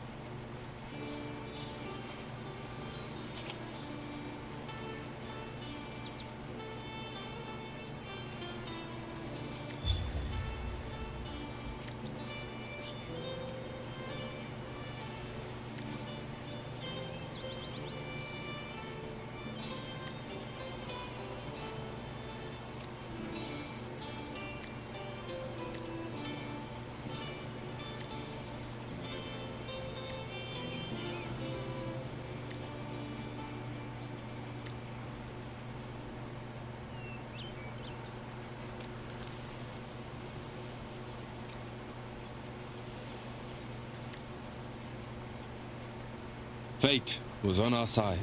Fate was on our side.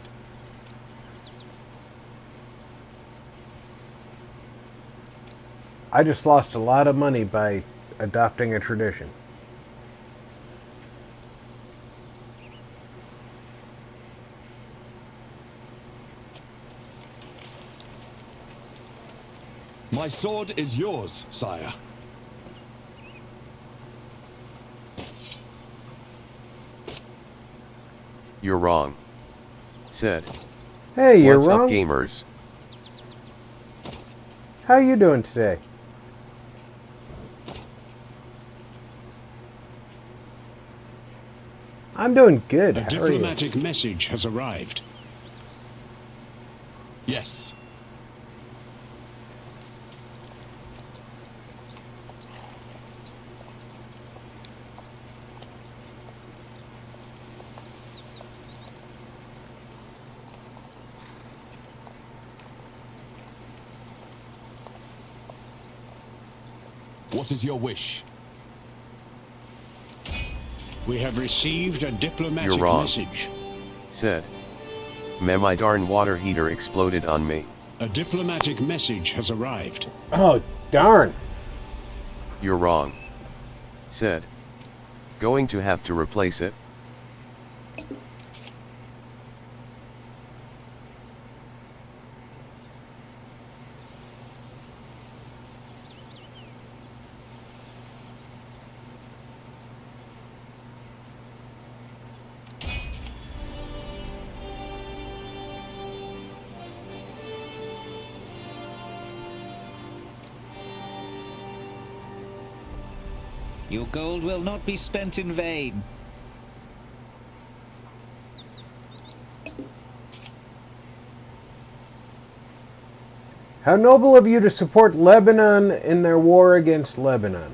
I just lost a lot of money by adopting a tradition. My sword is yours, sire. You're wrong. Said. Hey, you're What's wrong. up, gamers? How you doing today? I'm doing good. A How are you? diplomatic message has arrived. Yes. What is your wish? We have received a diplomatic You're wrong. message. Said. My darn water heater exploded on me. A diplomatic message has arrived. Oh, darn. You're wrong. Said. Going to have to replace it. Your gold will not be spent in vain. How noble of you to support Lebanon in their war against Lebanon.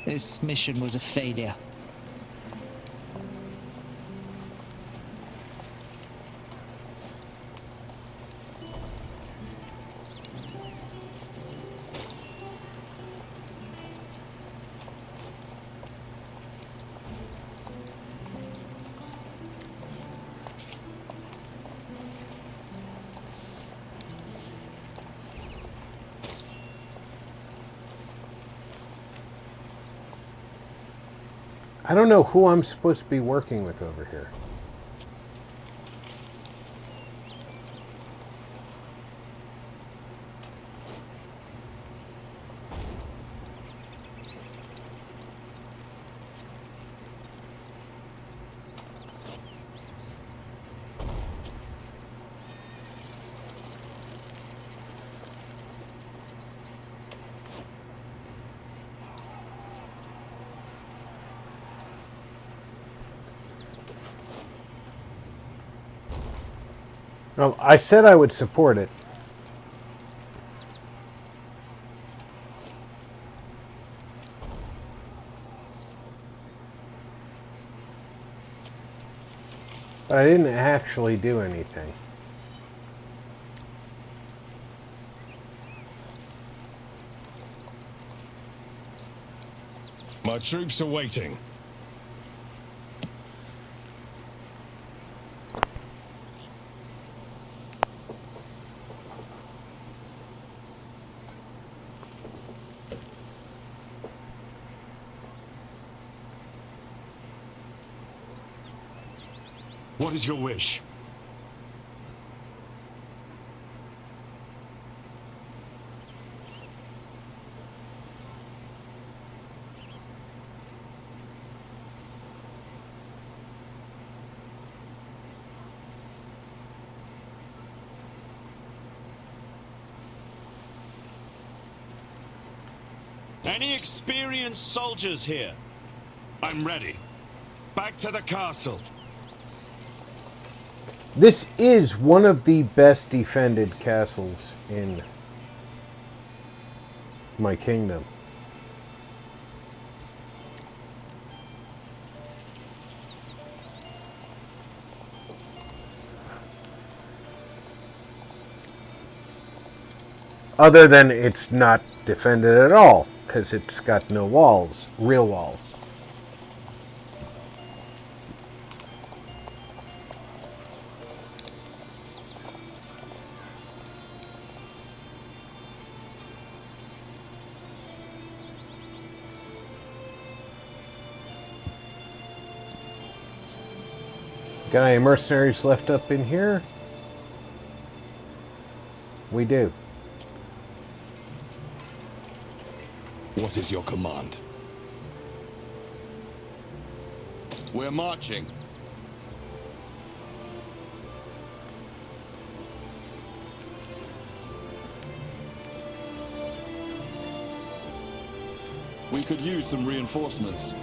This mission was a failure. I don't know who I'm supposed to be working with over here. Well, I said I would support it. But I didn't actually do anything. My troops are waiting. What is your wish? Any experienced soldiers here? I'm ready. Back to the castle. This is one of the best defended castles in my kingdom. Other than it's not defended at all, because it's got no walls, real walls. Got any mercenaries left up in here? We do. What is your command? We're marching. We could use some reinforcements.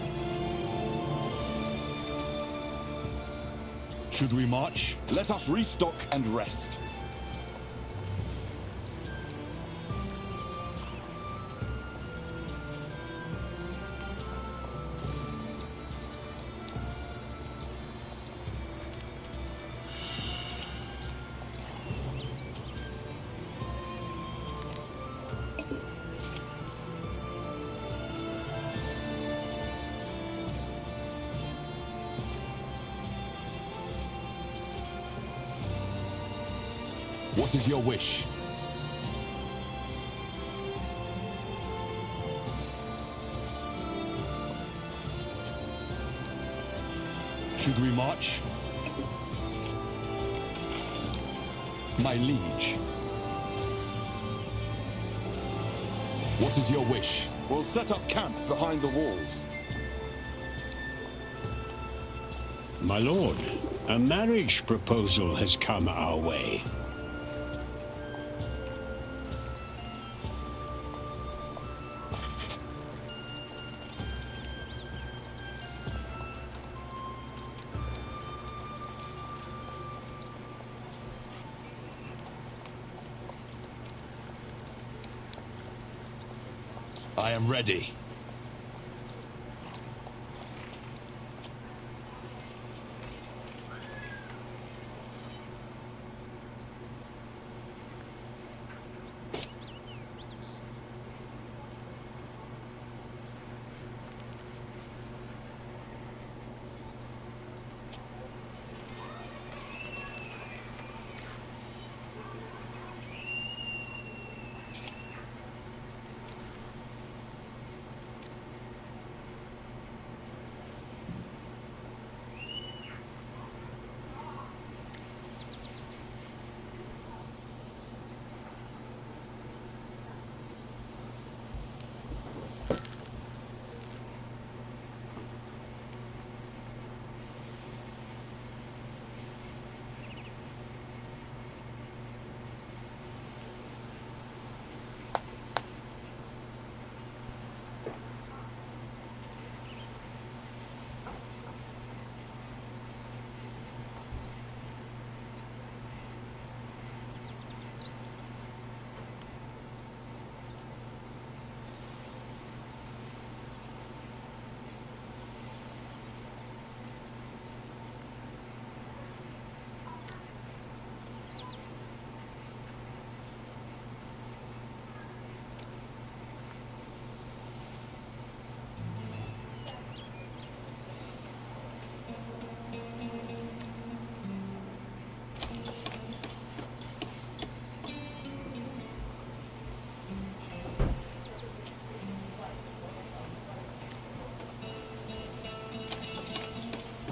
Should we march? Let us restock and rest. What is your wish? Should we march? My liege. What is your wish? We'll set up camp behind the walls. My lord, a marriage proposal has come our way. I am ready.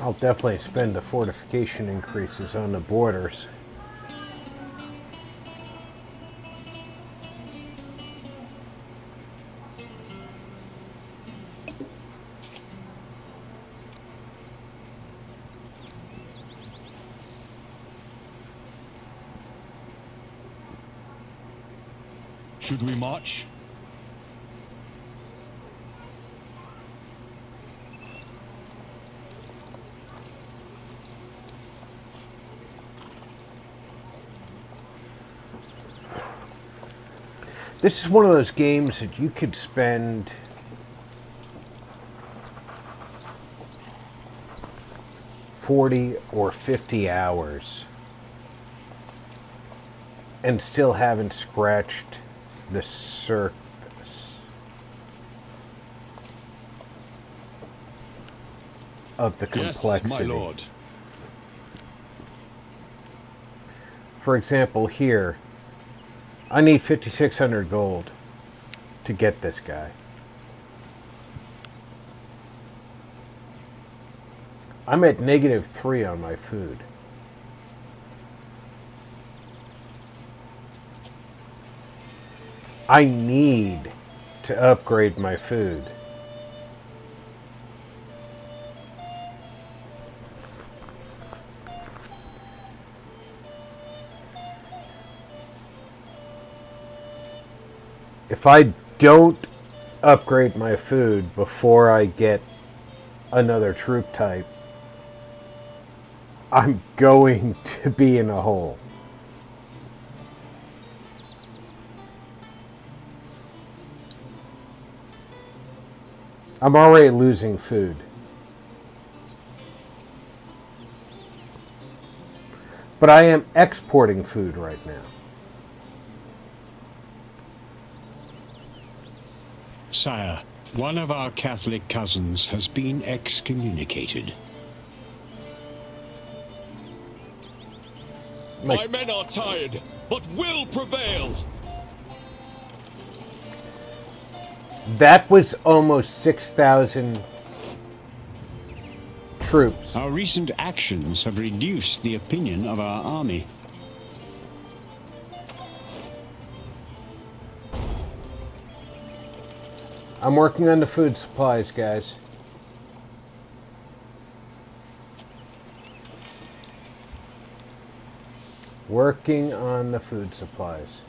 I'll definitely spend the fortification increases on the borders. Should we march? This is one of those games that you could spend $40 or $50 and still haven't scratched the surface of the complexity. Yes, my lord. For example, here, I need 5,600 gold to get this guy. I'm at -3 on my food. I need to upgrade my food. If I don't upgrade my food before I get another troop type, I'm going to be in a hole. I'm already losing food. But I am exporting food right now. Sire, one of our Catholic cousins has been excommunicated. My men are tired, but will prevail. That was almost 6,000 troops. Our recent actions have reduced the opinion of our army. I'm working on the food supplies, guys. Working on the food supplies.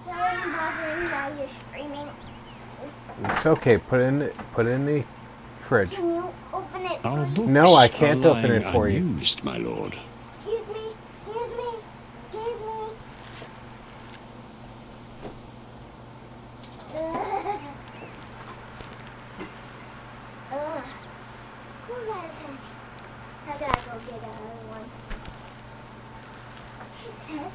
Sorry I'm bothering while you're streaming. It's okay. Put in the fridge. Can you open it? Our books No, I can't are open it lying for you. unused, my lord. Excuse me. Excuse me. Excuse me. Who has him? I gotta go get another one. It's heavy.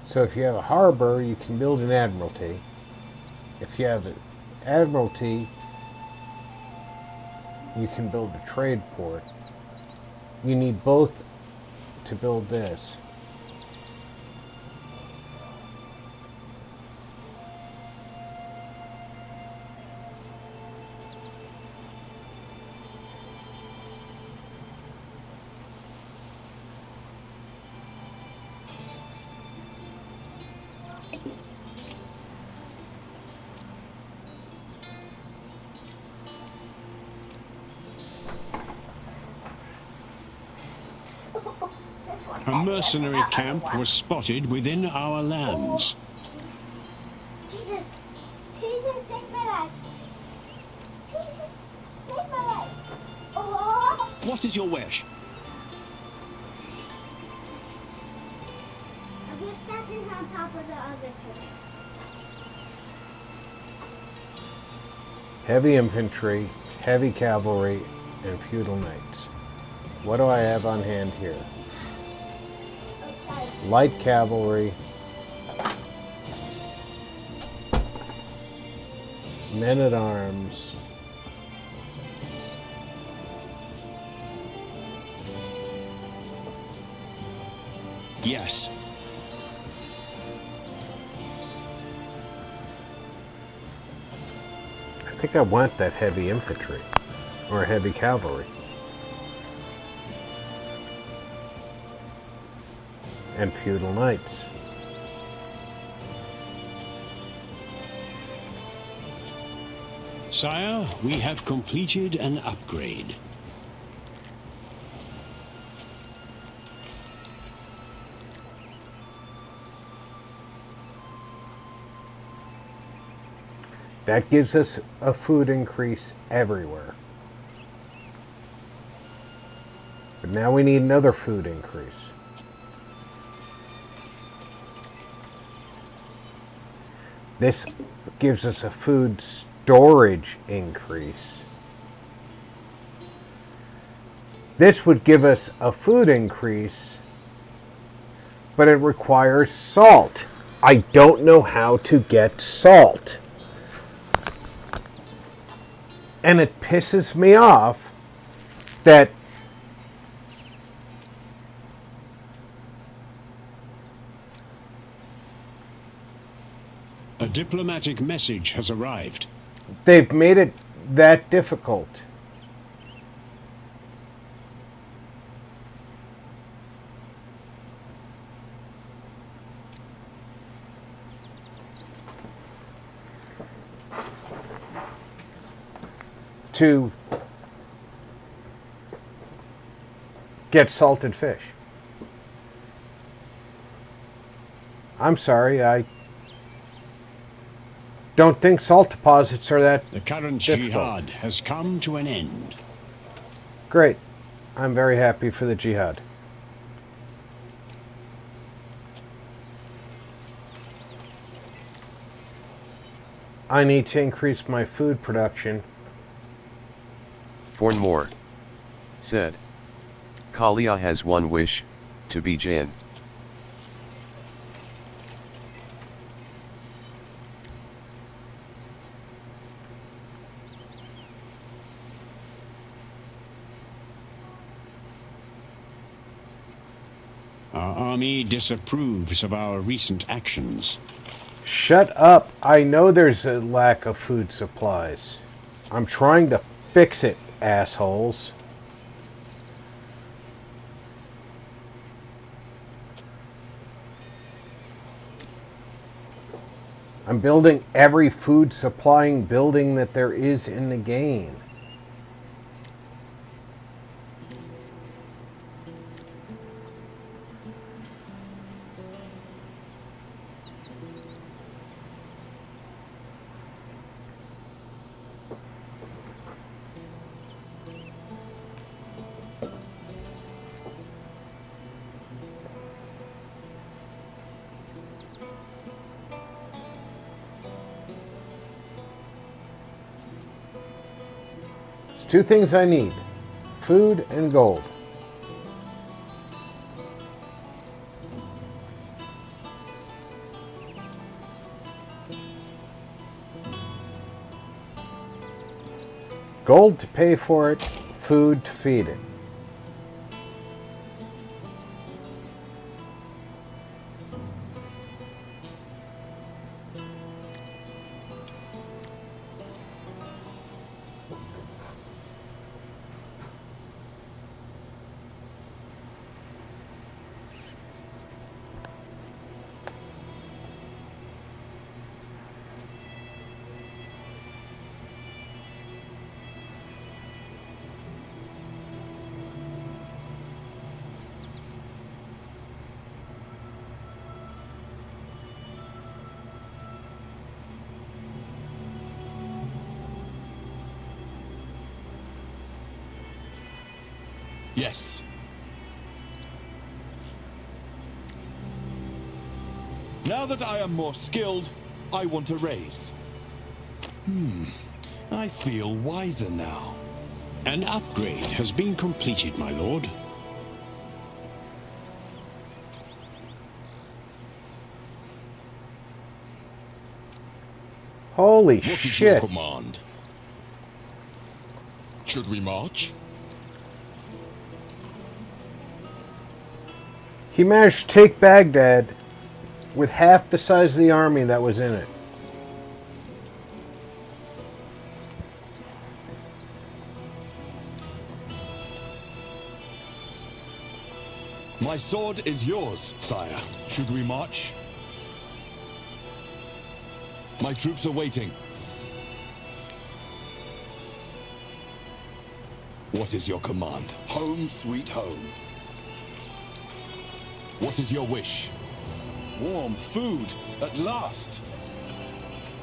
So if you have a harbor, you can build an admiralty. If you have Admiralty, you can build a trade port. You need both to build this. A mercenary camp was spotted within our lands. Jesus, Jesus, save my life. Jesus, save my life. Oh. What is your wish? Gustav is on top of the other two. Heavy infantry, heavy cavalry, and feudal knights. What do I have on hand here? Light cavalry, men-at-arms, yes. I think I want that heavy infantry, or heavy cavalry. And feudal knights. Sire, we have completed an upgrade. That gives us a food increase everywhere. But now we need another food increase. This gives us a food storage increase. This would give us a food increase, but it requires salt. I don't know how to get salt. And it pisses me off that a diplomatic message has arrived. they've made it that difficult. To get salted fish. I'm sorry, I don't think salt deposits are that The current difficult. jihad has come to an end. Great. I'm very happy for the jihad. I need to increase my food production. Forn more. Said. Kalia has one wish, to be Jan. Our army disapproves of our recent actions. Shut up. I know there's a lack of food supplies. I'm trying to fix it, assholes. I'm building every food supplying building that there is in the game. Two things I need, food and gold. Gold to pay for it, food to feed it. Yes. Now that I am more skilled, I want a raise. I feel wiser now. An upgrade has been completed, my lord. Holy What is your shit. command? Should we march? He managed to take Baghdad with half the size of the army that was in it. My sword is yours, sire. Should we march? My troops are waiting. What is your command? Home, sweet home. What is your wish? Warm food, at last.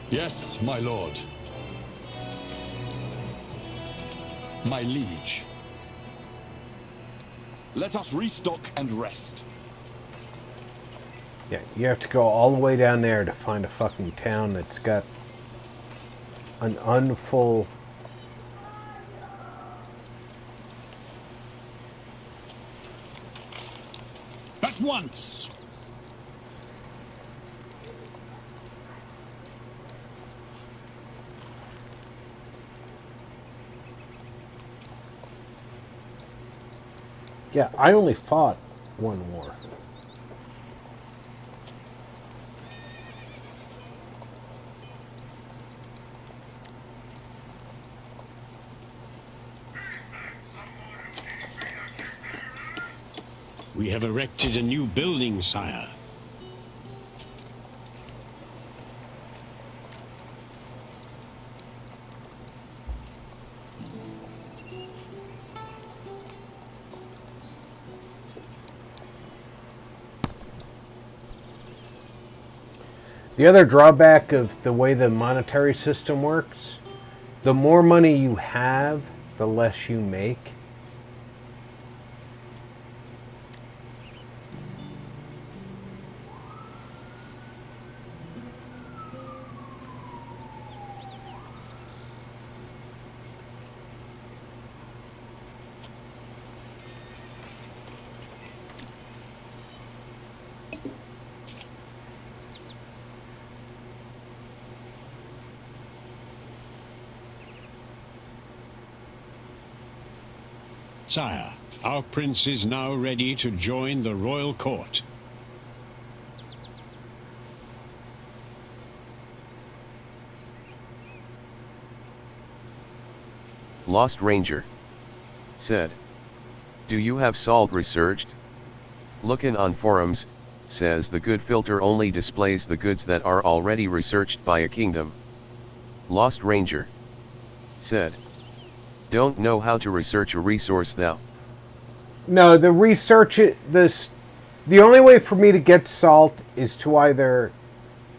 Yes, my lord. My liege. Let us restock and rest. Yeah, you have to go all the way down there to find a fucking town that's got an unfull... At once! Yeah, I only fought one war. We have erected a new building, sire. The other drawback of the way the monetary system works, the more money you have, the less you make. Sire, our prince is now ready to join the royal court. Lost Ranger said, "Do you have salt researched? Lookin' on forums, says the good filter only displays the goods that are already researched by a kingdom." Lost Ranger said, "Don't know how to research a resource thou." No, the research the only way for me to get salt is to either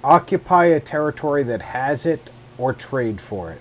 occupy a territory that has it or trade for it.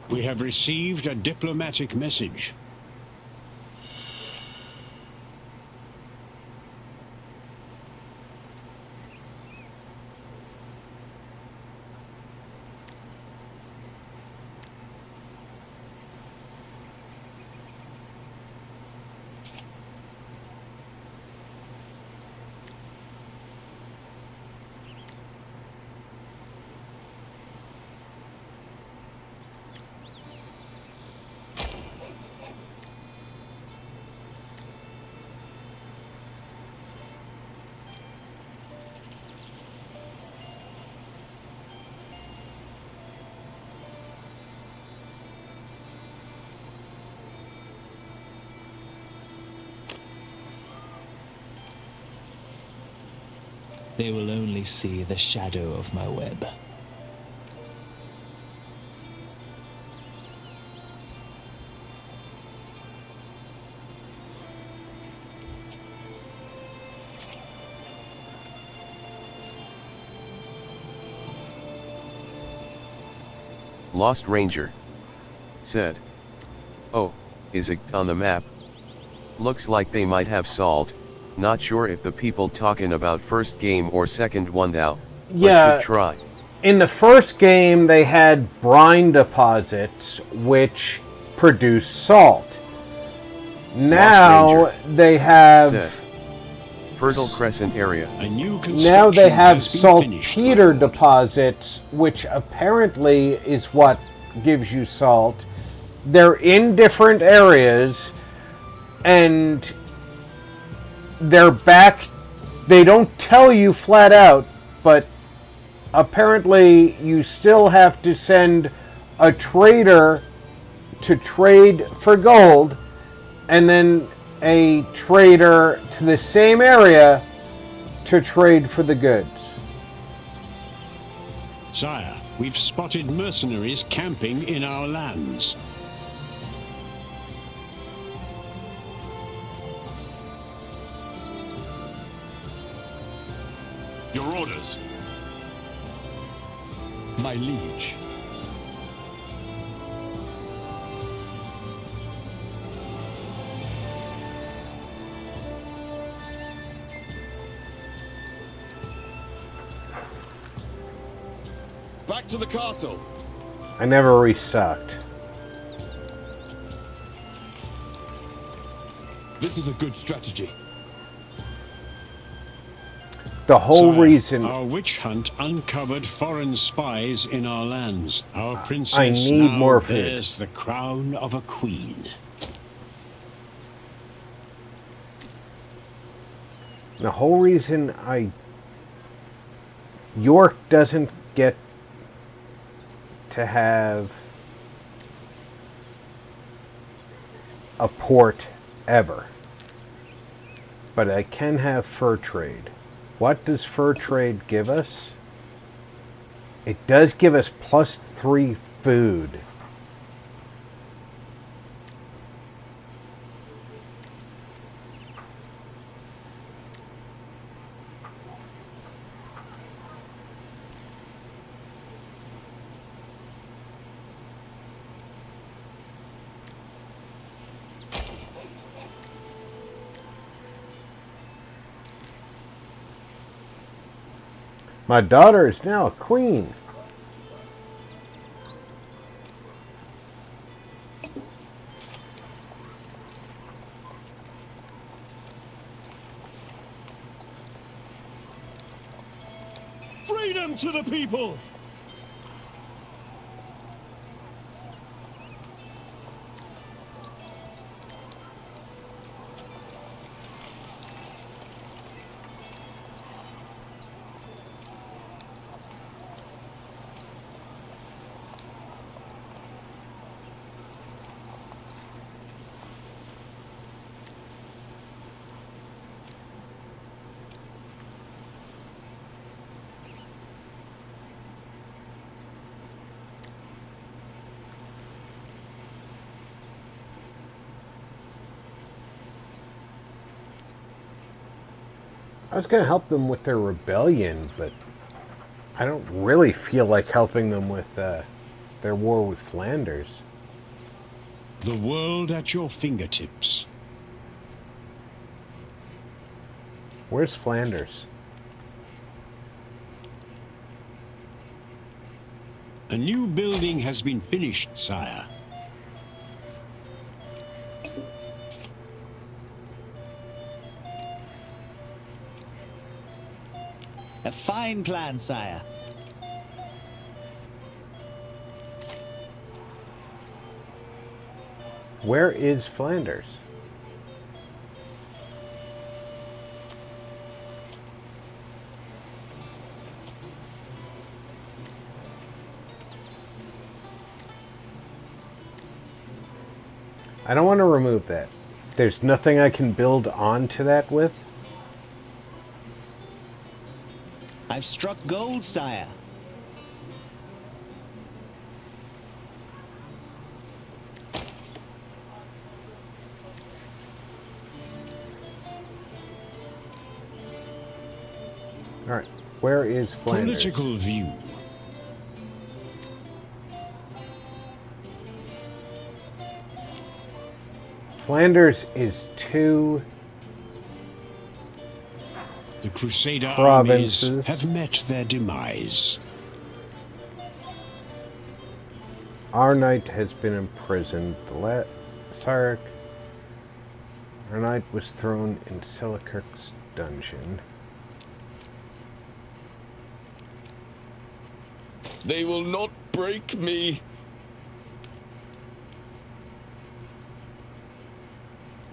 We have received a diplomatic message. They will only see the shadow of my web. Lost Ranger said, "Oh, is it on the map? Looks like they might have salt. Not sure if the people talking about first game or second one now. Yeah. But could try." In the first game, they had brine deposits which produce salt. Now they have said, Fertile Crescent area. now they have saltpeter deposits, which apparently is what gives you salt. They're in different areas, and they're back. They don't tell you flat out, but apparently you still have to send a trader to trade for gold, and then a trader to the same area to trade for the goods. Sire, we've spotted mercenaries camping in our lands. Your orders. My liege. Back to the castle. I never restocked. This is a good strategy. The whole Sire, reason our witch hunt uncovered foreign spies in our lands. Our princess I need now more food. bears the crown of a queen. The whole reason York doesn't get to have a port ever, but I can have fur trade. What does fur trade give us? It does give us +3 food. My daughter is now a queen. Freedom to the people! I was going to help them with their rebellion, but I don't really feel like helping them with the Their war with Flanders. The world at your fingertips. Where's Flanders? A new building has been finished, sire. A fine plan, sire. Where is Flanders? I don't want to remove that. There's nothing I can build onto that with. I've struck gold, sire. Alright, where is Flanders? Political view. Flanders is two The Crusader provinces. armies have met their demise. Our knight has been imprisoned. Our knight was thrown in Selkirk's dungeon. They will not break me.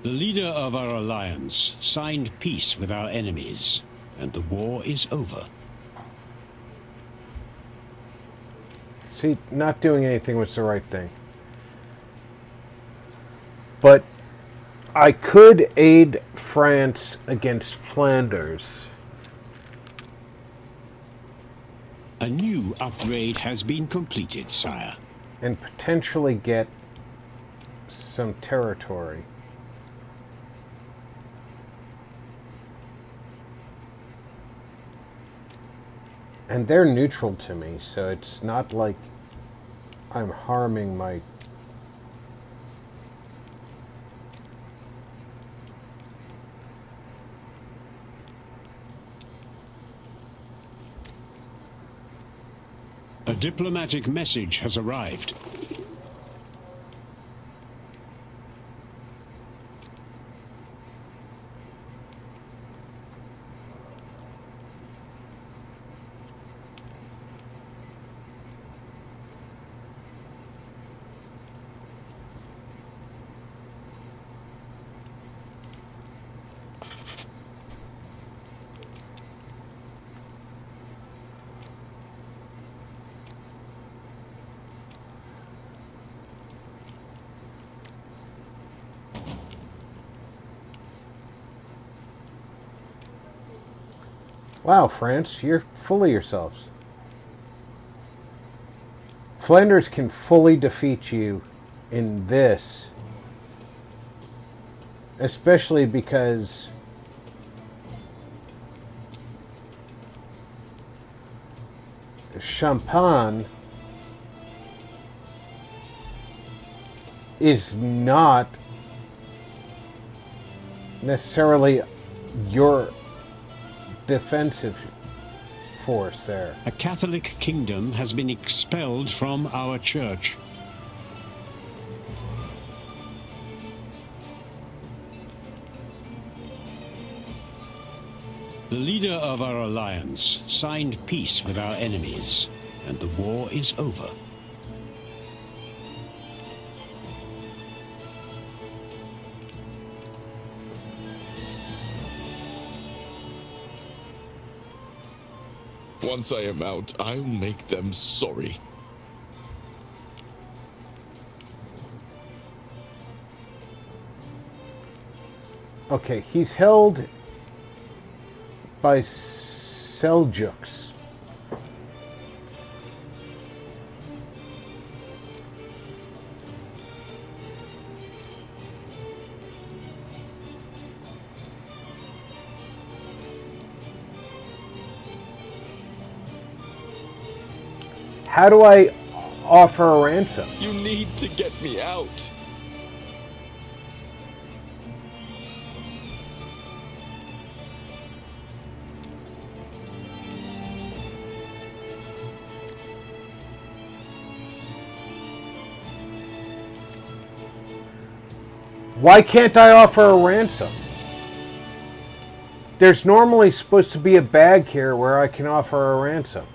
The leader of our alliance signed peace with our enemies, and the war is over. See, not doing anything was the right thing. But I could aid France against Flanders. A new upgrade has been completed, sire. And potentially get some territory. And they're neutral to me, so it's not like I'm harming my... A diplomatic message has arrived. Wow, France, you're full of yourselves. Flanders can fully defeat you in this. Especially because Champagne is not necessarily your defensive force there. A Catholic kingdom has been expelled from our church. The leader of our alliance signed peace with our enemies, and the war is over. Once I am out, I'll make them sorry. Okay, he's held by Seljuks. How do I offer a ransom. You need to get me out. Why can't I offer a ransom? There's normally supposed to be a bag here where I can offer a ransom.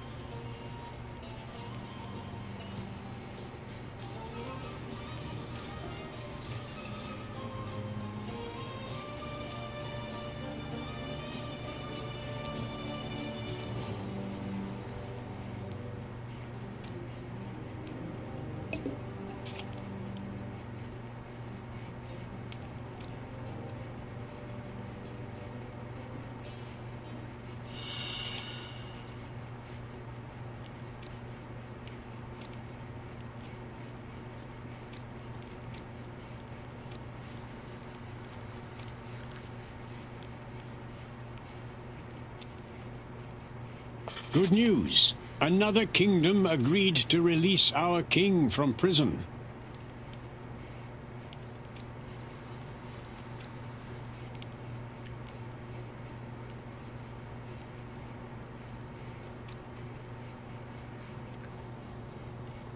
Good news. Another kingdom agreed to release our king from prison.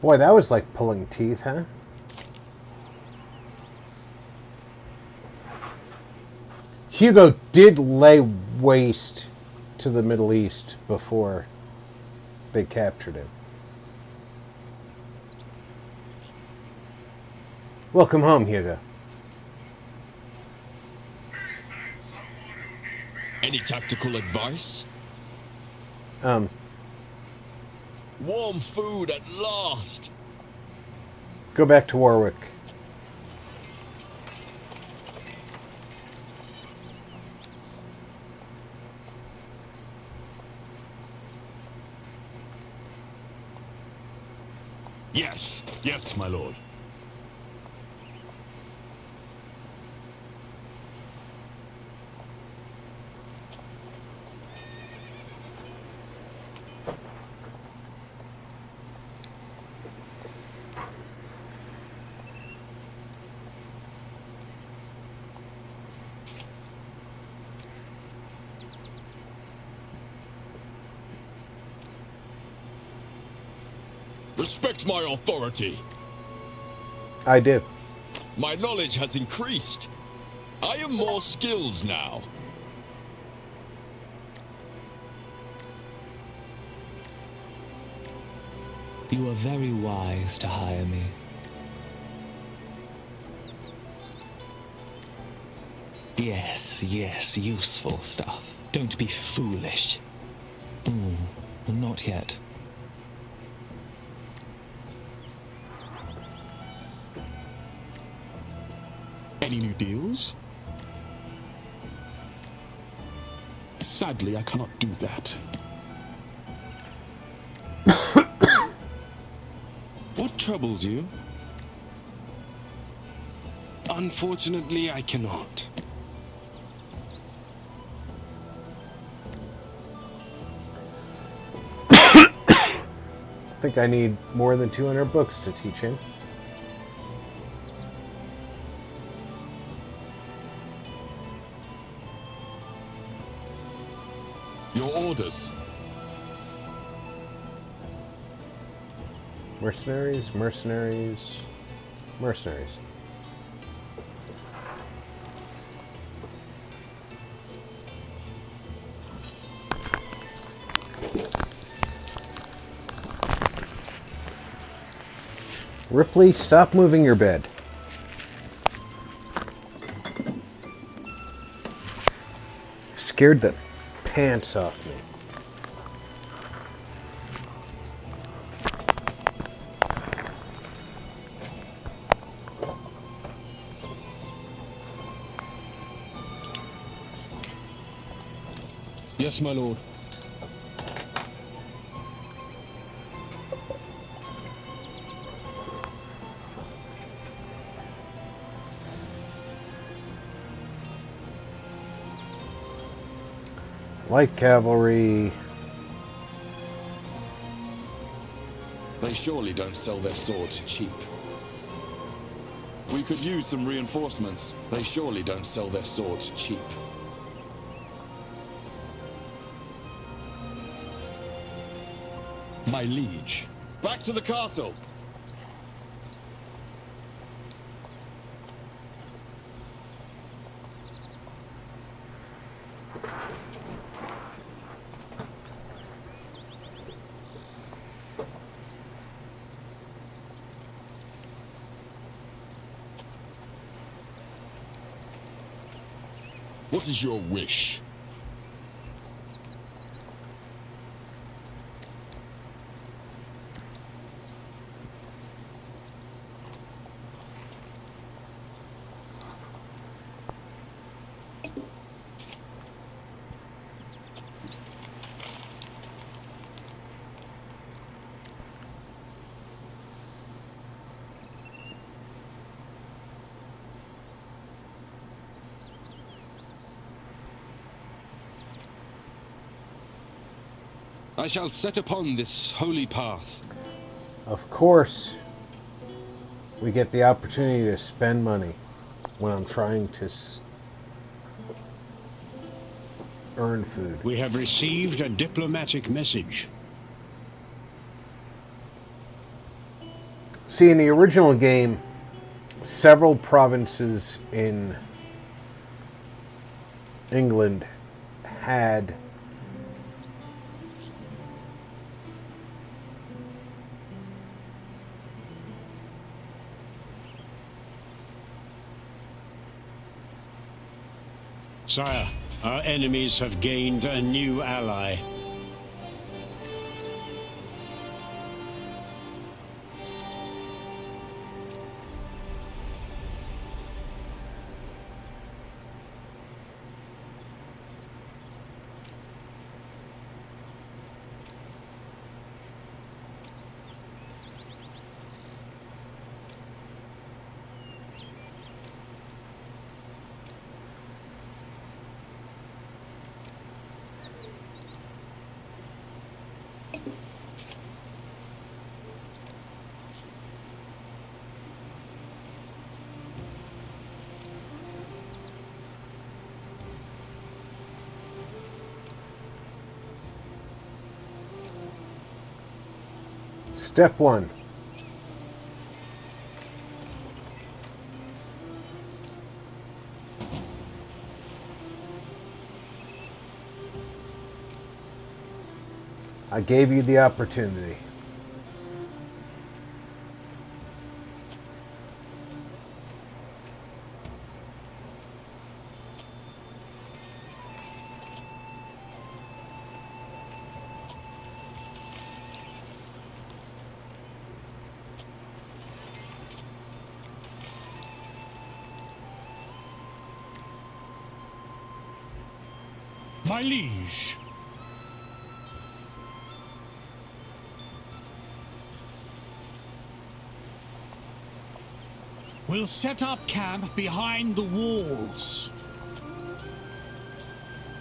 Boy, that was like pulling teeth, huh? Hugo did lay waste to the Middle East before they captured him. Welcome home, Hugo. Any tactical advice? Warm food at last. Go back to Warwick. Yes, yes, my lord. Respect my authority. I do. My knowledge has increased. I am more skilled now. You are very wise to hire me. Yes, yes, useful stuff. Don't be foolish. Not yet. Any new deals? Sadly, I cannot do that. What troubles you? Unfortunately, I cannot. I think I need more than 200 books to teach him. Your orders. Mercenaries, mercenaries, mercenaries. Ripley, stop moving your bed. Scared the pants off me. Yes, my lord. Light cavalry. A They surely don't sell their swords cheap. We could use some reinforcements. They surely don't sell their swords cheap. My liege. Back to the castle! What is your wish? I shall set upon this holy path. Of course, we get the opportunity to spend money when I'm trying to earn food. We have received a diplomatic message. See, in the original game, several provinces in England had Sire, our enemies have gained a new ally. Step 1. I gave you the opportunity. My liege. We'll set up camp behind the walls.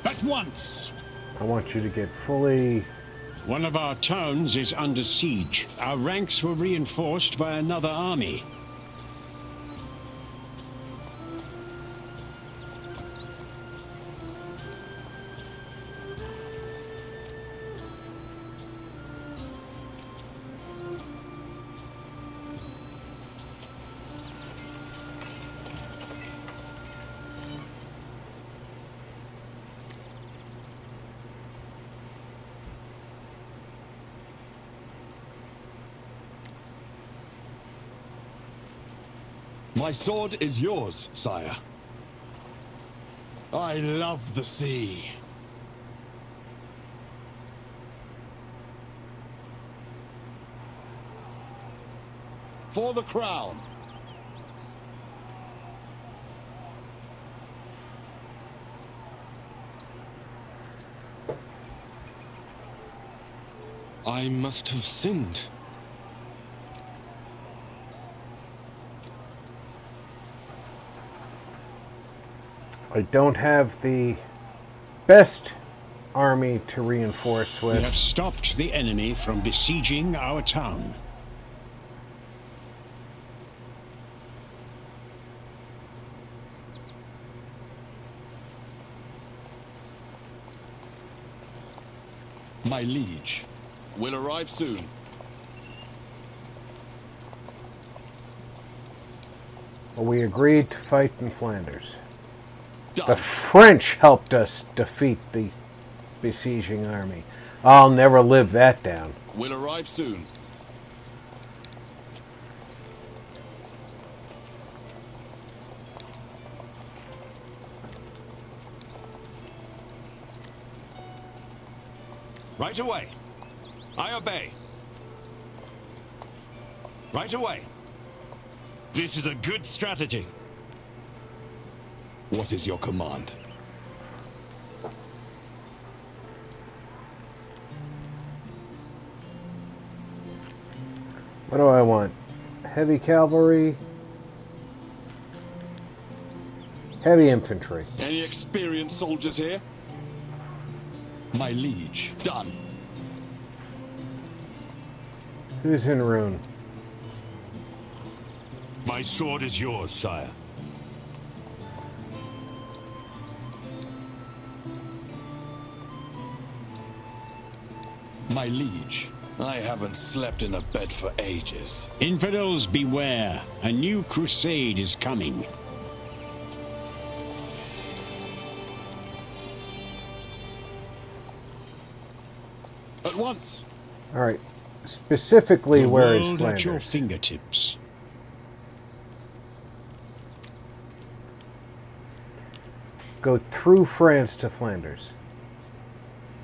At once. I want you to get fully... One of our towns is under siege. Our ranks were reinforced by another army. My sword is yours, sire. I love the sea. For the crown. I must have sinned. I don't have the best army to reinforce with. We have stopped the enemy from besieging our town. My liege. Will arrive soon. Well, we agreed to fight in Flanders. The French helped us defeat the besieging army. I'll never live that down. Will arrive soon. Right away. I obey. Right away. This is a good strategy. What is your command? What do I want? Heavy cavalry? Heavy infantry. Any experienced soldiers here? My liege. Done. Who's in Rune? My sword is yours, sire. My liege. I haven't slept in a bed for ages. Infidels beware. A new crusade is coming. At once. All right. Specifically, where is World Flanders? at your fingertips. Go through France to Flanders.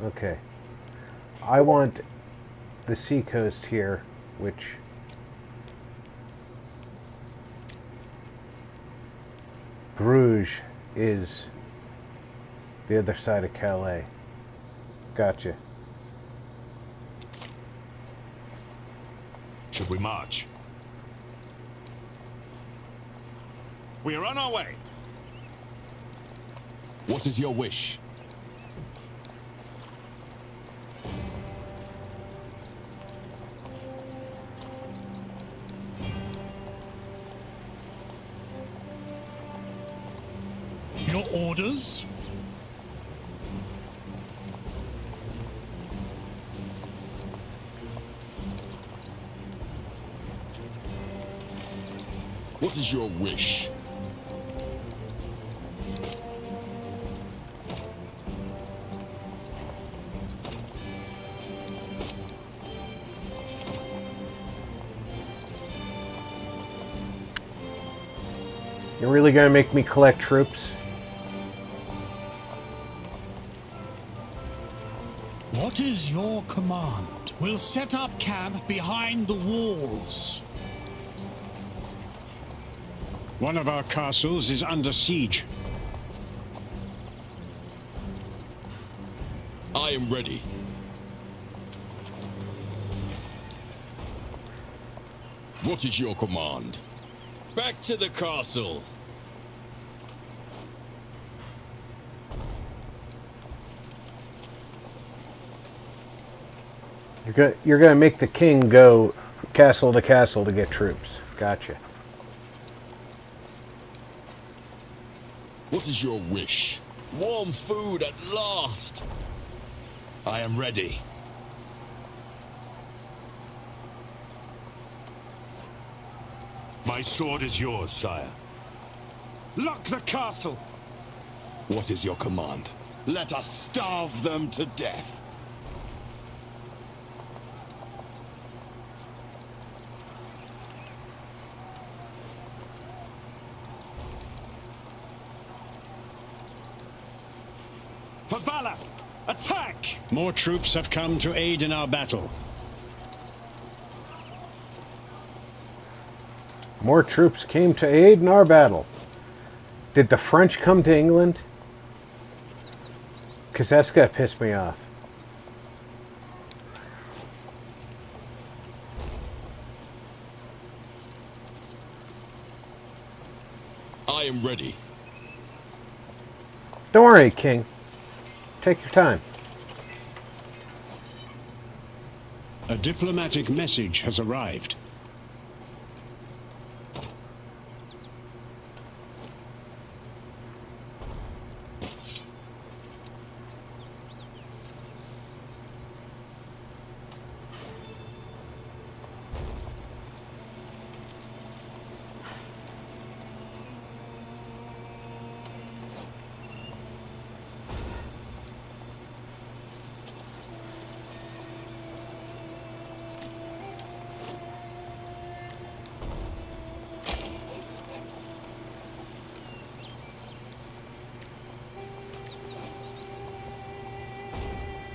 Okay. I want the seacoast here, which Bruges is the other side of Calais. Gotcha. Should we march? We are on our way. What is your wish? Your orders? What is your wish? You're really gonna make me collect troops? What is your command? We'll set up camp behind the walls. One of our castles is under siege. I am ready. What is your command? Back to the castle. You're gonna make the king go castle to get troops. Gotcha. What is your wish? Warm food at last. I am ready. My sword is yours, sire. Lock the castle! What is your command? Let us starve them to death. For valor! Attack! More troops have come to aid in our battle. More troops came to aid in our battle. Did the French come to England? Because that's gonna piss me off. I am ready. Don't worry, King. Take your time. A diplomatic message has arrived.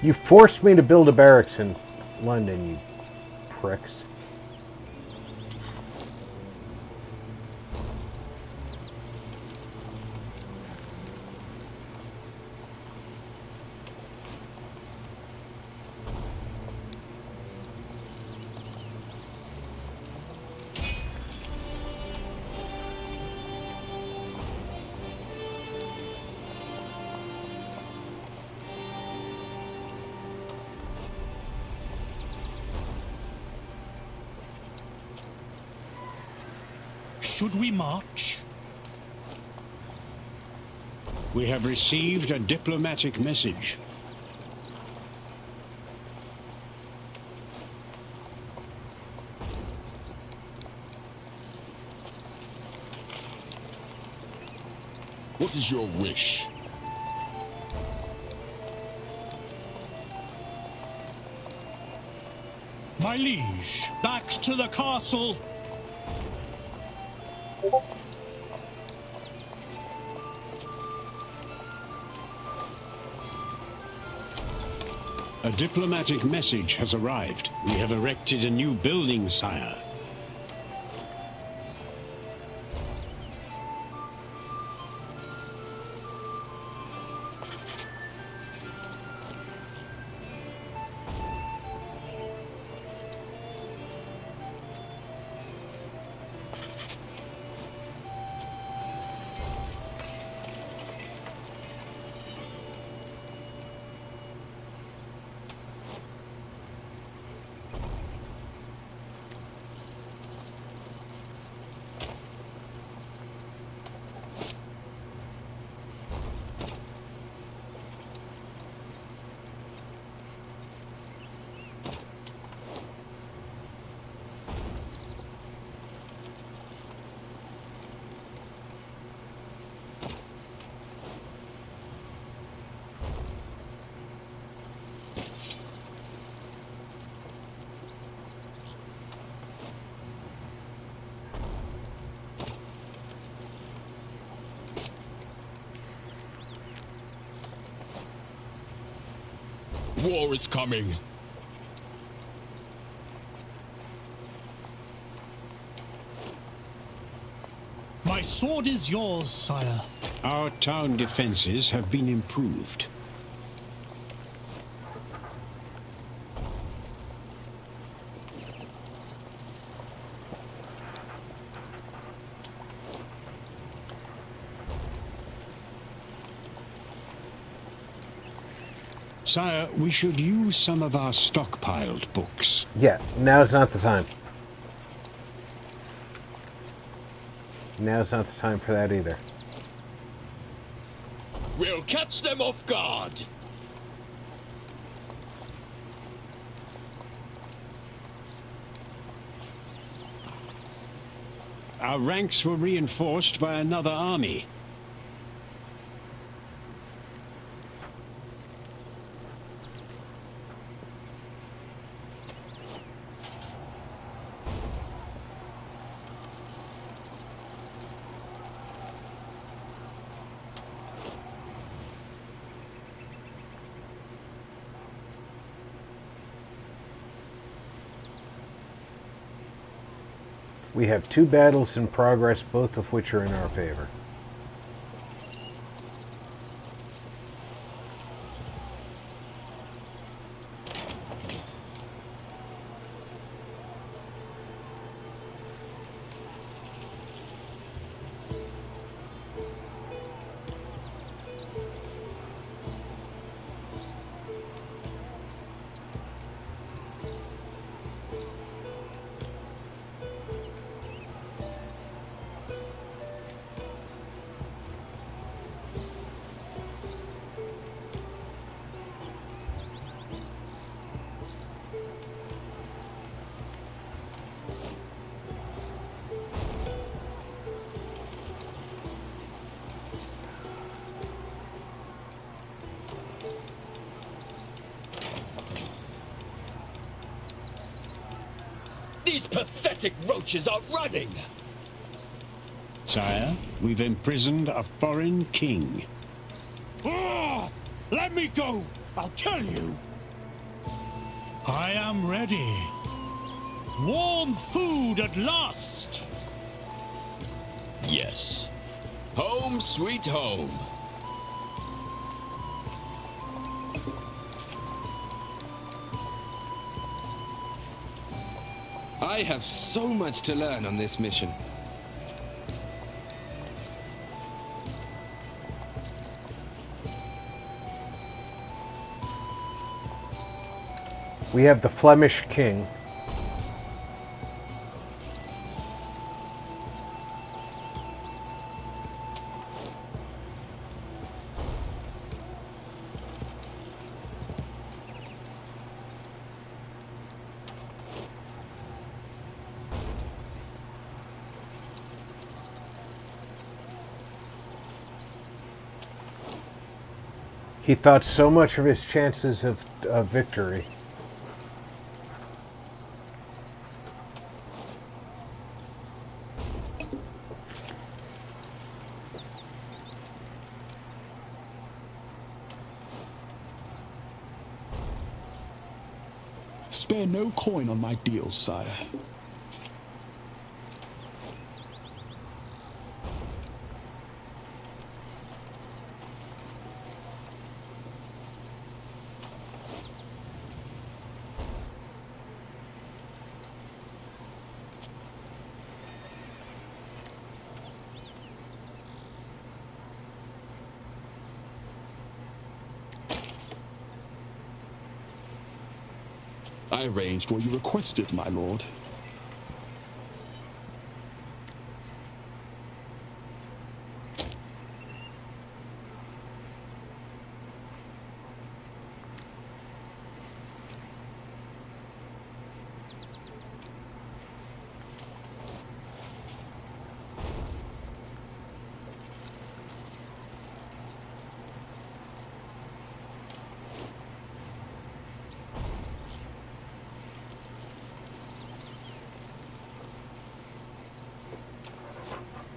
You forced me to build a barracks in London, you pricks. Should we march? We have received a diplomatic message. What is your wish? My liege, back to the castle. A diplomatic message has arrived. We have erected a new building, sire. War is coming. My sword is yours, sire. Our town defenses have been improved. Sire, we should use some of our stockpiled books. Yeah, now's not the time. Now's not the time for that either. We'll catch them off guard. Our ranks were reinforced by another army. We have 2 battles in progress, both of which are in our favor. These pathetic roaches are running! Sire, we've imprisoned a foreign king. Ah! Let me go! I'll tell you! I am ready. Warm food at last. Yes. Home sweet home. I have so much to learn on this mission. We have the Flemish king. He thought so much of his chances of victory. Spare no coin on my deals, sire. I arranged what you requested, my lord.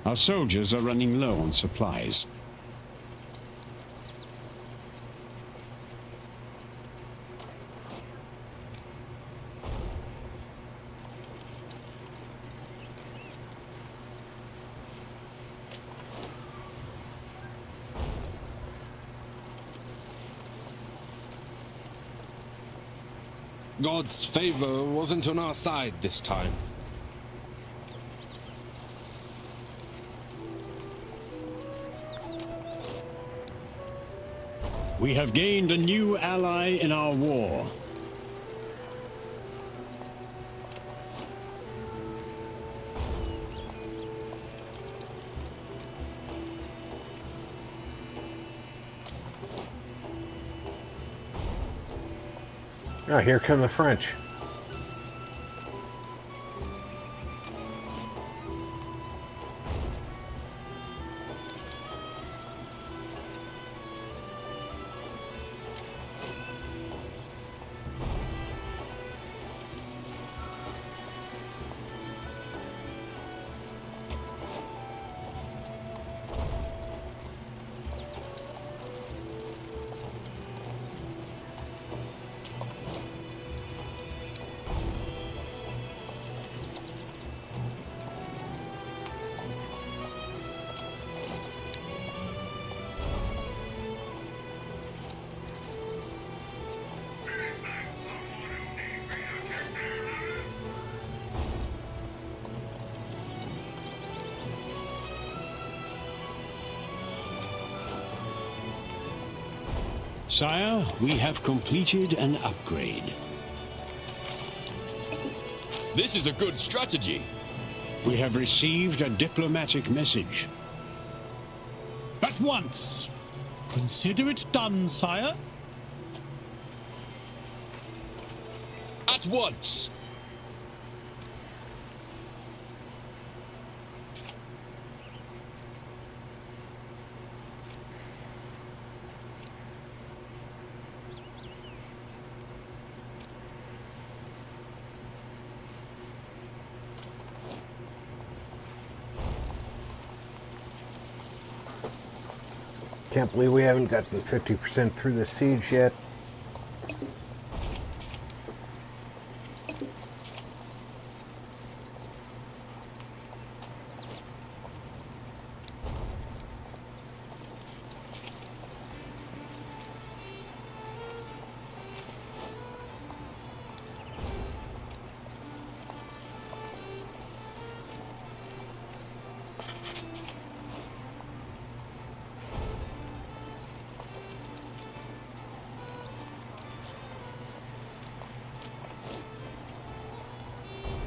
Our soldiers are running low on supplies. God's favor wasn't on our side this time. We have gained a new ally in our war. Oh, here come the French. Sire, we have completed an upgrade. This is a good strategy. We have received a diplomatic message. At once. Consider it done, sire. At once. Can't believe we haven't gotten 50% through the siege yet.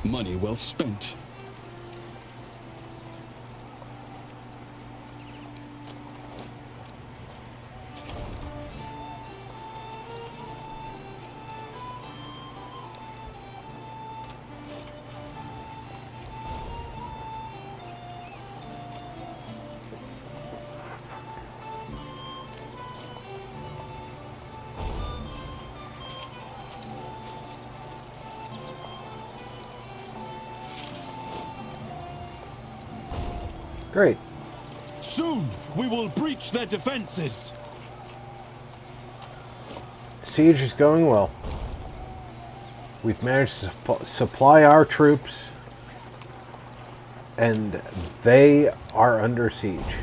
Money well spent. Great. Soon we will breach their defenses. Siege is going well. We've managed to supply our troops, and they are under siege.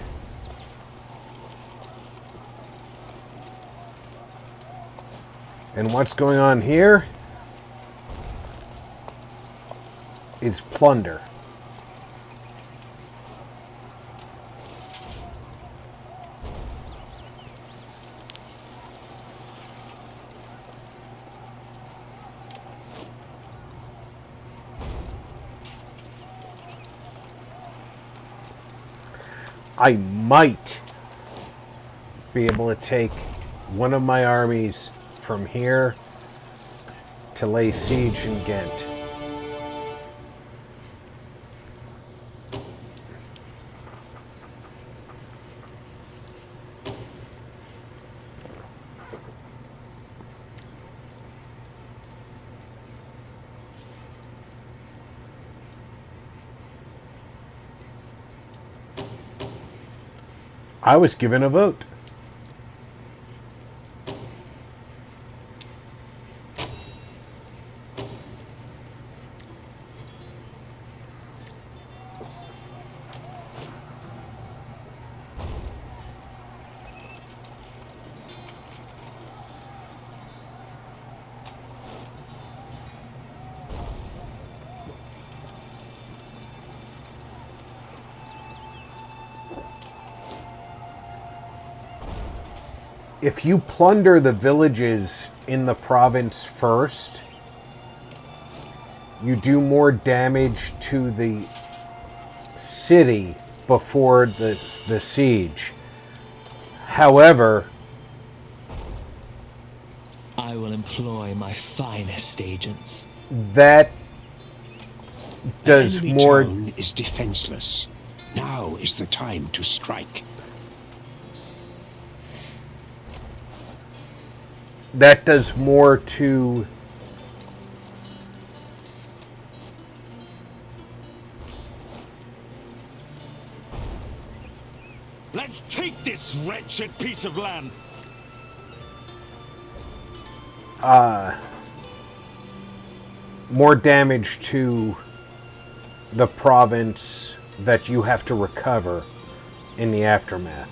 And what's going on here is plunder. I might be able to take one of my armies from here to lay siege in Ghent. I was given a vote. If you plunder the villages in the province first, you do more damage to the city before the siege. However, I will employ my finest agents. That does The enemy more. town is defenseless. Now is the time to strike. That does more to Let's take this wretched piece of land. more damage to the province that you have to recover in the aftermath.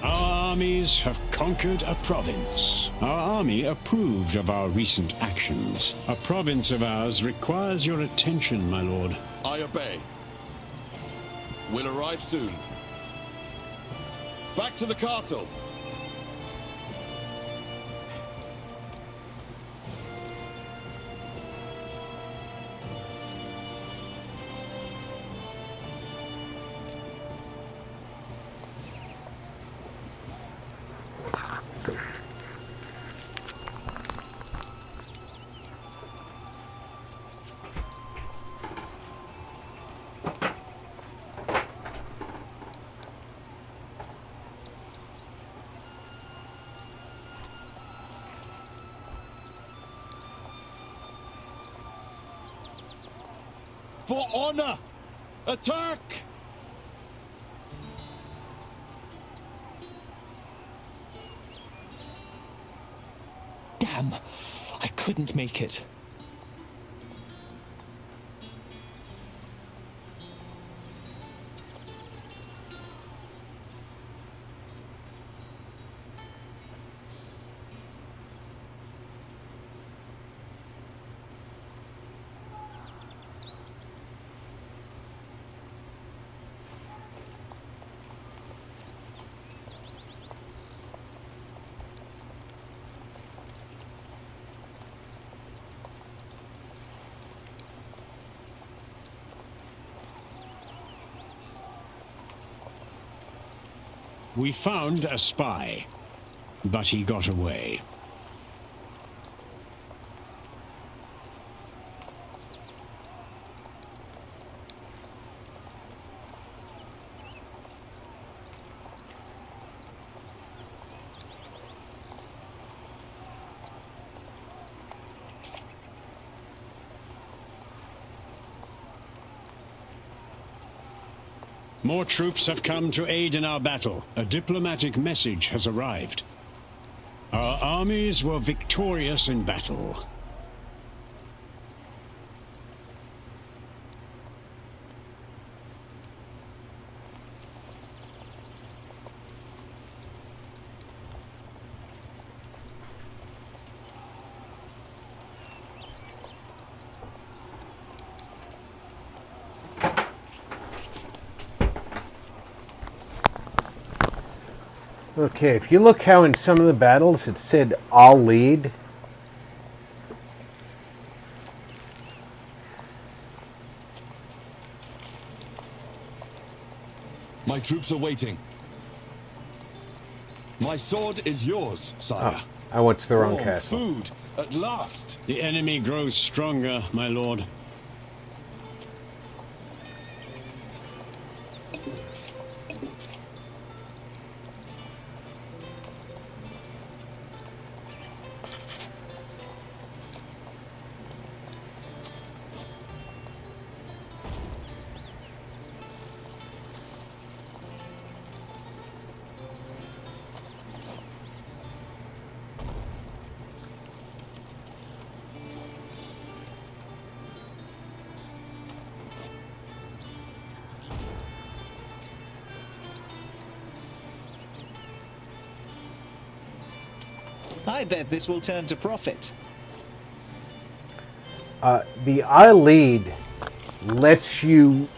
Our armies have conquered a province. Our army approved of our recent actions. A province of ours requires your attention, my lord. I obey. We'll arrive soon. Back to the castle. For honor! Attack! Damn, I couldn't make it. We found a spy, but he got away. More troops have come to aid in our battle. A diplomatic message has arrived. Our armies were victorious in battle. Okay, if you look how in some of the battles it said, "I'll lead." My troops are waiting. My sword is yours, sire. Oh, I went to the wrong Warm castle. food, at last. The enemy grows stronger, my lord. I bet this will turn to profit. The I lead lets you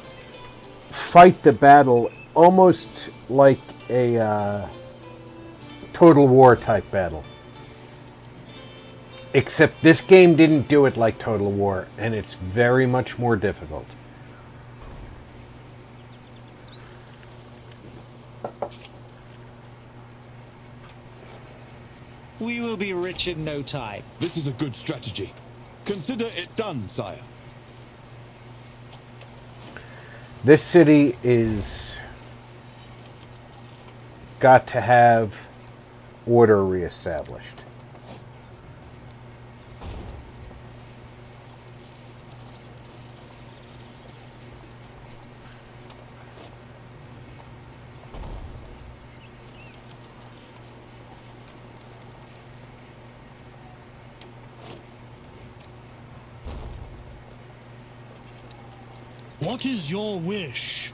fight the battle almost like a Total War type battle. Except this game didn't do it like Total War, and it's very much more difficult. We will be rich in no time. This is a good strategy. Consider it done, sire. This city is got to have order reestablished. What is your wish?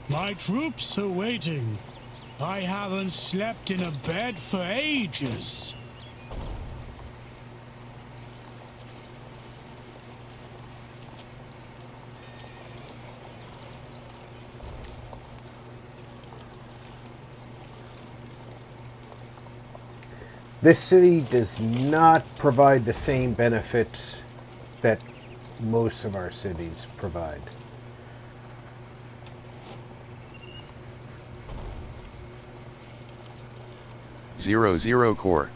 My troops are waiting. I haven't slept in a bed for ages. This city does not provide the same benefits that most of our cities provide. Zero Core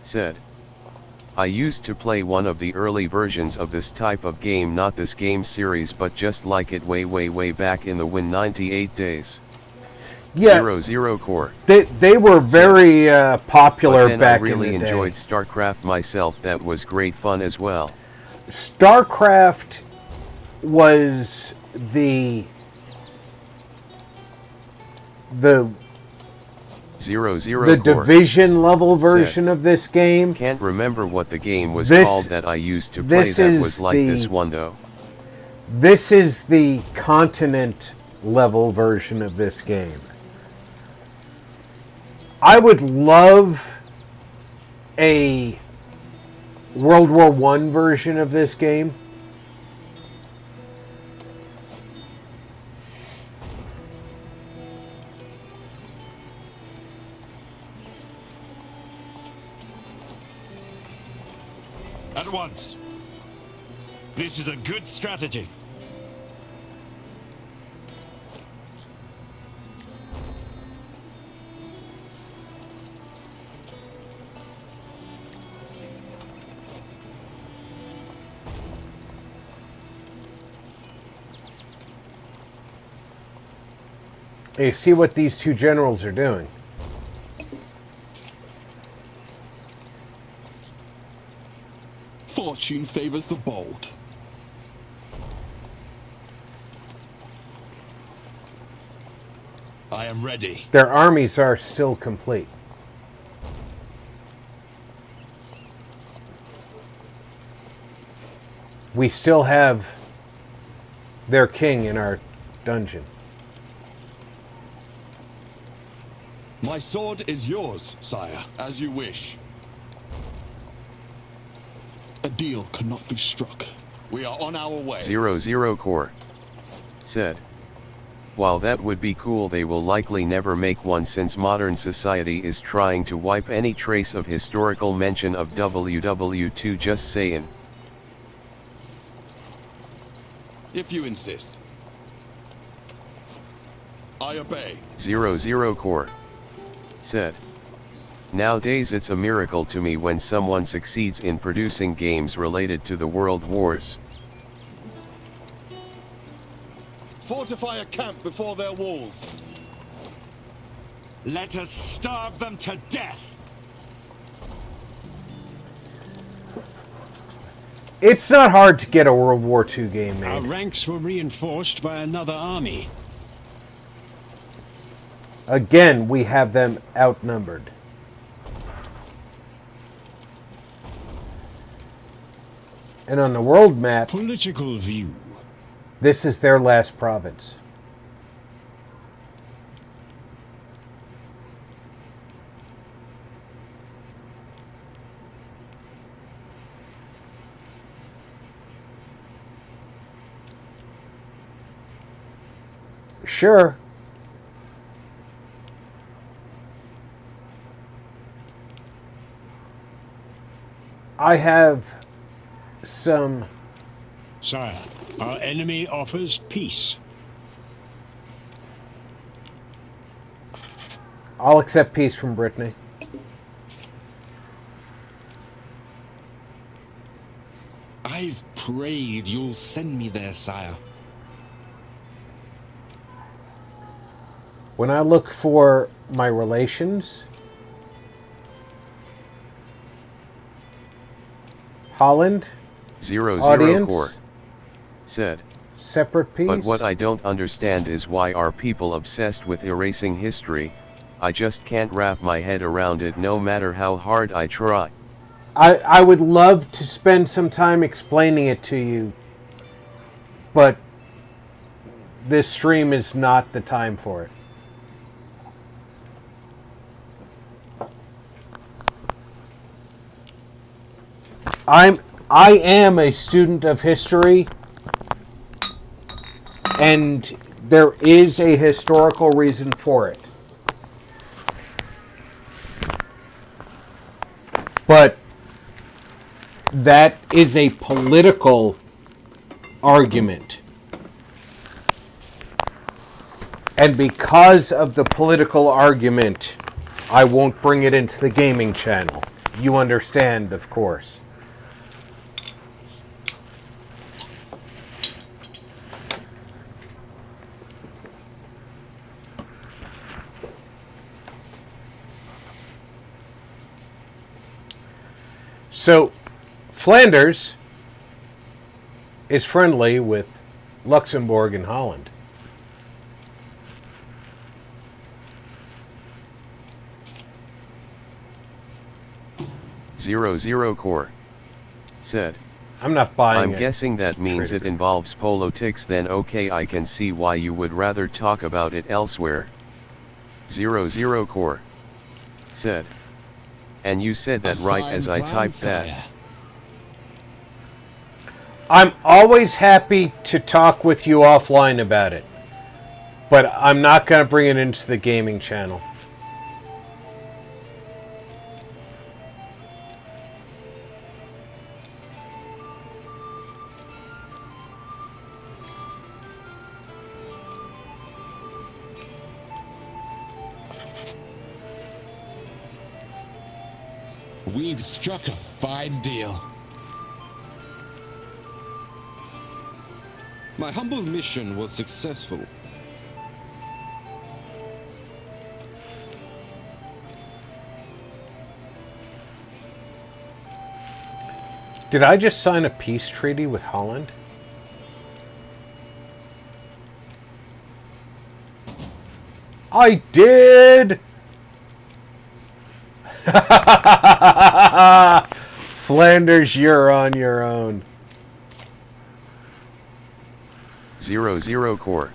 said, I used to play one of the early versions of this type of game, not this game series but just like it way back in the Win 98 days. Yeah, Zero Core. They were very popular but then back I really in the day. enjoyed StarCraft myself. That was great fun as well. StarCraft was the Zero the Core division level version said, of this game. Can't remember what the game was This- called that I used to play this that is was like the- this one though. This is the continent level version of this game. I would love a World War I version of this game. At once. This is a good strategy. You see what these two generals are doing. Fortune favors the bold. I am ready. Their armies are still complete. We still have their king in our dungeon. My sword is yours, sire, as you wish. A deal cannot be struck. We are on our way. 00 Core said, while that would be cool, they will likely never make one since modern society is trying to wipe any trace of historical mention of WW2. Just saying. If you insist. I obey. 00 Core said, nowadays it's a miracle to me when someone succeeds in producing games related to the world wars. Fortify a camp before their walls. Let us starve them to death. It's not hard to get a World War II game made. Our ranks were reinforced by another army. Again, we have them outnumbered. And on the world map, political view. This is their last province. Sure. I have some... Sire, our enemy offers peace. I'll accept peace from Brittany. I've prayed you'll send me there, sire. When I look for my relations, Holland, 00 audience, Core said, separate piece. but what I don't understand is why are people obsessed with erasing history. I just can't wrap my head around it no matter how hard I try. I would love to spend some time explaining it to you, but this stream is not the time for it. I am a student of history, and there is a historical reason for it. But that is a political argument. And because of the political argument, I won't bring it into the gaming channel. You understand, of course. So, Flanders is friendly with Luxembourg and Holland. .00 Core said, I'm not buying I'm it. guessing that means it involves politics. Then okay, I can see why you would rather talk about it elsewhere. 00 Core said, and you said that right as I typed that. I'm always happy to talk with you offline about it, but I'm not going to bring it into the gaming channel. We've struck a fine deal. My humble mission was successful. Did I just sign a peace treaty with Holland? I did! Flanders, you're on your own. 00 Core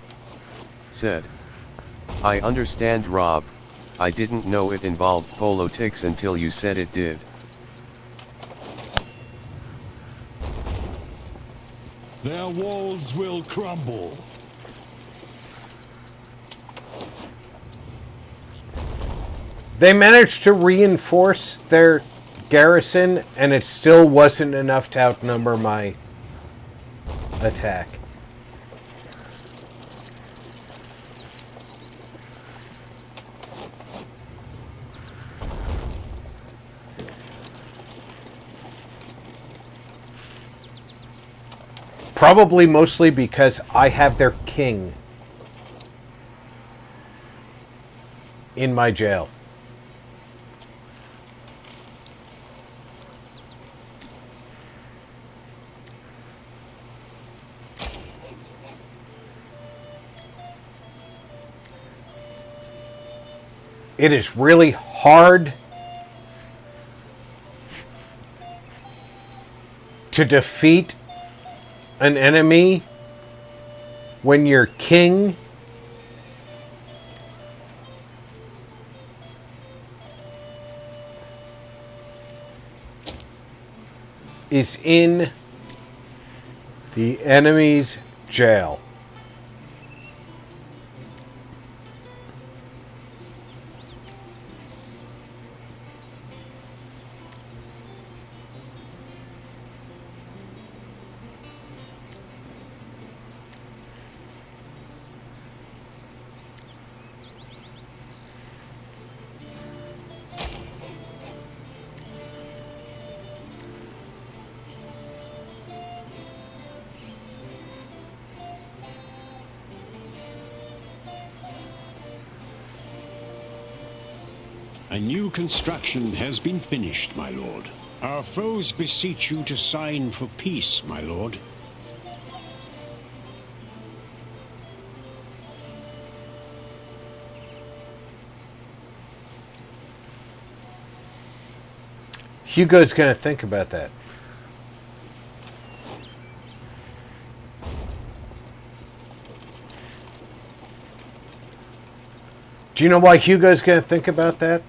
said, I understand, Rob. I didn't know it involved politics until you said it did. Their walls will crumble. They managed to reinforce their garrison, and it still wasn't enough to outnumber my attack. Probably mostly because I have their king in my jail. It is really hard to defeat an enemy when your king is in the enemy's jail. A new construction has been finished, my lord. Our foes beseech you to sign for peace, my lord. Hugo's gonna think about that. Do you know why Hugo's gonna think about that?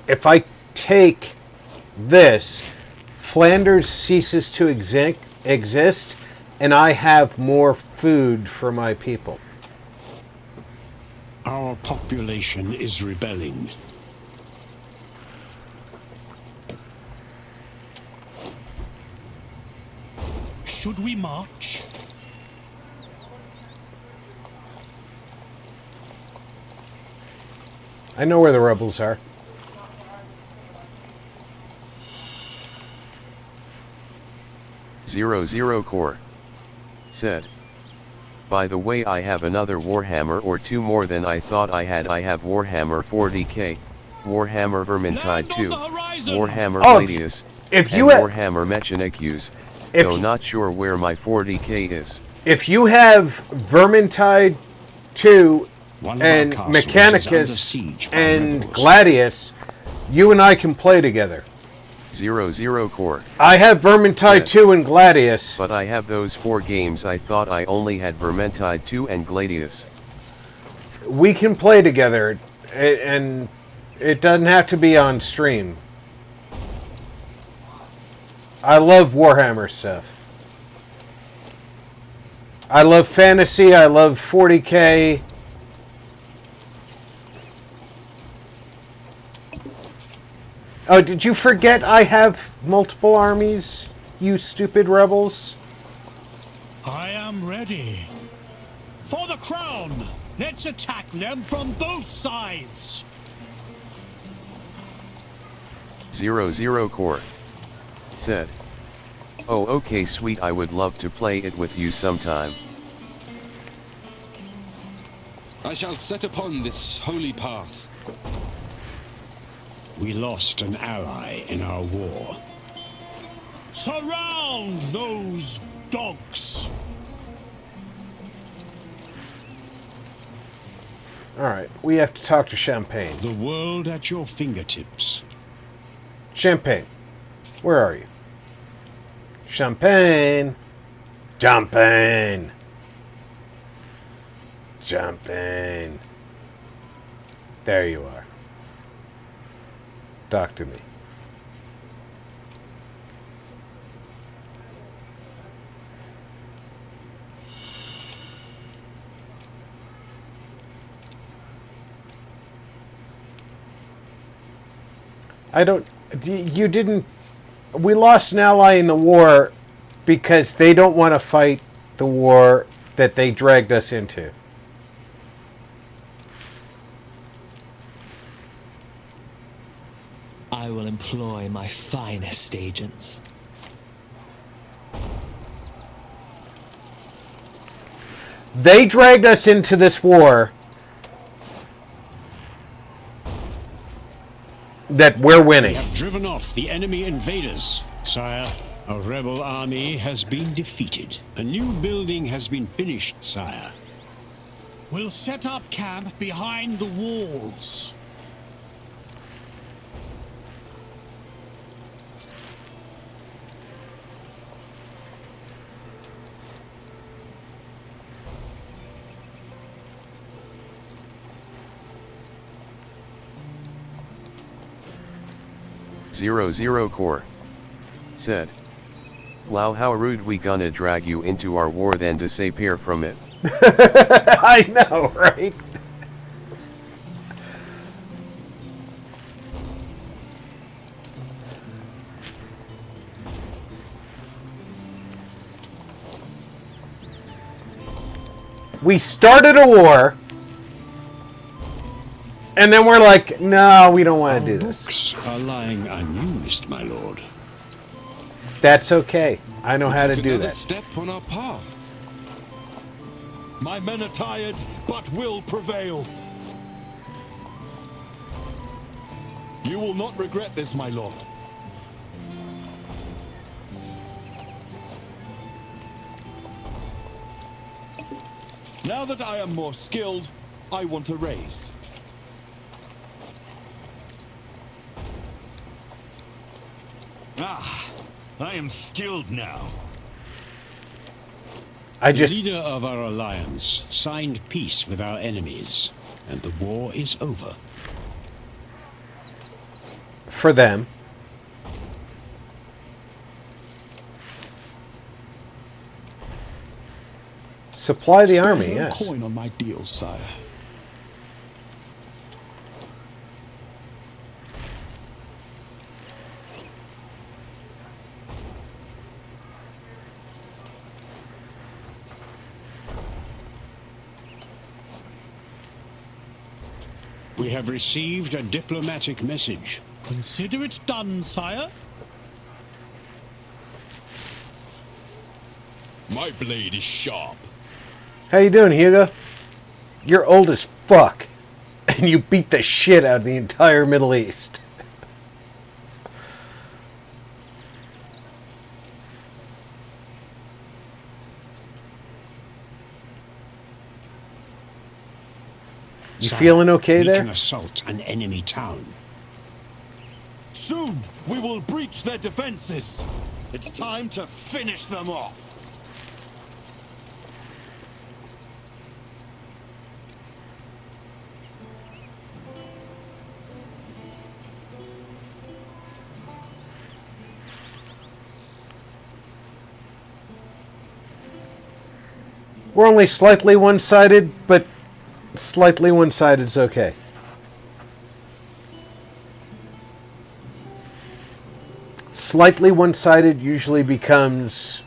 If I take this, Flanders ceases to exist, and I have more food for my people. Our population is rebelling. Should we march? I know where the rebels are. Zero Core said, by the way, I have another Warhammer or two more than I thought I had. I have Warhammer 40k, Warhammer Vermintide 2, Warhammer Gladius, and Warhammer Mechanicus, though not sure where my 40k is. If you have Vermintide 2 and Mechanicus and Gladius, you and I can play together. 00 Core. I have Vermintide 2 and Gladius. But I have those 4 games. I thought I only had Vermintide 2 and Gladius. We can play together, and it doesn't have to be on stream. I love Warhammer stuff. I love fantasy. I love 40k. Oh, did you forget I have multiple armies, you stupid rebels? I am ready. For the crown! Let's attack them from both sides! 00 Core said, oh okay sweet, I would love to play it with you sometime. I shall set upon this holy path. We lost an ally in our war. Surround those dogs! Alright, we have to talk to Champagne. The world at your fingertips. Champagne, where are you? Champagne! Champagne! Champagne! There you are. Talk to me. You didn't... We lost an ally in the war because they don't want to fight the war that they dragged us into. I will employ my finest agents. They dragged us into this war that we're winning. We have driven off the enemy invaders, sire. A rebel army has been defeated. A new building has been finished, sire. We'll set up camp behind the walls. Zero Core said, "Wow, how rude, we gonna drag you into our war then disappear from it." I know, right? We started a war, and then we're like, no, we don't want to do this. Books are lying unused, my lord. That's okay. I know how to do Another that. step on our path. My men are tired, but will prevail. You will not regret this, my lord. Now that I am more skilled, I want a raise. Ah, I am skilled now. The leader of our alliance signed peace with our enemies, and the war is over. For them. Supply the army, Spare no yes. coin on my deal, sire. We have received a diplomatic message. Consider it done, sire. My blade is sharp. How you doing, Hugo? You're old as fuck, and you beat the shit out of the entire Middle East. You Sire, feeling okay we there? can assault an enemy town. Soon we will breach their defenses. It's time to finish them off. We're only slightly one-sided, but slightly one-sided is okay. Slightly one-sided usually becomes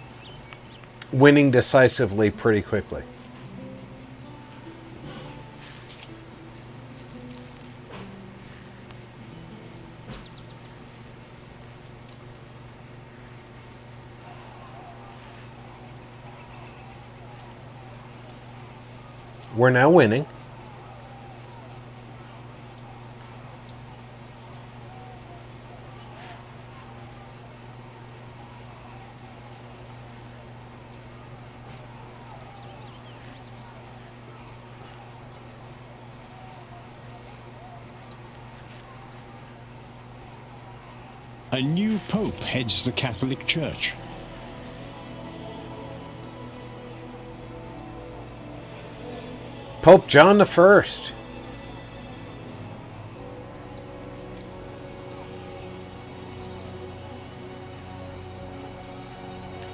winning decisively pretty quickly. We're now winning. A new pope heads the Catholic Church. Pope John the First.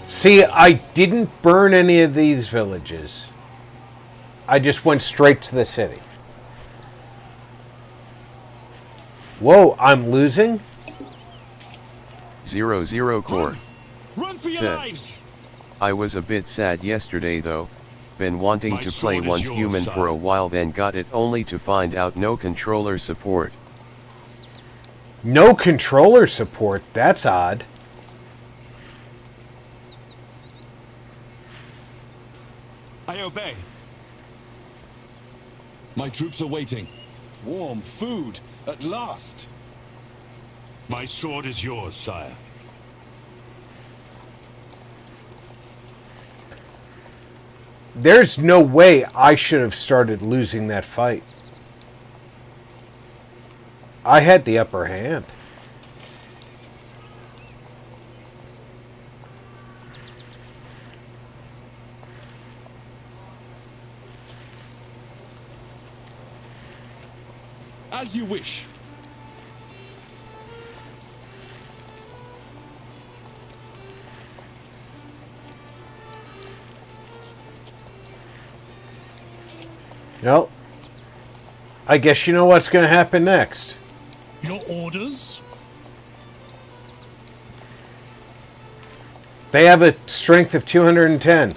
See, I didn't burn any of these villages. I just went straight to the city. Whoa, I'm losing? 00 core. Run for your Said, lives! I was a bit sad yesterday though. Been wanting My to play sword is once yours, human sire. for a while, then got it only to find out no controller support. No controller support? That's odd. I obey. My troops are waiting. Warm food, at last. My sword is yours, sire. There's no way I should have started losing that fight. I had the upper hand. As you wish. Well, I guess you know what's going to happen next. Your orders? They have a strength of 210.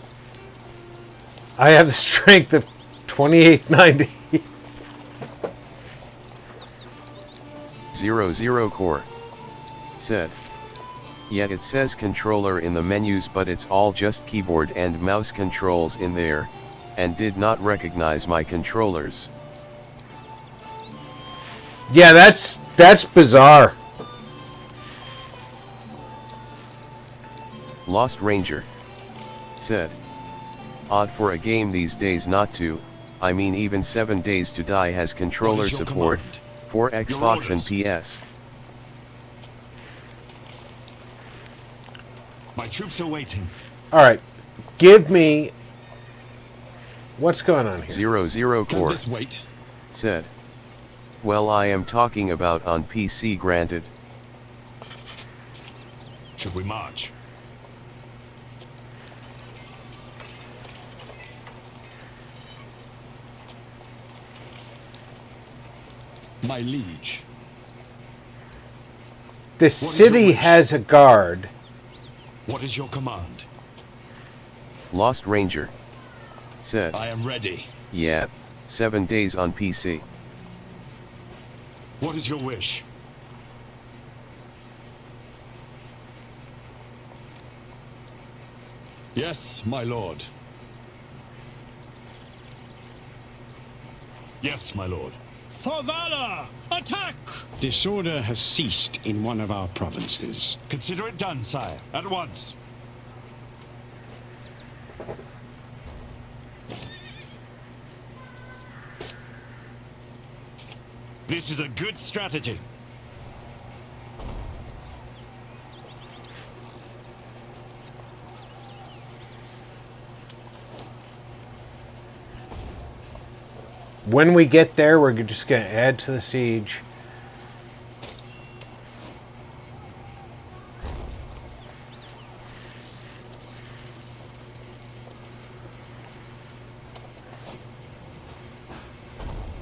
I have the strength of 2890. 00 core. Said. Yet it says controller in the menus, but it's all just keyboard and mouse controls in there, and did not recognize my controllers. Yeah, that's bizarre. Lost Ranger. Said. Odd for a game these days not to, I mean even 7 Days to Die has controller support, for Xbox and PS. My troops are waiting. Alright, give me... What's going on here? 00 core. Just wait. Said. Well, I am talking about on PC, granted. Should we march? My liege. The city has a guard. What is your command? Lost Ranger. Said. I am ready. Yeah, 7 days on PC. What is your wish? Yes, my lord. Yes, my lord. For valor! Attack! Disorder has ceased in one of our provinces. Consider it done, sire. At once. This is a good strategy. When we get there, we're just going to add to the siege.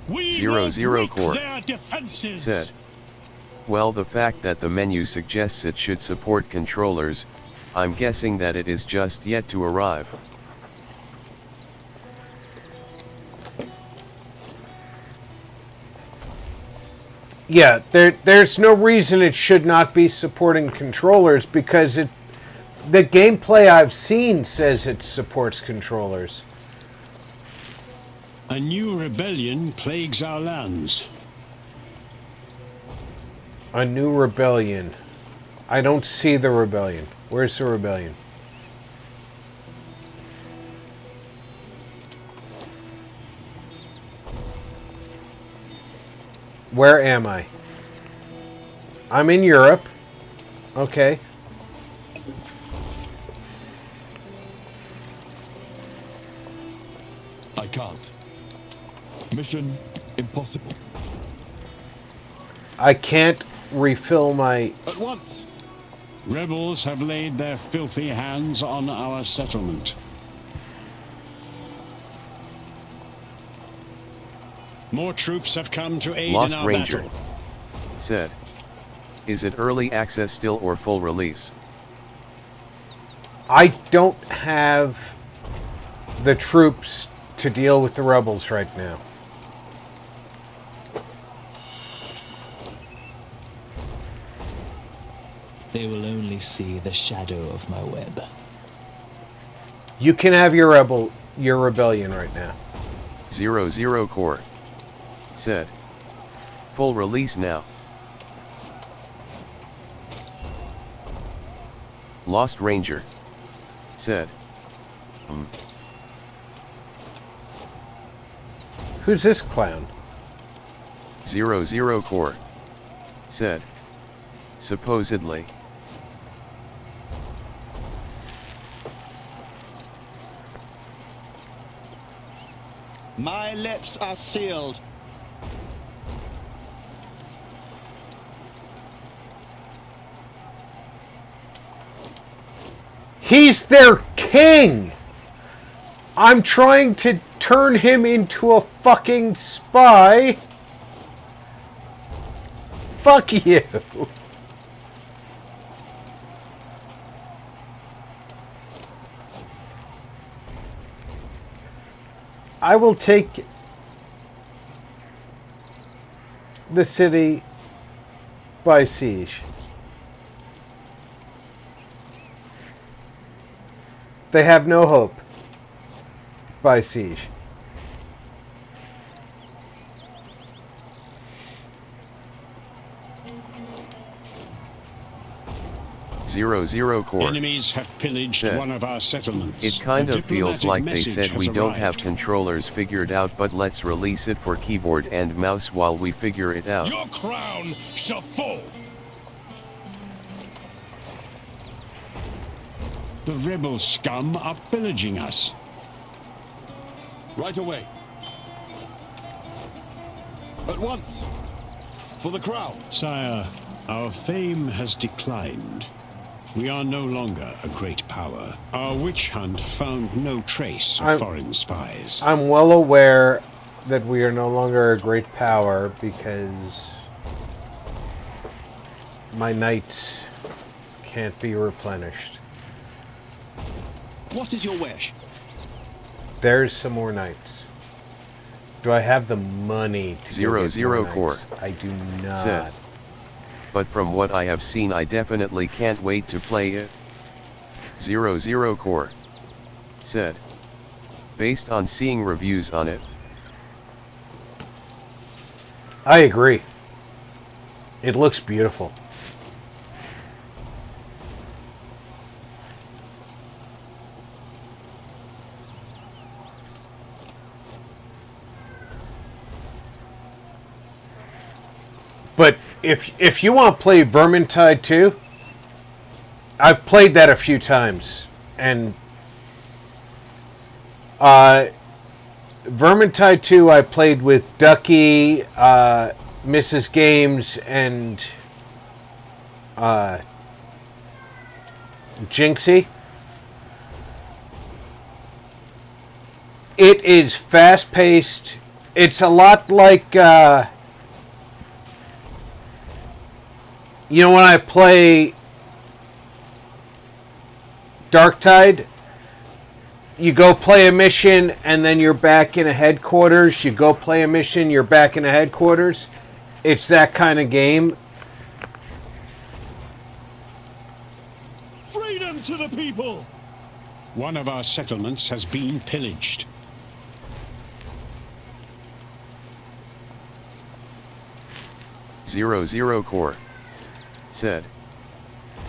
We 00 core. their defenses. Said. Well, the fact that the menu suggests it should support controllers, I'm guessing that it is just yet to arrive. Yeah, there's no reason it should not be supporting controllers because the gameplay I've seen says it supports controllers. A new rebellion plagues our lands. A new rebellion. I don't see the rebellion. Where's the rebellion? Where am I? I'm in Europe. Okay. I can't. Mission impossible. I can't refill my... At once! Rebels have laid their filthy hands on our settlement. More troops have come to aid Lost in our Ranger battle. said, "Is it early access still or full release?" I don't have the troops to deal with the rebels right now. They will only see the shadow of my web. You can have your rebellion right now. 00 Core said, "Full release now." Lost Ranger said, Who's this clown? 00 Core said, "Supposedly." My lips are sealed. He's their king! I'm trying to turn him into a fucking spy. Fuck you. I will take the city by siege. They have no hope by siege. Zero Core Enemies have pillaged said, one of our settlements. "It kind A of feels diplomatic like they message said we has don't have arrived. controllers figured out, but let's release it for keyboard and mouse while we figure it out." Your crown shall fall. The rebel scum are pillaging us. Right away. At once. For the crown. Sire, our fame has declined. We are no longer a great power. Our witch hunt found no trace of foreign spies. I'm well aware that we are no longer a great power because my knights can't be replenished. What is your wish? There's some more knights. Do I have the money to go get more Core knights? I do not. said, "But from what I have seen, I definitely can't wait to play it." 00 Core said, "Based on seeing reviews on it." I agree. It looks beautiful. But if you want to play Vermintide 2, I've played that a few times, and Vermintide 2 I played with Ducky, Mrs. Games, and Jinxie. It is fast-paced. It's a lot like you know, when I play Darktide, you go play a mission and then you're back in a headquarters. You go play a mission, you're back in a headquarters. It's that kind of game. Freedom to the people! One of our settlements has been pillaged. Zero Core said,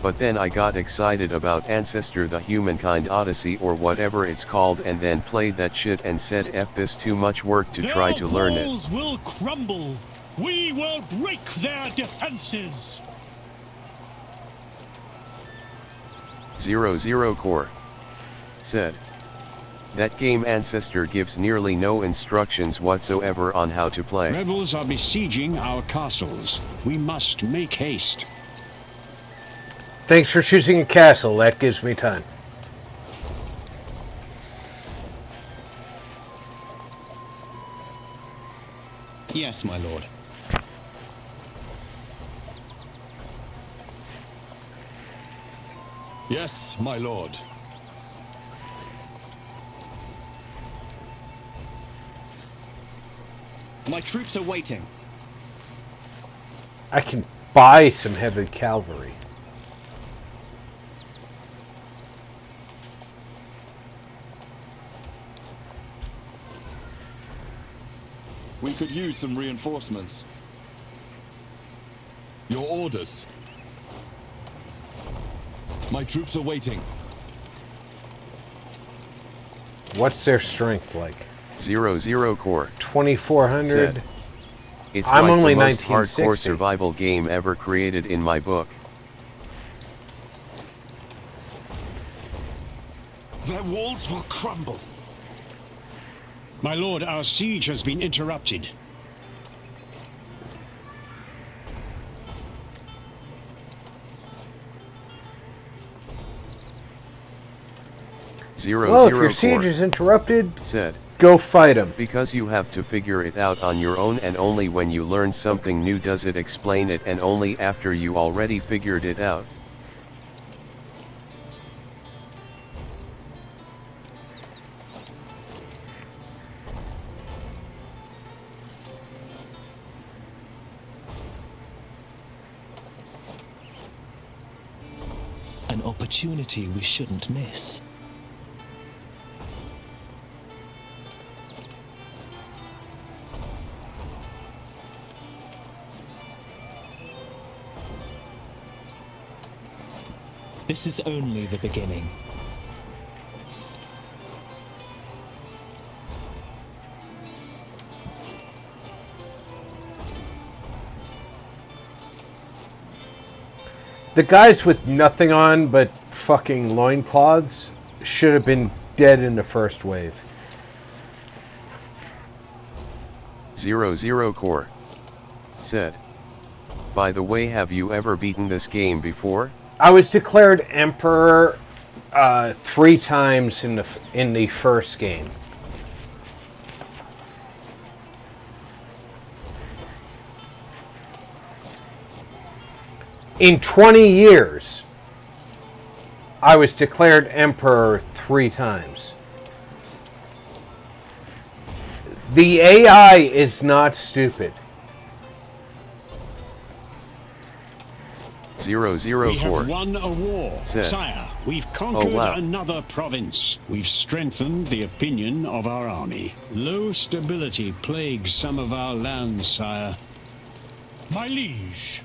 "But then I got excited about Ancestor the Humankind Odyssey or whatever it's called, and then played that shit and said F this, too much work to try to learn it." Their walls will crumble. We will break their defenses. 00 Core said, that game Ancestor gives nearly no instructions whatsoever on how to play. Rebels are besieging our castles. We must make haste. Thanks for choosing a castle. That gives me time. Yes, my lord. Yes, my lord. My troops are waiting. I can buy some heavy cavalry. We could use some reinforcements. Your orders. My troops are waiting. What's their strength like? 00 Core 2400. said, it's I'm like only the most 1960. hardcore survival game ever created in my book. Their walls will crumble. My lord, our siege has been interrupted. Well, if your Core siege is interrupted, said, go fight them. because you have to figure it out on your own, and only when you learn something new does it explain it, and only after you already figured it out. An opportunity we shouldn't miss. This is only the beginning. The guys with nothing on but fucking loincloths should have been dead in the first wave. 00 Core said, by the way, have you ever beaten this game before? I was declared emperor 3 times in the first game. In 20 years, I was declared emperor 3 times. The AI is not stupid. 00 We Core have won a war. said, Sire, we've conquered wow. another province. We've strengthened the opinion of our army. Low stability plagues some of our lands, sire. My liege.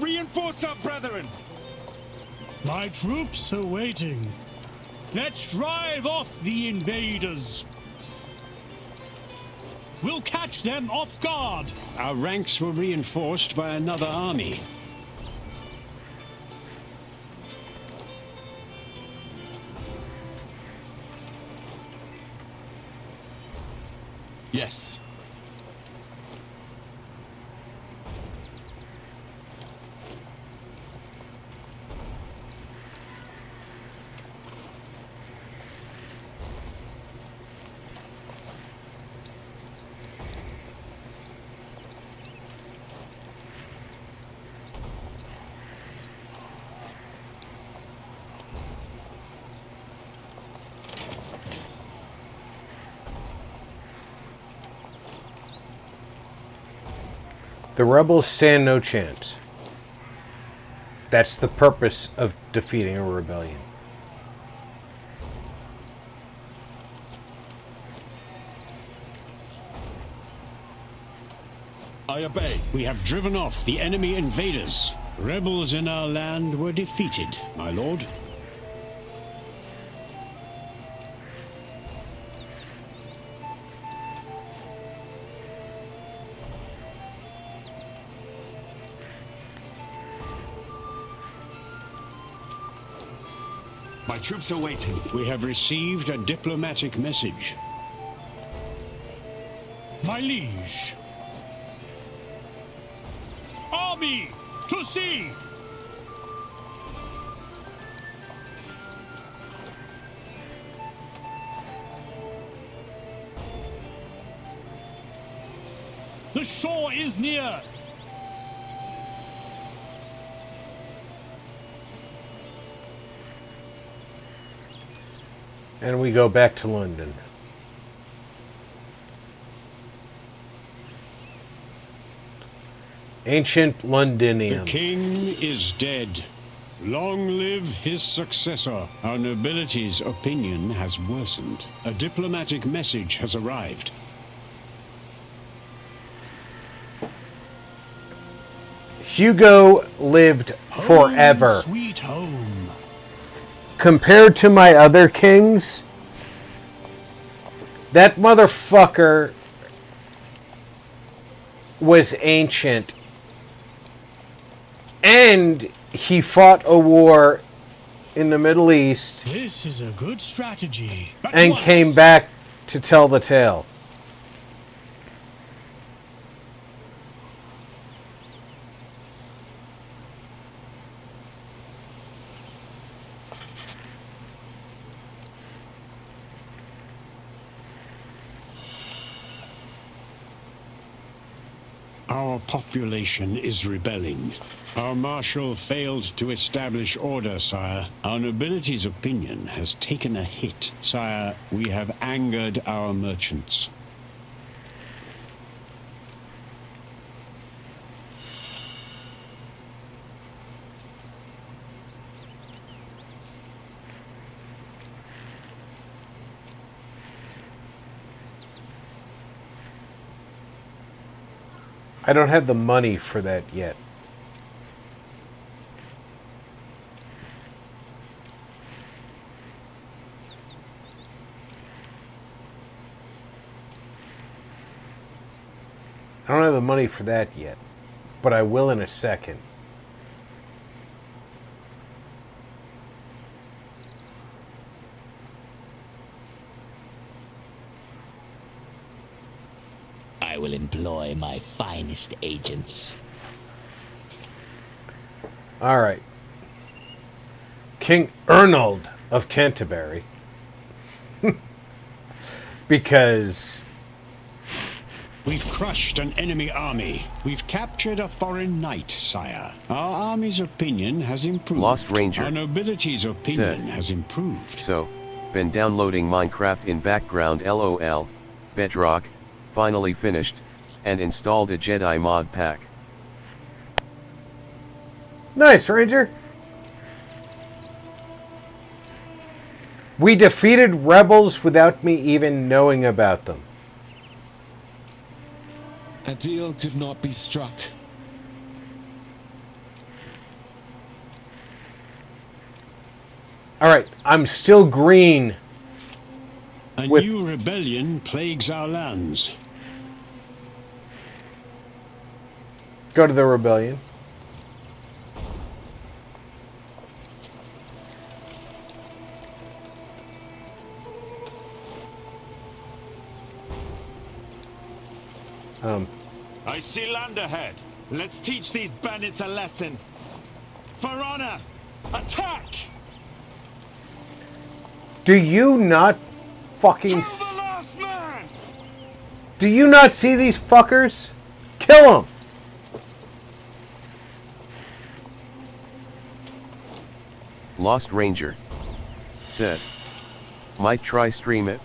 Reinforce our brethren! My troops are waiting. Let's drive off the invaders. We'll catch them off guard. Our ranks were reinforced by another army. Yes. The rebels stand no chance. That's the purpose of defeating a rebellion. I obey. We have driven off the enemy invaders. Rebels in our land were defeated, my lord. My troops are waiting. We have received a diplomatic message. My liege. Army, to sea! The shore is near! And we go back to London. Ancient Londinium. The king is dead. Long live his successor. Our nobility's opinion has worsened. A diplomatic message has arrived. Hugo lived forever. Home, sweet home. Compared to my other kings, that motherfucker was ancient. And he fought a war in the Middle East. This is a good strategy. And came back to tell the tale. Our population is rebelling. Our marshal failed to establish order, sire. Our nobility's opinion has taken a hit. Sire, we have angered our merchants. I don't have the money for that yet. I don't have the money for that yet, but I will in a second. I will employ my finest agents. All right. King Ernold of Canterbury. Because we've crushed an enemy army. We've captured a foreign knight, sire. Our army's opinion has improved. Lost Ranger Our nobility's opinion said, has improved. So, been downloading Minecraft in background LOL, Bedrock, finally finished, and installed a Jedi mod pack. nice, Ranger. We defeated rebels without me even knowing about them. A deal could not be struck. All right, I'm still green. A new rebellion plagues our lands. Go to the rebellion. I see land ahead. Let's teach these bandits a lesson. For honor, attack! Do you not fucking... Do you not see these fuckers? Kill them! Lost Ranger said, might try stream it.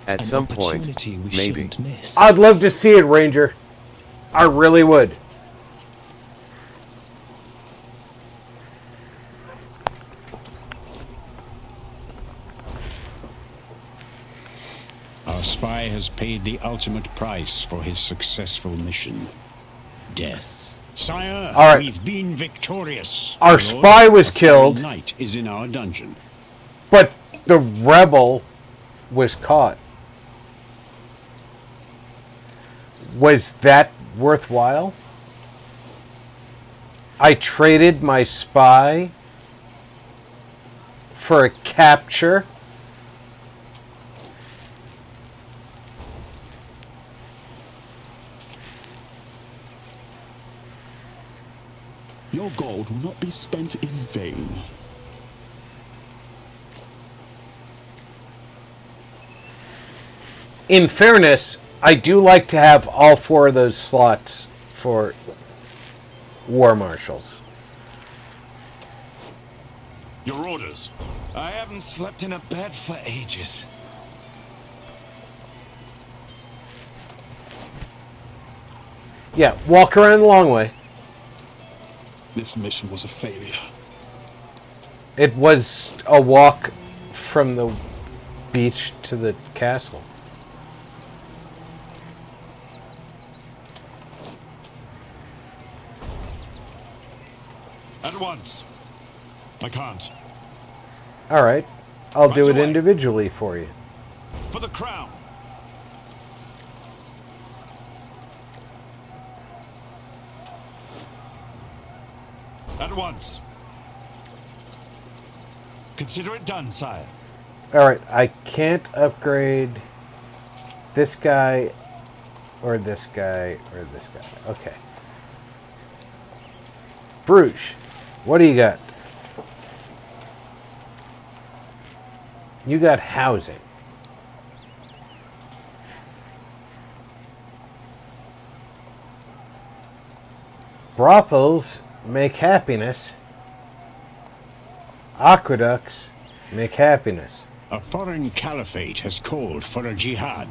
At some point, maybe. I'd love to see it, Ranger. I really would. Our spy has paid the ultimate price for his successful mission. Death. Sire, all right. We've been victorious. Our spy was killed. The knight is in our dungeon. But the rebel was caught. Was that worthwhile? I traded my spy for a capture. Your gold will not be spent in vain. In fairness, I do like to have all 4 of those slots for war marshals. Your orders. I haven't slept in a bed for ages. Yeah, walk around the long way. This mission was a failure. It was a walk from the beach to the castle. At once. I can't. All right. I'll Right do it away. individually for you. For the crown. At once. Consider it done, sire. All right. I can't upgrade this guy or this guy or this guy. Okay. Bruges, what do you got? You got housing. Brothels make happiness. Aqueducts make happiness. A foreign caliphate has called for a jihad.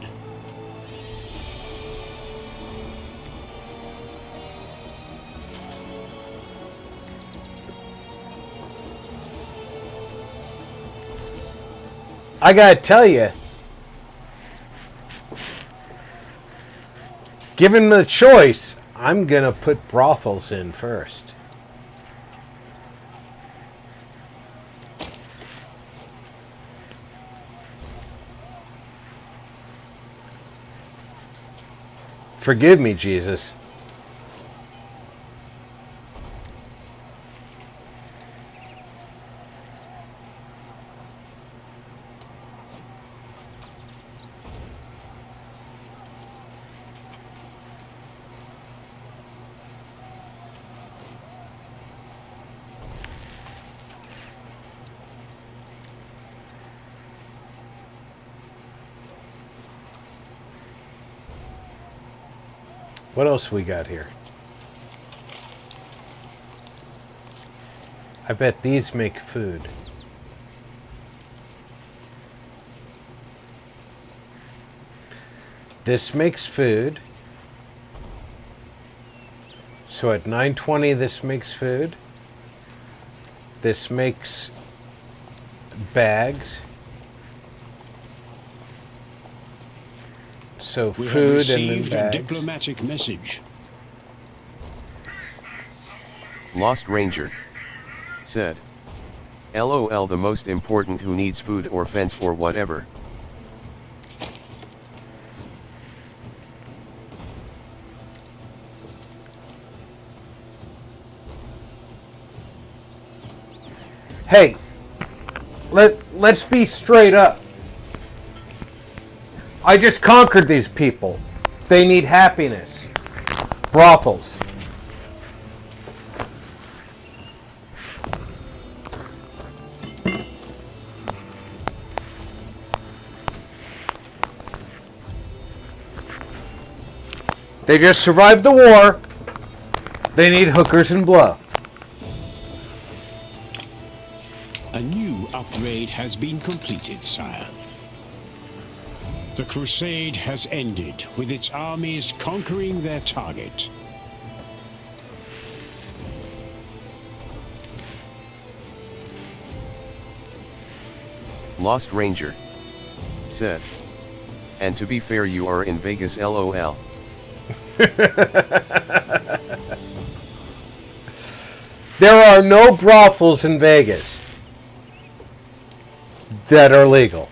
I gotta tell you, given the choice, I'm gonna put brothels in first. Forgive me, Jesus. What else we got here? I bet these make food. This makes food. So at 920 this makes food. This makes bags. So We have food and received then a bags. diplomatic message. Lost Ranger said, LOL, the most important who needs food or fence or whatever. Hey, let's be straight up. I just conquered these people. They need happiness. Brothels. They just survived the war. They need hookers and blow. A new upgrade has been completed, sire. The crusade has ended, with its armies conquering their target. Lost Ranger said, and to be fair, you are in Vegas, LOL. There are no brothels in Vegas that are legal.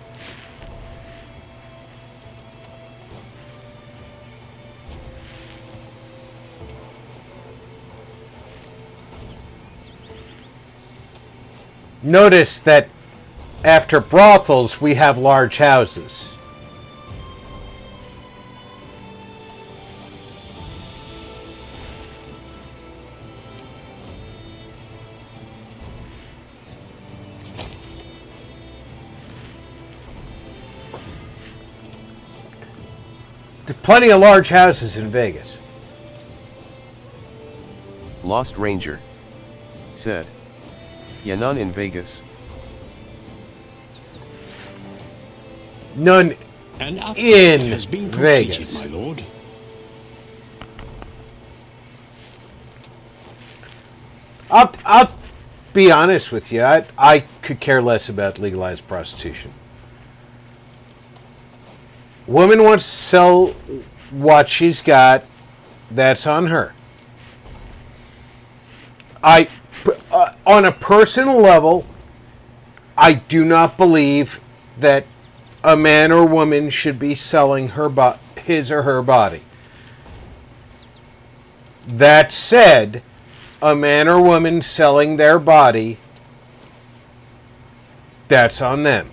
Notice that after brothels, we have large houses. There's plenty of large houses in Vegas. Lost Ranger said, "Yeah, none in Vegas." None An upgrade has been completed, Vegas. my lord. I'll be honest with you. I could care less about legalized prostitution. Woman wants to sell what she's got. That's on her. On a personal level, I do not believe that a man or woman should be selling his or her body. That said, a man or woman selling their body, that's on them.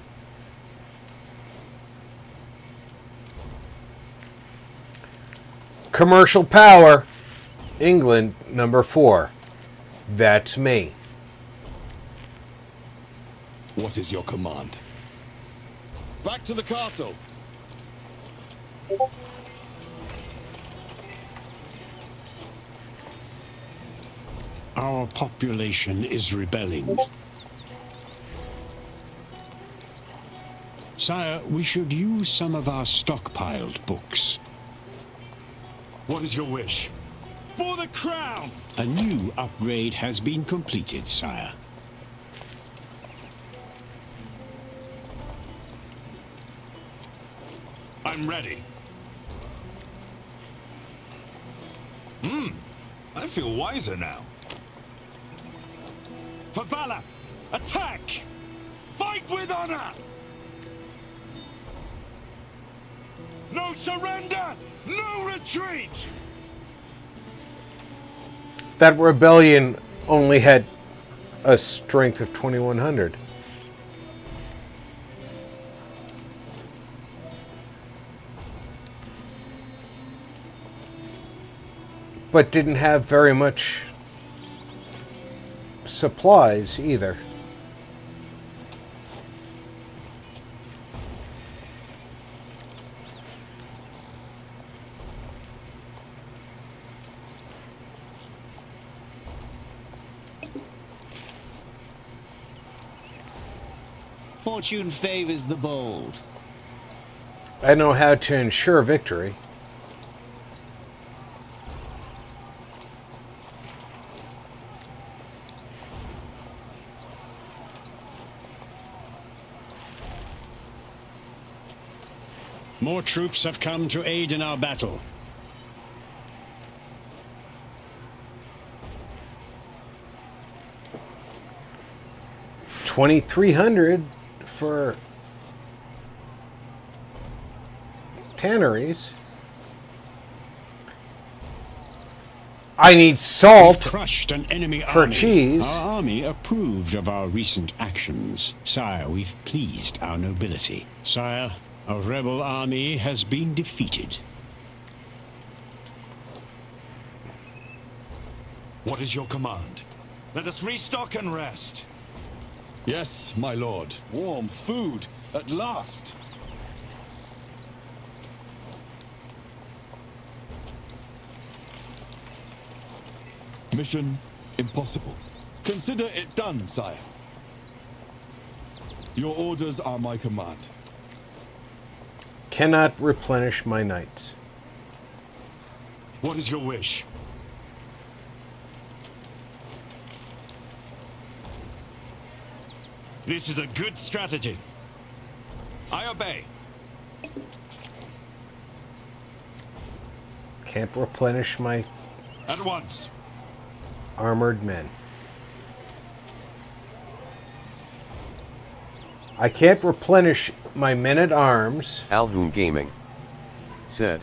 Commercial power, England, number 4. That's me. What is your command? Back to the castle! Our population is rebelling. Sire, we should use some of our stockpiled books. What is your wish? For the crown! A new upgrade has been completed, sire. I'm ready. I feel wiser now. For valor! Attack! Fight with honor! No surrender! No retreat! That rebellion only had a strength of 2,100. But didn't have very much supplies either. Fortune favors the bold. I know how to ensure victory. More troops have come to aid in our battle. $2,300 for tanneries. I need salt We've crushed an enemy for army. cheese. Our army approved of our recent actions. Sire, we've pleased our nobility. Sire, a rebel army has been defeated. What is your command? Let us restock and rest. Yes, my lord. Warm food, at last. Mission impossible. Consider it done, sire. Your orders are my command. Cannot replenish my knights. What is your wish? This is a good strategy. I obey. Can't replenish my At once. armored men. I can't replenish my men-at-arms. Alhoon Gaming said,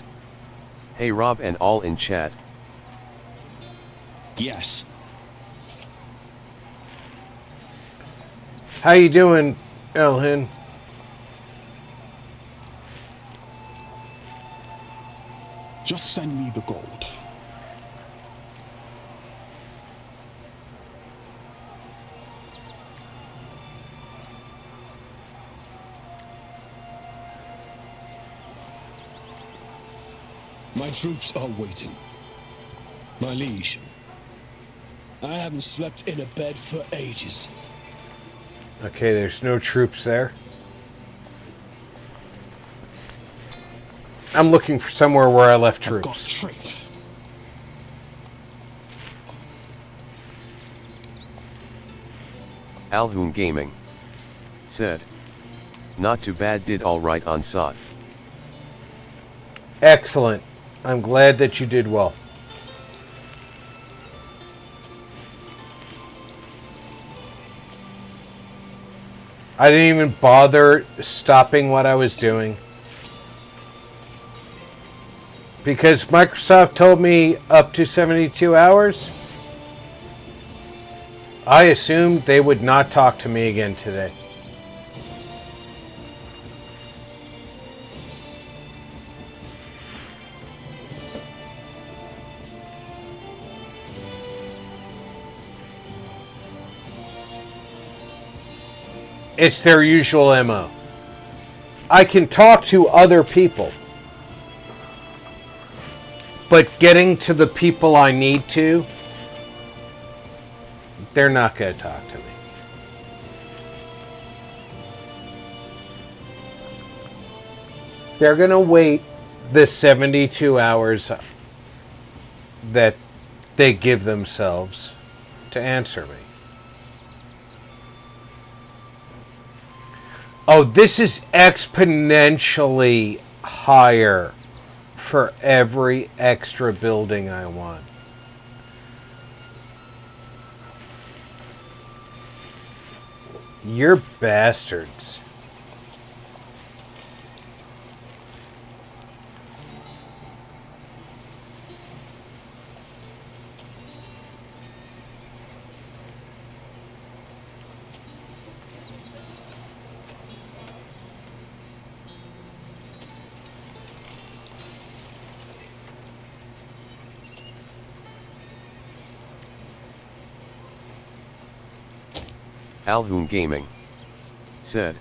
"Hey Rob and all in chat. Yes. How you doing, Elhin. Just send me the gold. My troops are waiting. My liege, I haven't slept in a bed for ages. Okay, there's no troops there. I'm looking for somewhere where I left troops. Got tricked. Alhoon Gaming said, "Not too bad, did all right on SOT." Excellent. I'm glad that you did well. I didn't even bother stopping what I was doing, because Microsoft told me up to 72 hours. I assumed they would not talk to me again today. It's their usual MO. I can talk to other people, but getting to the people I need to, they're not going to talk to me. They're going to wait the 72 hours that they give themselves to answer me. Oh, this is exponentially higher for every extra building I want. You're bastards. Alhoon Gaming said,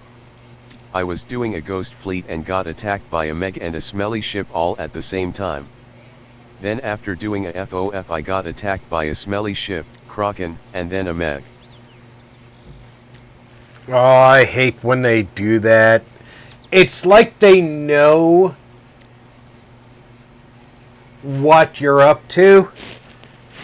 "I was doing a ghost fleet and got attacked by a meg and a smelly ship all at the same time. Then after doing a FOF I got attacked by a smelly ship, Kraken, and then a meg." Oh, I hate when they do that. It's like they know what you're up to,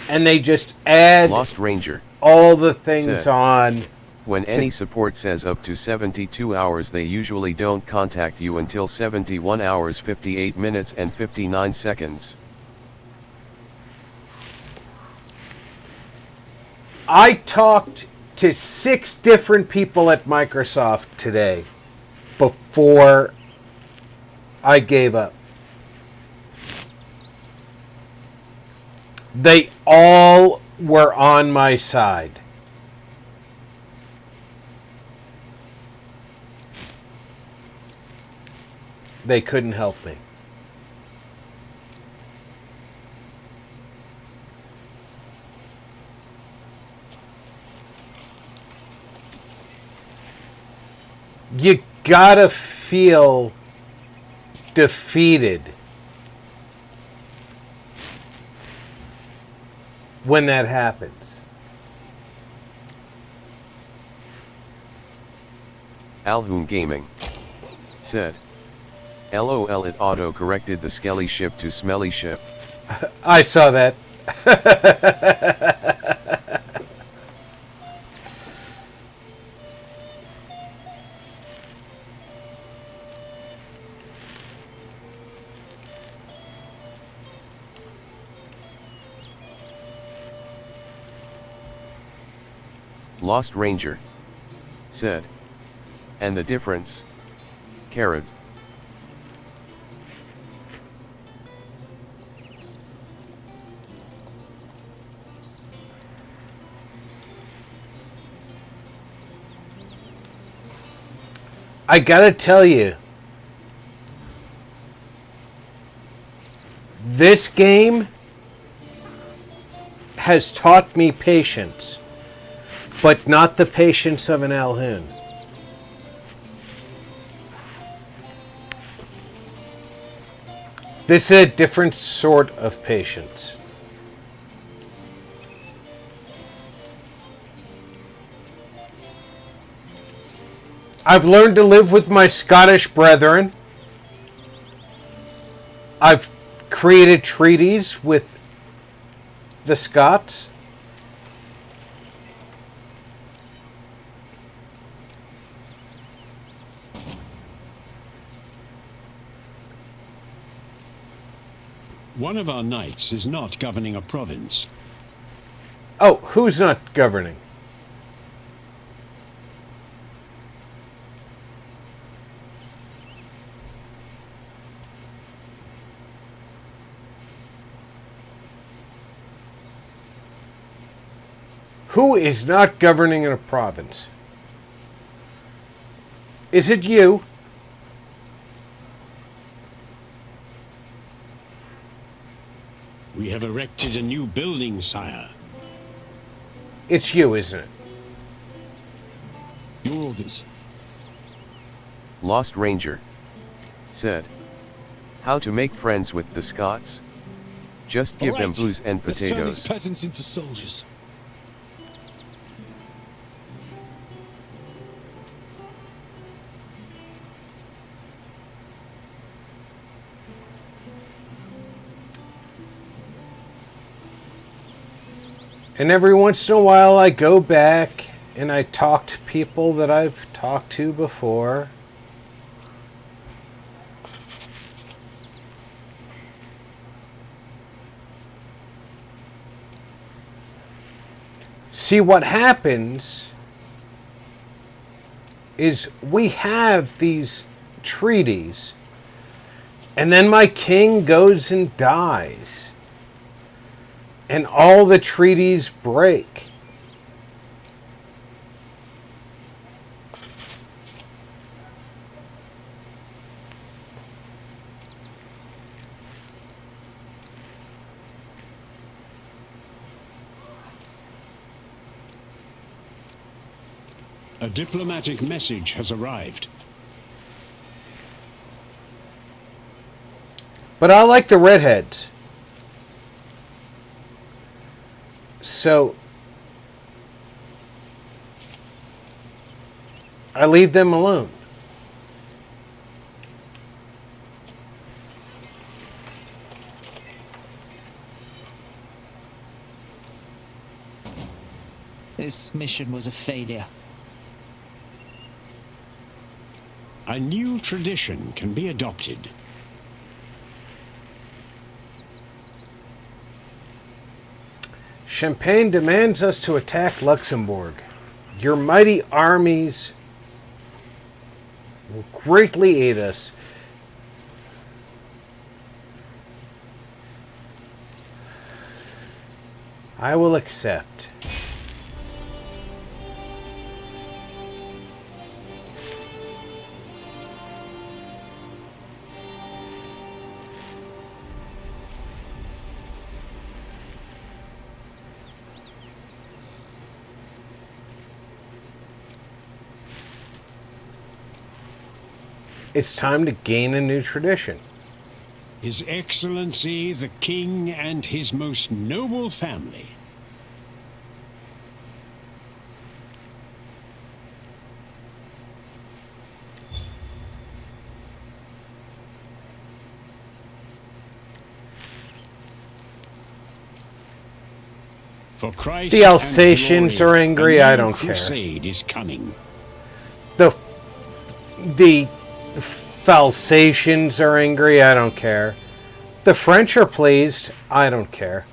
and they just add Lost Ranger all the things said, on. "When any support says up to 72 hours, they usually don't contact you until 71 hours 58 minutes and 59 seconds. I talked to 6 different people at Microsoft today before I gave up. They all were on my side. They couldn't help me. You gotta feel defeated when that happens. Alhoon Gaming said, "LOL, it auto-corrected the skelly ship to smelly ship." I saw that. Lost Ranger said, "And the difference? Carrot." I gotta tell you, this game has taught me patience, but not the patience of an Alhoon. This is a different sort of patience. I've learned to live with my Scottish brethren. I've created treaties with the Scots. One of our knights is not governing a province. Oh, who's not governing? Who is not governing in a province? Is it you? We have erected a new building, sire. It's you, isn't it? Your orders. Lost Ranger said, how to make friends with the Scots? Just give them booze and Let's turn these potatoes. peasants into soldiers. And every once in a while I go back and I talk to people that I've talked to before. See, what happens is we have these treaties, and then my king goes and dies. And all the treaties break. A diplomatic message has arrived. But I like the redheads. So I leave them alone. This mission was a failure. A new tradition can be adopted. Champagne demands us to attack Luxembourg. Your mighty armies will greatly aid us. I will accept. It's time to gain a new tradition. His Excellency the King and his most noble family. For Christ The Alsatians and glory, are angry, a I new don't care. crusade is coming. The Falsatians are angry, I don't care. The French are pleased, I don't care.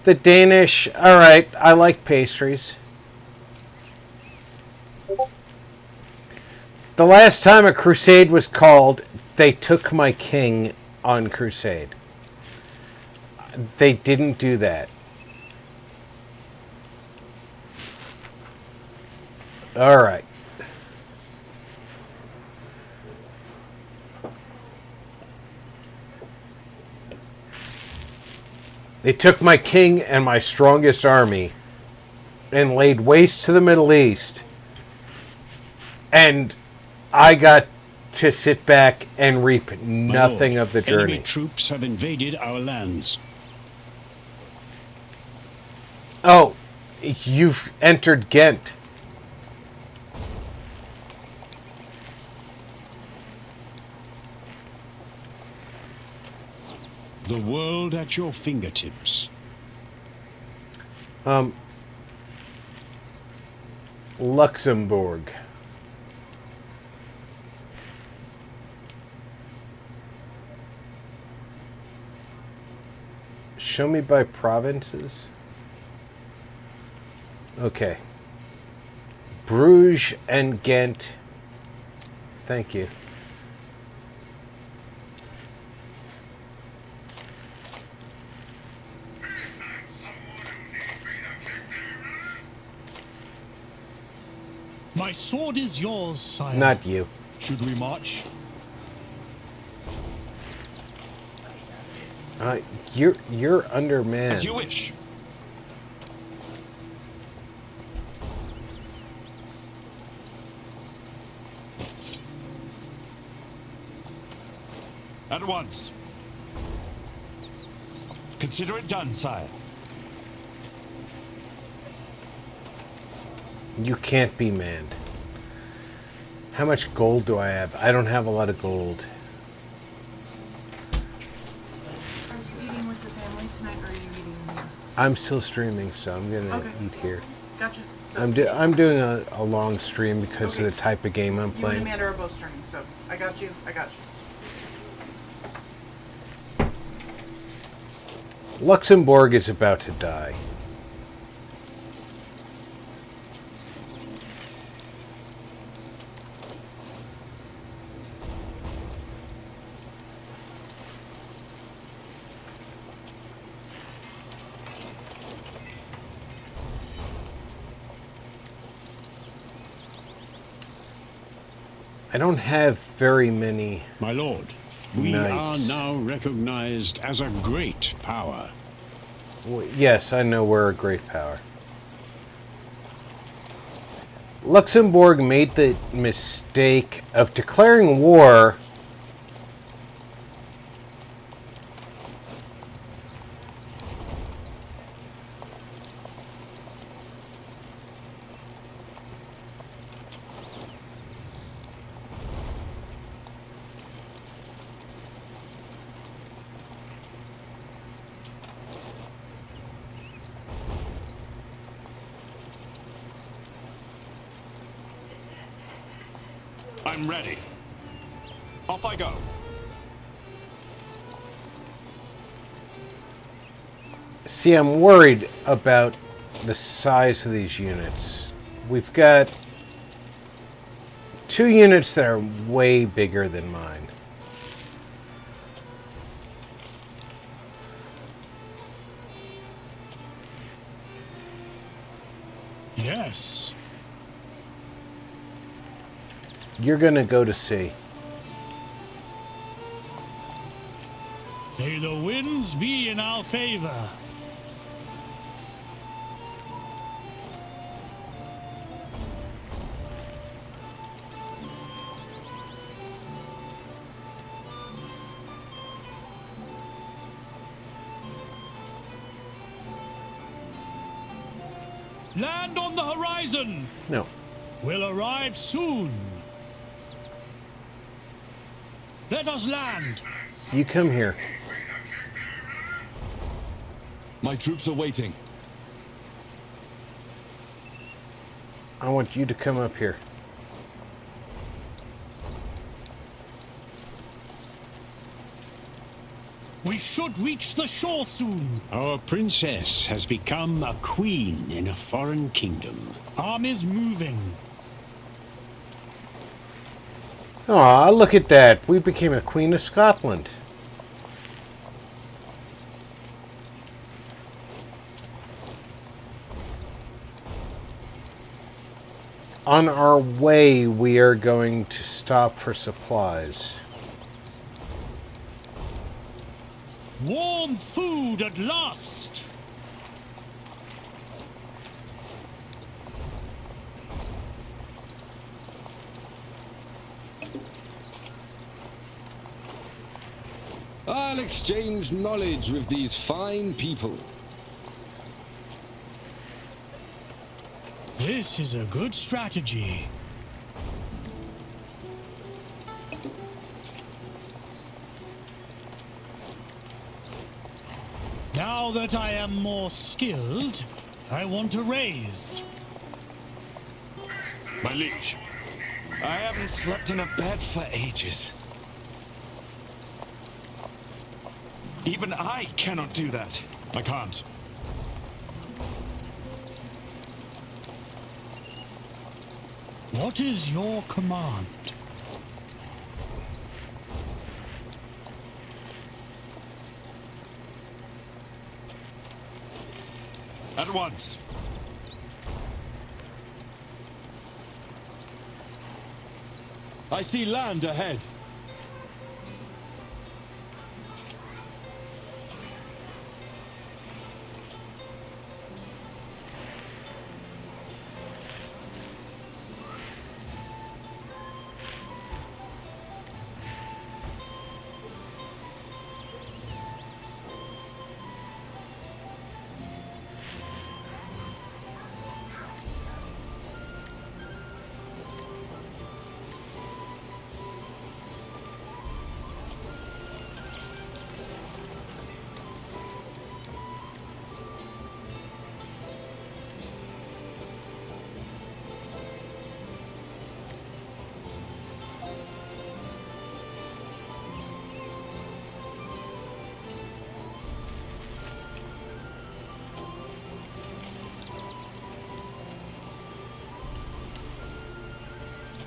The Danish, alright, I like pastries. The last time a crusade was called, they took my king on crusade. They didn't do that. Alright. They took my king and my strongest army and laid waste to the Middle East. And I got to sit back and reap nothing of the journey. Enemy troops have invaded our lands. Oh, you've entered Ghent. The world at your fingertips. Luxembourg. Show me by provinces. Okay. Bruges and Ghent. Thank you. My sword is yours, sire. Not you. Should we march? You're undermanned. As you wish. At once. Consider it done, sire. You can't be manned. How much gold do I have? I don't have a lot of gold. Are you eating with the family tonight, or are you eating here? I'm still streaming, so I'm gonna eat here. Gotcha. So I'm doing a long stream because of the type of game I'm you and playing. Amanda are both streaming, so I got you. I got you. Luxembourg is about to die. I don't have very many. My lord, we Nice. are now recognized as a great power. Yes, I know we're a great power. Luxembourg made the mistake of declaring war I'm ready. Off I go. See, I'm worried about the size of these units. We've got 2 units that are way bigger than mine. Yes. You're gonna go to sea. May the winds be in our favor. Land on the horizon. No. Will arrive soon. Let us land. You come here. My troops are waiting. I want you to come up here. We should reach the shore soon. Our princess has become a queen in a foreign kingdom. Armies moving. Aw, look at that. We became a Queen of Scotland. On our way, we are going to stop for supplies. Warm food at last! I'll exchange knowledge with these fine people. This is a good strategy. Now that I am more skilled, I want to raise. My liege, I haven't slept in a bed for ages. Even I cannot do that. I can't. What is your command? At once. I see land ahead.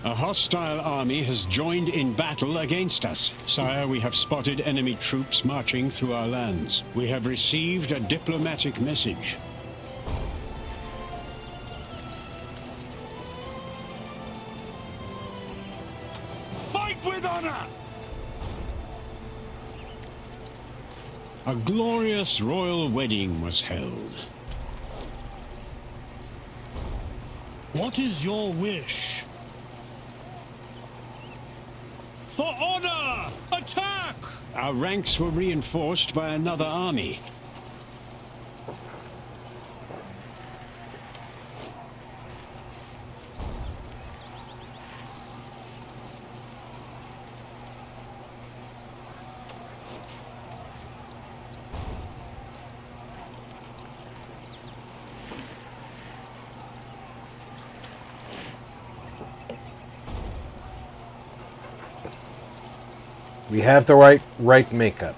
A hostile army has joined in battle against us. Sire, we have spotted enemy troops marching through our lands. We have received a diplomatic message. Fight with honor! A glorious royal wedding was held. What is your wish? For honor! Attack! Our ranks were reinforced by another army. We have the right makeup.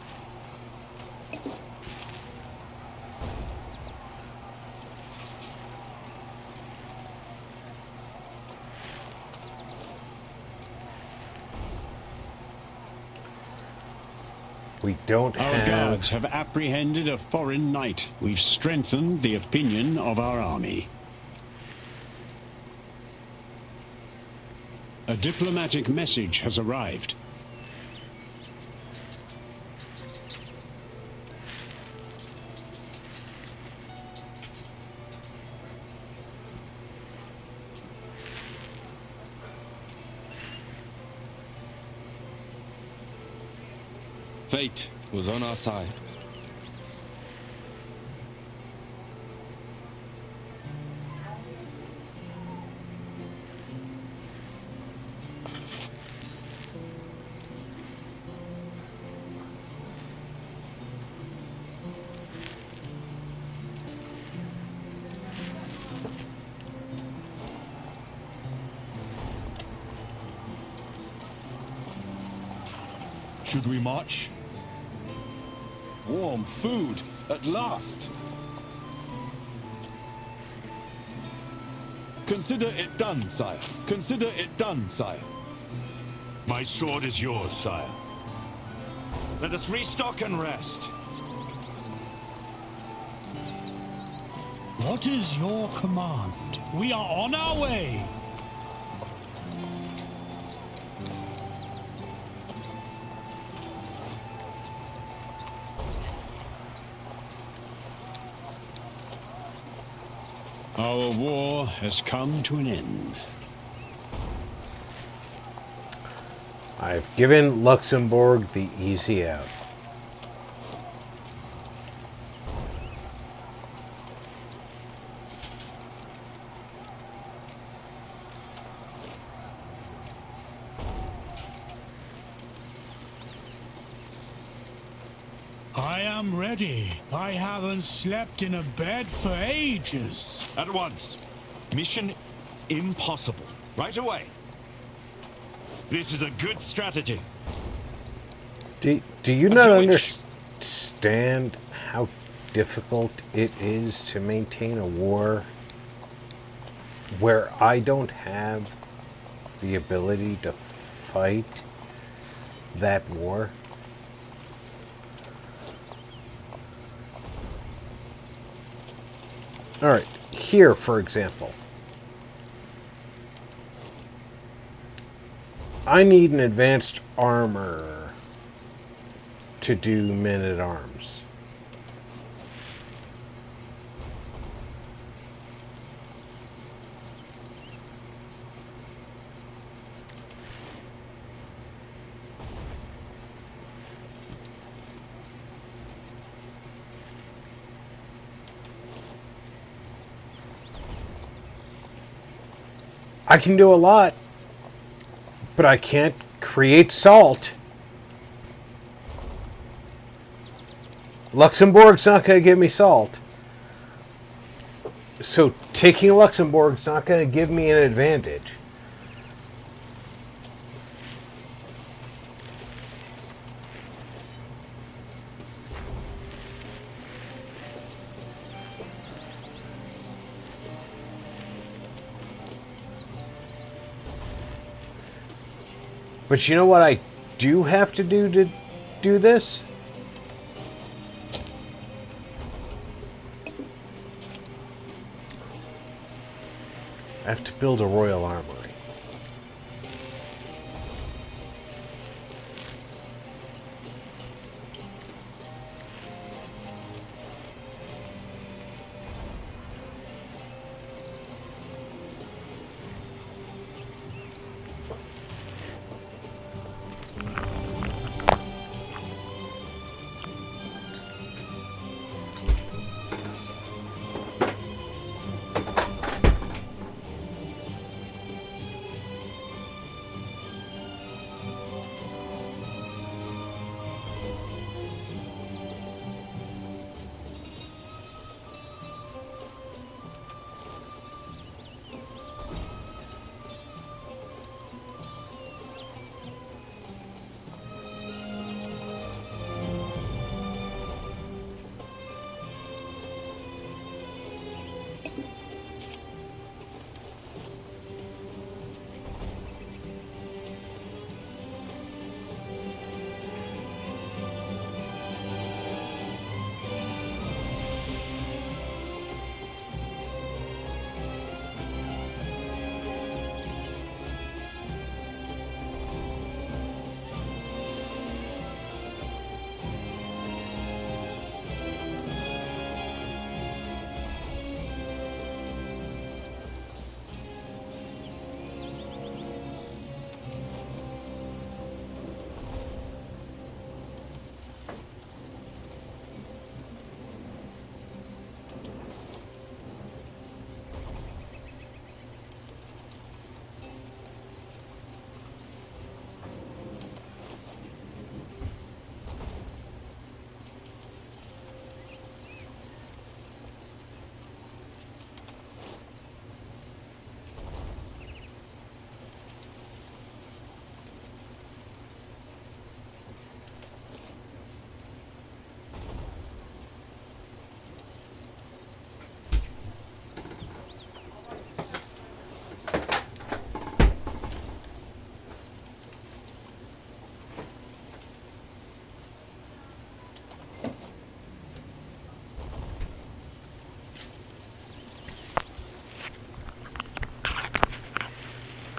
We don't Our have... guards have apprehended a foreign knight. We've strengthened the opinion of our army. A diplomatic message has arrived. Fate was on our side. Should we march? Warm food, at last! Consider it done, sire. Consider it done, sire. My sword is yours, sire. Let us restock and rest. What is your command? We are on our way. Our war has come to an end. I've given Luxembourg the easy out. I am ready. I haven't slept in a bed for ages. At once. Mission impossible. Right away. This is a good strategy. Do you not understand how difficult it is to maintain a war where I don't have the ability to fight that war? Alright, here, for example. I need an advanced armor to do men-at-arms. I can do a lot, but I can't create salt. Luxembourg's not going to give me salt. So taking Luxembourg's not going to give me an advantage. But you know what I do have to do this? I have to build a royal armory.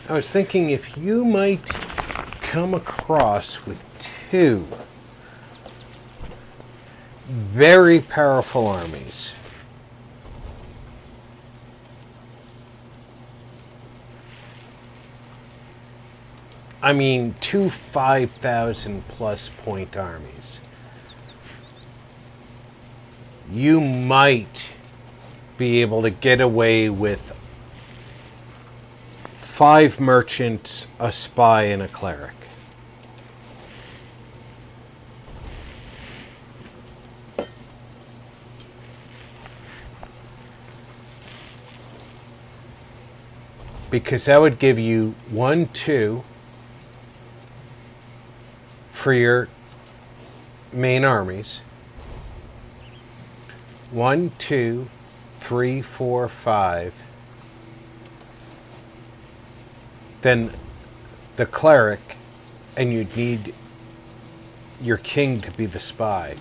I was thinking if you might come across with two very powerful armies, I mean, two 5,000 plus point armies. You might be able to get away with 5 merchants, a spy, and a cleric. Because that would give you 1, 2 for your main armies. 1, 2, 3, 4, 5. Then the cleric, and you'd need your king to be the spy.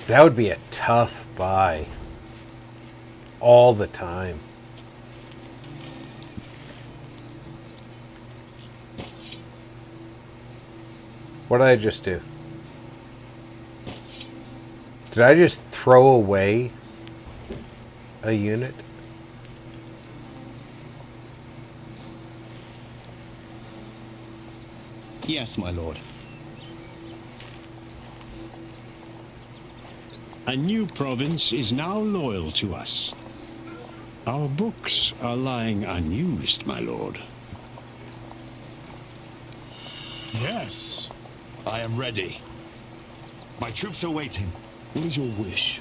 That would be a tough buy. All the time. What did I just do? Did I just throw away a unit? Yes, my lord. A new province is now loyal to us. Our books are lying unused, my lord. Yes. I am ready. My troops are waiting. What is your wish?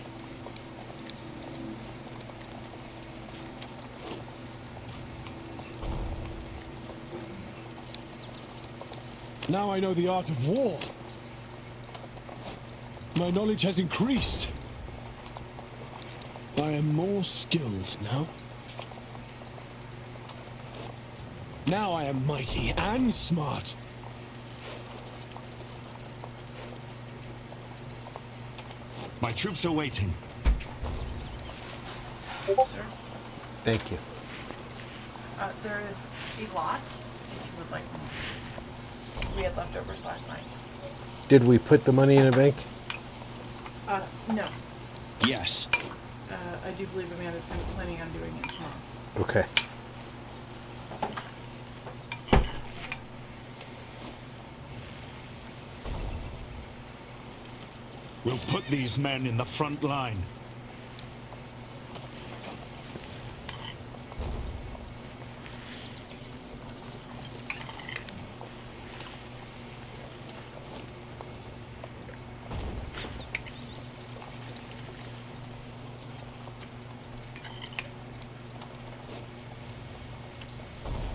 Now I know the art of war. My knowledge has increased. I am more skilled now. Now I am mighty and smart. My troops are waiting. Sir, Thank you. there is a lot, if you would like more. We had leftovers last night. Did we put the money in a bank? No. Yes. I do believe Amanda's planning on doing it tomorrow. Okay. We'll put these men in the front line.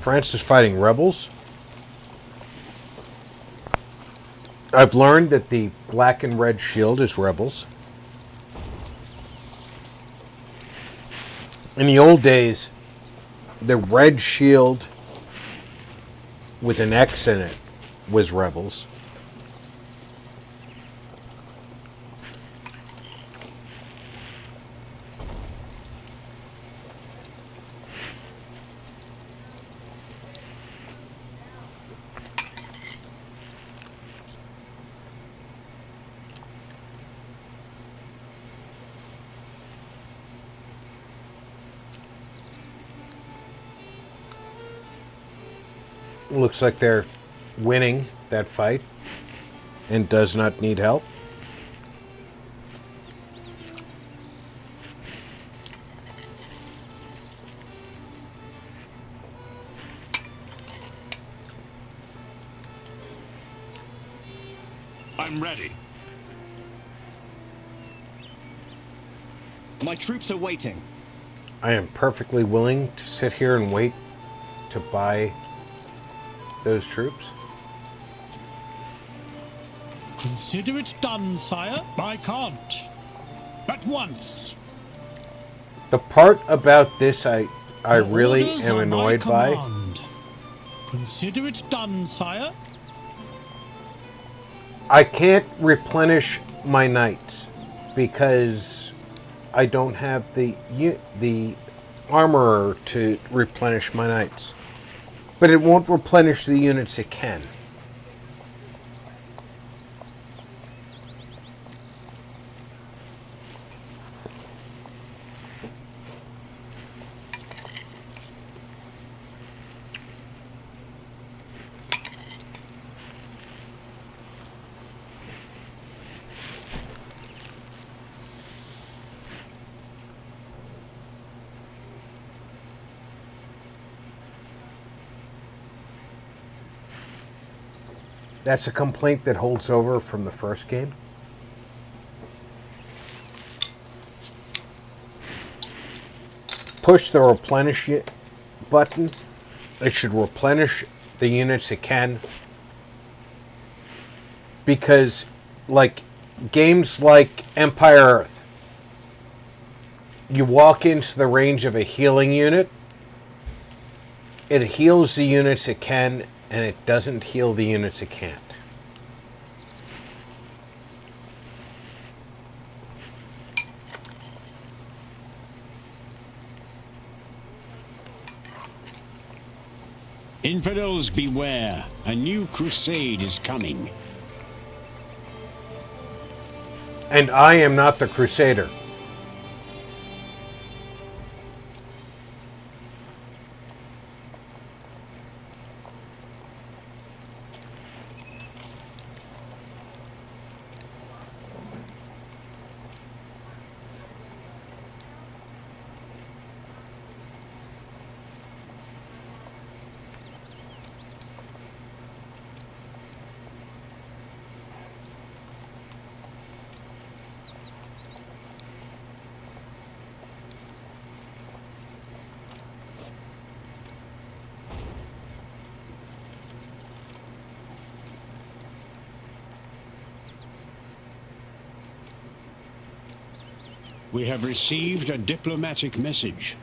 France is fighting rebels. I've learned that the black and red shield is rebels. In the old days, the red shield with an X in it was rebels. Looks like they're winning that fight and does not need help. I'm ready. My troops are waiting. I am perfectly willing to sit here and wait to buy those troops. Consider it done, sire. I can't. At once. The part about this I really Orders am are my annoyed by. command. Consider it done, sire. I can't replenish my knights because I don't have the armorer to replenish my knights. But it won't replenish the units it can. That's a complaint that holds over from the first game. Push the replenish button. It should replenish the units it can. Because, like, games like Empire Earth, you walk into the range of a healing unit, it heals the units it can, and it doesn't heal the units it can't. Infidels beware, a new crusade is coming. And I am not the Crusader. We have received a diplomatic message.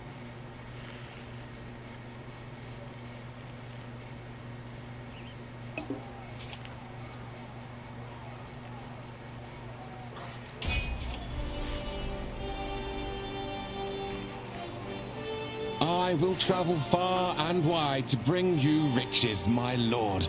I will travel far and wide to bring you riches, my lord.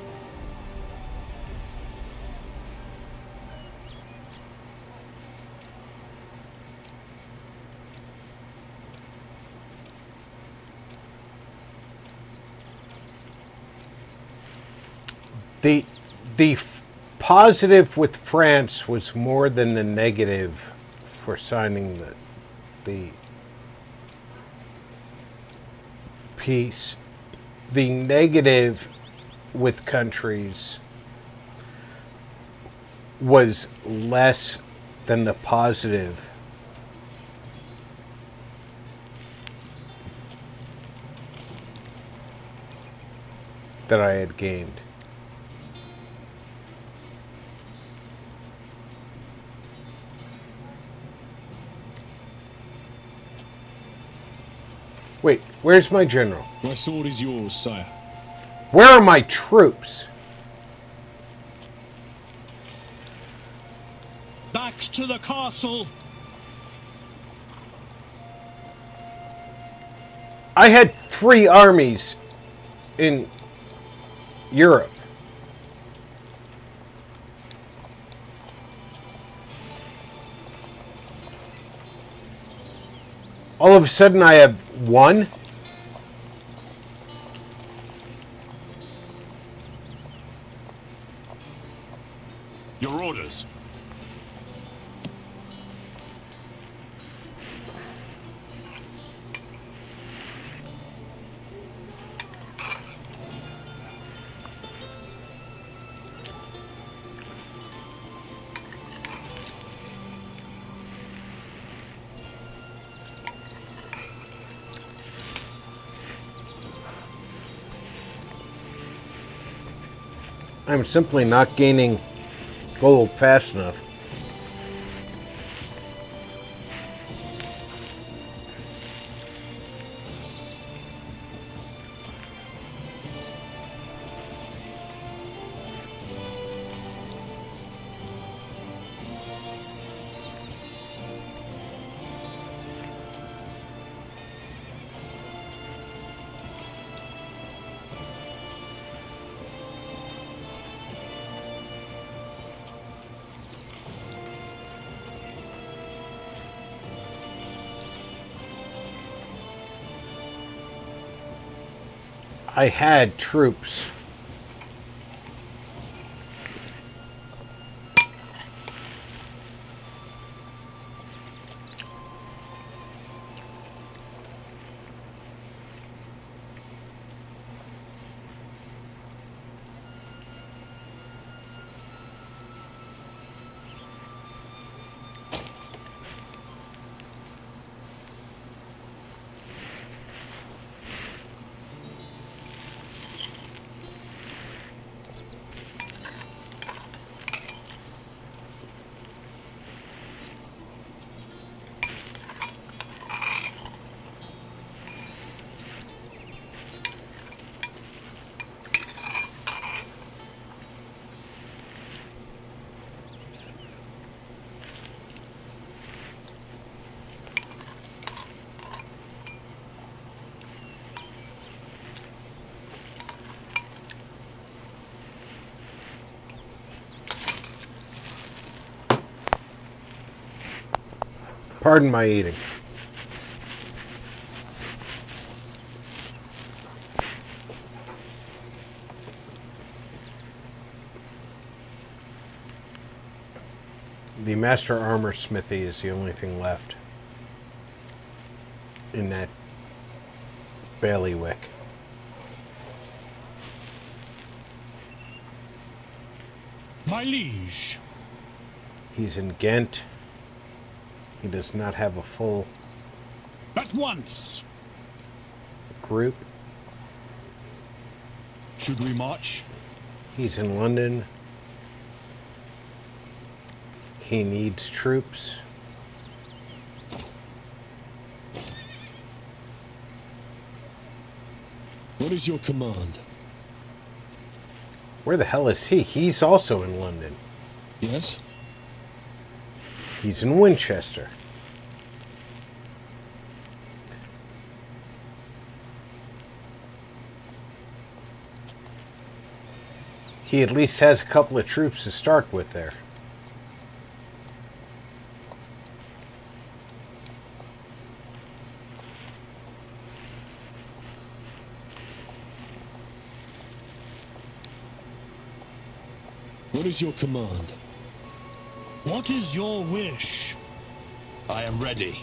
The positive with France was more than the negative for signing the peace. The negative with countries was less than the positive. That I had gained. Wait, where's my general? My sword is yours, sire. Where are my troops? Back to the castle. I had 3 armies in Europe. All of a sudden I have 1? Your orders. I'm simply not gaining gold fast enough. I had troops. Pardon my eating. The Master Armor Smithy is the only thing left in that bailiwick. My liege. He's in Ghent. He does not have a full At once. group. Should we march? He's in London. He needs troops. What is your command? Where the hell is he? He's also in London. Yes? He's in Winchester. He at least has a couple of troops to start with there. What is your command? What is your wish? I am ready.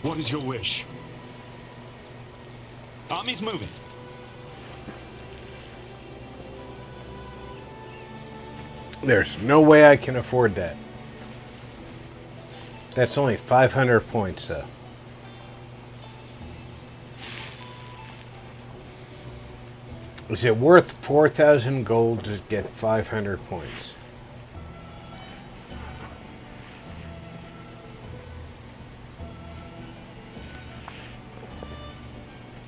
What is your wish? Army's moving. There's no way I can afford that. That's only 500 points, though. Is it worth 4,000 gold to get 500 points?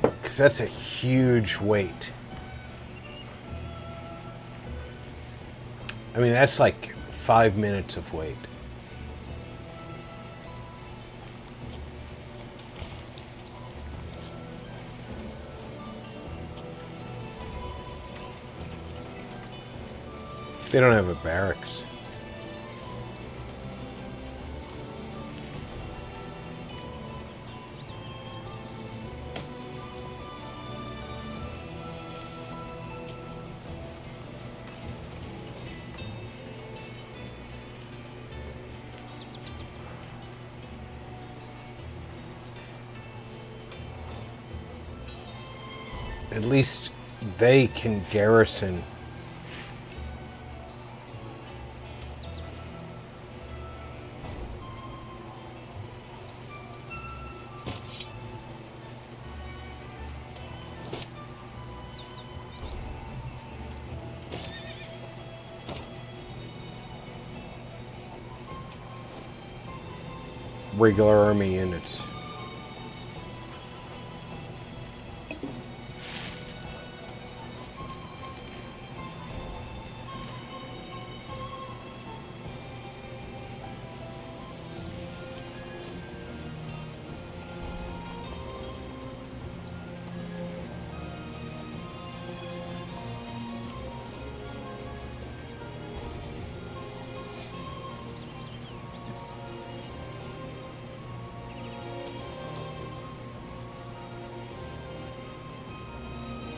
Because that's a huge weight. I mean, that's like 5 minutes of wait. They don't have a barracks. At least they can garrison. Regular army units.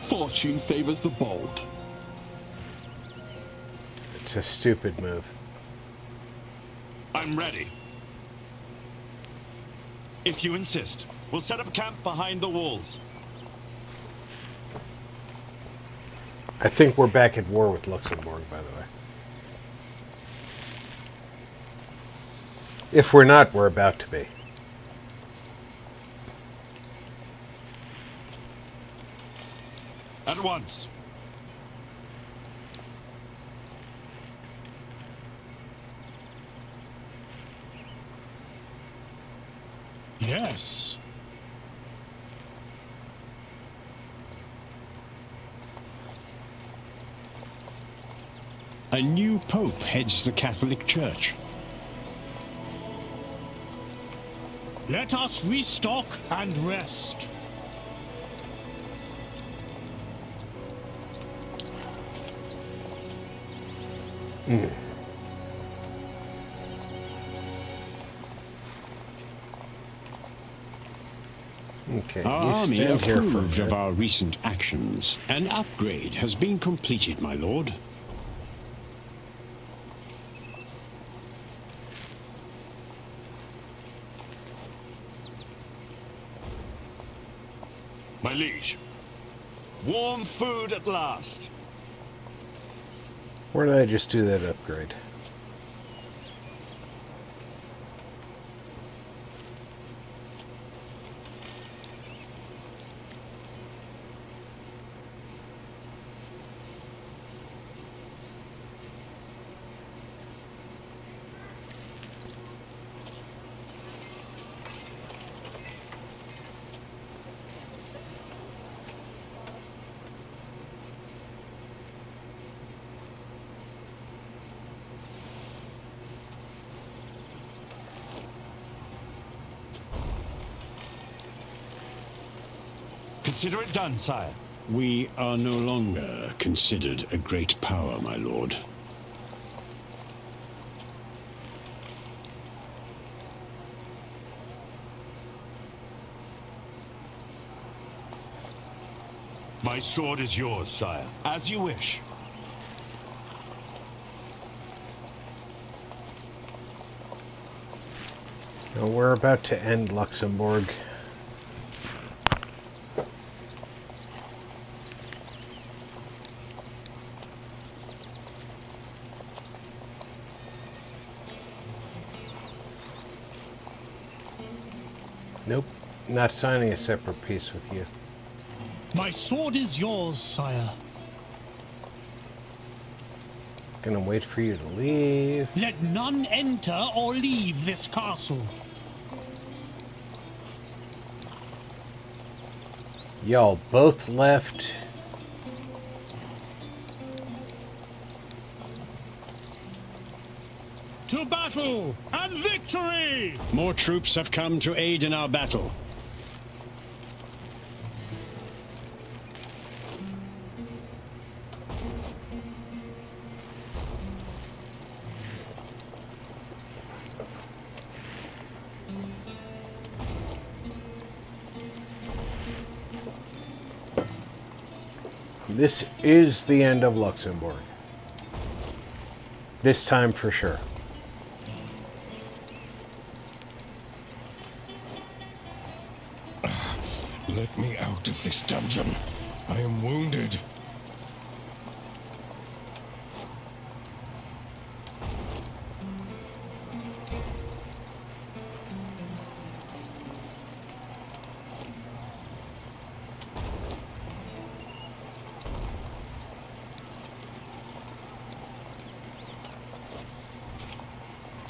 Fortune favors the bold. It's a stupid move. I'm ready. If you insist, we'll set up camp behind the walls. I think we're back at war with Luxembourg, by the way. If we're not, we're about to be. At once. Yes. A new pope heads the Catholic Church. Let us restock and rest. Okay, Our you army stand here for a approved of minute. our recent actions. An upgrade has been completed, my lord. My liege, warm food at last. Where did I just do that upgrade? Consider it done, sire. We are no longer considered a great power, my lord. My sword is yours, sire. As you wish. Now, we're about to end Luxembourg. Nope, not signing a separate peace with you. My sword is yours, sire. Gonna wait for you to leave. Let none enter or leave this castle. Y'all both left. To battle and victory! More troops have come to aid in our battle. This is the end of Luxembourg. This time for sure. Let me out of this dungeon. I am wounded.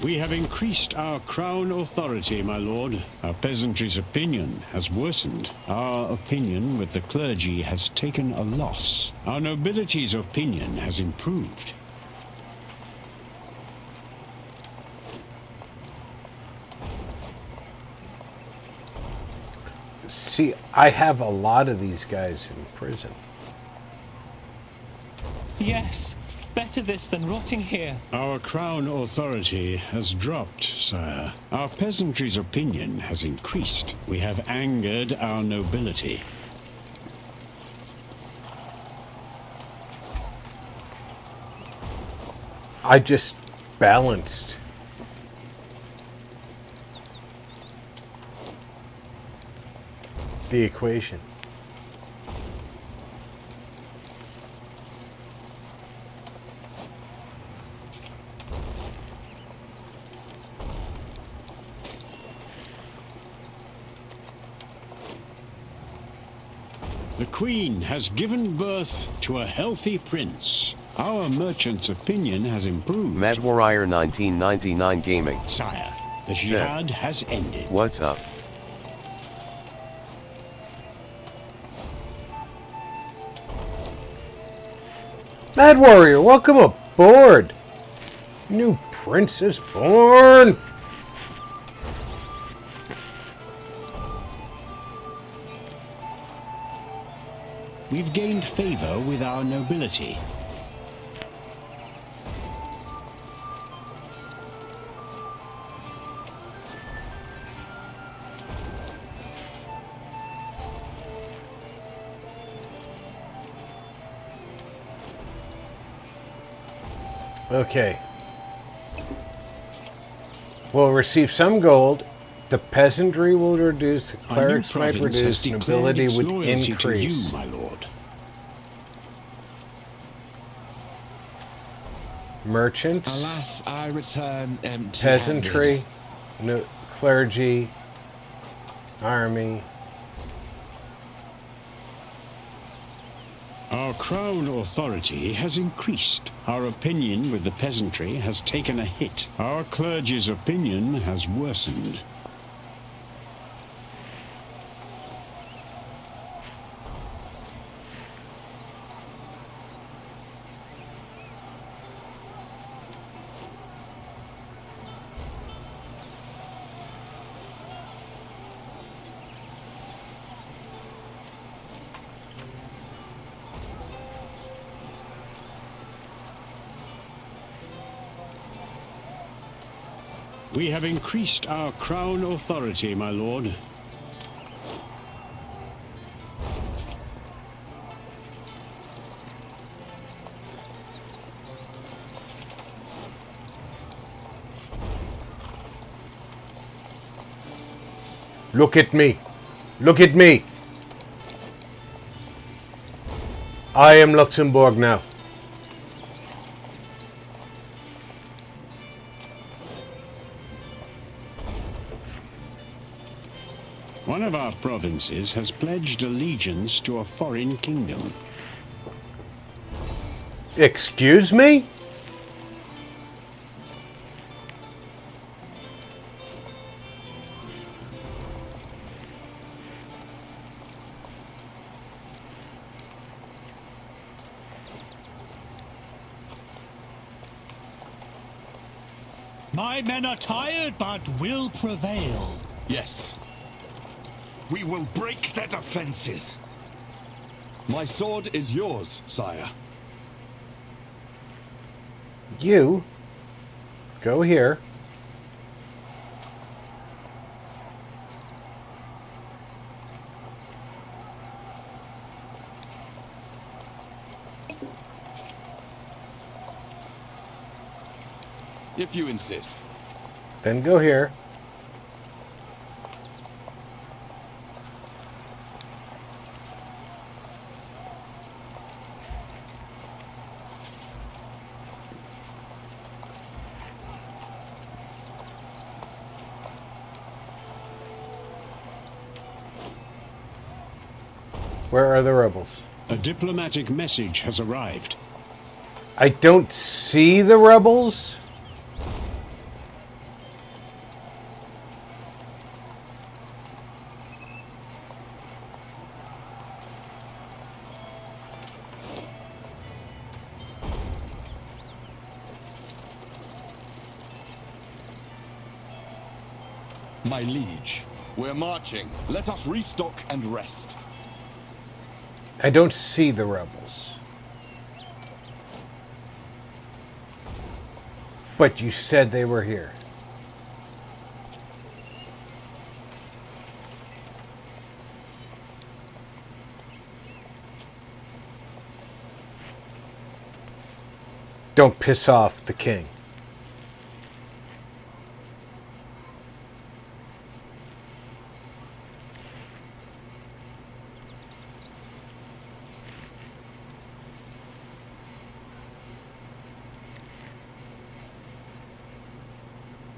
We have increased our crown authority, my lord. Our peasantry's opinion has worsened. Our opinion with the clergy has taken a loss. Our nobility's opinion has improved. See, I have a lot of these guys in prison. Yes, better this than rotting here. Our crown authority has dropped, sire. Our peasantry's opinion has increased. We have angered our nobility. I just balanced. The equation. The Queen has given birth to a healthy prince. Our merchant's opinion has improved. Matt Warrior 1999 Gaming. Sire, the jihad has ended. What's up? Mad Warrior, welcome aboard! New prince is born! We've gained favor with our nobility. Okay. We'll receive some gold. The peasantry will reduce. The clerics might reduce. Nobility would increase. To you, my lord. Merchants. Alas, I return empty-handed. Peasantry. No, clergy. Army. Our crown authority has increased. Our opinion with the peasantry has taken a hit. Our clergy's opinion has worsened. We have increased our crown authority, my lord. Look at me. Look at me. I am Luxembourg now. One of our provinces has pledged allegiance to a foreign kingdom. Excuse me? My men are tired, but will prevail. Yes. We will break their defenses. My sword is yours, sire. You go here. If you insist. Then go here. Where are the rebels? A diplomatic message has arrived. I don't see the rebels. My liege, we're marching. Let us restock and rest. I don't see the rebels. But you said they were here. Don't piss off the king.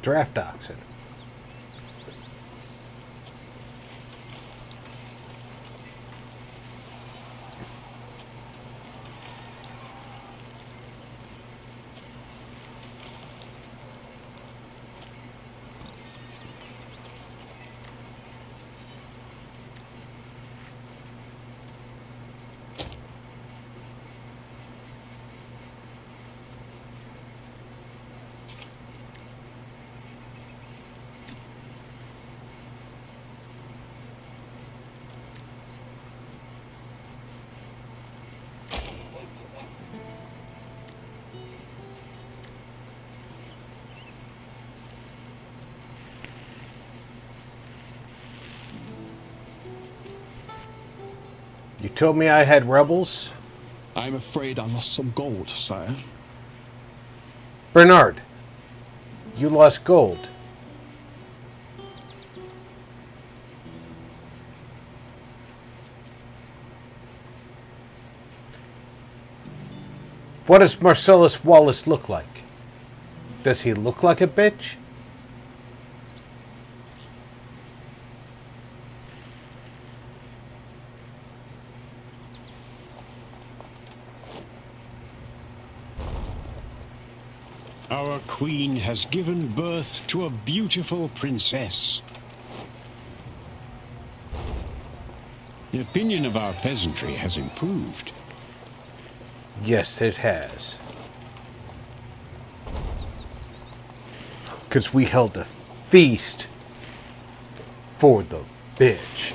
Draft oxen. You told me I had rebels? I'm afraid I lost some gold, sire. Bernard, you lost gold. What does Marcellus Wallace look like? Does he look like a bitch? Our queen has given birth to a beautiful princess. The opinion of our peasantry has improved. Yes, it has. Because we held a feast for the bitch.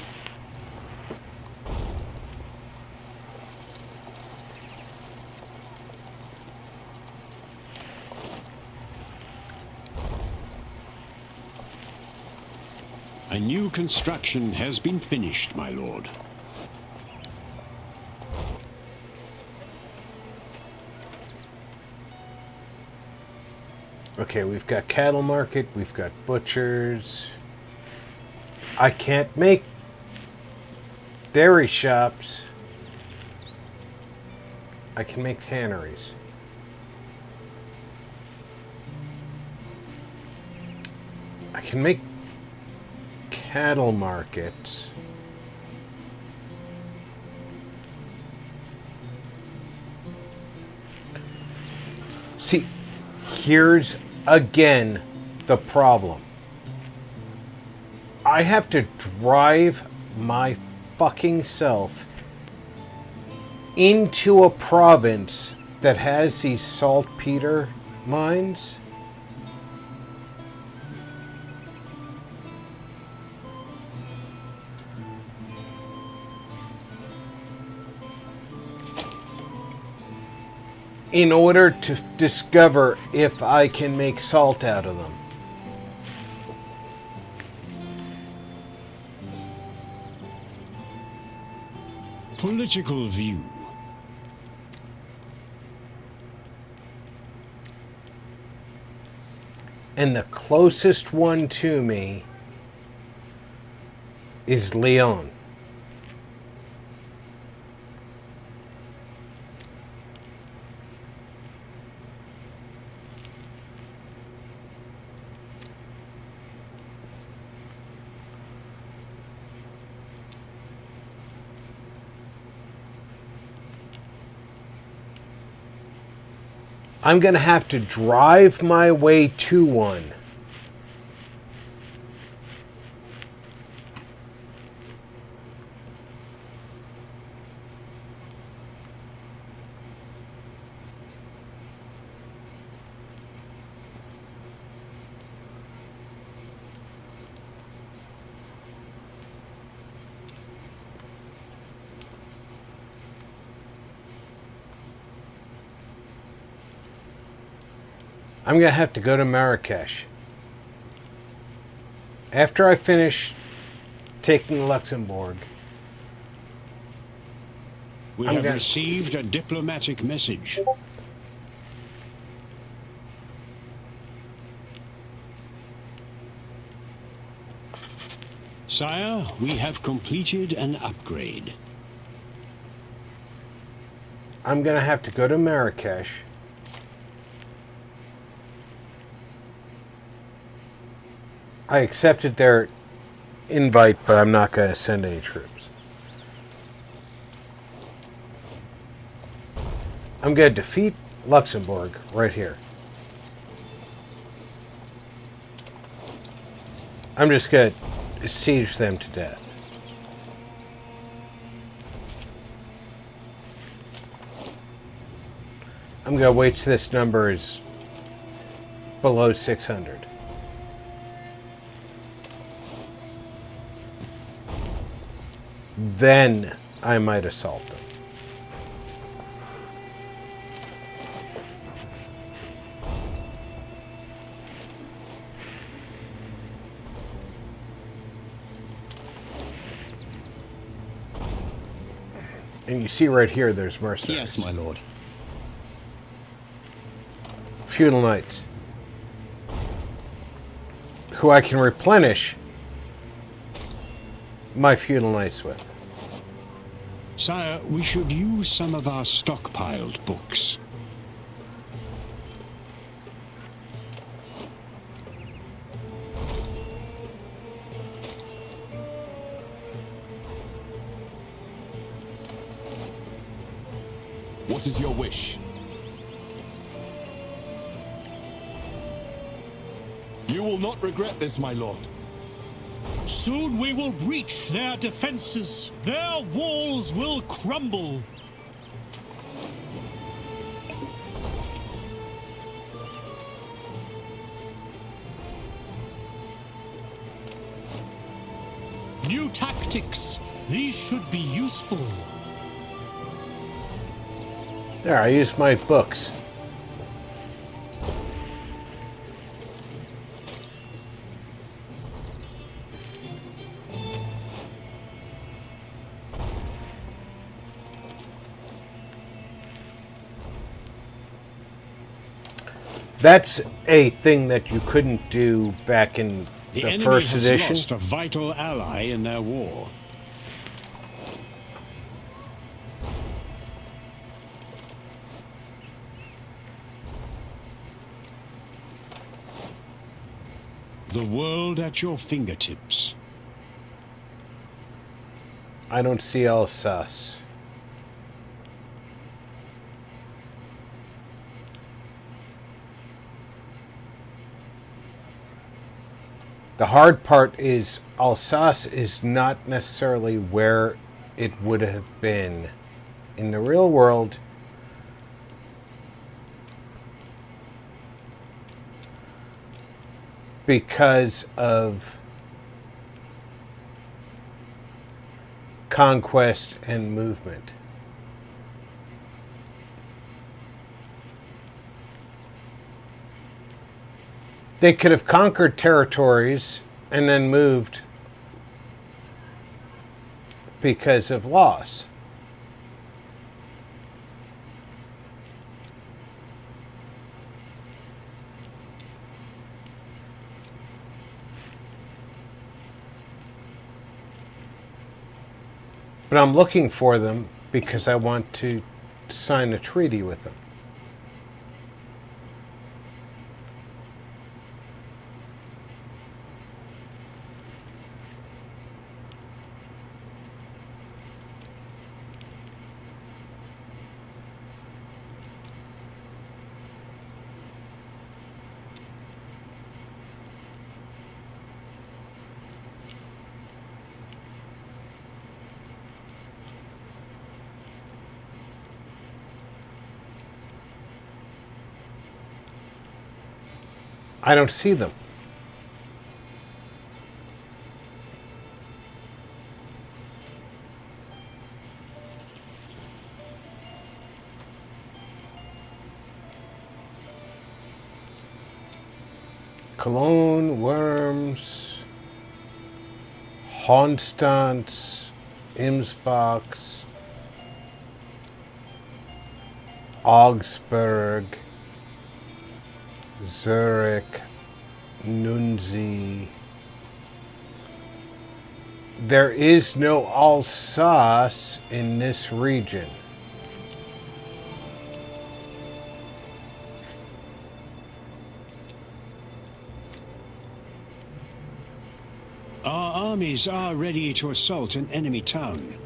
A new construction has been finished, my lord. Okay, we've got cattle market, we've got butchers. I can't make dairy shops. I can make tanneries. I can make cattle markets. See, here's again the problem. I have to drive my fucking self into a province that has these saltpeter mines. In order to discover if I can make salt out of them. Political view. And the closest one to me is Leon. I'm going to have to drive my way to one. I'm going to have to go to Marrakesh. After I finish taking Luxembourg. We have received a diplomatic message. Sire, we have completed an upgrade. I'm going to have to go to Marrakesh. I accepted their invite, but I'm not going to send any troops. I'm going to defeat Luxembourg right here. I'm just going to siege them to death. I'm going to wait till this number is below 600. Then I might assault them. And you see right here, there's mercenaries. Yes, my lord. feudal knights who I can replenish my feudal knights with. Sire, we should use some of our stockpiled books. What is your wish? You will not regret this, my lord. Soon we will breach their defenses. Their walls will crumble. New tactics. These should be useful. There, I used my books. That's a thing that you couldn't do back in The the enemy first has edition. lost a vital ally in their war. The world at your fingertips. I don't see Alsace. The hard part is Alsace is not necessarily where it would have been in the real world. Because of conquest and movement. They could have conquered territories and then moved because of loss. But I'm looking for them because I want to sign a treaty with them. I don't see them. Cologne, Worms, Honstanz, Imsbach, Augsburg, Zurich, Nunzi. There is no Alsace in this region. Our armies are ready to assault an enemy town.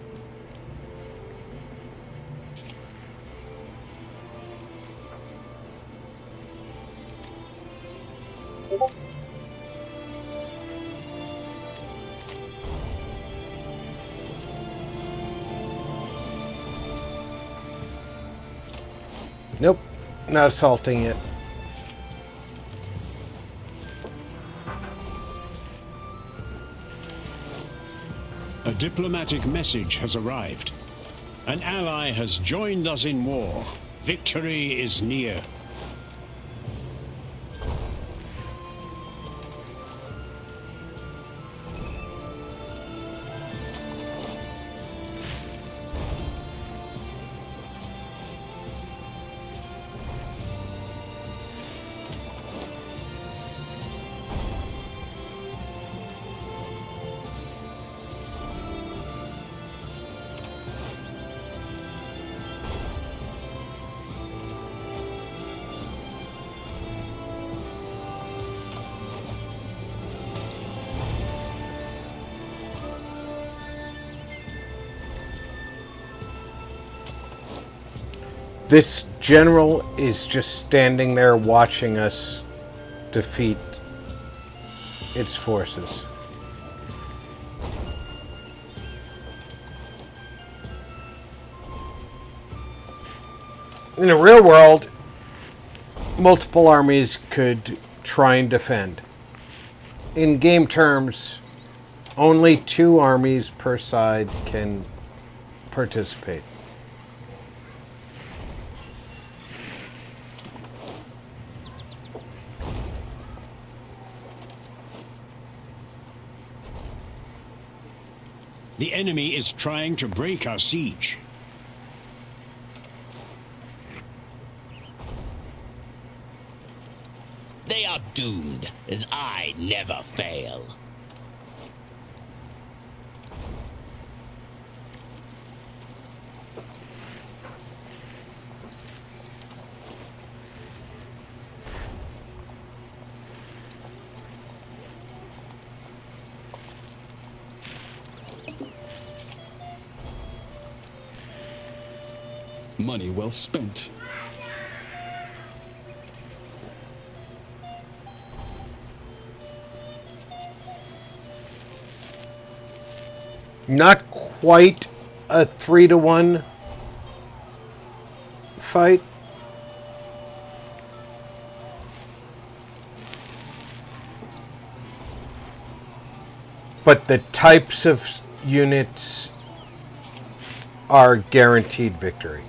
Nope, not assaulting it. A diplomatic message has arrived. An ally has joined us in war. Victory is near. This general is just standing there watching us defeat its forces. In the real world, multiple armies could try and defend. In game terms, only 2 armies per side can participate. The enemy is trying to break our siege. They are doomed, as I never fail. Money well spent. Not quite a 3-to-1 fight. But the types of units are guaranteed victory.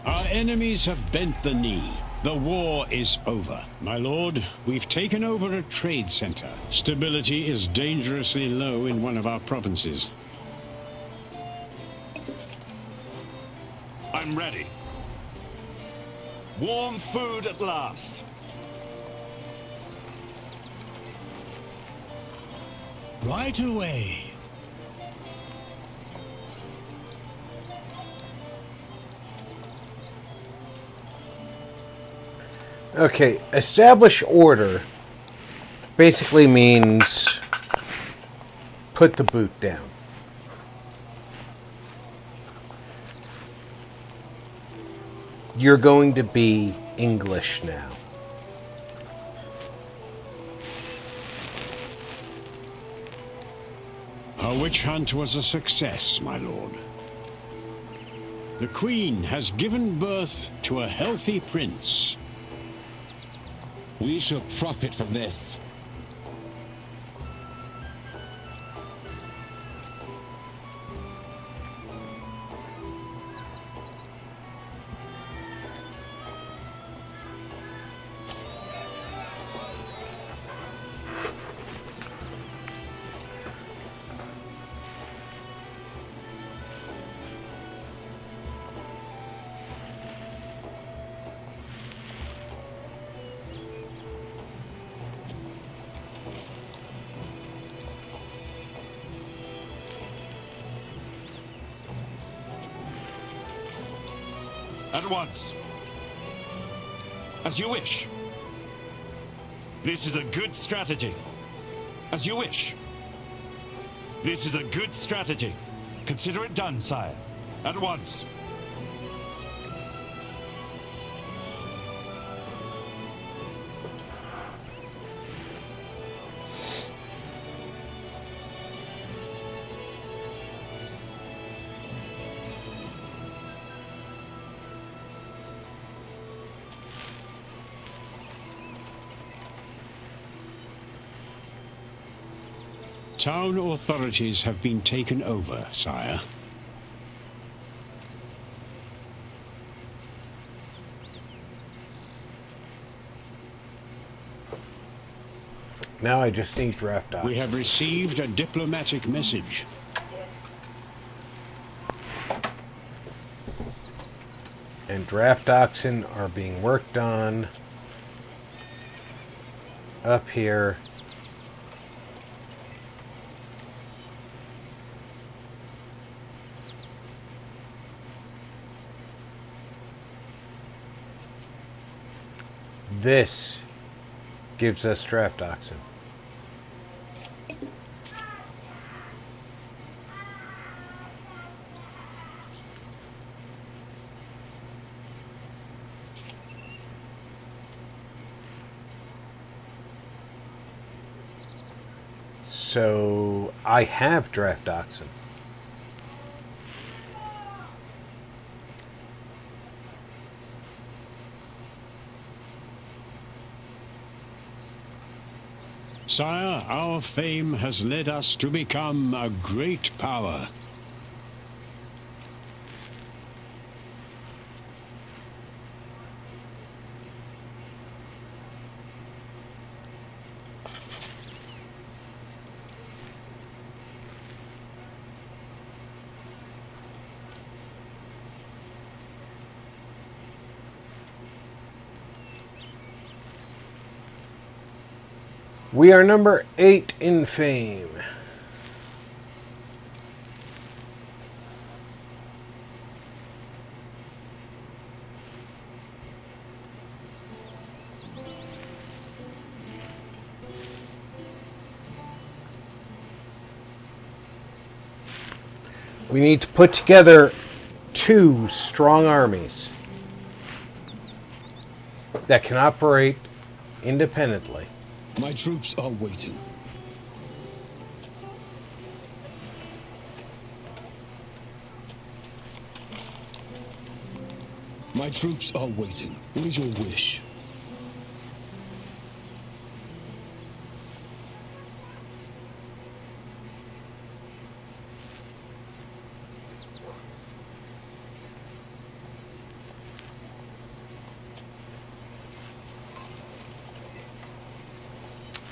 Our enemies have bent the knee. The war is over. My lord, we've taken over a trade center. Stability is dangerously low in one of our provinces. I'm ready. Warm food at last. Right away. Okay, establish order basically means put the boot down. You're going to be English now. Our witch hunt was a success, my lord. The Queen has given birth to a healthy prince. We shall profit from this. At once. As you wish. This is a good strategy. As you wish. This is a good strategy. Consider it done, sire. At once. Town authorities have been taken over, sire. Now I just need draft docs. We have received a diplomatic message. And draft oxen are being worked on up here. This gives us draft oxen. So I have draft oxen. Sire, our fame has led us to become a great power. We are number 8 in fame. We need to put together 2 strong armies that can operate independently. My troops are waiting. My troops are waiting. What is your wish?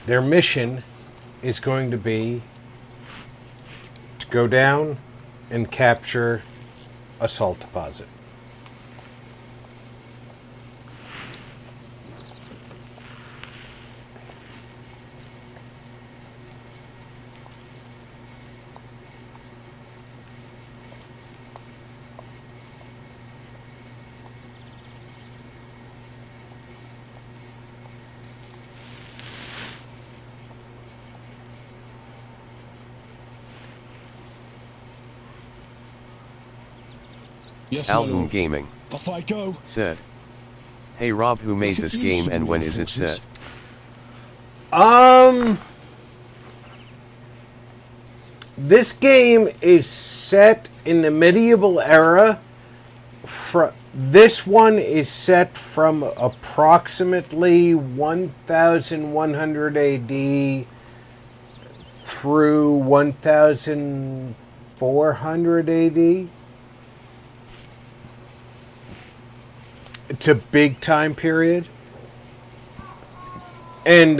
Their mission is going to be to go down and capture a salt deposit. Yes, Alhum Gaming off I go. said, "Hey Rob, who made this game and when is it set?" This game is set in the medieval era. This one is set from approximately 1100 AD through 1400 AD. It's a big time period. And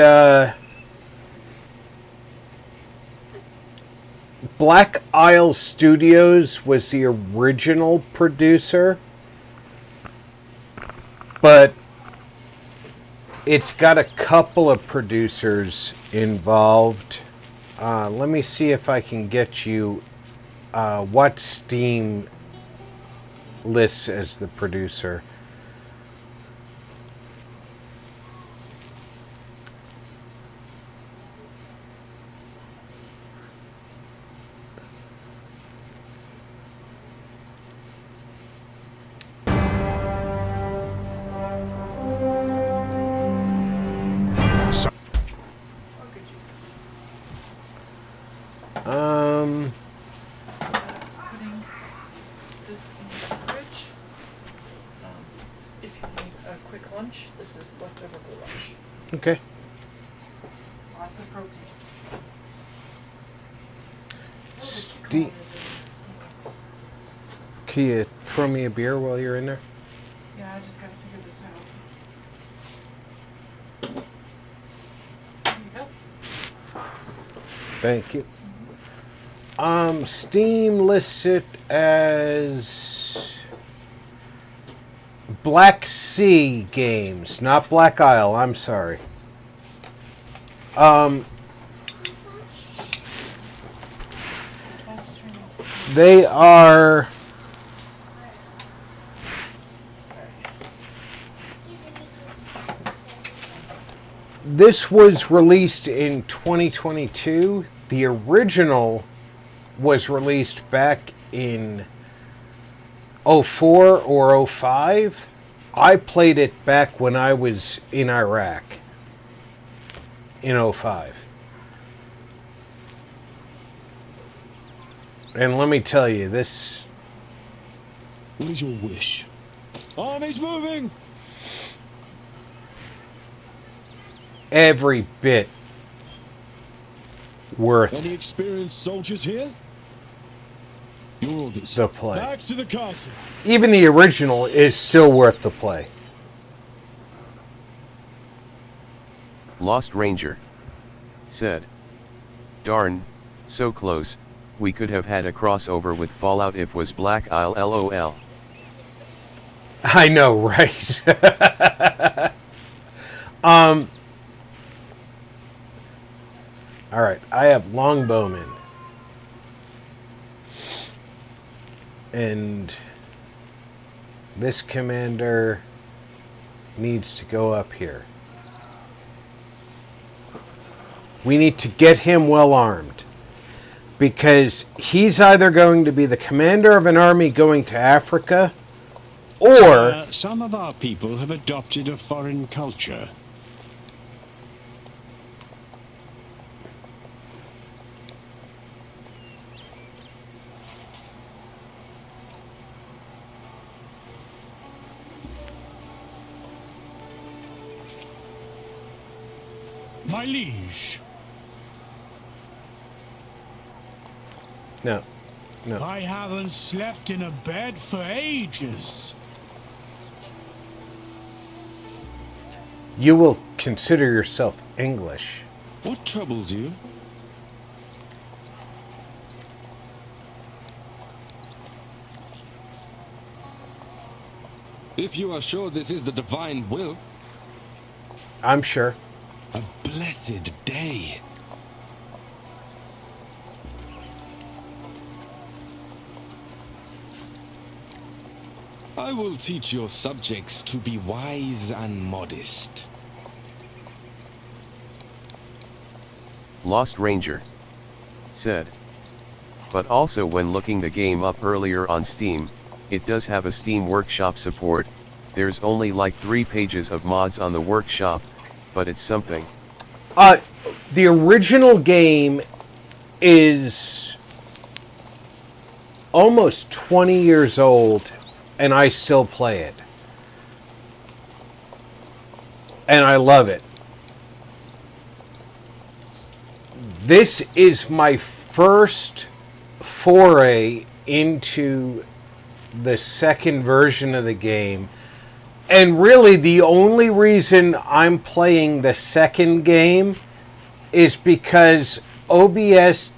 Black Isle Studios was the original producer, but it's got a couple of producers involved. Let me see if I can get you what Steam lists as the producer. Putting this in the fridge. If you need a quick lunch, this is leftover blue lunch. Okay. Lots of protein. Can you throw me a beer while you're in there? Yeah, I just gotta figure this out. There you go. Thank you. Steam lists it as Black Sea Games, not Black Isle. I'm sorry. They are this was released in 2022. The original was released back in 04 or 05. I played it back when I was in Iraq in 05. And let me tell you, this... What is your wish? Army's moving! Every bit worth Any experienced soldiers here? Your orders. the play. Back to the castle. Even the original is still worth the play. Lost Ranger said, "Darn, so close, we could have had a crossover with Fallout if was Black Isle LOL." I know, right? Alright, I have Longbowmen. And this commander needs to go up here. We need to get him well armed. Because he's either going to be the commander of an army going to Africa, or... some of our people have adopted a foreign culture. My liege. No. No. I haven't slept in a bed for ages. You will consider yourself English. What troubles you? If you are sure this is the divine will. I'm sure. A blessed day. I will teach your subjects to be wise and modest. Lost Ranger said, "But also when looking the game up earlier on Steam, it does have a Steam Workshop support. There's only like 3 pages of mods on the workshop, but it's something." The original game is almost 20 years old, and I still play it. And I love it. This is my first foray into the second version of the game. And really, the only reason I'm playing the second game is because OBS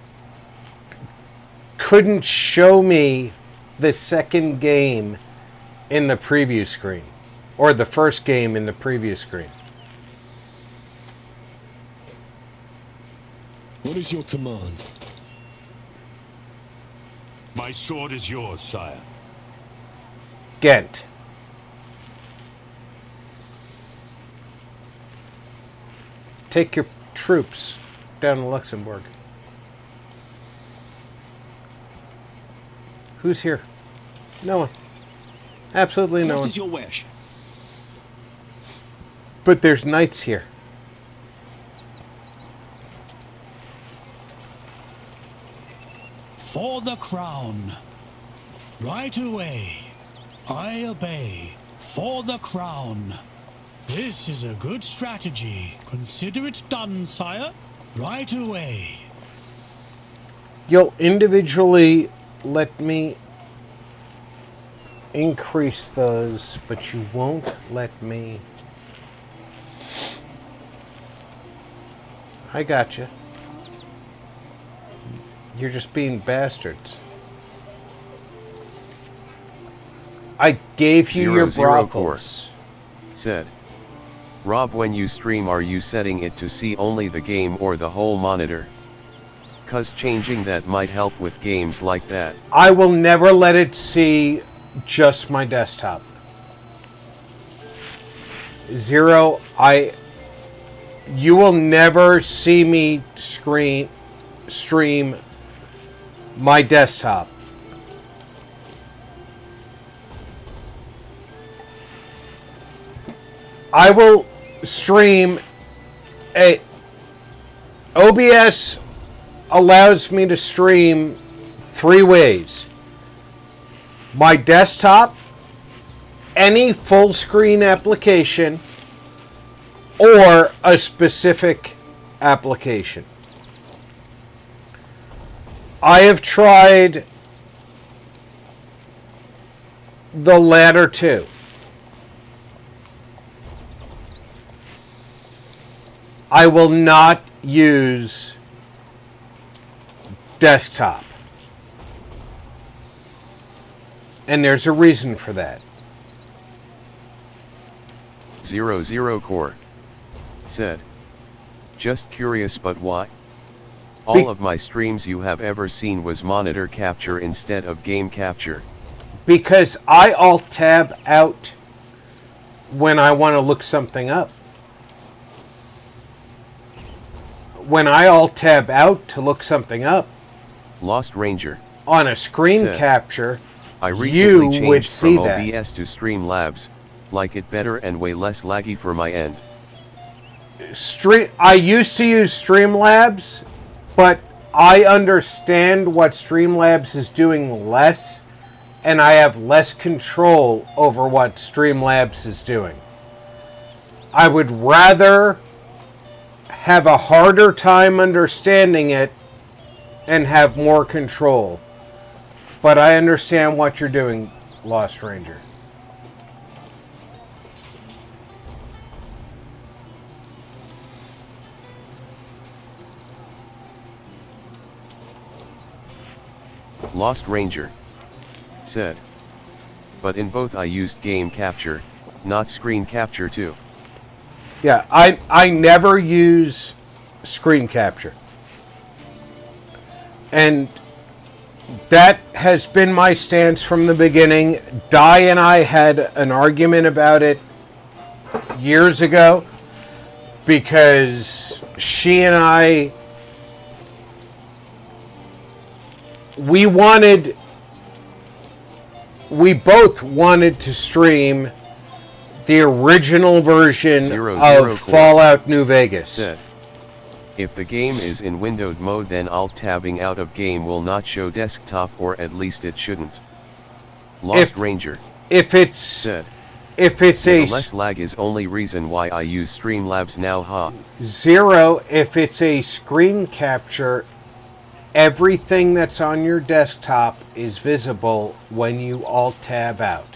couldn't show me the second game in the preview screen, or the first game in the preview screen. What is your command? My sword is yours, sire. Ghent. Take your troops down to Luxembourg. Who's here? No one. Absolutely no one. What is your wish? But there's knights here. For the crown. Right away. I obey. For the crown. This is a good strategy. Consider it done, sire. Right away. You'll individually let me increase those, but you won't let me... I gotcha. You're just being bastards. I gave you your brothels. Said, "Rob, when you stream, are you setting it to see only the game or the whole monitor? 'Cause changing that might help with games like that." I will never let it see just my desktop. Zero, you will never see me stream my desktop. I will stream OBS allows me to stream 3 ways. My desktop, any full screen application, or a specific application. I have tried the latter two. I will not use desktop. And there's a reason for that. 00 Core said, just curious, but why? All of my streams you have ever seen was monitor capture instead of game capture. Because I alt-tab out when I want to look something up. When I alt-tab out to look something up, Lost Ranger on a screen said, capture, I recently you would changed see from that. OBS to Streamlabs, like it better and way less laggy for my end. I used to use Streamlabs, but I understand what Streamlabs is doing less, and I have less control over what Streamlabs is doing. I would rather have a harder time understanding it and have more control. But I understand what you're doing, Lost Ranger. Lost Ranger said, but in both I used game capture, not screen capture too. Yeah, I never use screen capture. And that has been my stance from the beginning. Di and I had an argument about it years ago because she and I, we both wanted to stream the original version of Fallout New Vegas. Said, if the game is in windowed mode, then alt-tabbing out of game will not show desktop, or at least it shouldn't. Lost Ranger said, if it's a less lag is only reason why I use Streamlabs now, ha. 0, if it's a screen capture, everything that's on your desktop is visible when you alt-tab out.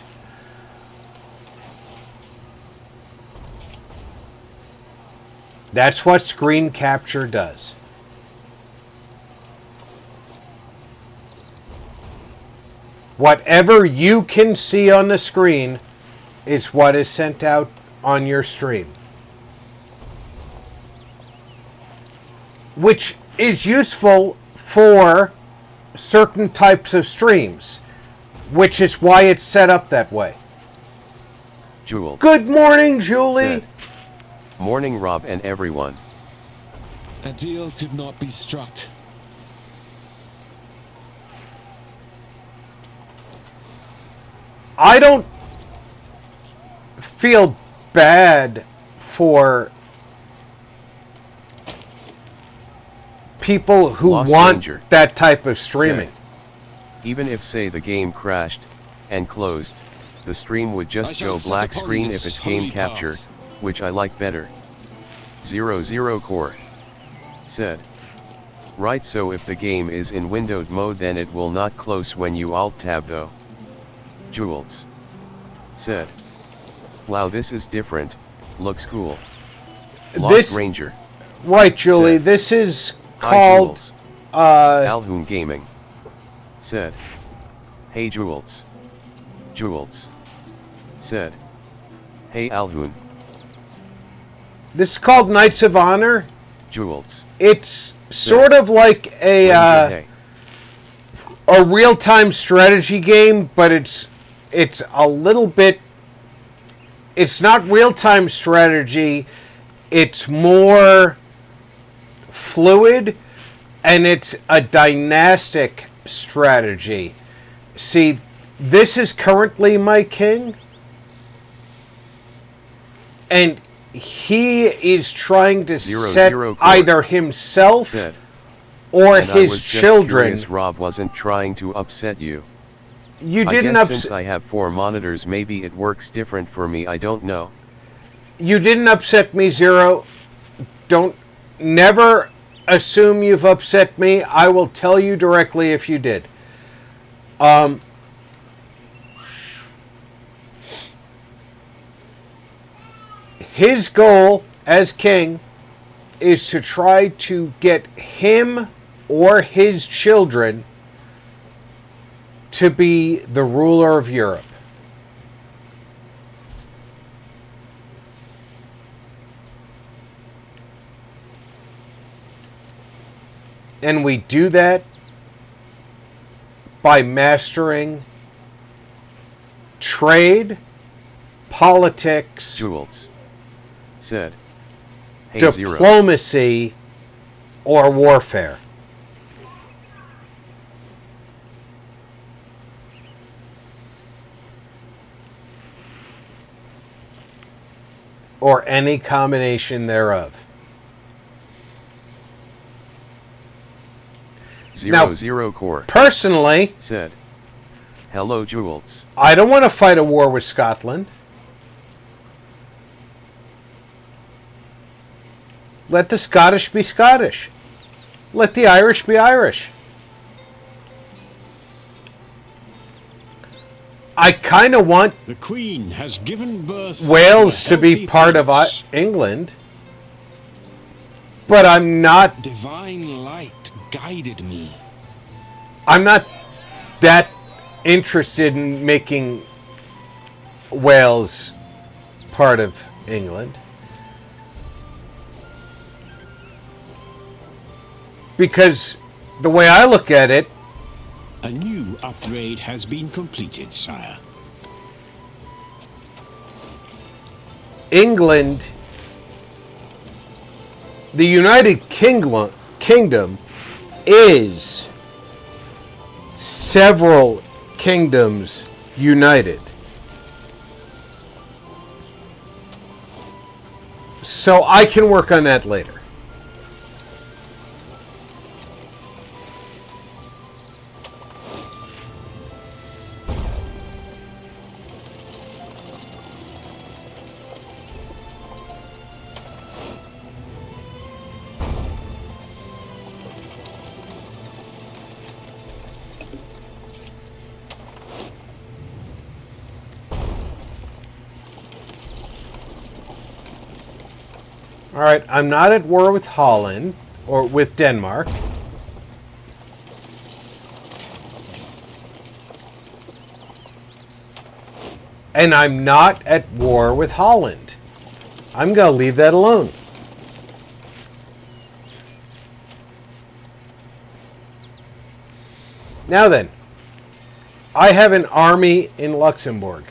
That's what screen capture does. Whatever you can see on the screen is what is sent out on your stream. Which is useful for certain types of streams, which is why it's set up that way. Jewel. Good morning, Julie. Said, morning, Rob and everyone. A deal could not be struck. I don't feel bad for people who Lost want Ranger that type of streaming. Said, even if, say, the game crashed and closed, the stream would just show black screen if it's game capture, which I like better. 00 Core said, right, so if the game is in windowed mode, then it will not close when you alt-tab though. Jules said, wow, this is different, looks cool. Lost Ranger. Right, Julie, said, this is hi, called Jules. Alhoon Gaming said, hey Jules. Jules said, hey Alhoon. This is called Knights of Honor. Jules. It's sort of like a real-time strategy game, but it's a little bit. It's not real-time strategy. it's more fluid, and it's a dynastic strategy. See, this is currently my king, and he is trying to set either himself or his children. Curious Rob wasn't trying to upset you. You didn't I guess since I have 4 monitors, maybe it works different for me, I don't know. You didn't upset me, Zero. Don't never assume you've upset me. I will tell you directly if you did. His goal as king is to try to get him or his children to be the ruler of Europe. And we do that by mastering trade, politics, Jules said, hey, diplomacy, or warfare. Or any combination thereof. Zero Core personally said, hello Jules. I don't want to fight a war with Scotland. Let the Scottish be Scottish. Let the Irish be Irish. I kind of want the Queen has given birth Wales to be part of England, but I'm not. Divine light guided me. I'm not that interested in making Wales part of England. Because the way I look at it, a new upgrade has been completed, sire. England, the United Kingdom is several kingdoms united. So I can work on that later. All right, I'm not at war with Holland or with Denmark. And I'm not at war with Holland. I'm going to leave that alone. Now then, I have an army in Luxembourg.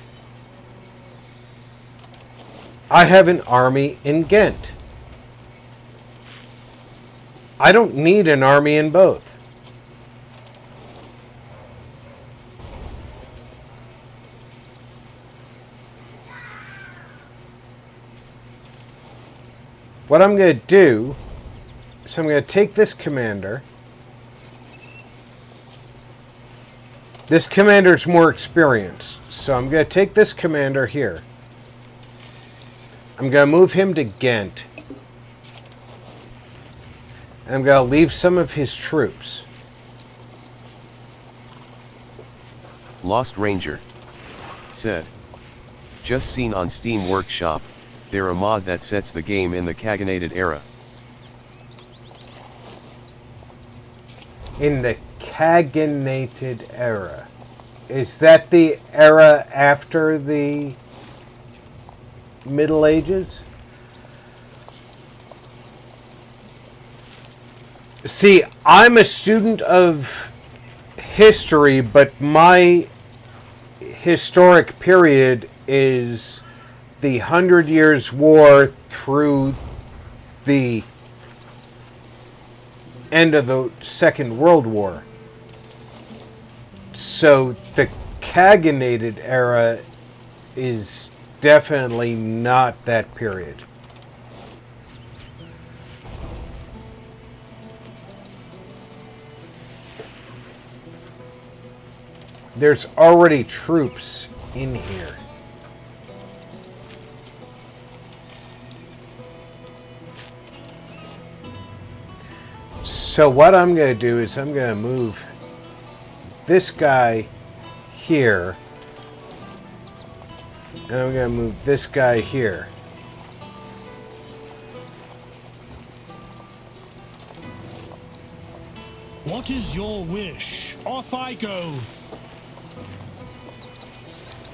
I have an army in Ghent. I don't need an army in both. What I'm going to do is I'm going to take this commander. This commander's more experienced, so I'm going to take this commander here. I'm going to move him to Ghent. I'm going to leave some of his troops. Lost Ranger said, just seen on Steam Workshop, they're a mod that sets the game in the Caginated era. In the Caginated era. Is that the era after the Middle Ages? See, I'm a student of history, but my historic period is the 100 Years' War through the end of the Second World War. So the Caginated era is definitely not that period. There's already troops in here. So what I'm going to do is I'm going to move this guy here, and I'm going to move this guy here. What is your wish? Off I go.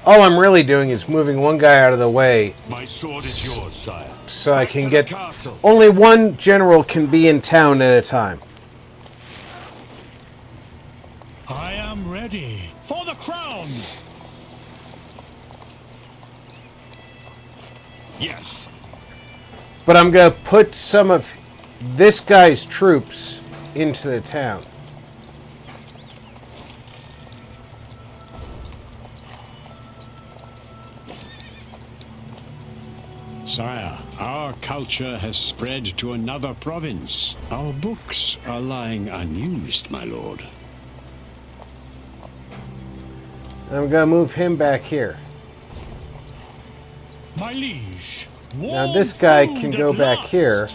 All I'm really doing is moving one guy out of the way. My sword is yours, sire. So I Back can to get... the castle. Only one general can be in town at a time. I am ready for the crown. Yes. But I'm going to put some of this guy's troops into the town. Sire, our culture has spread to another province. Our books are lying unused, my lord. I'm going to move him back here. My liege. Now this guy can go back here.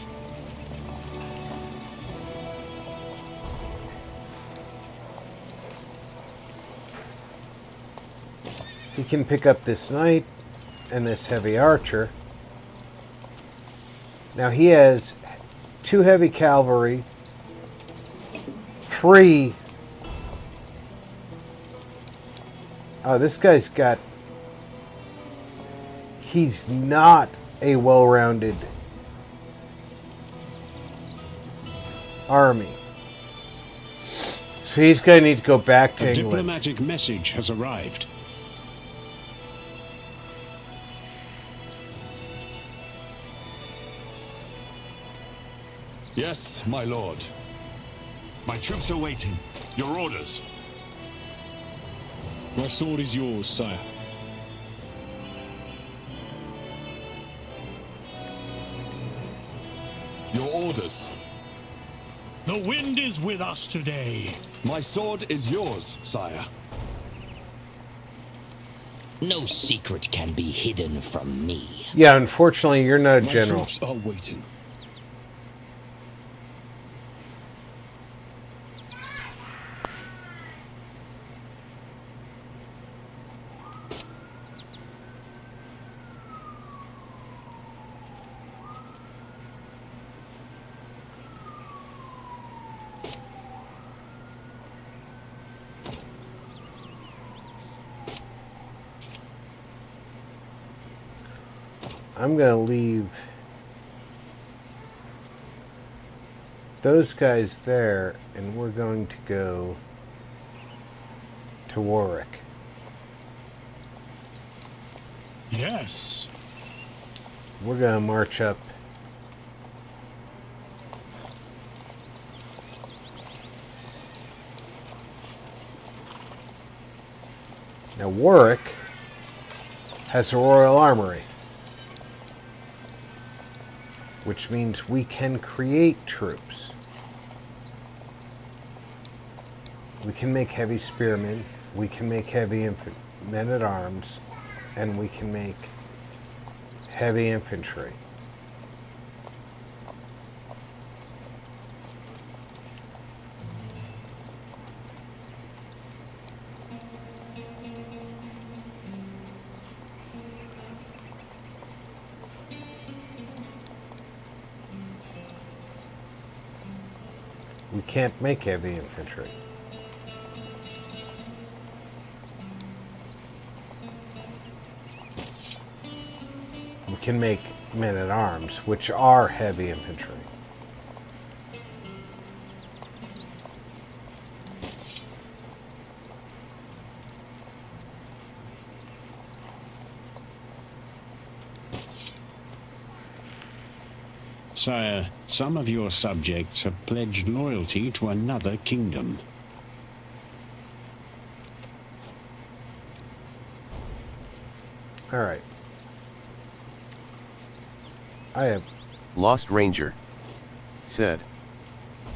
He can pick up this knight and this heavy archer. Now he has 2 heavy cavalry, 3... Oh, this guy's got... He's not a well-rounded army. So he's going to need to go back to A England. diplomatic message has arrived. Yes, my lord. My troops are waiting. Your orders. My sword is yours, sire. Your orders. The wind is with us today. My sword is yours, sire. No secret can be hidden from me. Yeah, unfortunately, you're not a My general. troops are waiting. I'm going to leave those guys there, and we're going to go to Warwick. Yes. We're going to march up. Now Warwick has a royal armory, which means we can create troops. We can make heavy spearmen, we can make heavy men at arms, and we can make heavy infantry. We can't make heavy infantry. We can make men at arms, which are heavy infantry. Sire, some of your subjects have pledged loyalty to another kingdom. All right. I have... Lost Ranger said.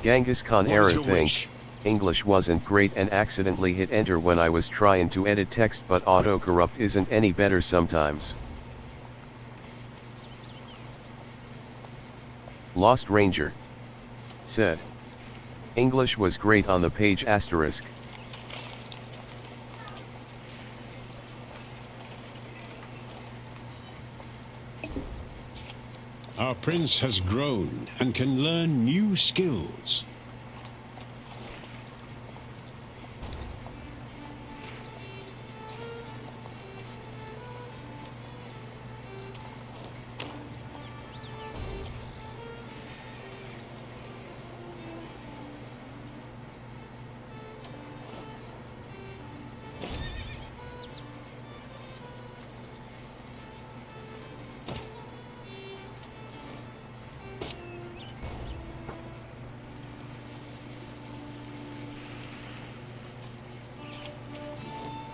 Genghis Khan What era is your thing. wish? English wasn't great and accidentally hit enter when I was trying to edit text, but autocorrupt isn't any better sometimes. Lost Ranger said. English was great on the page asterisk. Our prince has grown and can learn new skills.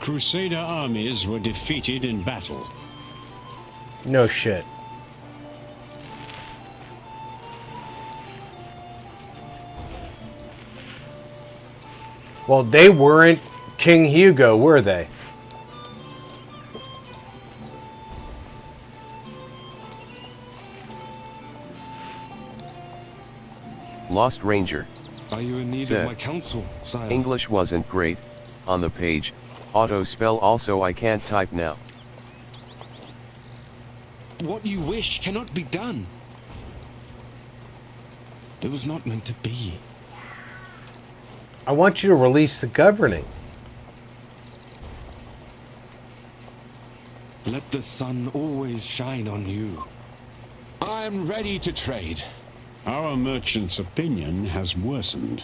Crusader armies were defeated in battle. No shit. Well, they weren't King Hugo, were they? Lost Ranger Are you in need said. of my counsel, sire? English wasn't great on the page. Auto spell also I can't type now. What you wish cannot be done. It was not meant to be. I want you to release the governing. Let the sun always shine on you. I'm ready to trade. Our merchant's opinion has worsened.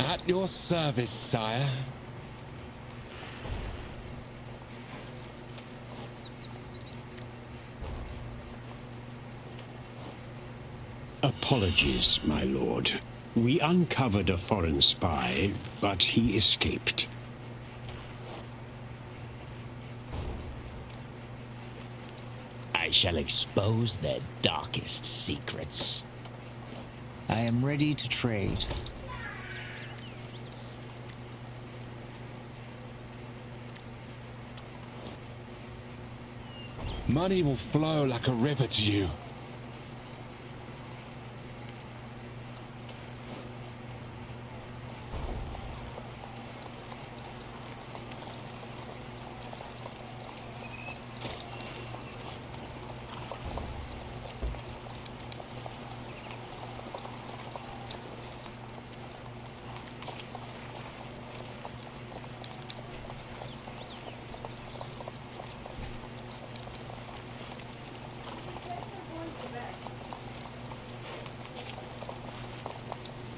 At your service, sire. Apologies, my lord. We uncovered a foreign spy, but he escaped. I shall expose their darkest secrets. I am ready to trade. Money will flow like a river to you.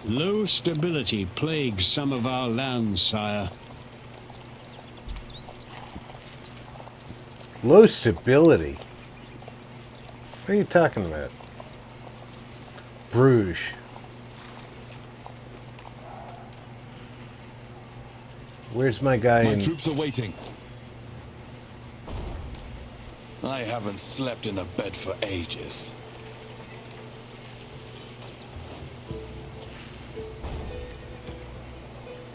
Low stability plagues some of our lands, sire. Low stability? What are you talking about? Bruges. Where's my guy My in... troops are waiting. I haven't slept in a bed for ages.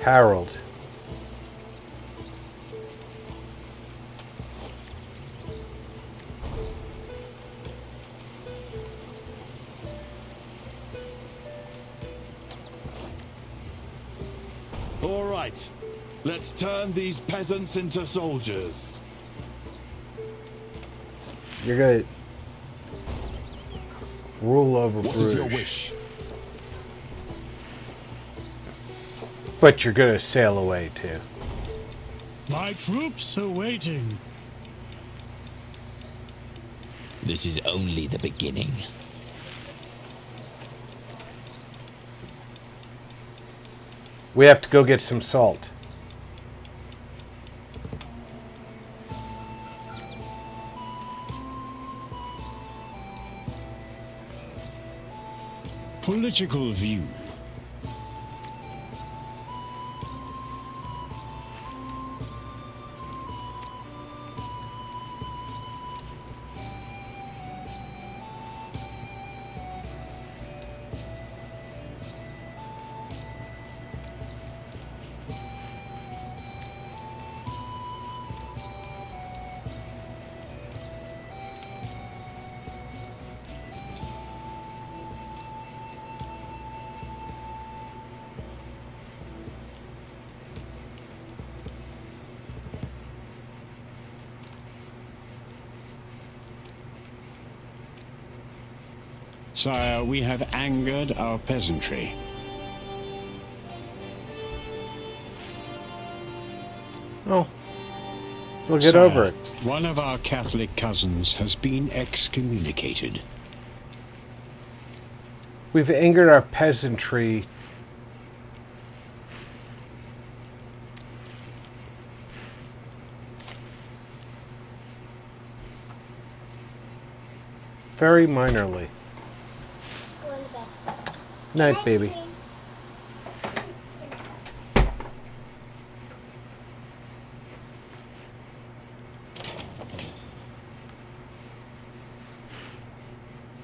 Harold. All right, let's turn these peasants into soldiers. You're gonna rule over What Bruges. is your wish? But you're gonna sail away too. My troops are waiting. This is only the beginning. We have to go get some salt. political view. Sire, we have angered our peasantry. Oh, we'll get over it. One of our Catholic cousins has been excommunicated. We've angered our peasantry. Very minorly. Going to bed. Night, baby.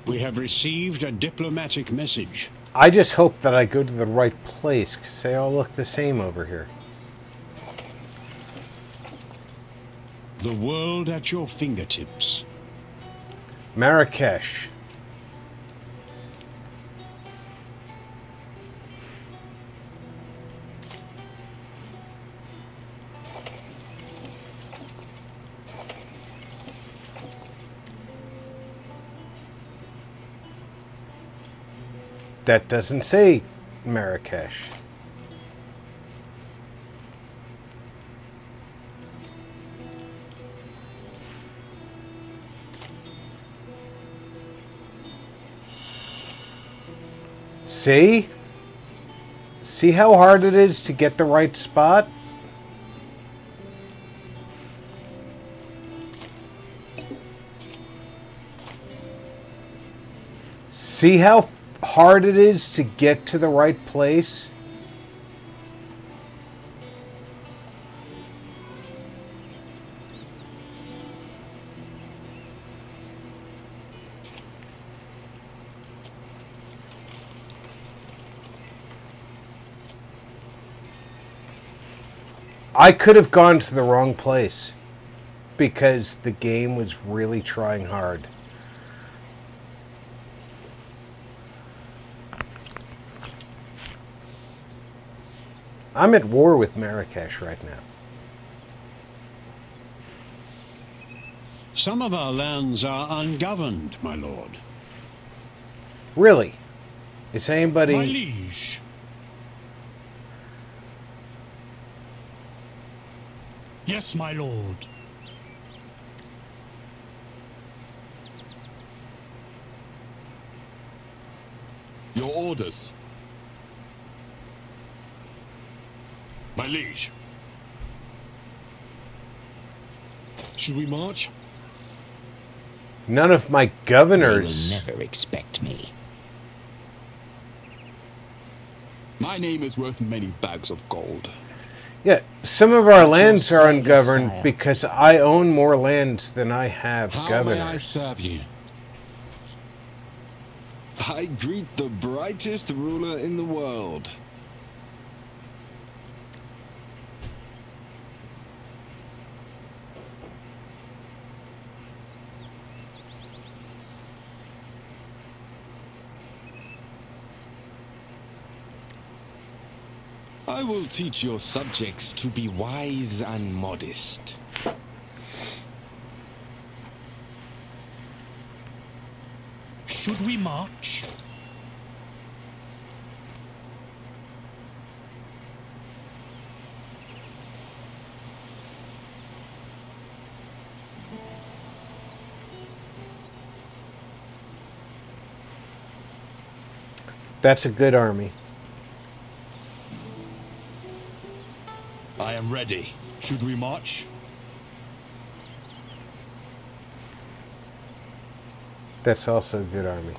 We have received a diplomatic message. I just hope that I go to the right place, because they all look the same over here. The world at your fingertips. Marrakesh. That doesn't say Marrakesh. See? See how hard it is to get the right spot? See how hard it is to get to the right place? I could have gone to the wrong place because the game was really trying hard. I'm at war with Marrakesh right now. Some of our lands are ungoverned, my lord. Really? Is anybody... My liege. Yes, my lord. Your orders. My liege. Should we march? None of my They governors... will never expect me. My name is worth many bags of gold. Yeah, some of our Let lands your are say, ungoverned Messiah. because I own more lands than I have How governors. may I serve you? I greet the brightest ruler in the world. I will teach your subjects to be wise and modest. Should we march? That's a good army. I am ready. Should we march? That's also a good army.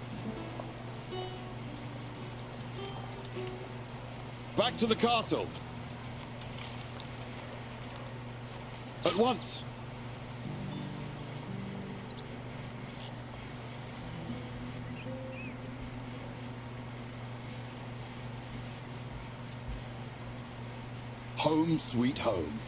Back to the castle. At once. Home sweet home.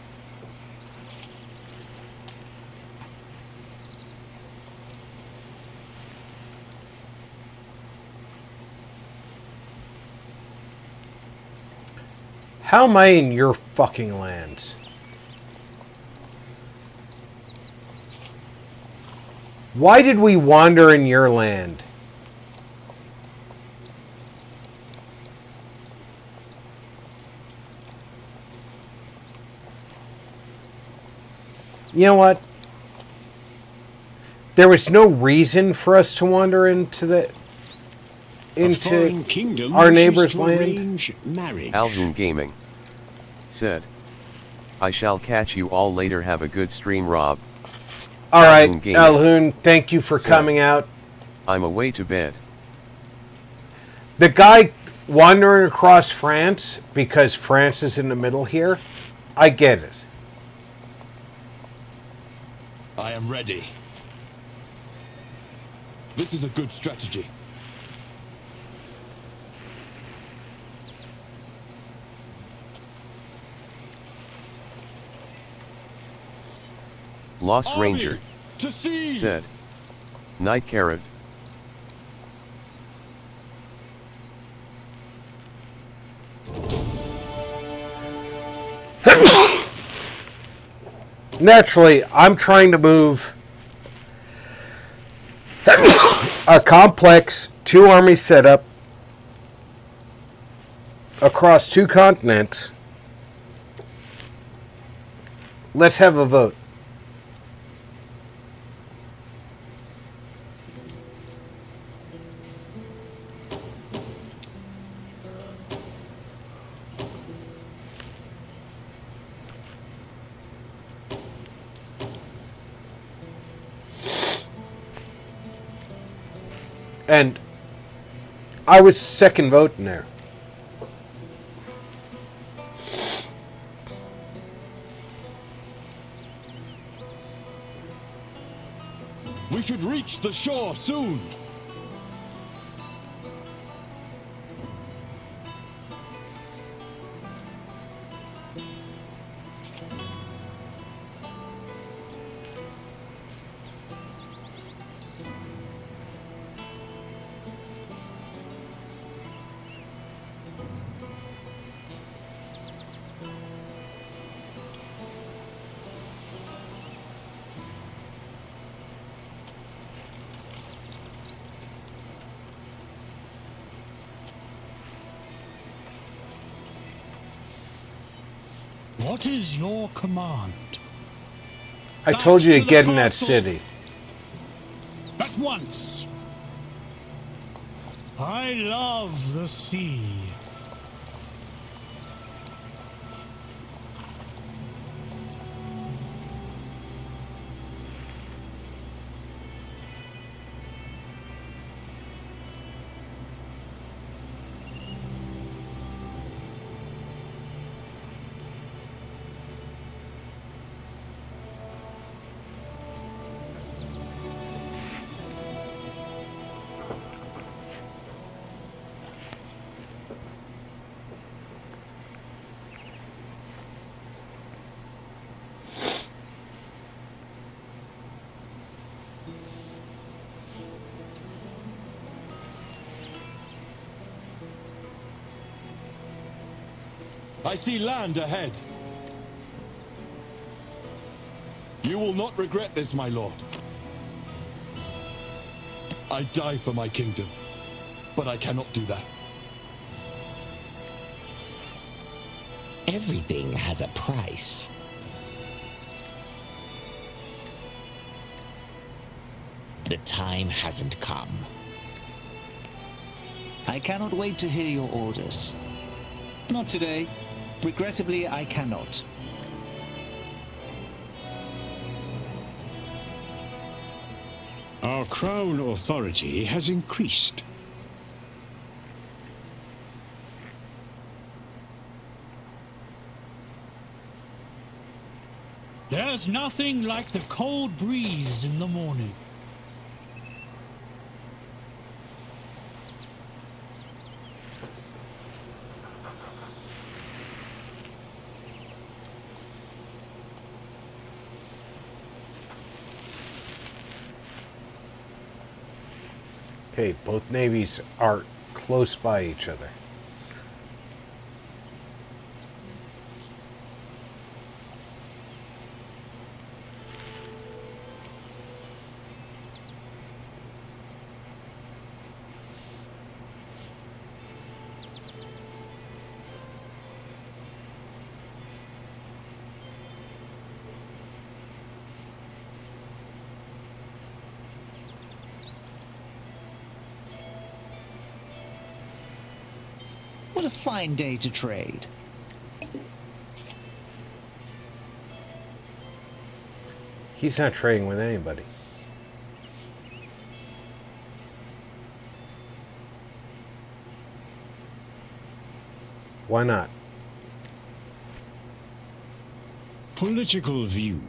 How am I in your fucking lands? Why did we wander in your land? You know what? There was no reason for us to wander into our neighbor's land. Alvin Gaming said, I shall catch you all later. Have a good stream, Rob. All right, Alhoon, thank you for coming out. I'm away to bed. The guy wandering across France because France is in the middle here, I get it. I am ready. This is a good strategy. Lost Army, Ranger to sea. said, Night Carrot. Naturally, I'm trying to move a complex 2-army setup across 2 continents. Let's have a vote. And I was second voting there. We should reach the shore soon. What is your command? I told you to get in that city. At once. I love the sea. I see land ahead. You will not regret this, my lord. I die for my kingdom, but I cannot do that. Everything has a price. The time hasn't come. I cannot wait to hear your orders. Not today. Regrettably, I cannot. Our crown authority has increased. There's nothing like the cold breeze in the morning. Okay, both navies are close by each other. What a fine day to trade. He's not trading with anybody. Why not? Political view.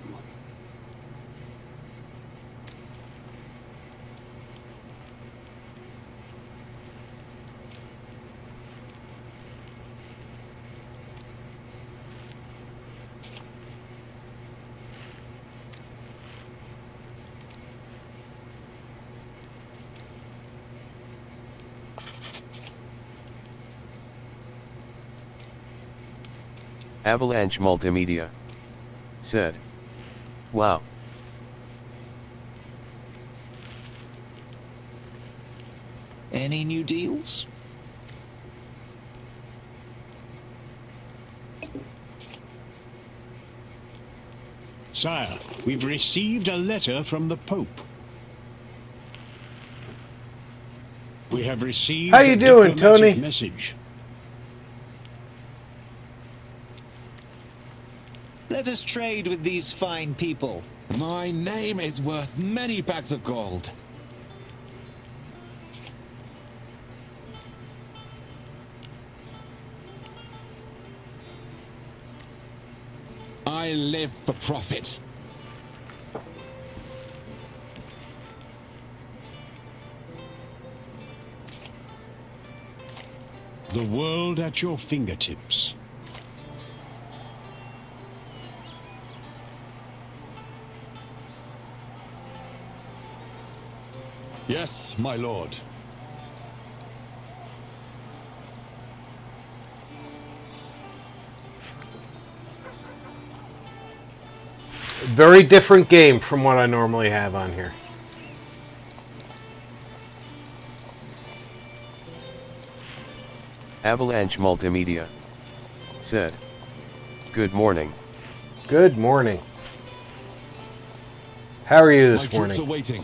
Avalanche Multimedia said, "Wow. Any new deals? Sire, we've received a letter from the Pope. We have received How you doing, diplomatic Tony? message. Let us trade with these fine people. My name is worth many bags of gold. I live for profit. The world at your fingertips. Yes, my lord. Very different game from what I normally have on here. Avalanche Multimedia said, "Good morning." Good morning. How are you this My morning? troops are waiting.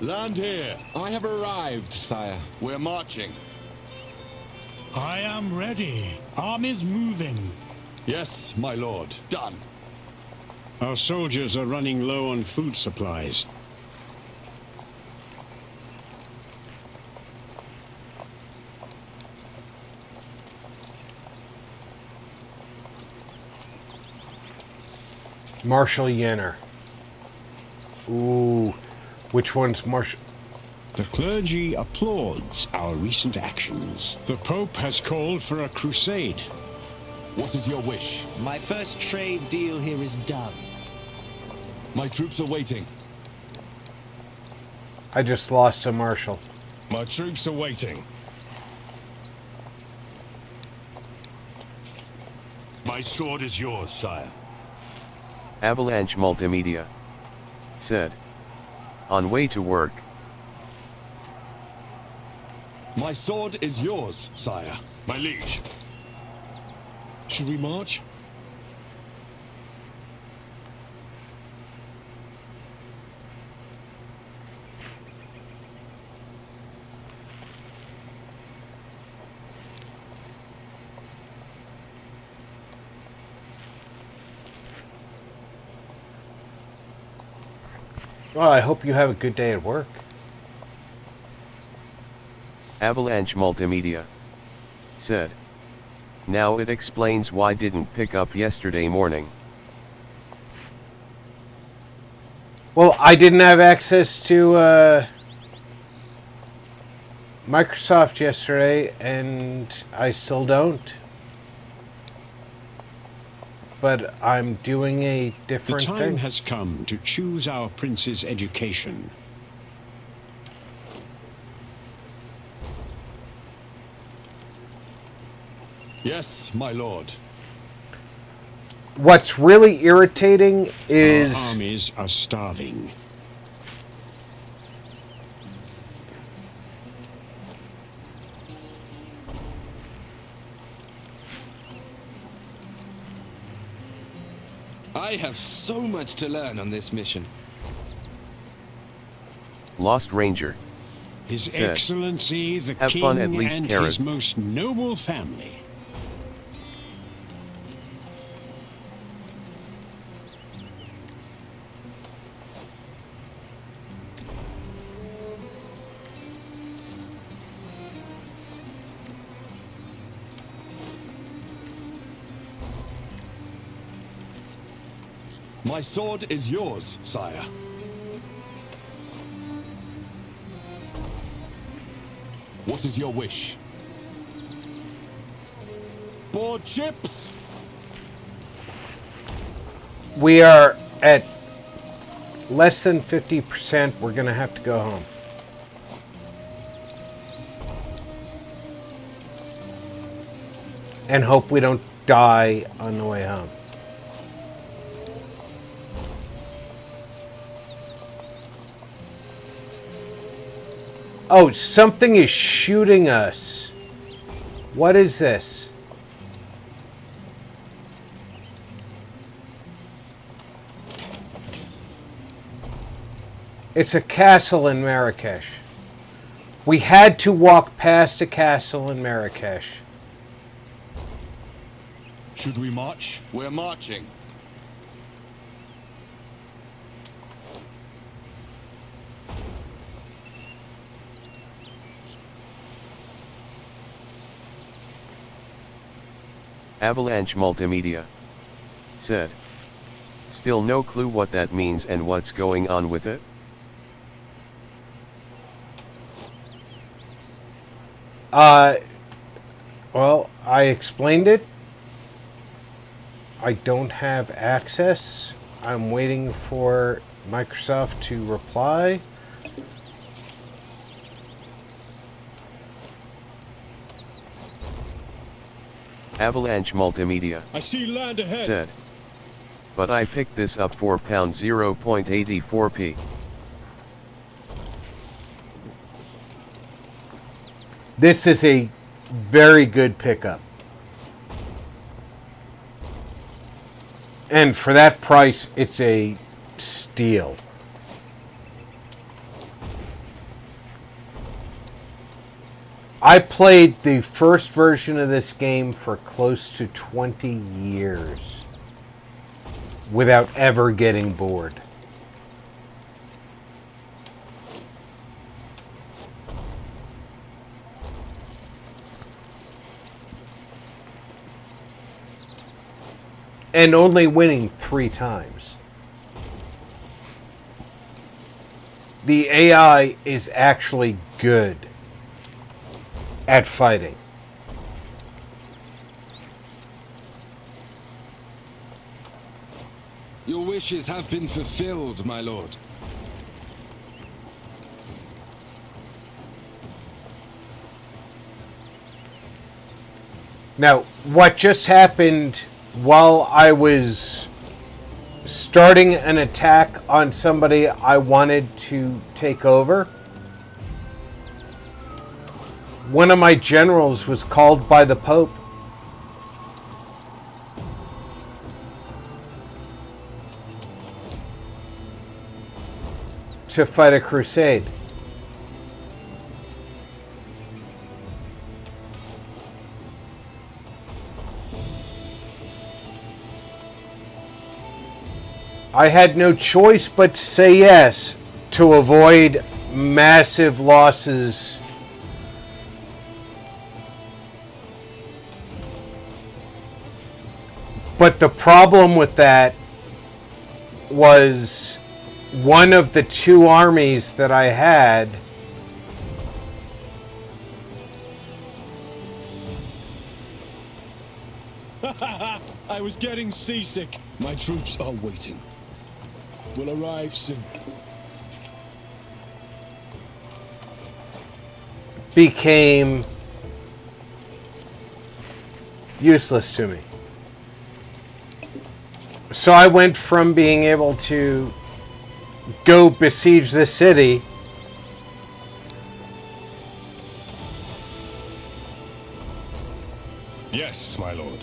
Land here. I have arrived, sire. We're marching. I am ready. Armies moving. Yes, my lord. Done. Our soldiers are running low on food supplies. Marshal Yenner. Ooh, which one's Marshal? The clergy applauds our recent actions. The Pope has called for a crusade. What is your wish? My first trade deal here is done. My troops are waiting. I just lost a Marshal. My troops are waiting. My sword is yours, sire. Avalanche Multimedia said, "On way to work." My sword is yours, sire. My liege. Should we march? Well, I hope you have a good day at work. Avalanche Multimedia said, "Now it explains why didn't pick up yesterday morning." Well, I didn't have access to Microsoft yesterday, and I still don't. But I'm doing a different The time thing. has come to choose our prince's education. Yes, my lord. What's really irritating is... Our armies are starving. I have so much to learn on this mission. Lost Ranger. His said, Excellency, the "Have King fun at least, and Karen." his most noble family. My sword is yours, sire. What is your wish? Board chips? We are at less than 50%. We're going to have to go home. And hope we don't die on the way home. Oh, something is shooting us. What is this? It's a castle in Marrakesh. We had to walk past a castle in Marrakesh. Should we march? We're marching. Avalanche Multimedia said, "Still no clue what that means and what's going on with it?" Well, I explained it. I don't have access. I'm waiting for Microsoft to reply. Avalanche Multimedia I see land ahead. said, "But I picked this up for £0.84p. This is a very good pickup. And for that price, it's a steal. I played the first version of this game for close to 20 years without ever getting bored. And only winning 3 times. The AI is actually good at fighting. Your wishes have been fulfilled, my lord. Now, what just happened while I was starting an attack on somebody I wanted to take over, one of my generals was called by the Pope to fight a crusade. I had no choice but to say yes to avoid massive losses. But the problem with that was one of the two armies that I had. I was getting seasick. My troops are waiting. Will arrive soon. Became useless to me. So I went from being able to go besiege the city Yes, my lord.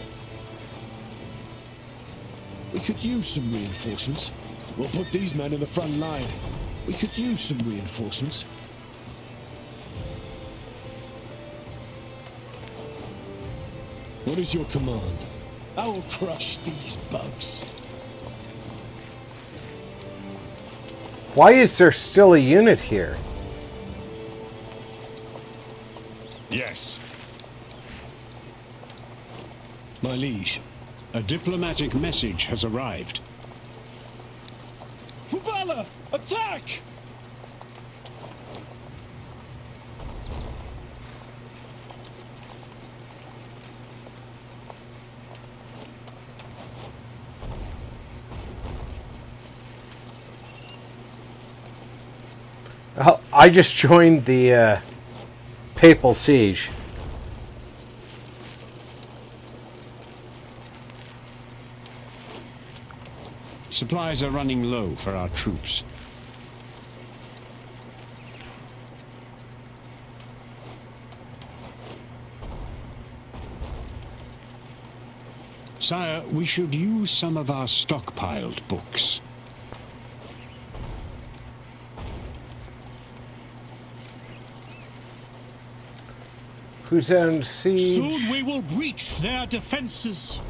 We could use some reinforcements. We'll put these men in the front line. We could use some reinforcements. What is your command? I will crush these bugs. Why is there still a unit here? Yes. My liege, A diplomatic message has arrived. for valor! Attack! Oh, I just joined the Papal Siege. Supplies are running low for our troops. Sire, we should use some of our stockpiled books. Who's on siege? Soon we will breach their defenses.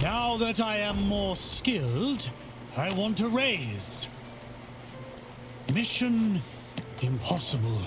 Now that I am more skilled, I want to raise. Mission impossible.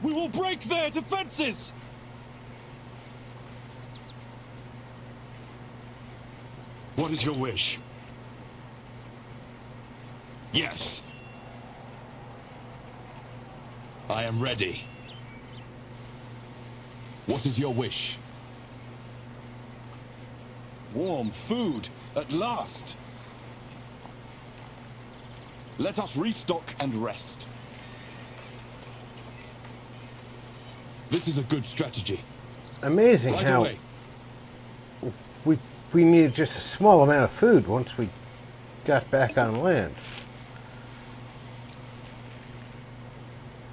We will break their defenses! What is your wish? Yes. I am ready. What is your wish? Warm food, at last! Let us restock and rest. This is a good strategy. Amazing Right how away. we needed just a small amount of food once we got back on land.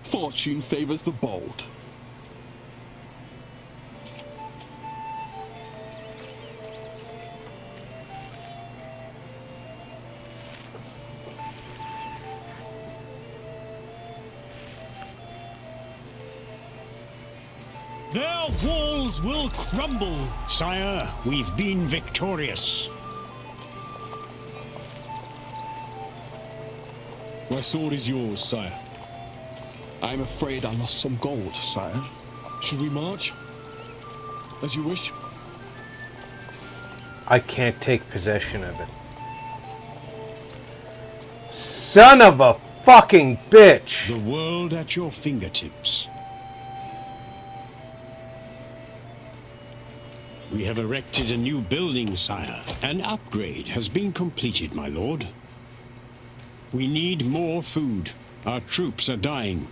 Fortune favors the bold. Their walls will crumble. Sire, we've been victorious. My sword is yours, sire. I'm afraid I lost some gold, sire. Should we march? As you wish. I can't take possession of it. Son of a fucking bitch! The world at your fingertips. We have erected a new building, sire. An upgrade has been completed, my lord. We need more food. Our troops are dying.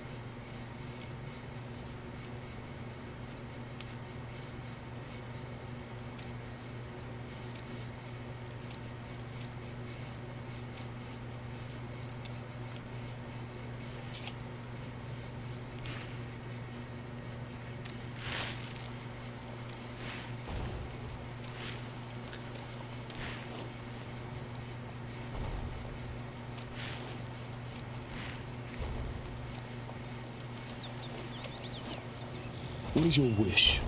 What is your wish?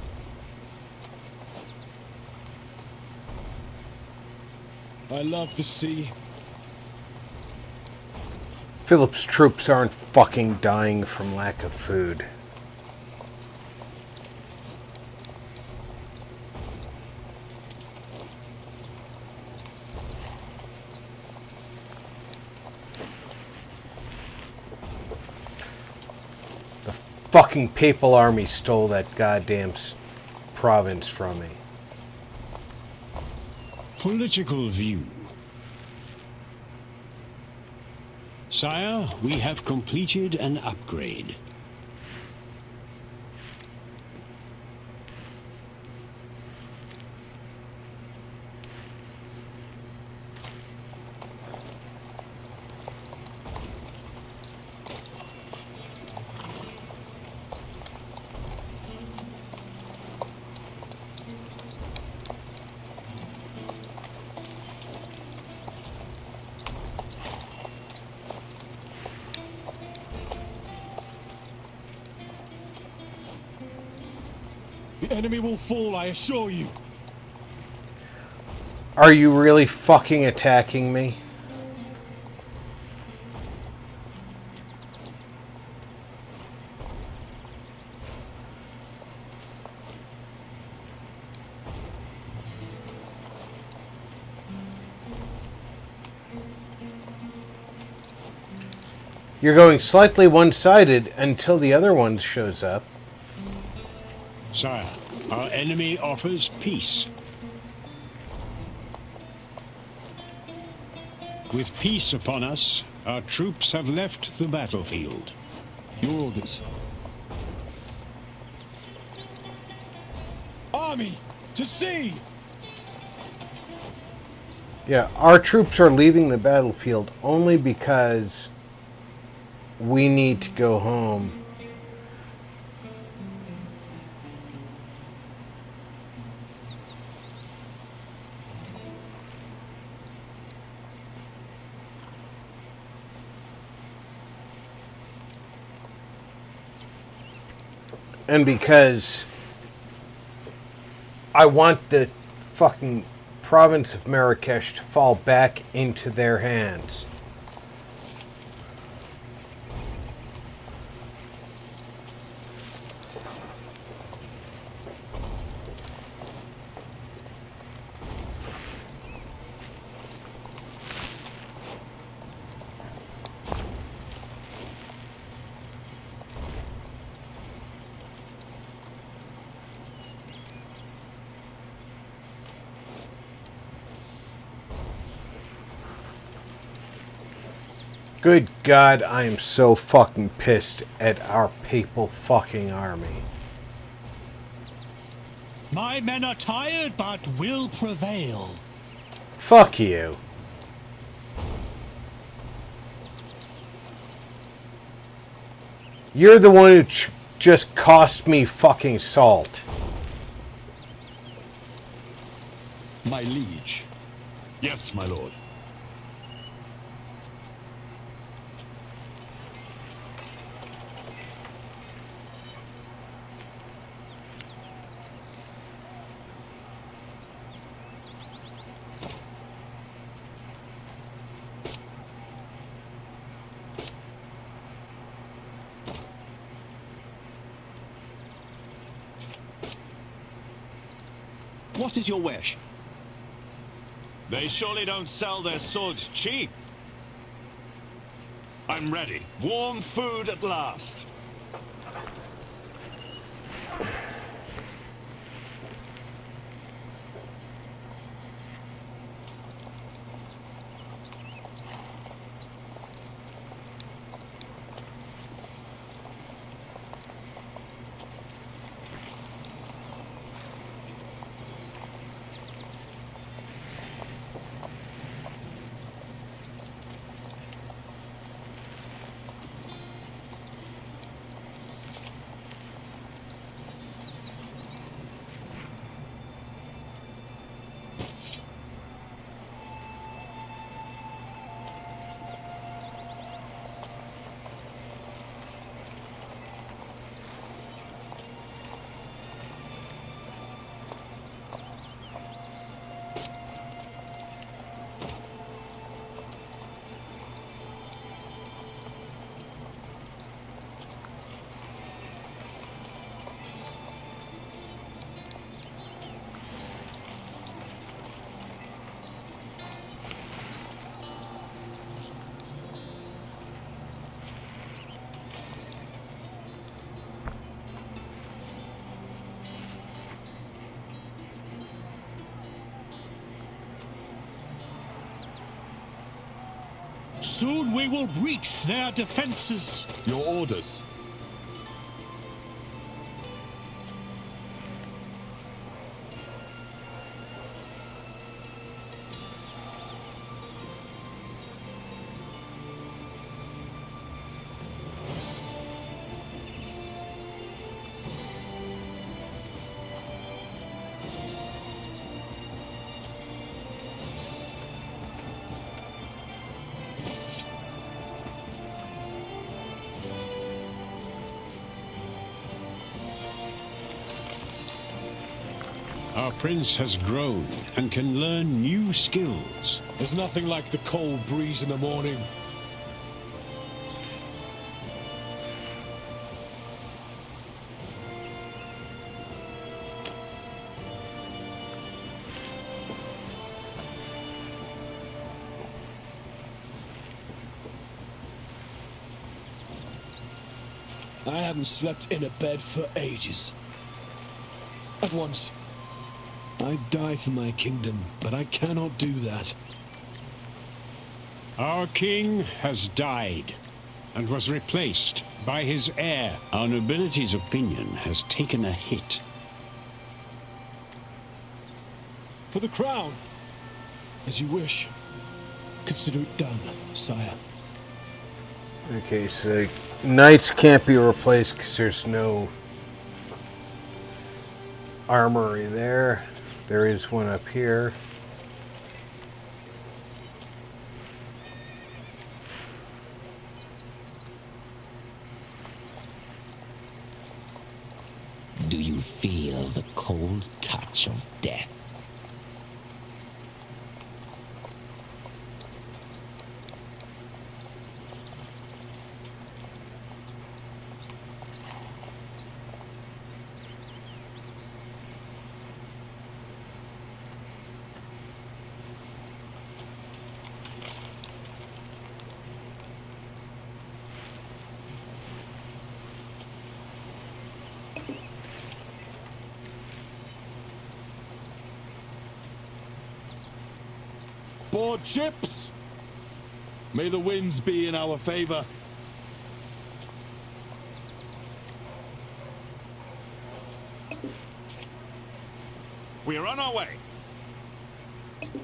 I love the sea. Philip's troops aren't fucking dying from lack of food. The fucking papal army stole that goddamn province from me. Political view. Sire, we have completed an upgrade. The enemy will fall, I assure you. Are you really fucking attacking me? You're going slightly one-sided until the other one shows up. Sire, our enemy offers peace. With peace upon us, our troops have left the battlefield. Your orders. Army, to sea! Yeah, our troops are leaving the battlefield only because we need to go home. And because I want the fucking province of Marrakesh to fall back into their hands. Good God, I am so fucking pissed at our papal fucking army. My men are tired, but will prevail. Fuck you. You're the one who just cost me fucking salt. My liege. Yes, my lord. What is your wish? They surely don't sell their swords cheap. I'm ready. Warm food at last. Soon we will breach their defenses. Your orders. Our prince has grown and can learn new skills. There's nothing like the cold breeze in the morning. I haven't slept in a bed for ages. At once. I'd die for my kingdom, but I cannot do that. Our king has died and was replaced by his heir. Our nobility's opinion has taken a hit. For the crown. As you wish. Consider it done, sire. Okay, so knights can't be replaced because there's no armory there. There is one up here. Do you feel the cold touch of death? Board ships! May the winds be in our favor. We are on our way.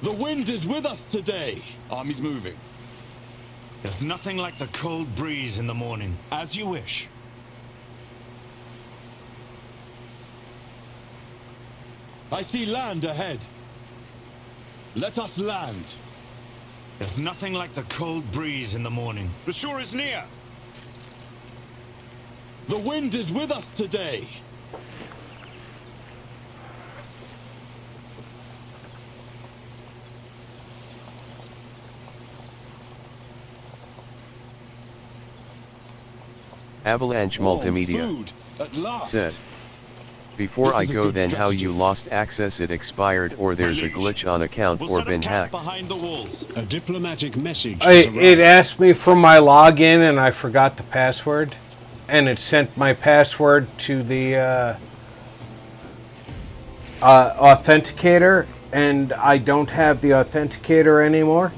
The wind is with us today. Army's moving. There's nothing like the cold breeze in the morning. As you wish. I see land ahead. Let us land. There's nothing like the cold breeze in the morning. The shore is near. The wind is with us today. — Avalanche Warm Multimedia food at last. said, Before This I is a go, good then how strategy. you lost access, it expired, or there's a glitch on account, We'll or set up been camp hacked. behind the walls. A diplomatic message has It arrived. asked me for my login and I forgot the password. And it sent my password to the authenticator, and I don't have the authenticator anymore.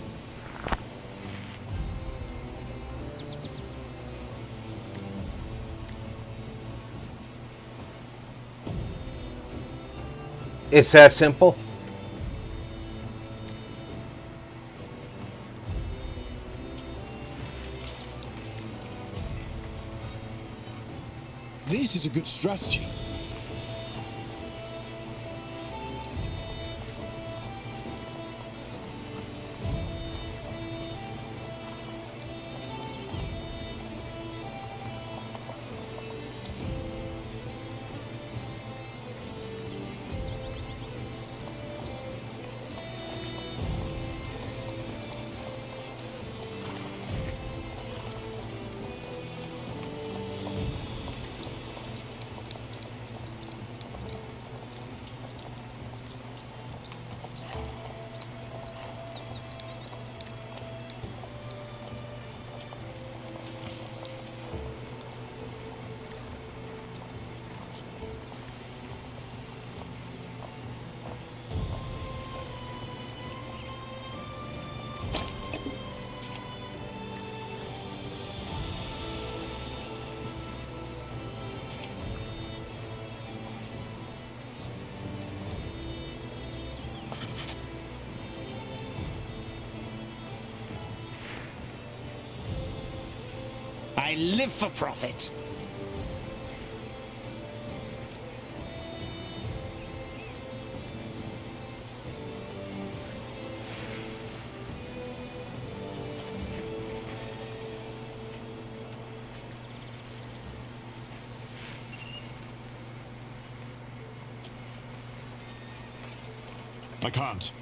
It's that simple. This is a good strategy. I live for profit. I can't.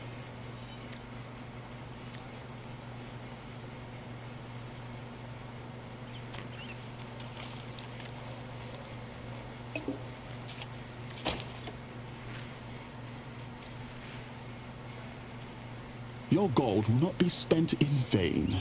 Your gold will not be spent in vain.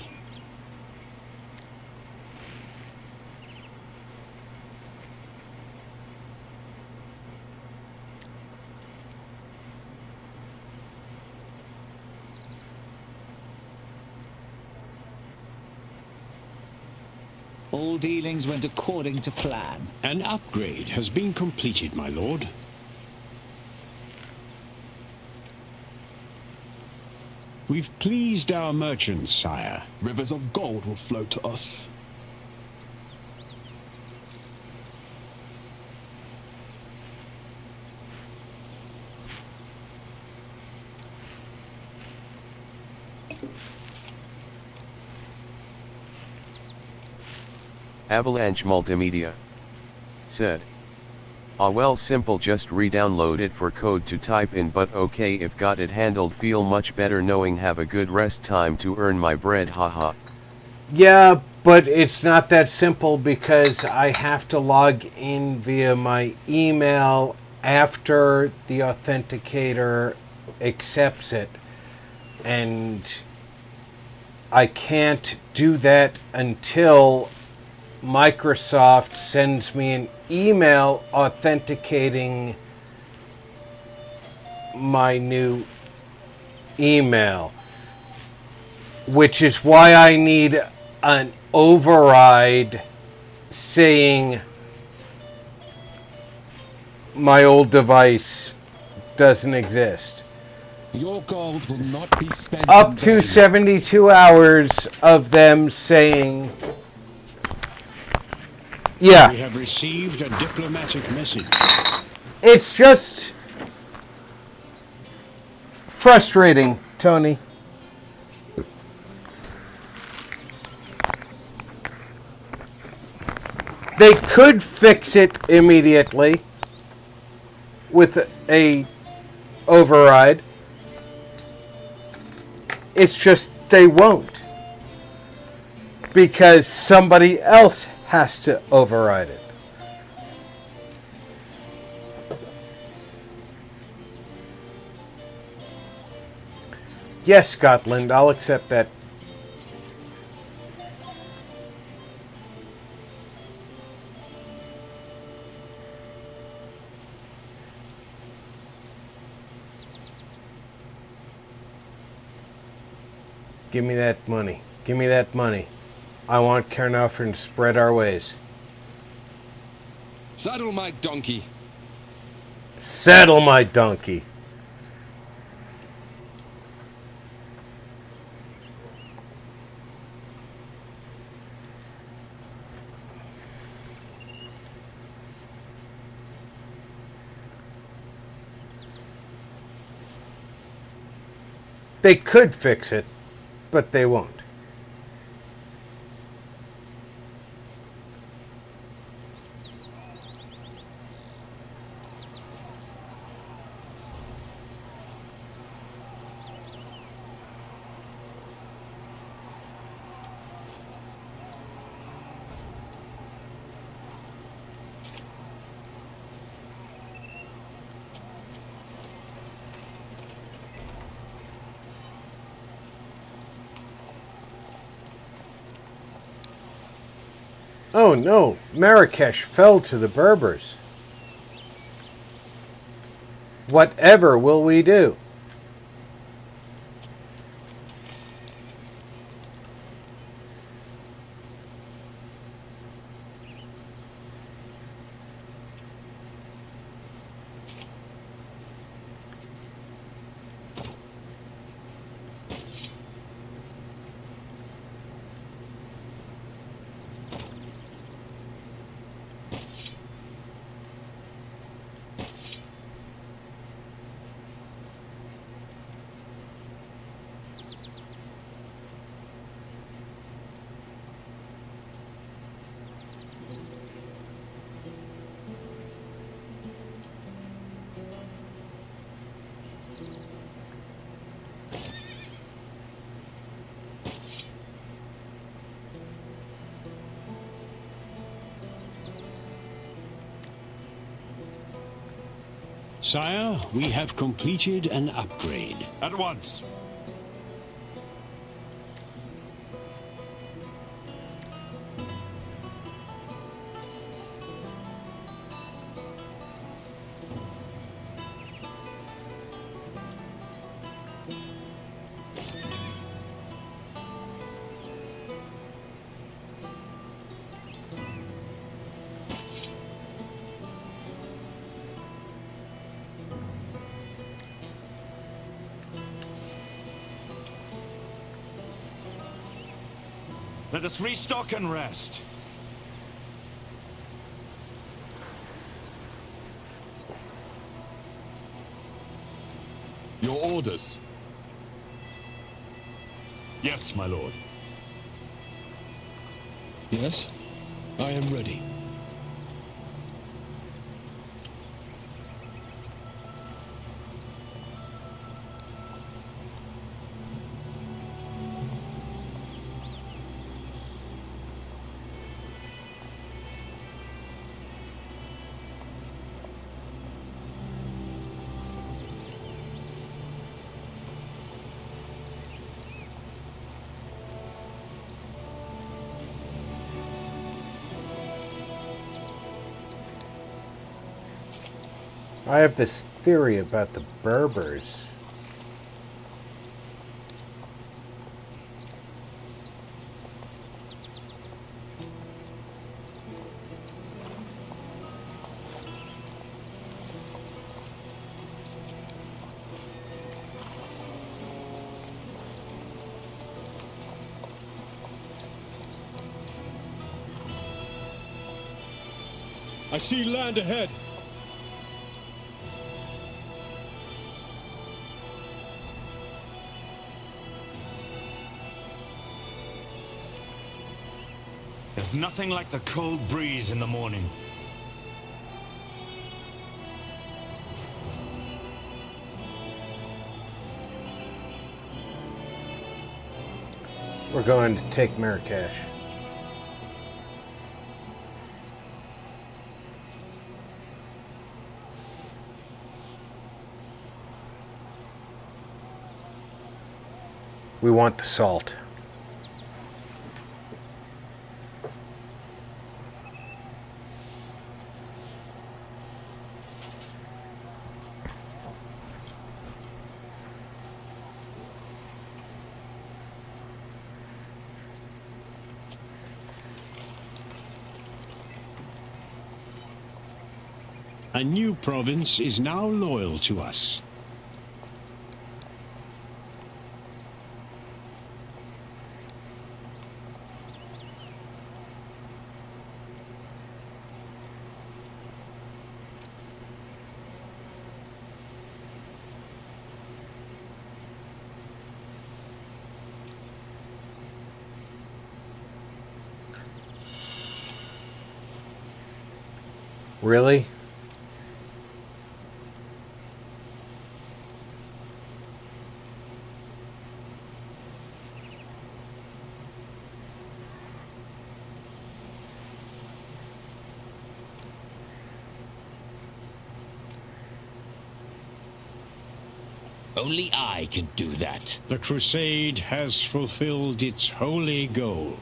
All dealings went according to plan. An upgrade has been completed, my lord. We've pleased our merchants, sire. Rivers of gold will flow to us. Avalanche Multimedia said, "Ah, well, simple, just re-download it for code to type in, but okay, if got it handled, feel much better knowing have a good rest time to earn my bread, haha." Yeah, but it's not that simple because I have to log in via my email after the authenticator accepts it. And I can't do that until Microsoft sends me an email authenticating my new email, which is why I need an override saying my old device doesn't exist. Your gold will not be spent Up in to vain. 72 hours of them saying, yeah. We have received a diplomatic message. It's just frustrating, Tony. They could fix it immediately with a override. It's just they won't, because somebody else has to override it. Yes, Scotland, I'll accept that. Give me that money. Give me that money. I want Caernarfon to spread our ways. Saddle my donkey. Saddle my donkey. They could fix it, but they won't. Oh no, Marrakesh fell to the Berbers. Whatever will we do? Sire, we have completed an upgrade. At once. Let us restock and rest. Your orders. Yes, my lord. Yes, I am ready. I have this theory about the Berbers. I see land ahead. There's nothing like the cold breeze in the morning. We're going to take Marrakesh. We want the salt. A new province is now loyal to us. Really? Only I can do that. The crusade has fulfilled its holy goal.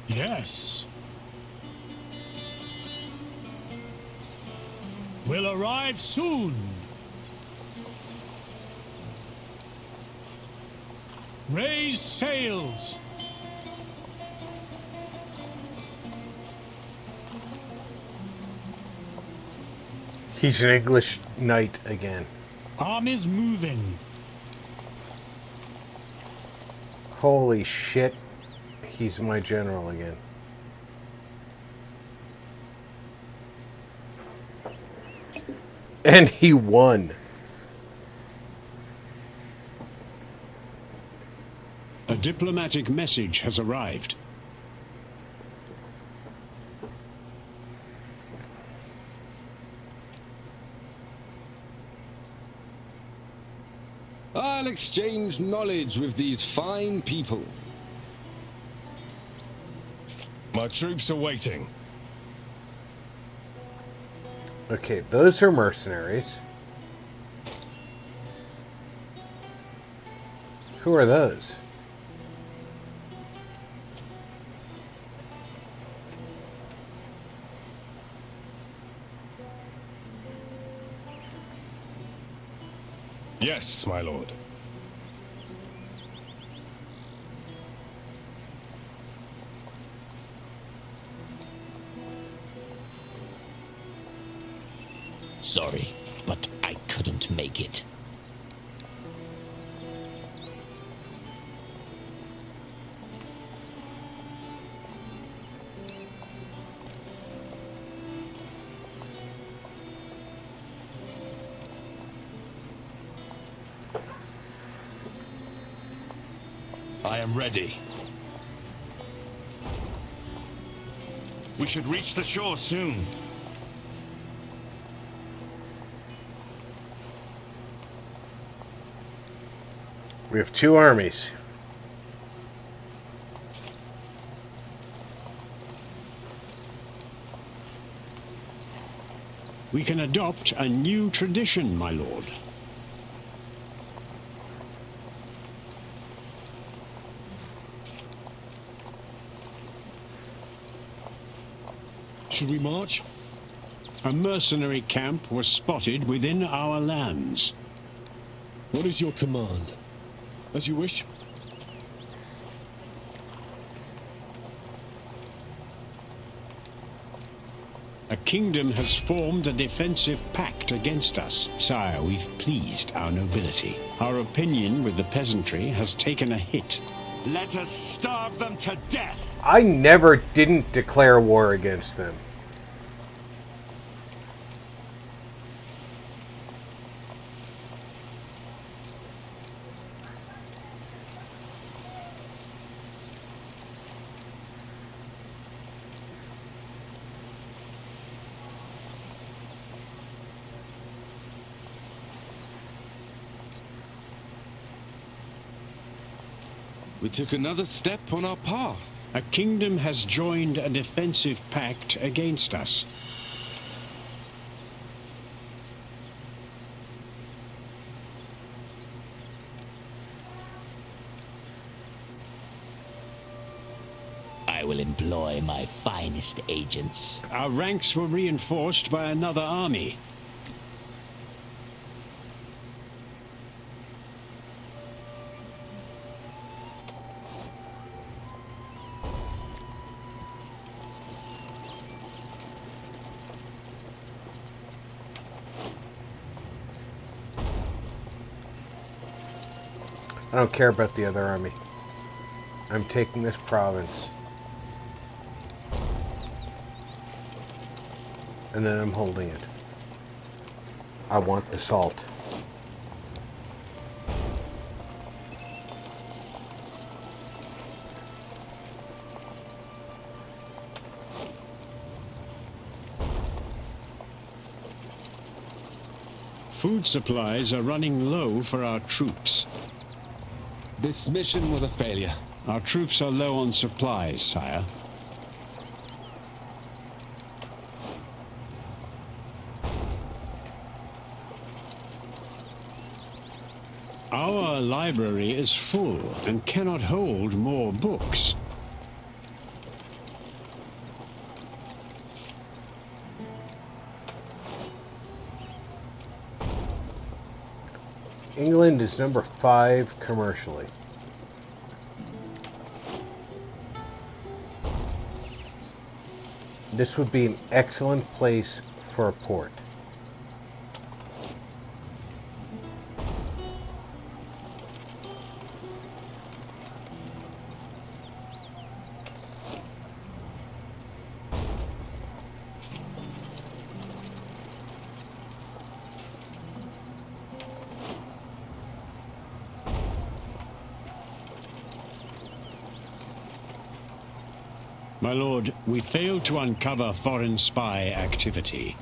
Yes. Will arrive soon. Raise sails. He's an English knight again. Armies moving. Holy shit. He's my general again. And he won. A diplomatic message has arrived. I'll exchange knowledge with these fine people. My troops are waiting. Okay, those are mercenaries. Who are those? Yes, my lord. Sorry, but I couldn't make it. I am ready. We should reach the shore soon. We have two armies. We can adopt a new tradition, my lord. Should we march? A mercenary camp was spotted within our lands. What is your command? As you wish. A kingdom has formed a defensive pact against us. Sire, we've pleased our nobility. Our opinion with the peasantry has taken a hit. Let us starve them to death. I never didn't declare war against them. We took another step on our path. A kingdom has joined a defensive pact against us. I will employ my finest agents. Our ranks were reinforced by another army. I don't care about the other army. I'm taking this province. And then I'm holding it. I want the salt. Food supplies are running low for our troops. This mission was a failure. Our troops are low on supplies, sire. Our library is full and cannot hold more books. England is number 5 commercially. This would be an excellent place for a port. My lord, we failed to uncover foreign spy activity.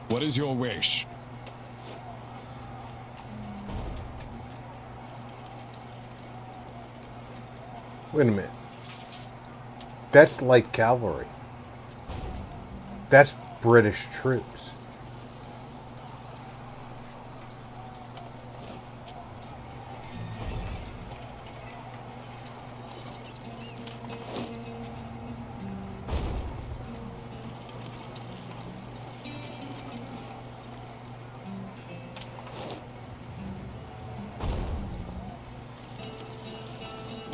What is your wish? Wait a minute. That's light cavalry. That's British troops.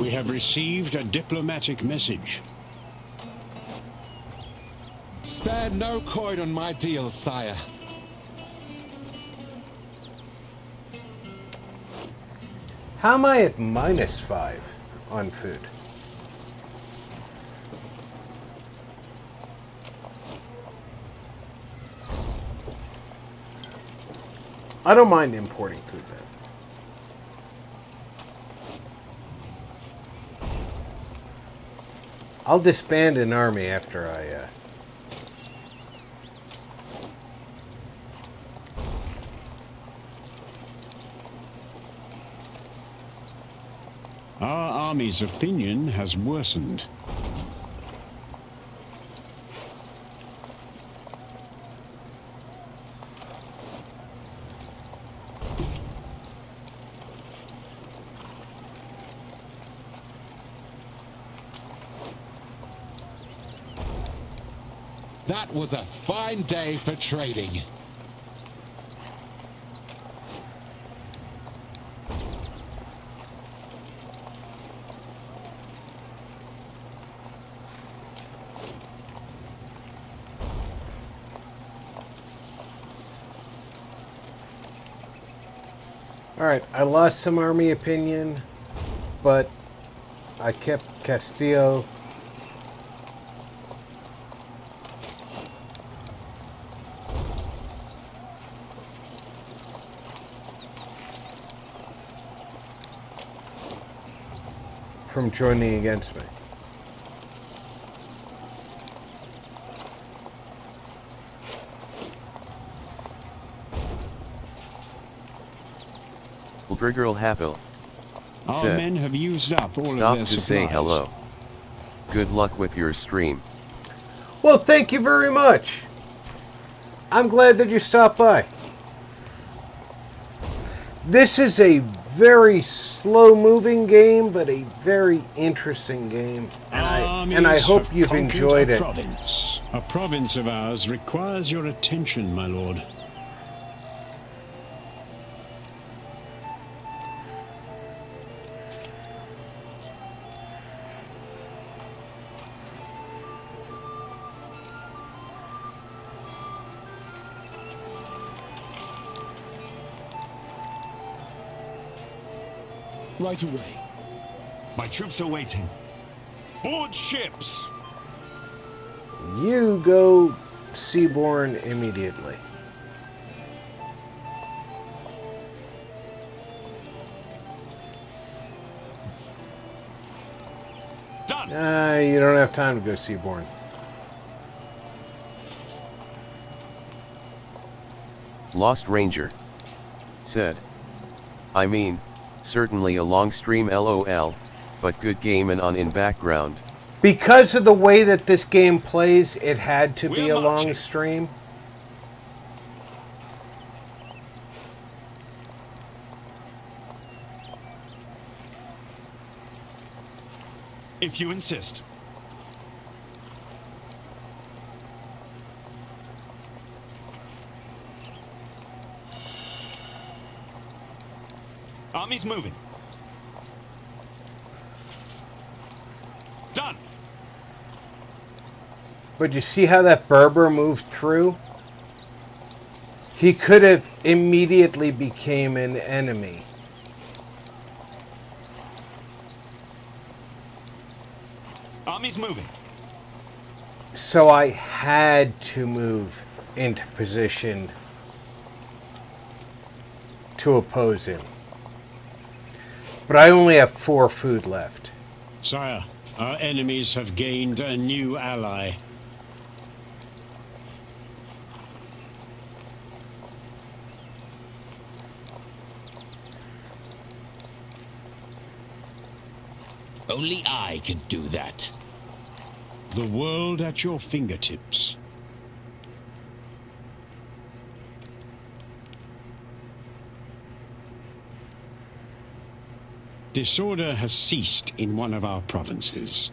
We have received a diplomatic message. Spare no coin on my deal, sire. How am I at -5 on food? I don't mind importing food then. I'll disband an army after I Our army's opinion has worsened. That was a fine day for trading. Alright, I lost some army opinion, but I kept Castillo. From joining against me. Brigirl Happel Our said, men have used up all of "Stop their to say supplies. hello. Good luck with your stream." Well, thank you very much. I'm glad that you stopped by. This is a very slow-moving game, but a very interesting game, and I hope you've enjoyed it. A province of ours requires your attention, my lord. Right away. My troops are waiting. Board ships! You go seaborne immediately. Done! You don't have time to go seaborne. Lost Ranger said, "I mean, certainly a long stream LOL, but good game and on in background." Because of the way that this game plays, it had to be a long stream. If you insist. Army's moving. Done. But you see how that Berber moved through? He could have immediately became an enemy. Army's moving. So I had to move into position to oppose him. But I only have 4 food left. Sire, our enemies have gained a new ally. Only I can do that. The world at your fingertips. Disorder has ceased in one of our provinces.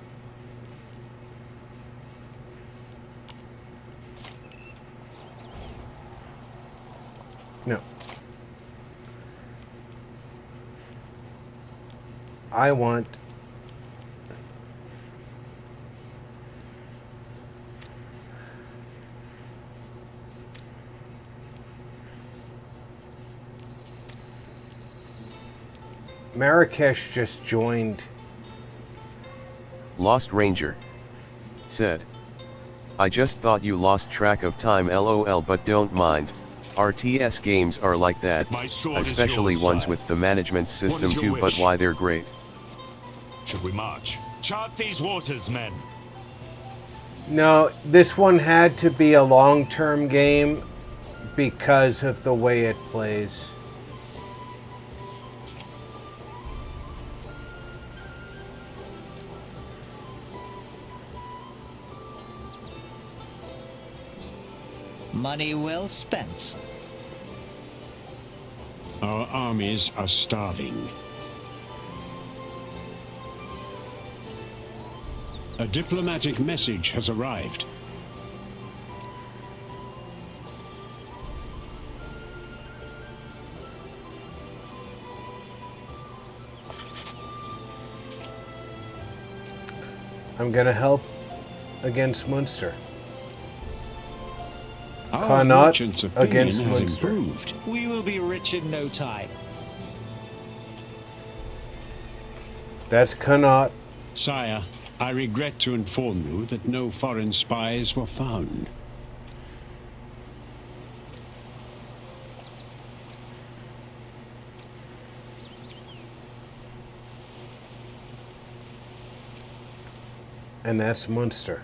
No. I want Marrakesh just joined. Lost Ranger said, "I just thought you lost track of time LOL, but don't mind. RTS games are like that, especially ones with the management system too, but why they're great." Should we march? Chart these waters, men. No, this one had to be a long-term game because of the way it plays. Money well spent. Our armies are starving. A diplomatic message has arrived. I'm gonna help against Munster. Our Connaught merchant's opinion against has Munster. improved. We will be rich in no time. That's Connaught. Sire, I regret to inform you that no foreign spies were found. And that's Munster.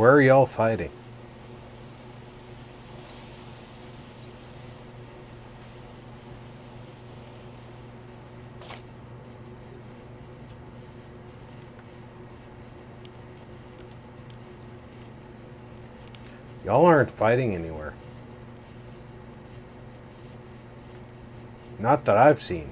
Where are y'all fighting? Y'all aren't fighting anywhere. Not that I've seen.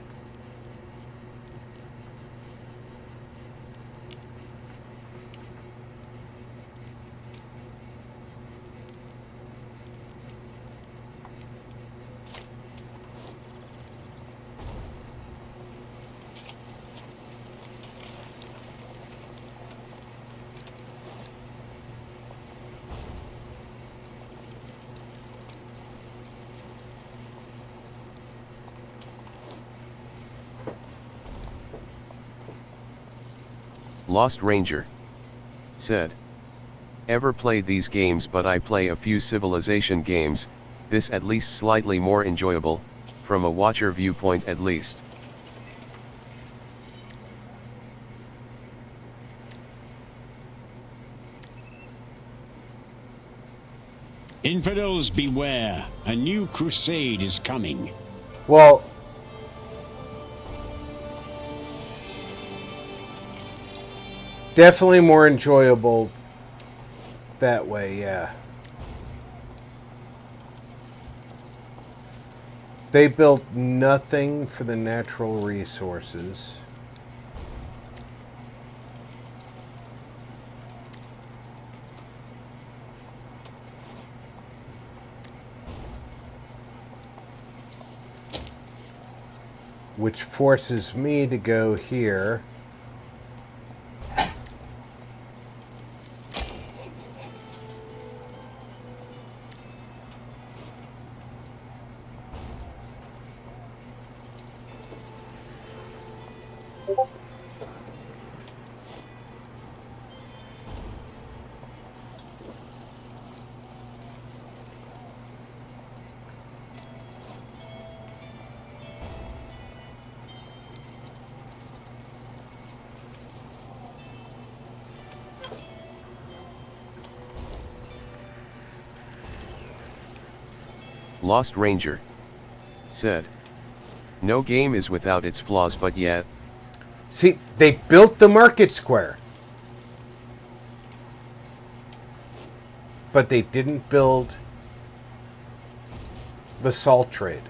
Lost Ranger said, "Ever played these games, but I play a few civilization games, this at least slightly more enjoyable, from a watcher viewpoint at least." Infidels beware, a new crusade is coming. Well, definitely more enjoyable that way, yeah. They built nothing for the natural resources. Which forces me to go here. Lost Ranger said, "No game is without its flaws, but yet..." See, they built the market square. But they didn't build the salt trade.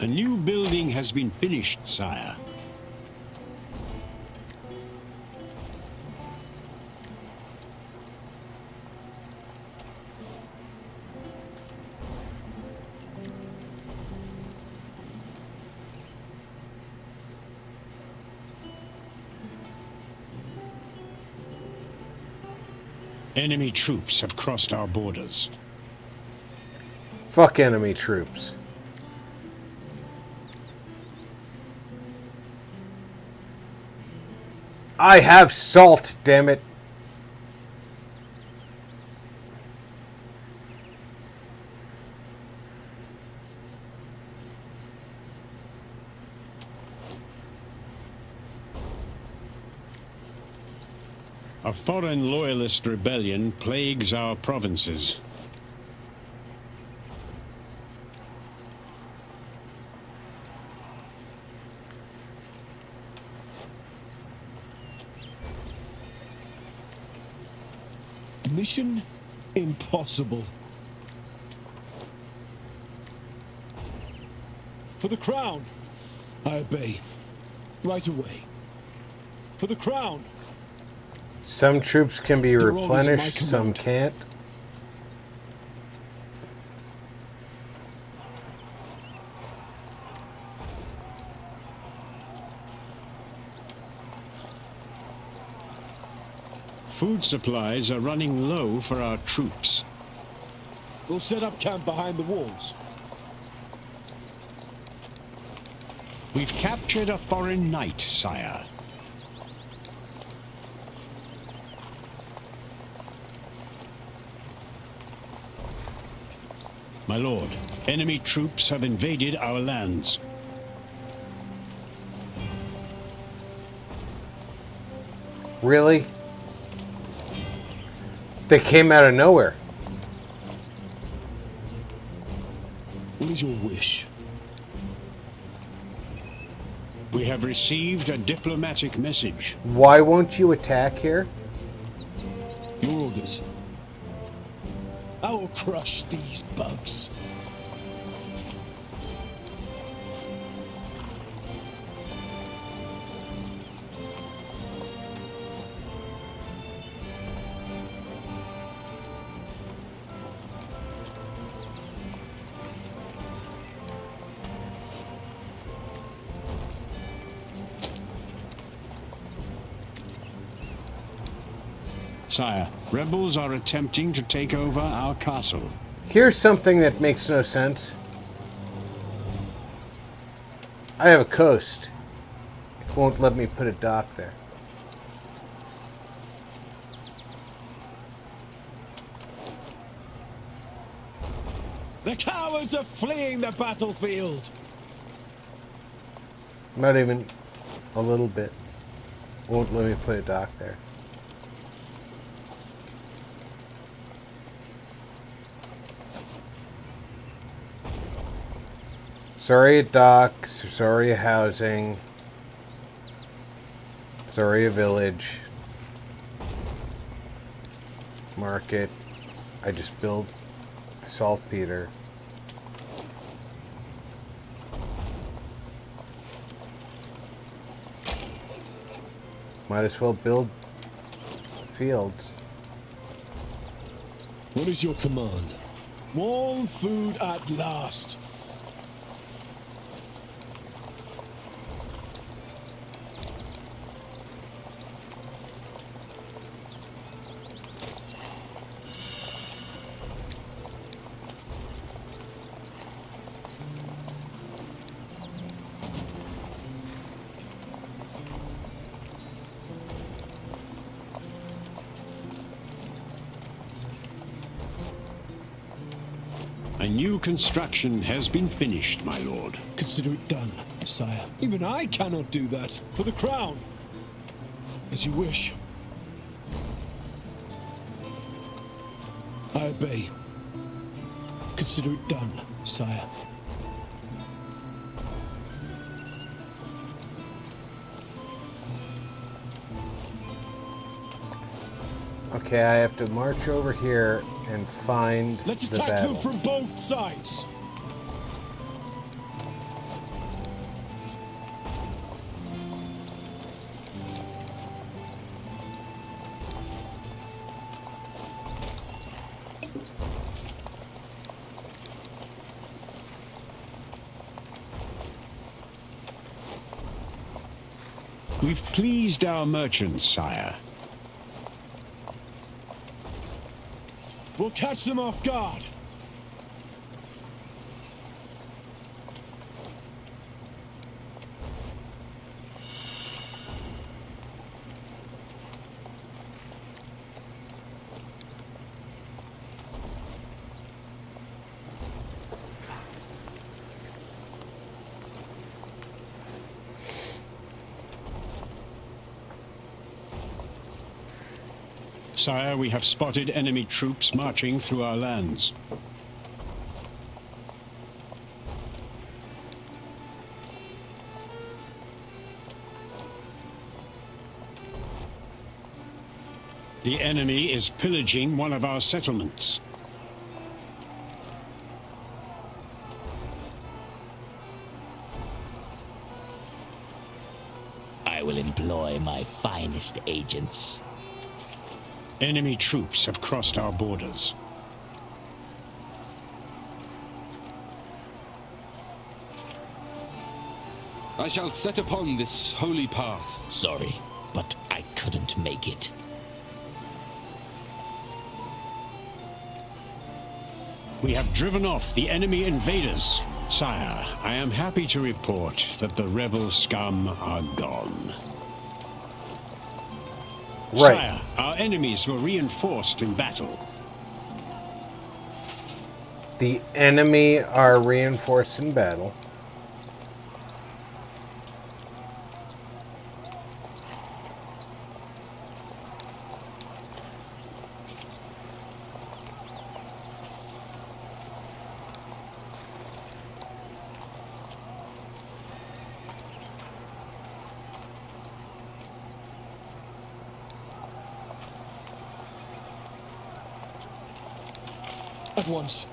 A new building has been finished, sire. Enemy troops have crossed our borders. Fuck enemy troops. I have salt, damn it. A foreign loyalist rebellion plagues our provinces. Mission impossible. For the crown. I obey. Right away. For the crown. Some troops can be Your orders, my replenished, some command. can't. Food supplies are running low for our troops. We'll set up camp behind the walls. We've captured a foreign knight, sire. My lord, enemy troops have invaded our lands. Really? They came out of nowhere. What is your wish? We have received a diplomatic message. Why won't you attack here? Your orders. I will crush these bugs. Sire, rebels are attempting to take over our castle. Here's something that makes no sense. I have a coast. It won't let me put a dock there. The cowards are fleeing the battlefield. Not even a little bit. Won't let me put a dock there. Sorry docks, sorry housing, sorry village, market. I just built saltpeter. Might as well build fields. What is your command? Warm food at last. A new construction has been finished, my lord. Consider it done, sire. Even I cannot do that. For the crown. As you wish. I obey. Consider it done, sire. Okay, I have to march over here and find Let's the attack battle. them from both sides. We've pleased our merchants, sire. We'll catch them off guard. Sire, we have spotted enemy troops marching through our lands. The enemy is pillaging one of our settlements. I will employ my finest agents. Enemy troops have crossed our borders. I shall set upon this holy path. Sorry, but I couldn't make it. We have driven off the enemy invaders. Sire, I am happy to report that the rebel scum are gone. Right. Sire, our enemies were reinforced in battle. The enemy are reinforced in battle. At once.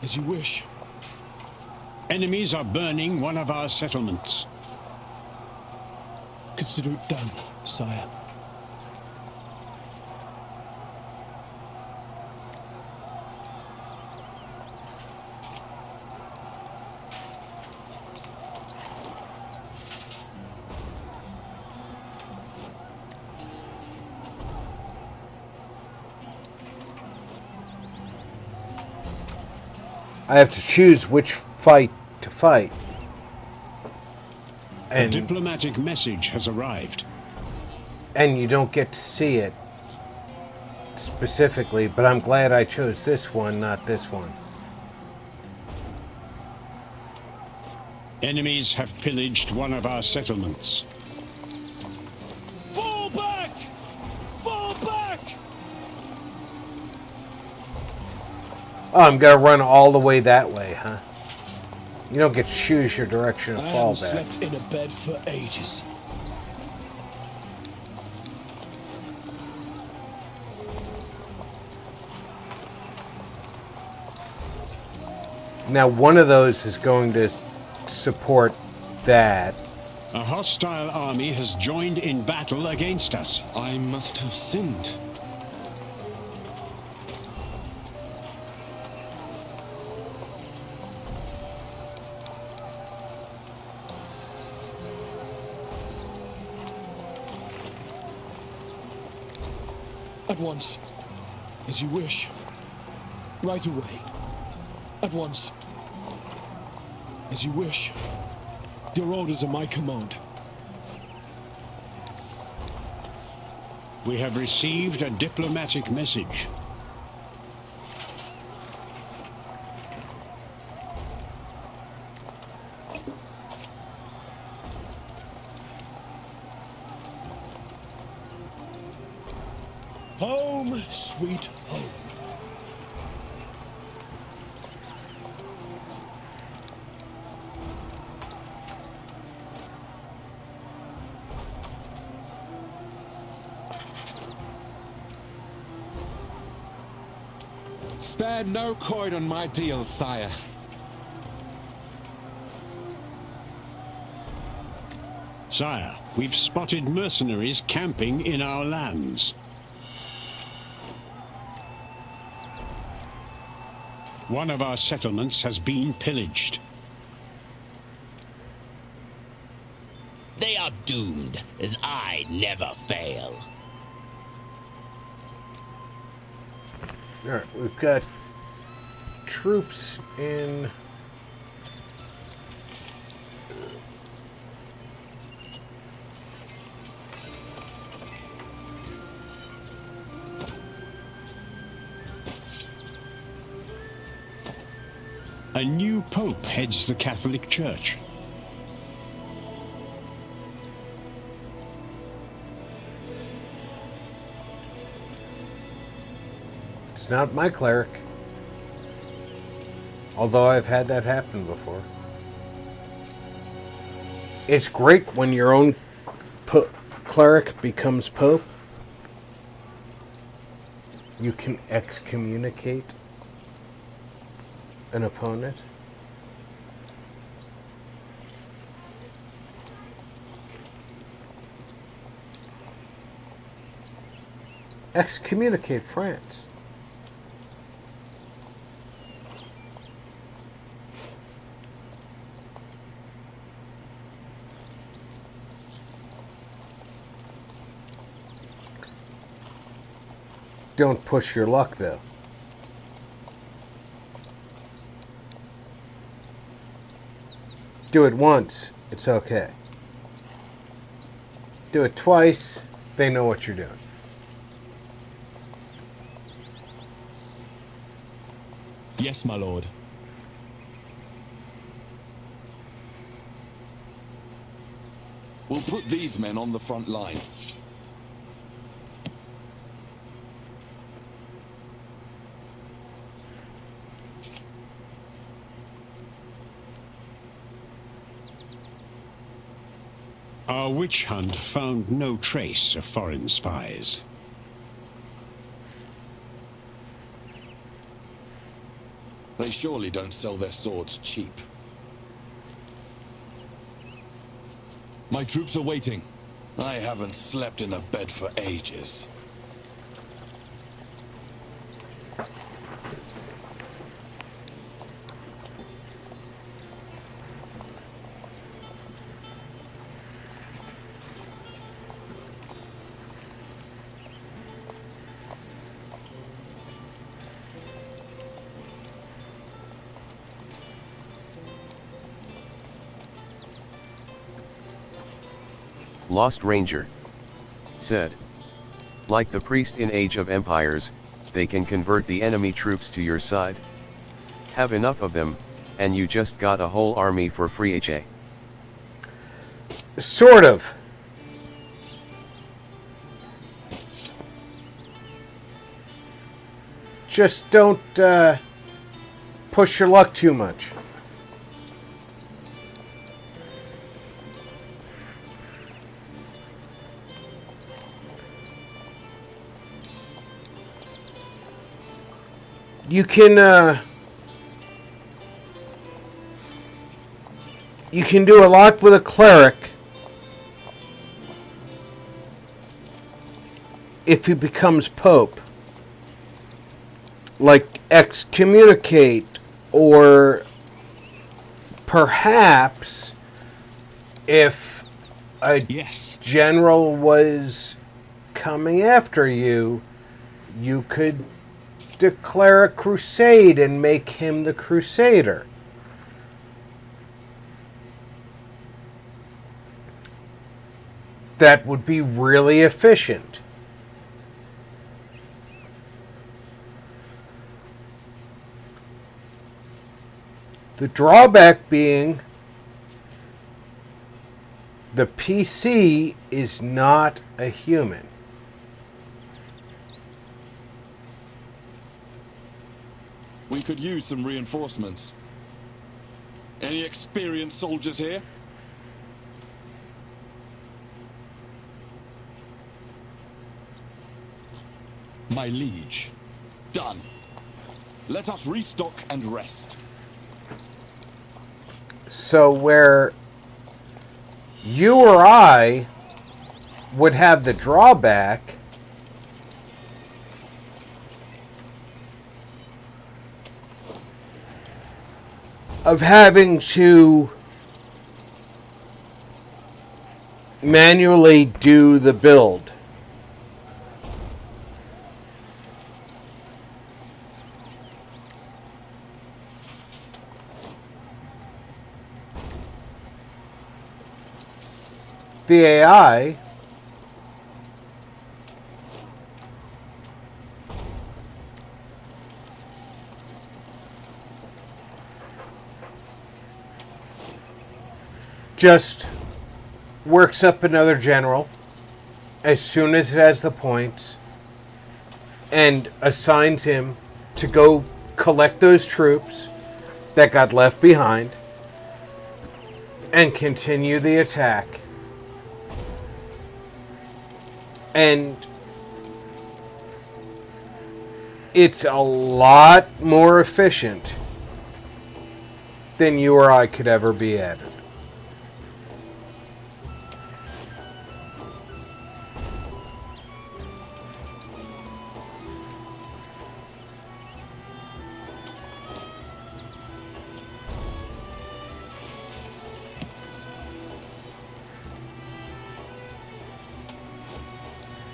As you wish. Enemies are burning one of our settlements. Consider it done, sire. I have to choose which fight to fight. A diplomatic message has arrived. And you don't get to see it specifically, but I'm glad I chose this one, not this one. Enemies have pillaged one of our settlements. Fall back! Fall back! Oh, I'm gonna run all the way that way, huh? You don't get to choose your direction of I fallback. haven't slept in a bed for ages. Now, one of those is going to support that. A hostile army has joined in battle against us. I must have sinned. At once. As you wish. Right away. At once. As you wish. Your orders are my command. We have received a diplomatic message. Home, sweet home. Spare no coin on my deals, sire. Sire, we've spotted mercenaries camping in our lands. One of our settlements has been pillaged. They are doomed, as I never fail. Alright, we've got troops in... A new pope heads the Catholic Church. It's not my cleric. Although I've had that happen before. It's great when your own cleric becomes pope. You can excommunicate an opponent. Excommunicate France. Don't push your luck, though. Do it once, it's okay. Do it twice, they know what you're doing. Yes, my lord. We'll put these men on the front line. Our witch hunt found no trace of foreign spies. They surely don't sell their swords cheap. My troops are waiting. I haven't slept in a bed for ages. Lost Ranger said, like the priest in Age of Empires, they can convert the enemy troops to your side. Have enough of them, and you just got a whole army for free. Sort of. Just don't push your luck too much. You can do a lot with a cleric if he becomes pope. Like excommunicate, or perhaps if a general was coming after you, you could declare a crusade and make him the crusader. That would be really efficient. The drawback being the PC is not a human. We could use some reinforcements. Any experienced soldiers here? My liege. Done. Let us restock and rest. So where you or I would have the drawback of having to manually do the build. The AI just works up another general as soon as it has the points and assigns him to go collect those troops that got left behind and continue the attack. And it's a lot more efficient than you or I could ever be at it.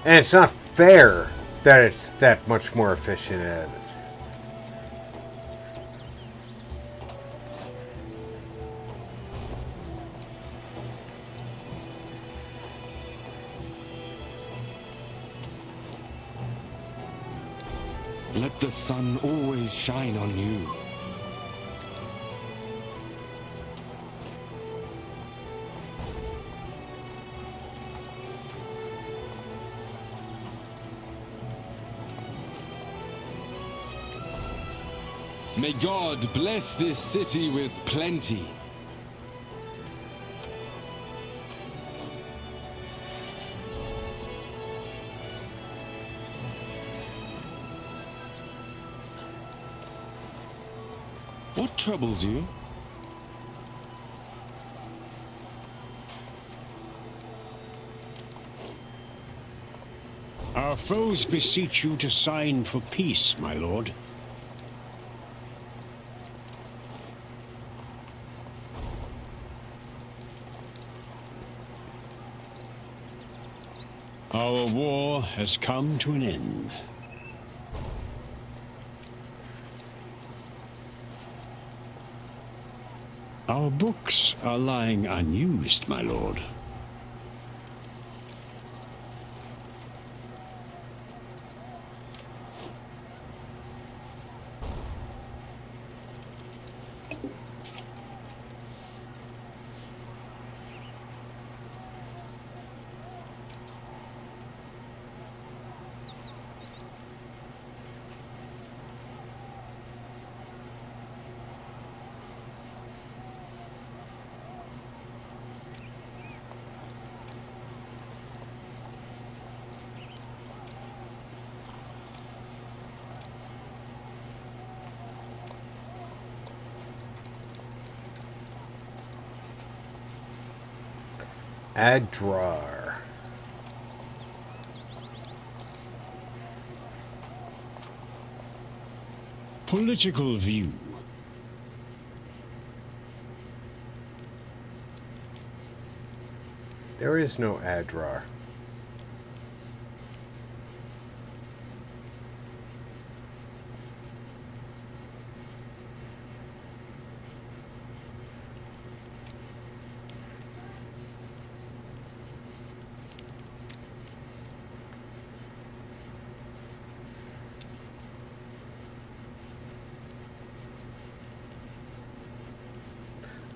And it's not fair that it's that much more efficient at it. Let the sun always shine on you. May God bless this city with plenty. What troubles you? Our foes beseech you to sign for peace, my lord. Our war has come to an end. Our books are lying unused, my lord. Adrar. Political view. There is no Adrar.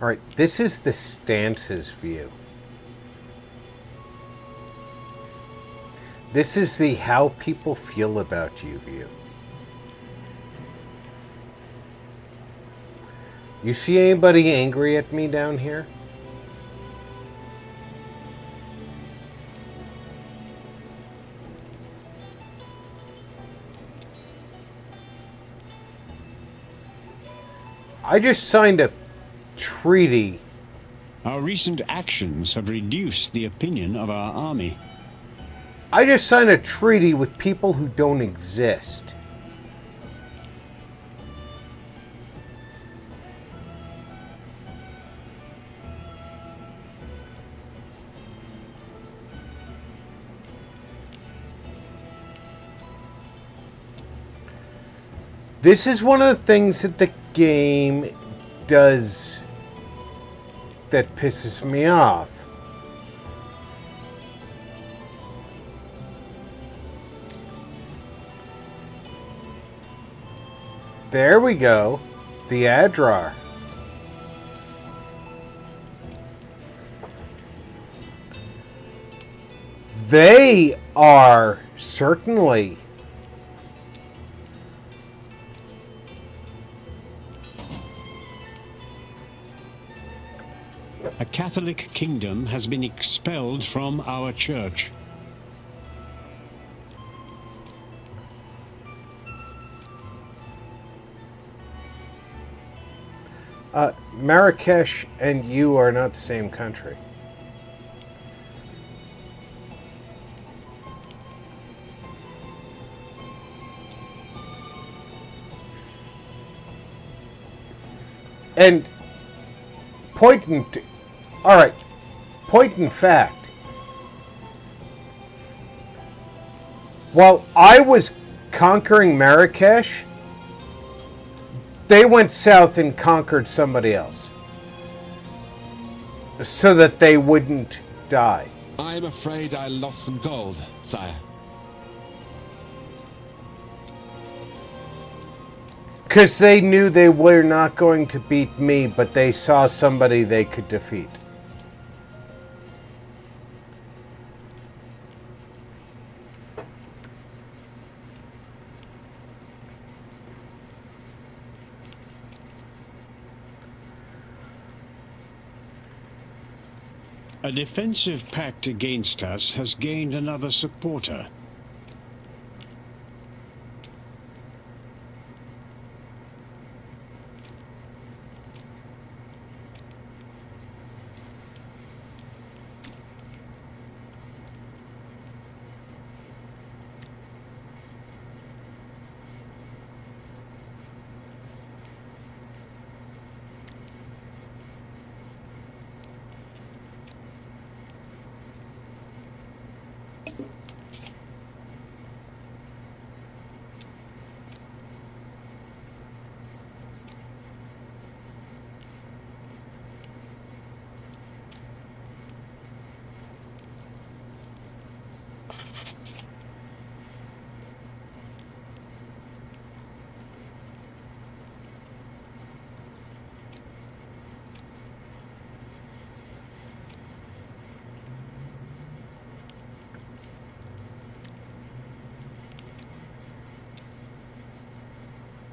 All right, this is the stances view. This is the how people feel about you view. You see anybody angry at me down here? I just signed a treaty. Our recent actions have reduced the opinion of our army. I just signed a treaty with people who don't exist. This is one of the things that the game does that pisses me off. There we go. The Adrar. They are certainly A Catholic kingdom has been expelled from our church. Marrakesh and you are not the same country. And point in fact, while I was conquering Marrakesh, they went south and conquered somebody else so that they wouldn't die. I'm afraid I lost some gold, sire. Because they knew they were not going to beat me, but they saw somebody they could defeat. A defensive pact against us has gained another supporter.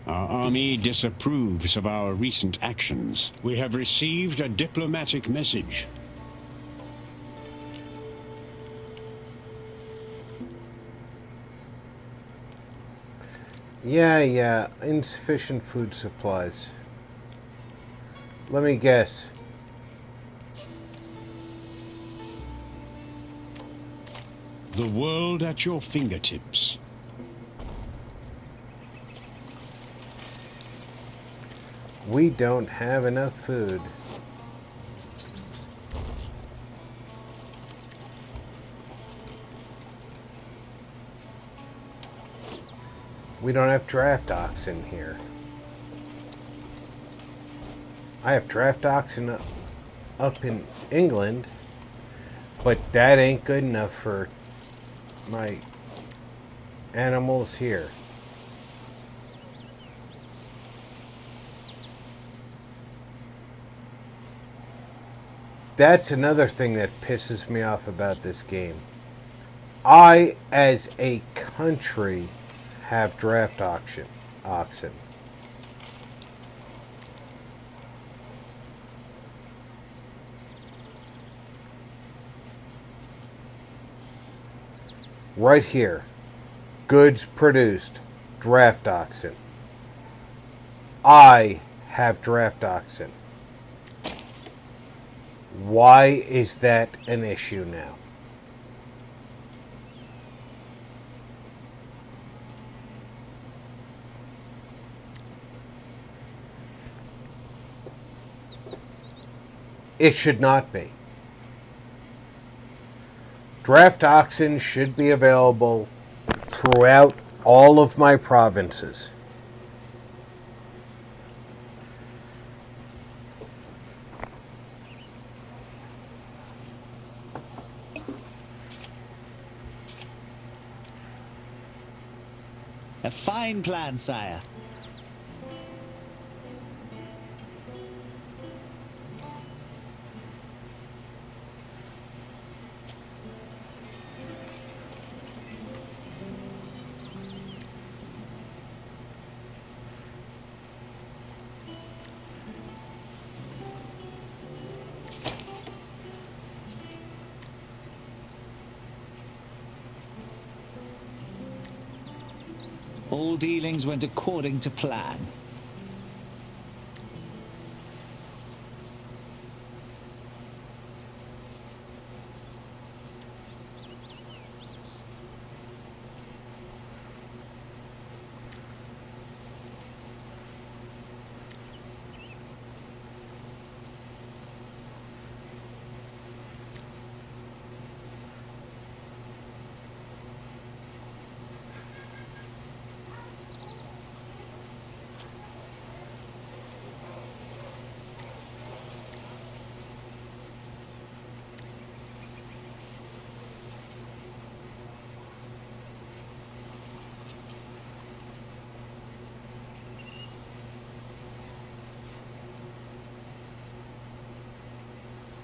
Our army disapproves of our recent actions. We have received a diplomatic message. Yeah, insufficient food supplies. Let me guess. The world at your fingertips. We don't have enough food. We don't have draft oxen here. I have draft oxen up in England, but that ain't good enough for my animals here. That's another thing that pisses me off about this game. I, as a country, have draft oxen. Right here. Goods produced. Draft oxen. I have draft oxen. Why is that an issue now? It should not be. Draft oxen should be available throughout all of my provinces. A fine plan, sire. All dealings went according to plan.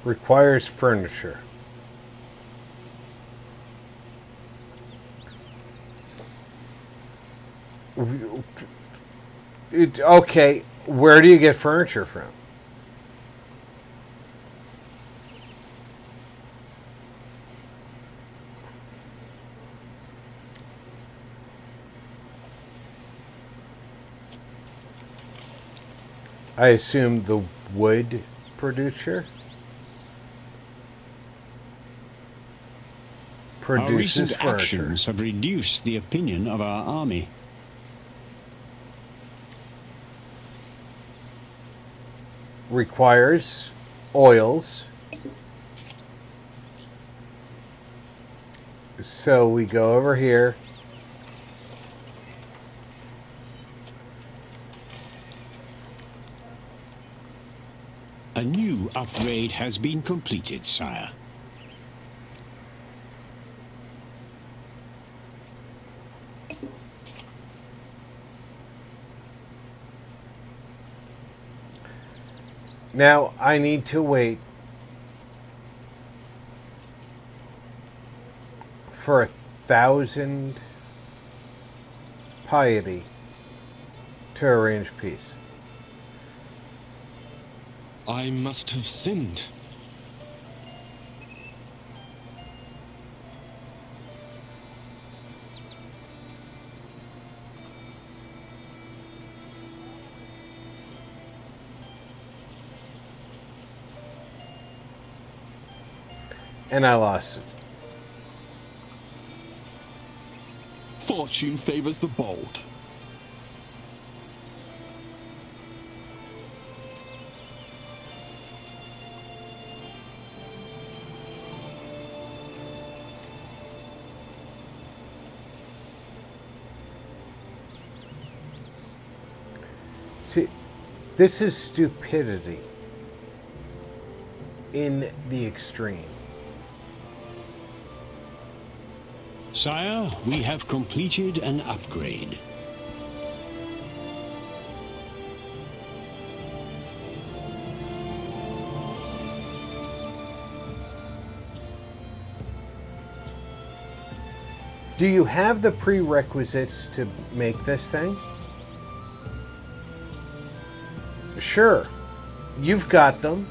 Requires furniture. Okay, where do you get furniture from? I assume the wood producer Our produces recent furniture. actions have reduced the opinion of our army. Requires oils. So we go over here. A new upgrade has been completed, sire. Now I need to wait for 1,000 piety to arrange peace. I must have sinned. And I lost it. Fortune favors the bold. See, this is stupidity in the extreme. Sire, we have completed an upgrade. Do you have the prerequisites to make this thing? Sure, you've got them,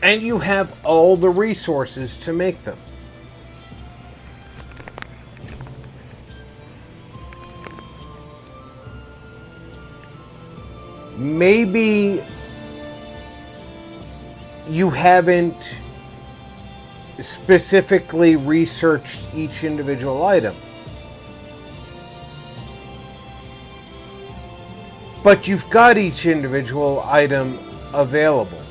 and you have all the resources to make them. Maybe you haven't specifically researched each individual item. But you've got each individual item available.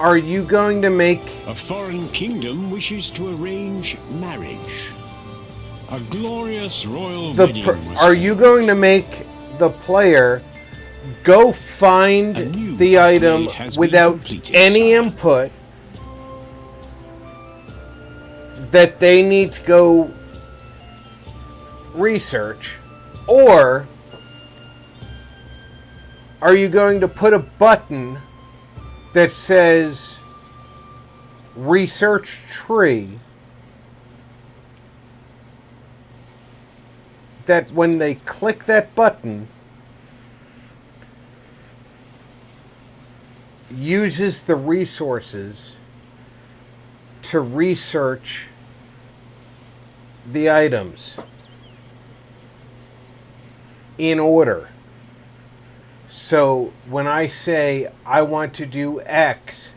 Are you going to make... A foreign kingdom wishes to arrange marriage. A glorious royal wedding was Are you going to make the player go find the item without any input that they need to go research? Or are you going to put a button that says research tree, that when they click that button, uses the resources to research the items in order? So when I say I want to do X,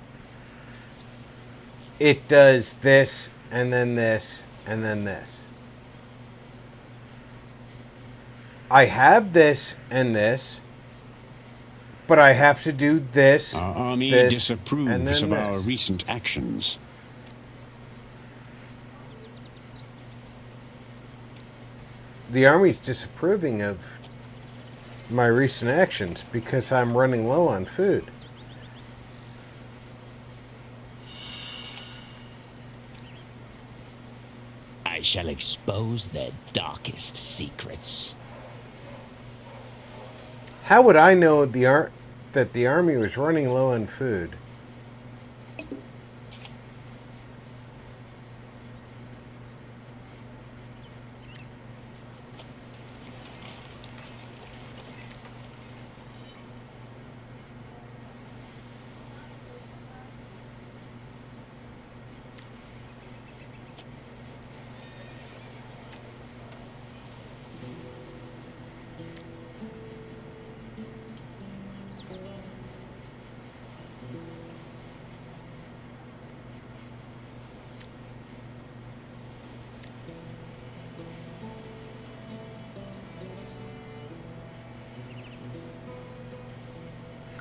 it does this, and then this, and then this. I have this and this, but I have to do this. Our army this, disapproves and then of our this. recent actions. The army's disapproving of my recent actions because I'm running low on food. I shall expose their darkest secrets. How would I know the that the army was running low on food.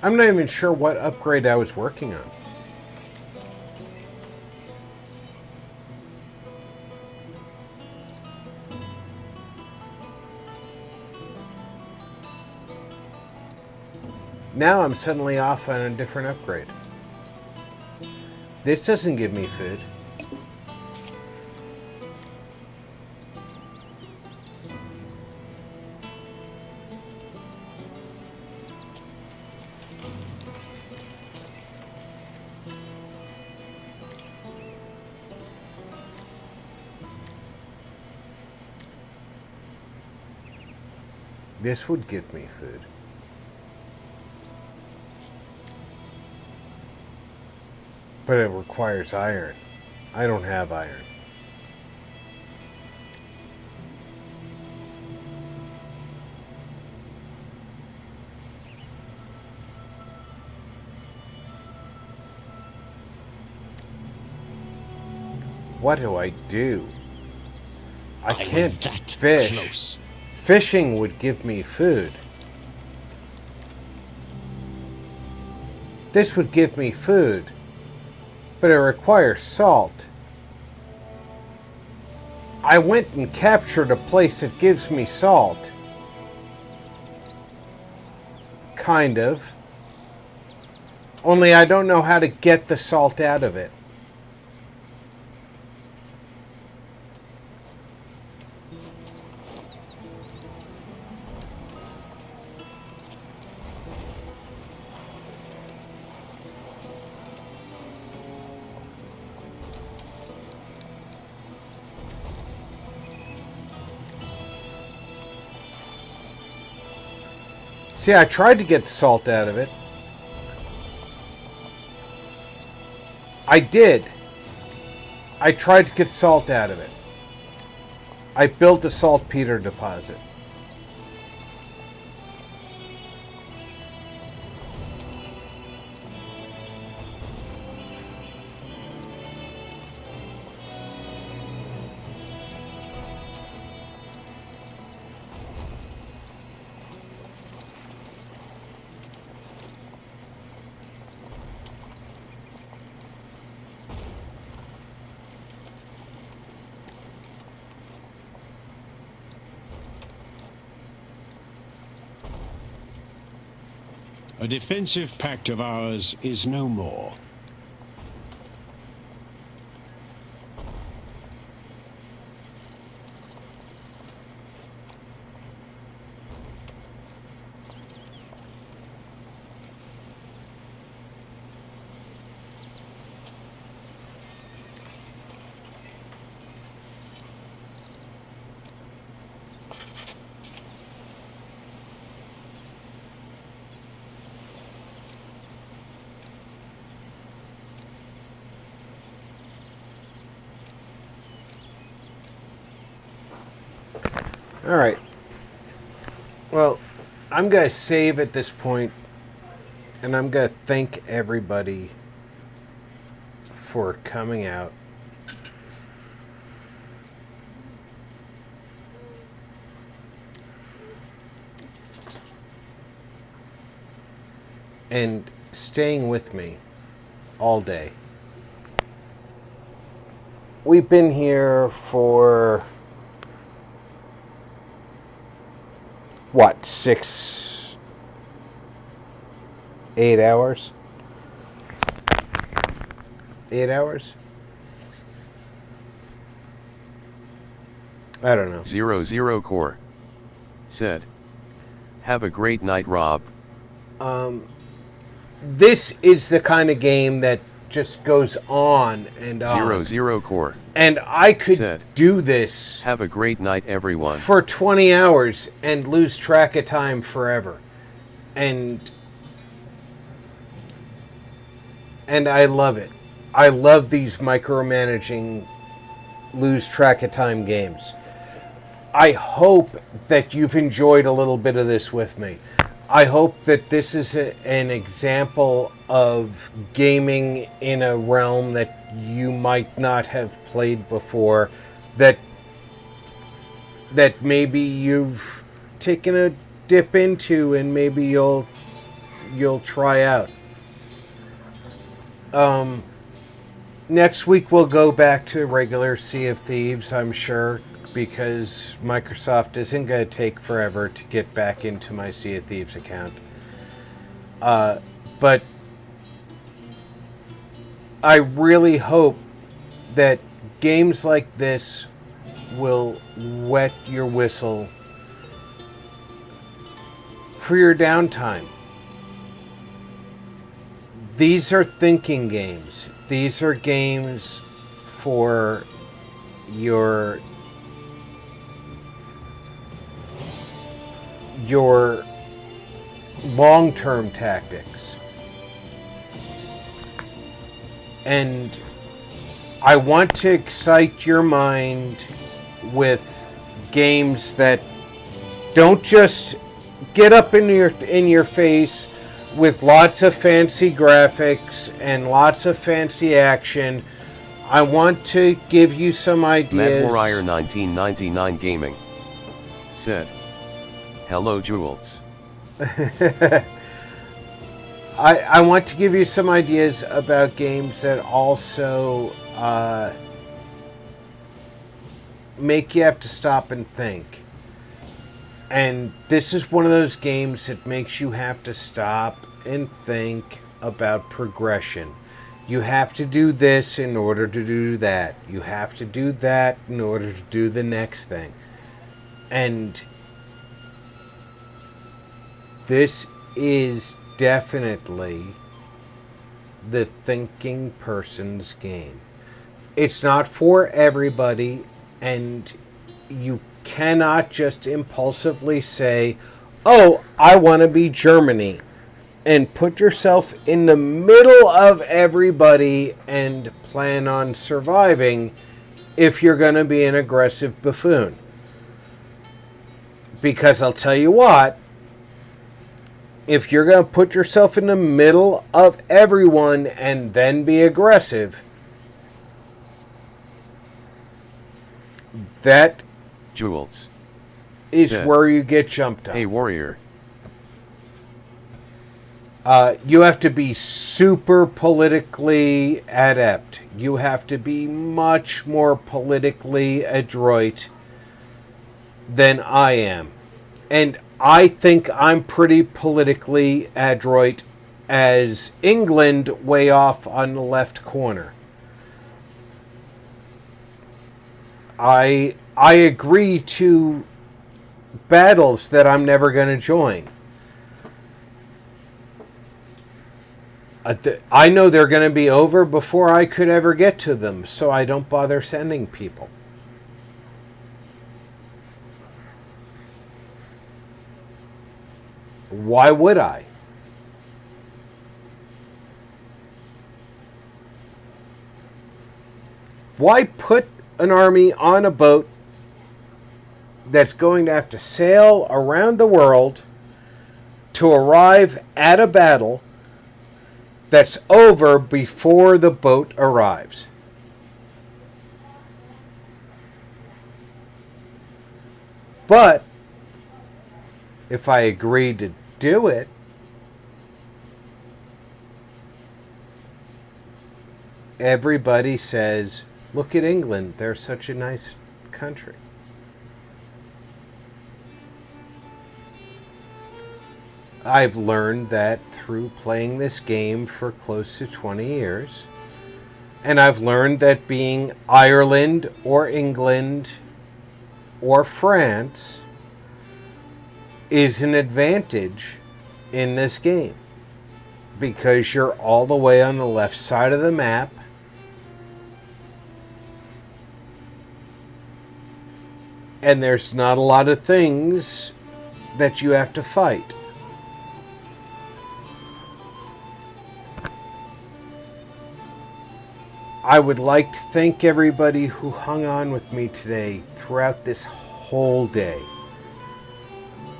I'm not even sure what upgrade I was working on. Now I'm suddenly off on a different upgrade. This doesn't give me food. This would give me food. But it requires iron. I don't have iron. What do I do? I can't fish. Close. Fishing would give me food. This would give me food, but it requires salt. I went and captured a place that gives me salt. Kind of. Only I don't know how to get the salt out of it. See, I tried to get salt out of it. I did. I tried to get salt out of it. I built a saltpeter deposit. A defensive pact of ours is no more. Alright. Well, I'm going to save at this point, and I'm going to thank everybody for coming out. And staying with me all day. We've been here for what, 8 hours? 8 hours? I don't know. 00 Core said, "Have a great night, Rob." this is the kind of game that just goes on and on. 00 core. And I could said, do this. Have a great night, everyone. For 20 hours and lose track of time forever. And I love it. I love these micromanaging, lose track of time games. I hope that you've enjoyed a little bit of this with me. I hope that this is an example of gaming in a realm that you might not have played before, that maybe you've taken a dip into and maybe you'll try out. Next week we'll go back to regular Sea of Thieves, I'm sure, because Microsoft isn't going to take forever to get back into my Sea of Thieves account. But I really hope that games like this will wet your whistle for your downtime. These are thinking games. These are games for your long-term tactics. And I want to excite your mind with games that don't just get up in your face with lots of fancy graphics and lots of fancy action. I want to give you some ideas. Matt Warrior 1999 Gaming said, hello Jules. I want to give you some ideas about games that also make you have to stop and think. And this is one of those games that makes you have to stop and think about progression. You have to do this in order to do that. You have to do that in order to do the next thing. And this is definitely the thinking person's game. It's not for everybody, and you cannot just impulsively say, oh, I want to be Germany, and put yourself in the middle of everybody and plan on surviving if you're going to be an aggressive buffoon. Because I'll tell you what, if you're going to put yourself in the middle of everyone and then be aggressive, that Jules is where you get jumped on. Hey Warrior. You have to be super politically adept. You have to be much more politically adroit than I am. And I think I'm pretty politically adroit as England way off on the left corner. I agree to battles that I'm never going to join. I know they're going to be over before I could ever get to them, so I don't bother sending people. Why would I? Why put an army on a boat that's going to have to sail around the world to arrive at a battle that's over before the boat arrives? But if I agree to do it, everybody says, look at England, they're such a nice country. I've learned that through playing this game for close to 20 years. And I've learned that being Ireland or England or France is an advantage in this game. because you're all the way on the left side of the map. And there's not a lot of things that you have to fight. I would like to thank everybody who hung on with me today throughout this whole day.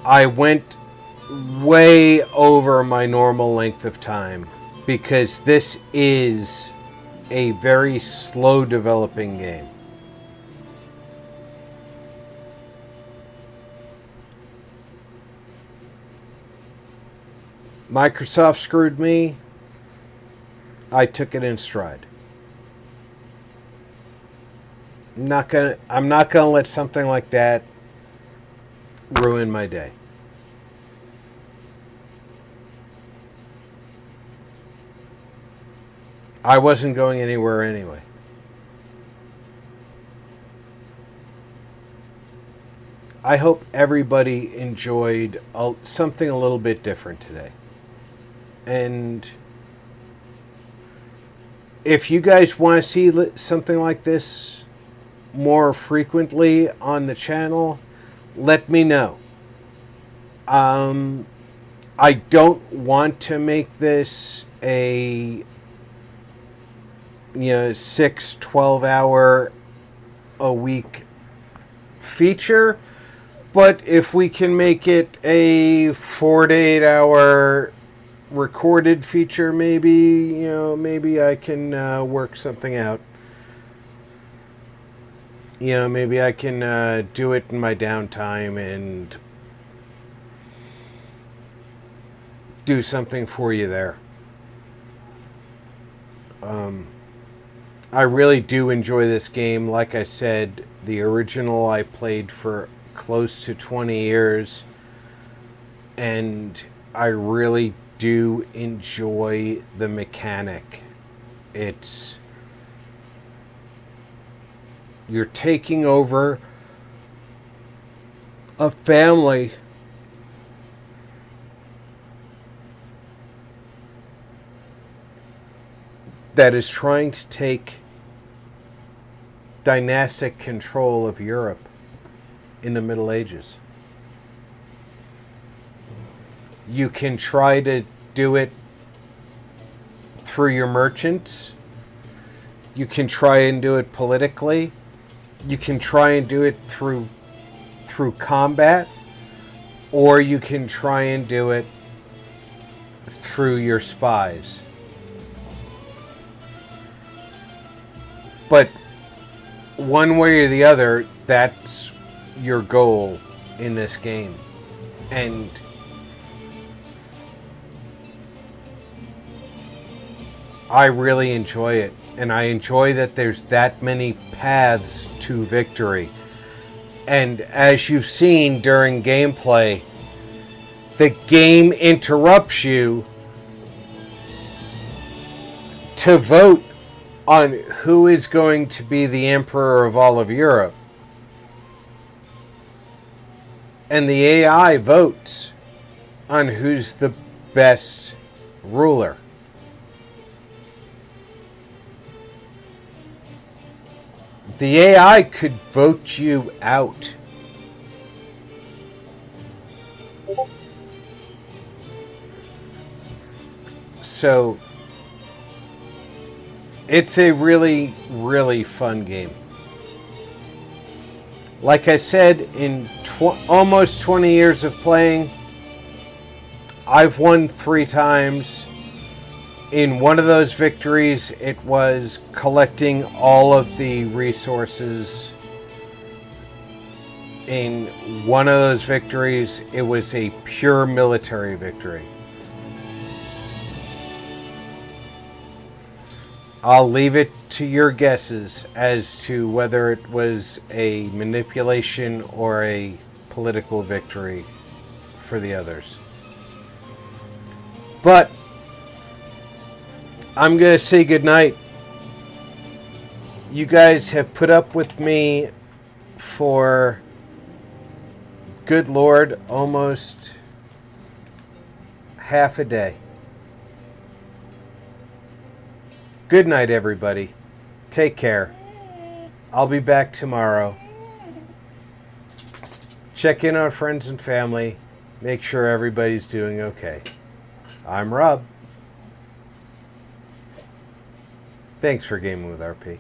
I went way over my normal length of time because this is a very slow developing game. Microsoft screwed me. I took it in stride. I'm not gonna let something like that ruin my day. I wasn't going anywhere anyway. I hope everybody enjoyed something a little bit different today. And if you guys want to see something like this more frequently on the channel, let me know. I don't want to make this a 6-12 hour a week feature, but if we can make it a 4 to 8 hour recorded feature, maybe I can work something out. Maybe I can do it in my downtime and do something for you there. I really do enjoy this game. Like I said, the original I played for close to 20 years, and I really do enjoy the mechanic. You're taking over a family that is trying to take dynastic control of Europe in the Middle Ages. You can try to do it through your merchants. You can try and do it politically. You can try and do it through combat, or you can try and do it through your spies. But one way or the other, that's your goal in this game. And I really enjoy it. And I enjoy that there's that many paths to victory. And as you've seen during gameplay, the game interrupts you to vote on who is going to be the emperor of all of Europe. And the AI votes on who's the best ruler. The AI could vote you out. So it's a really, really fun game. Like I said, in almost 20 years of playing, I've won 3 times. In one of those victories, it was collecting all of the resources. In one of those victories, it was a pure military victory. I'll leave it to your guesses as to whether it was a manipulation or a political victory for the others. But I'm going to say goodnight. You guys have put up with me for, good Lord, almost half a day. Good night, everybody. Take care. I'll be back tomorrow. Check in on friends and family. Make sure everybody's doing okay. I'm Rob. Thanks for gaming with RP.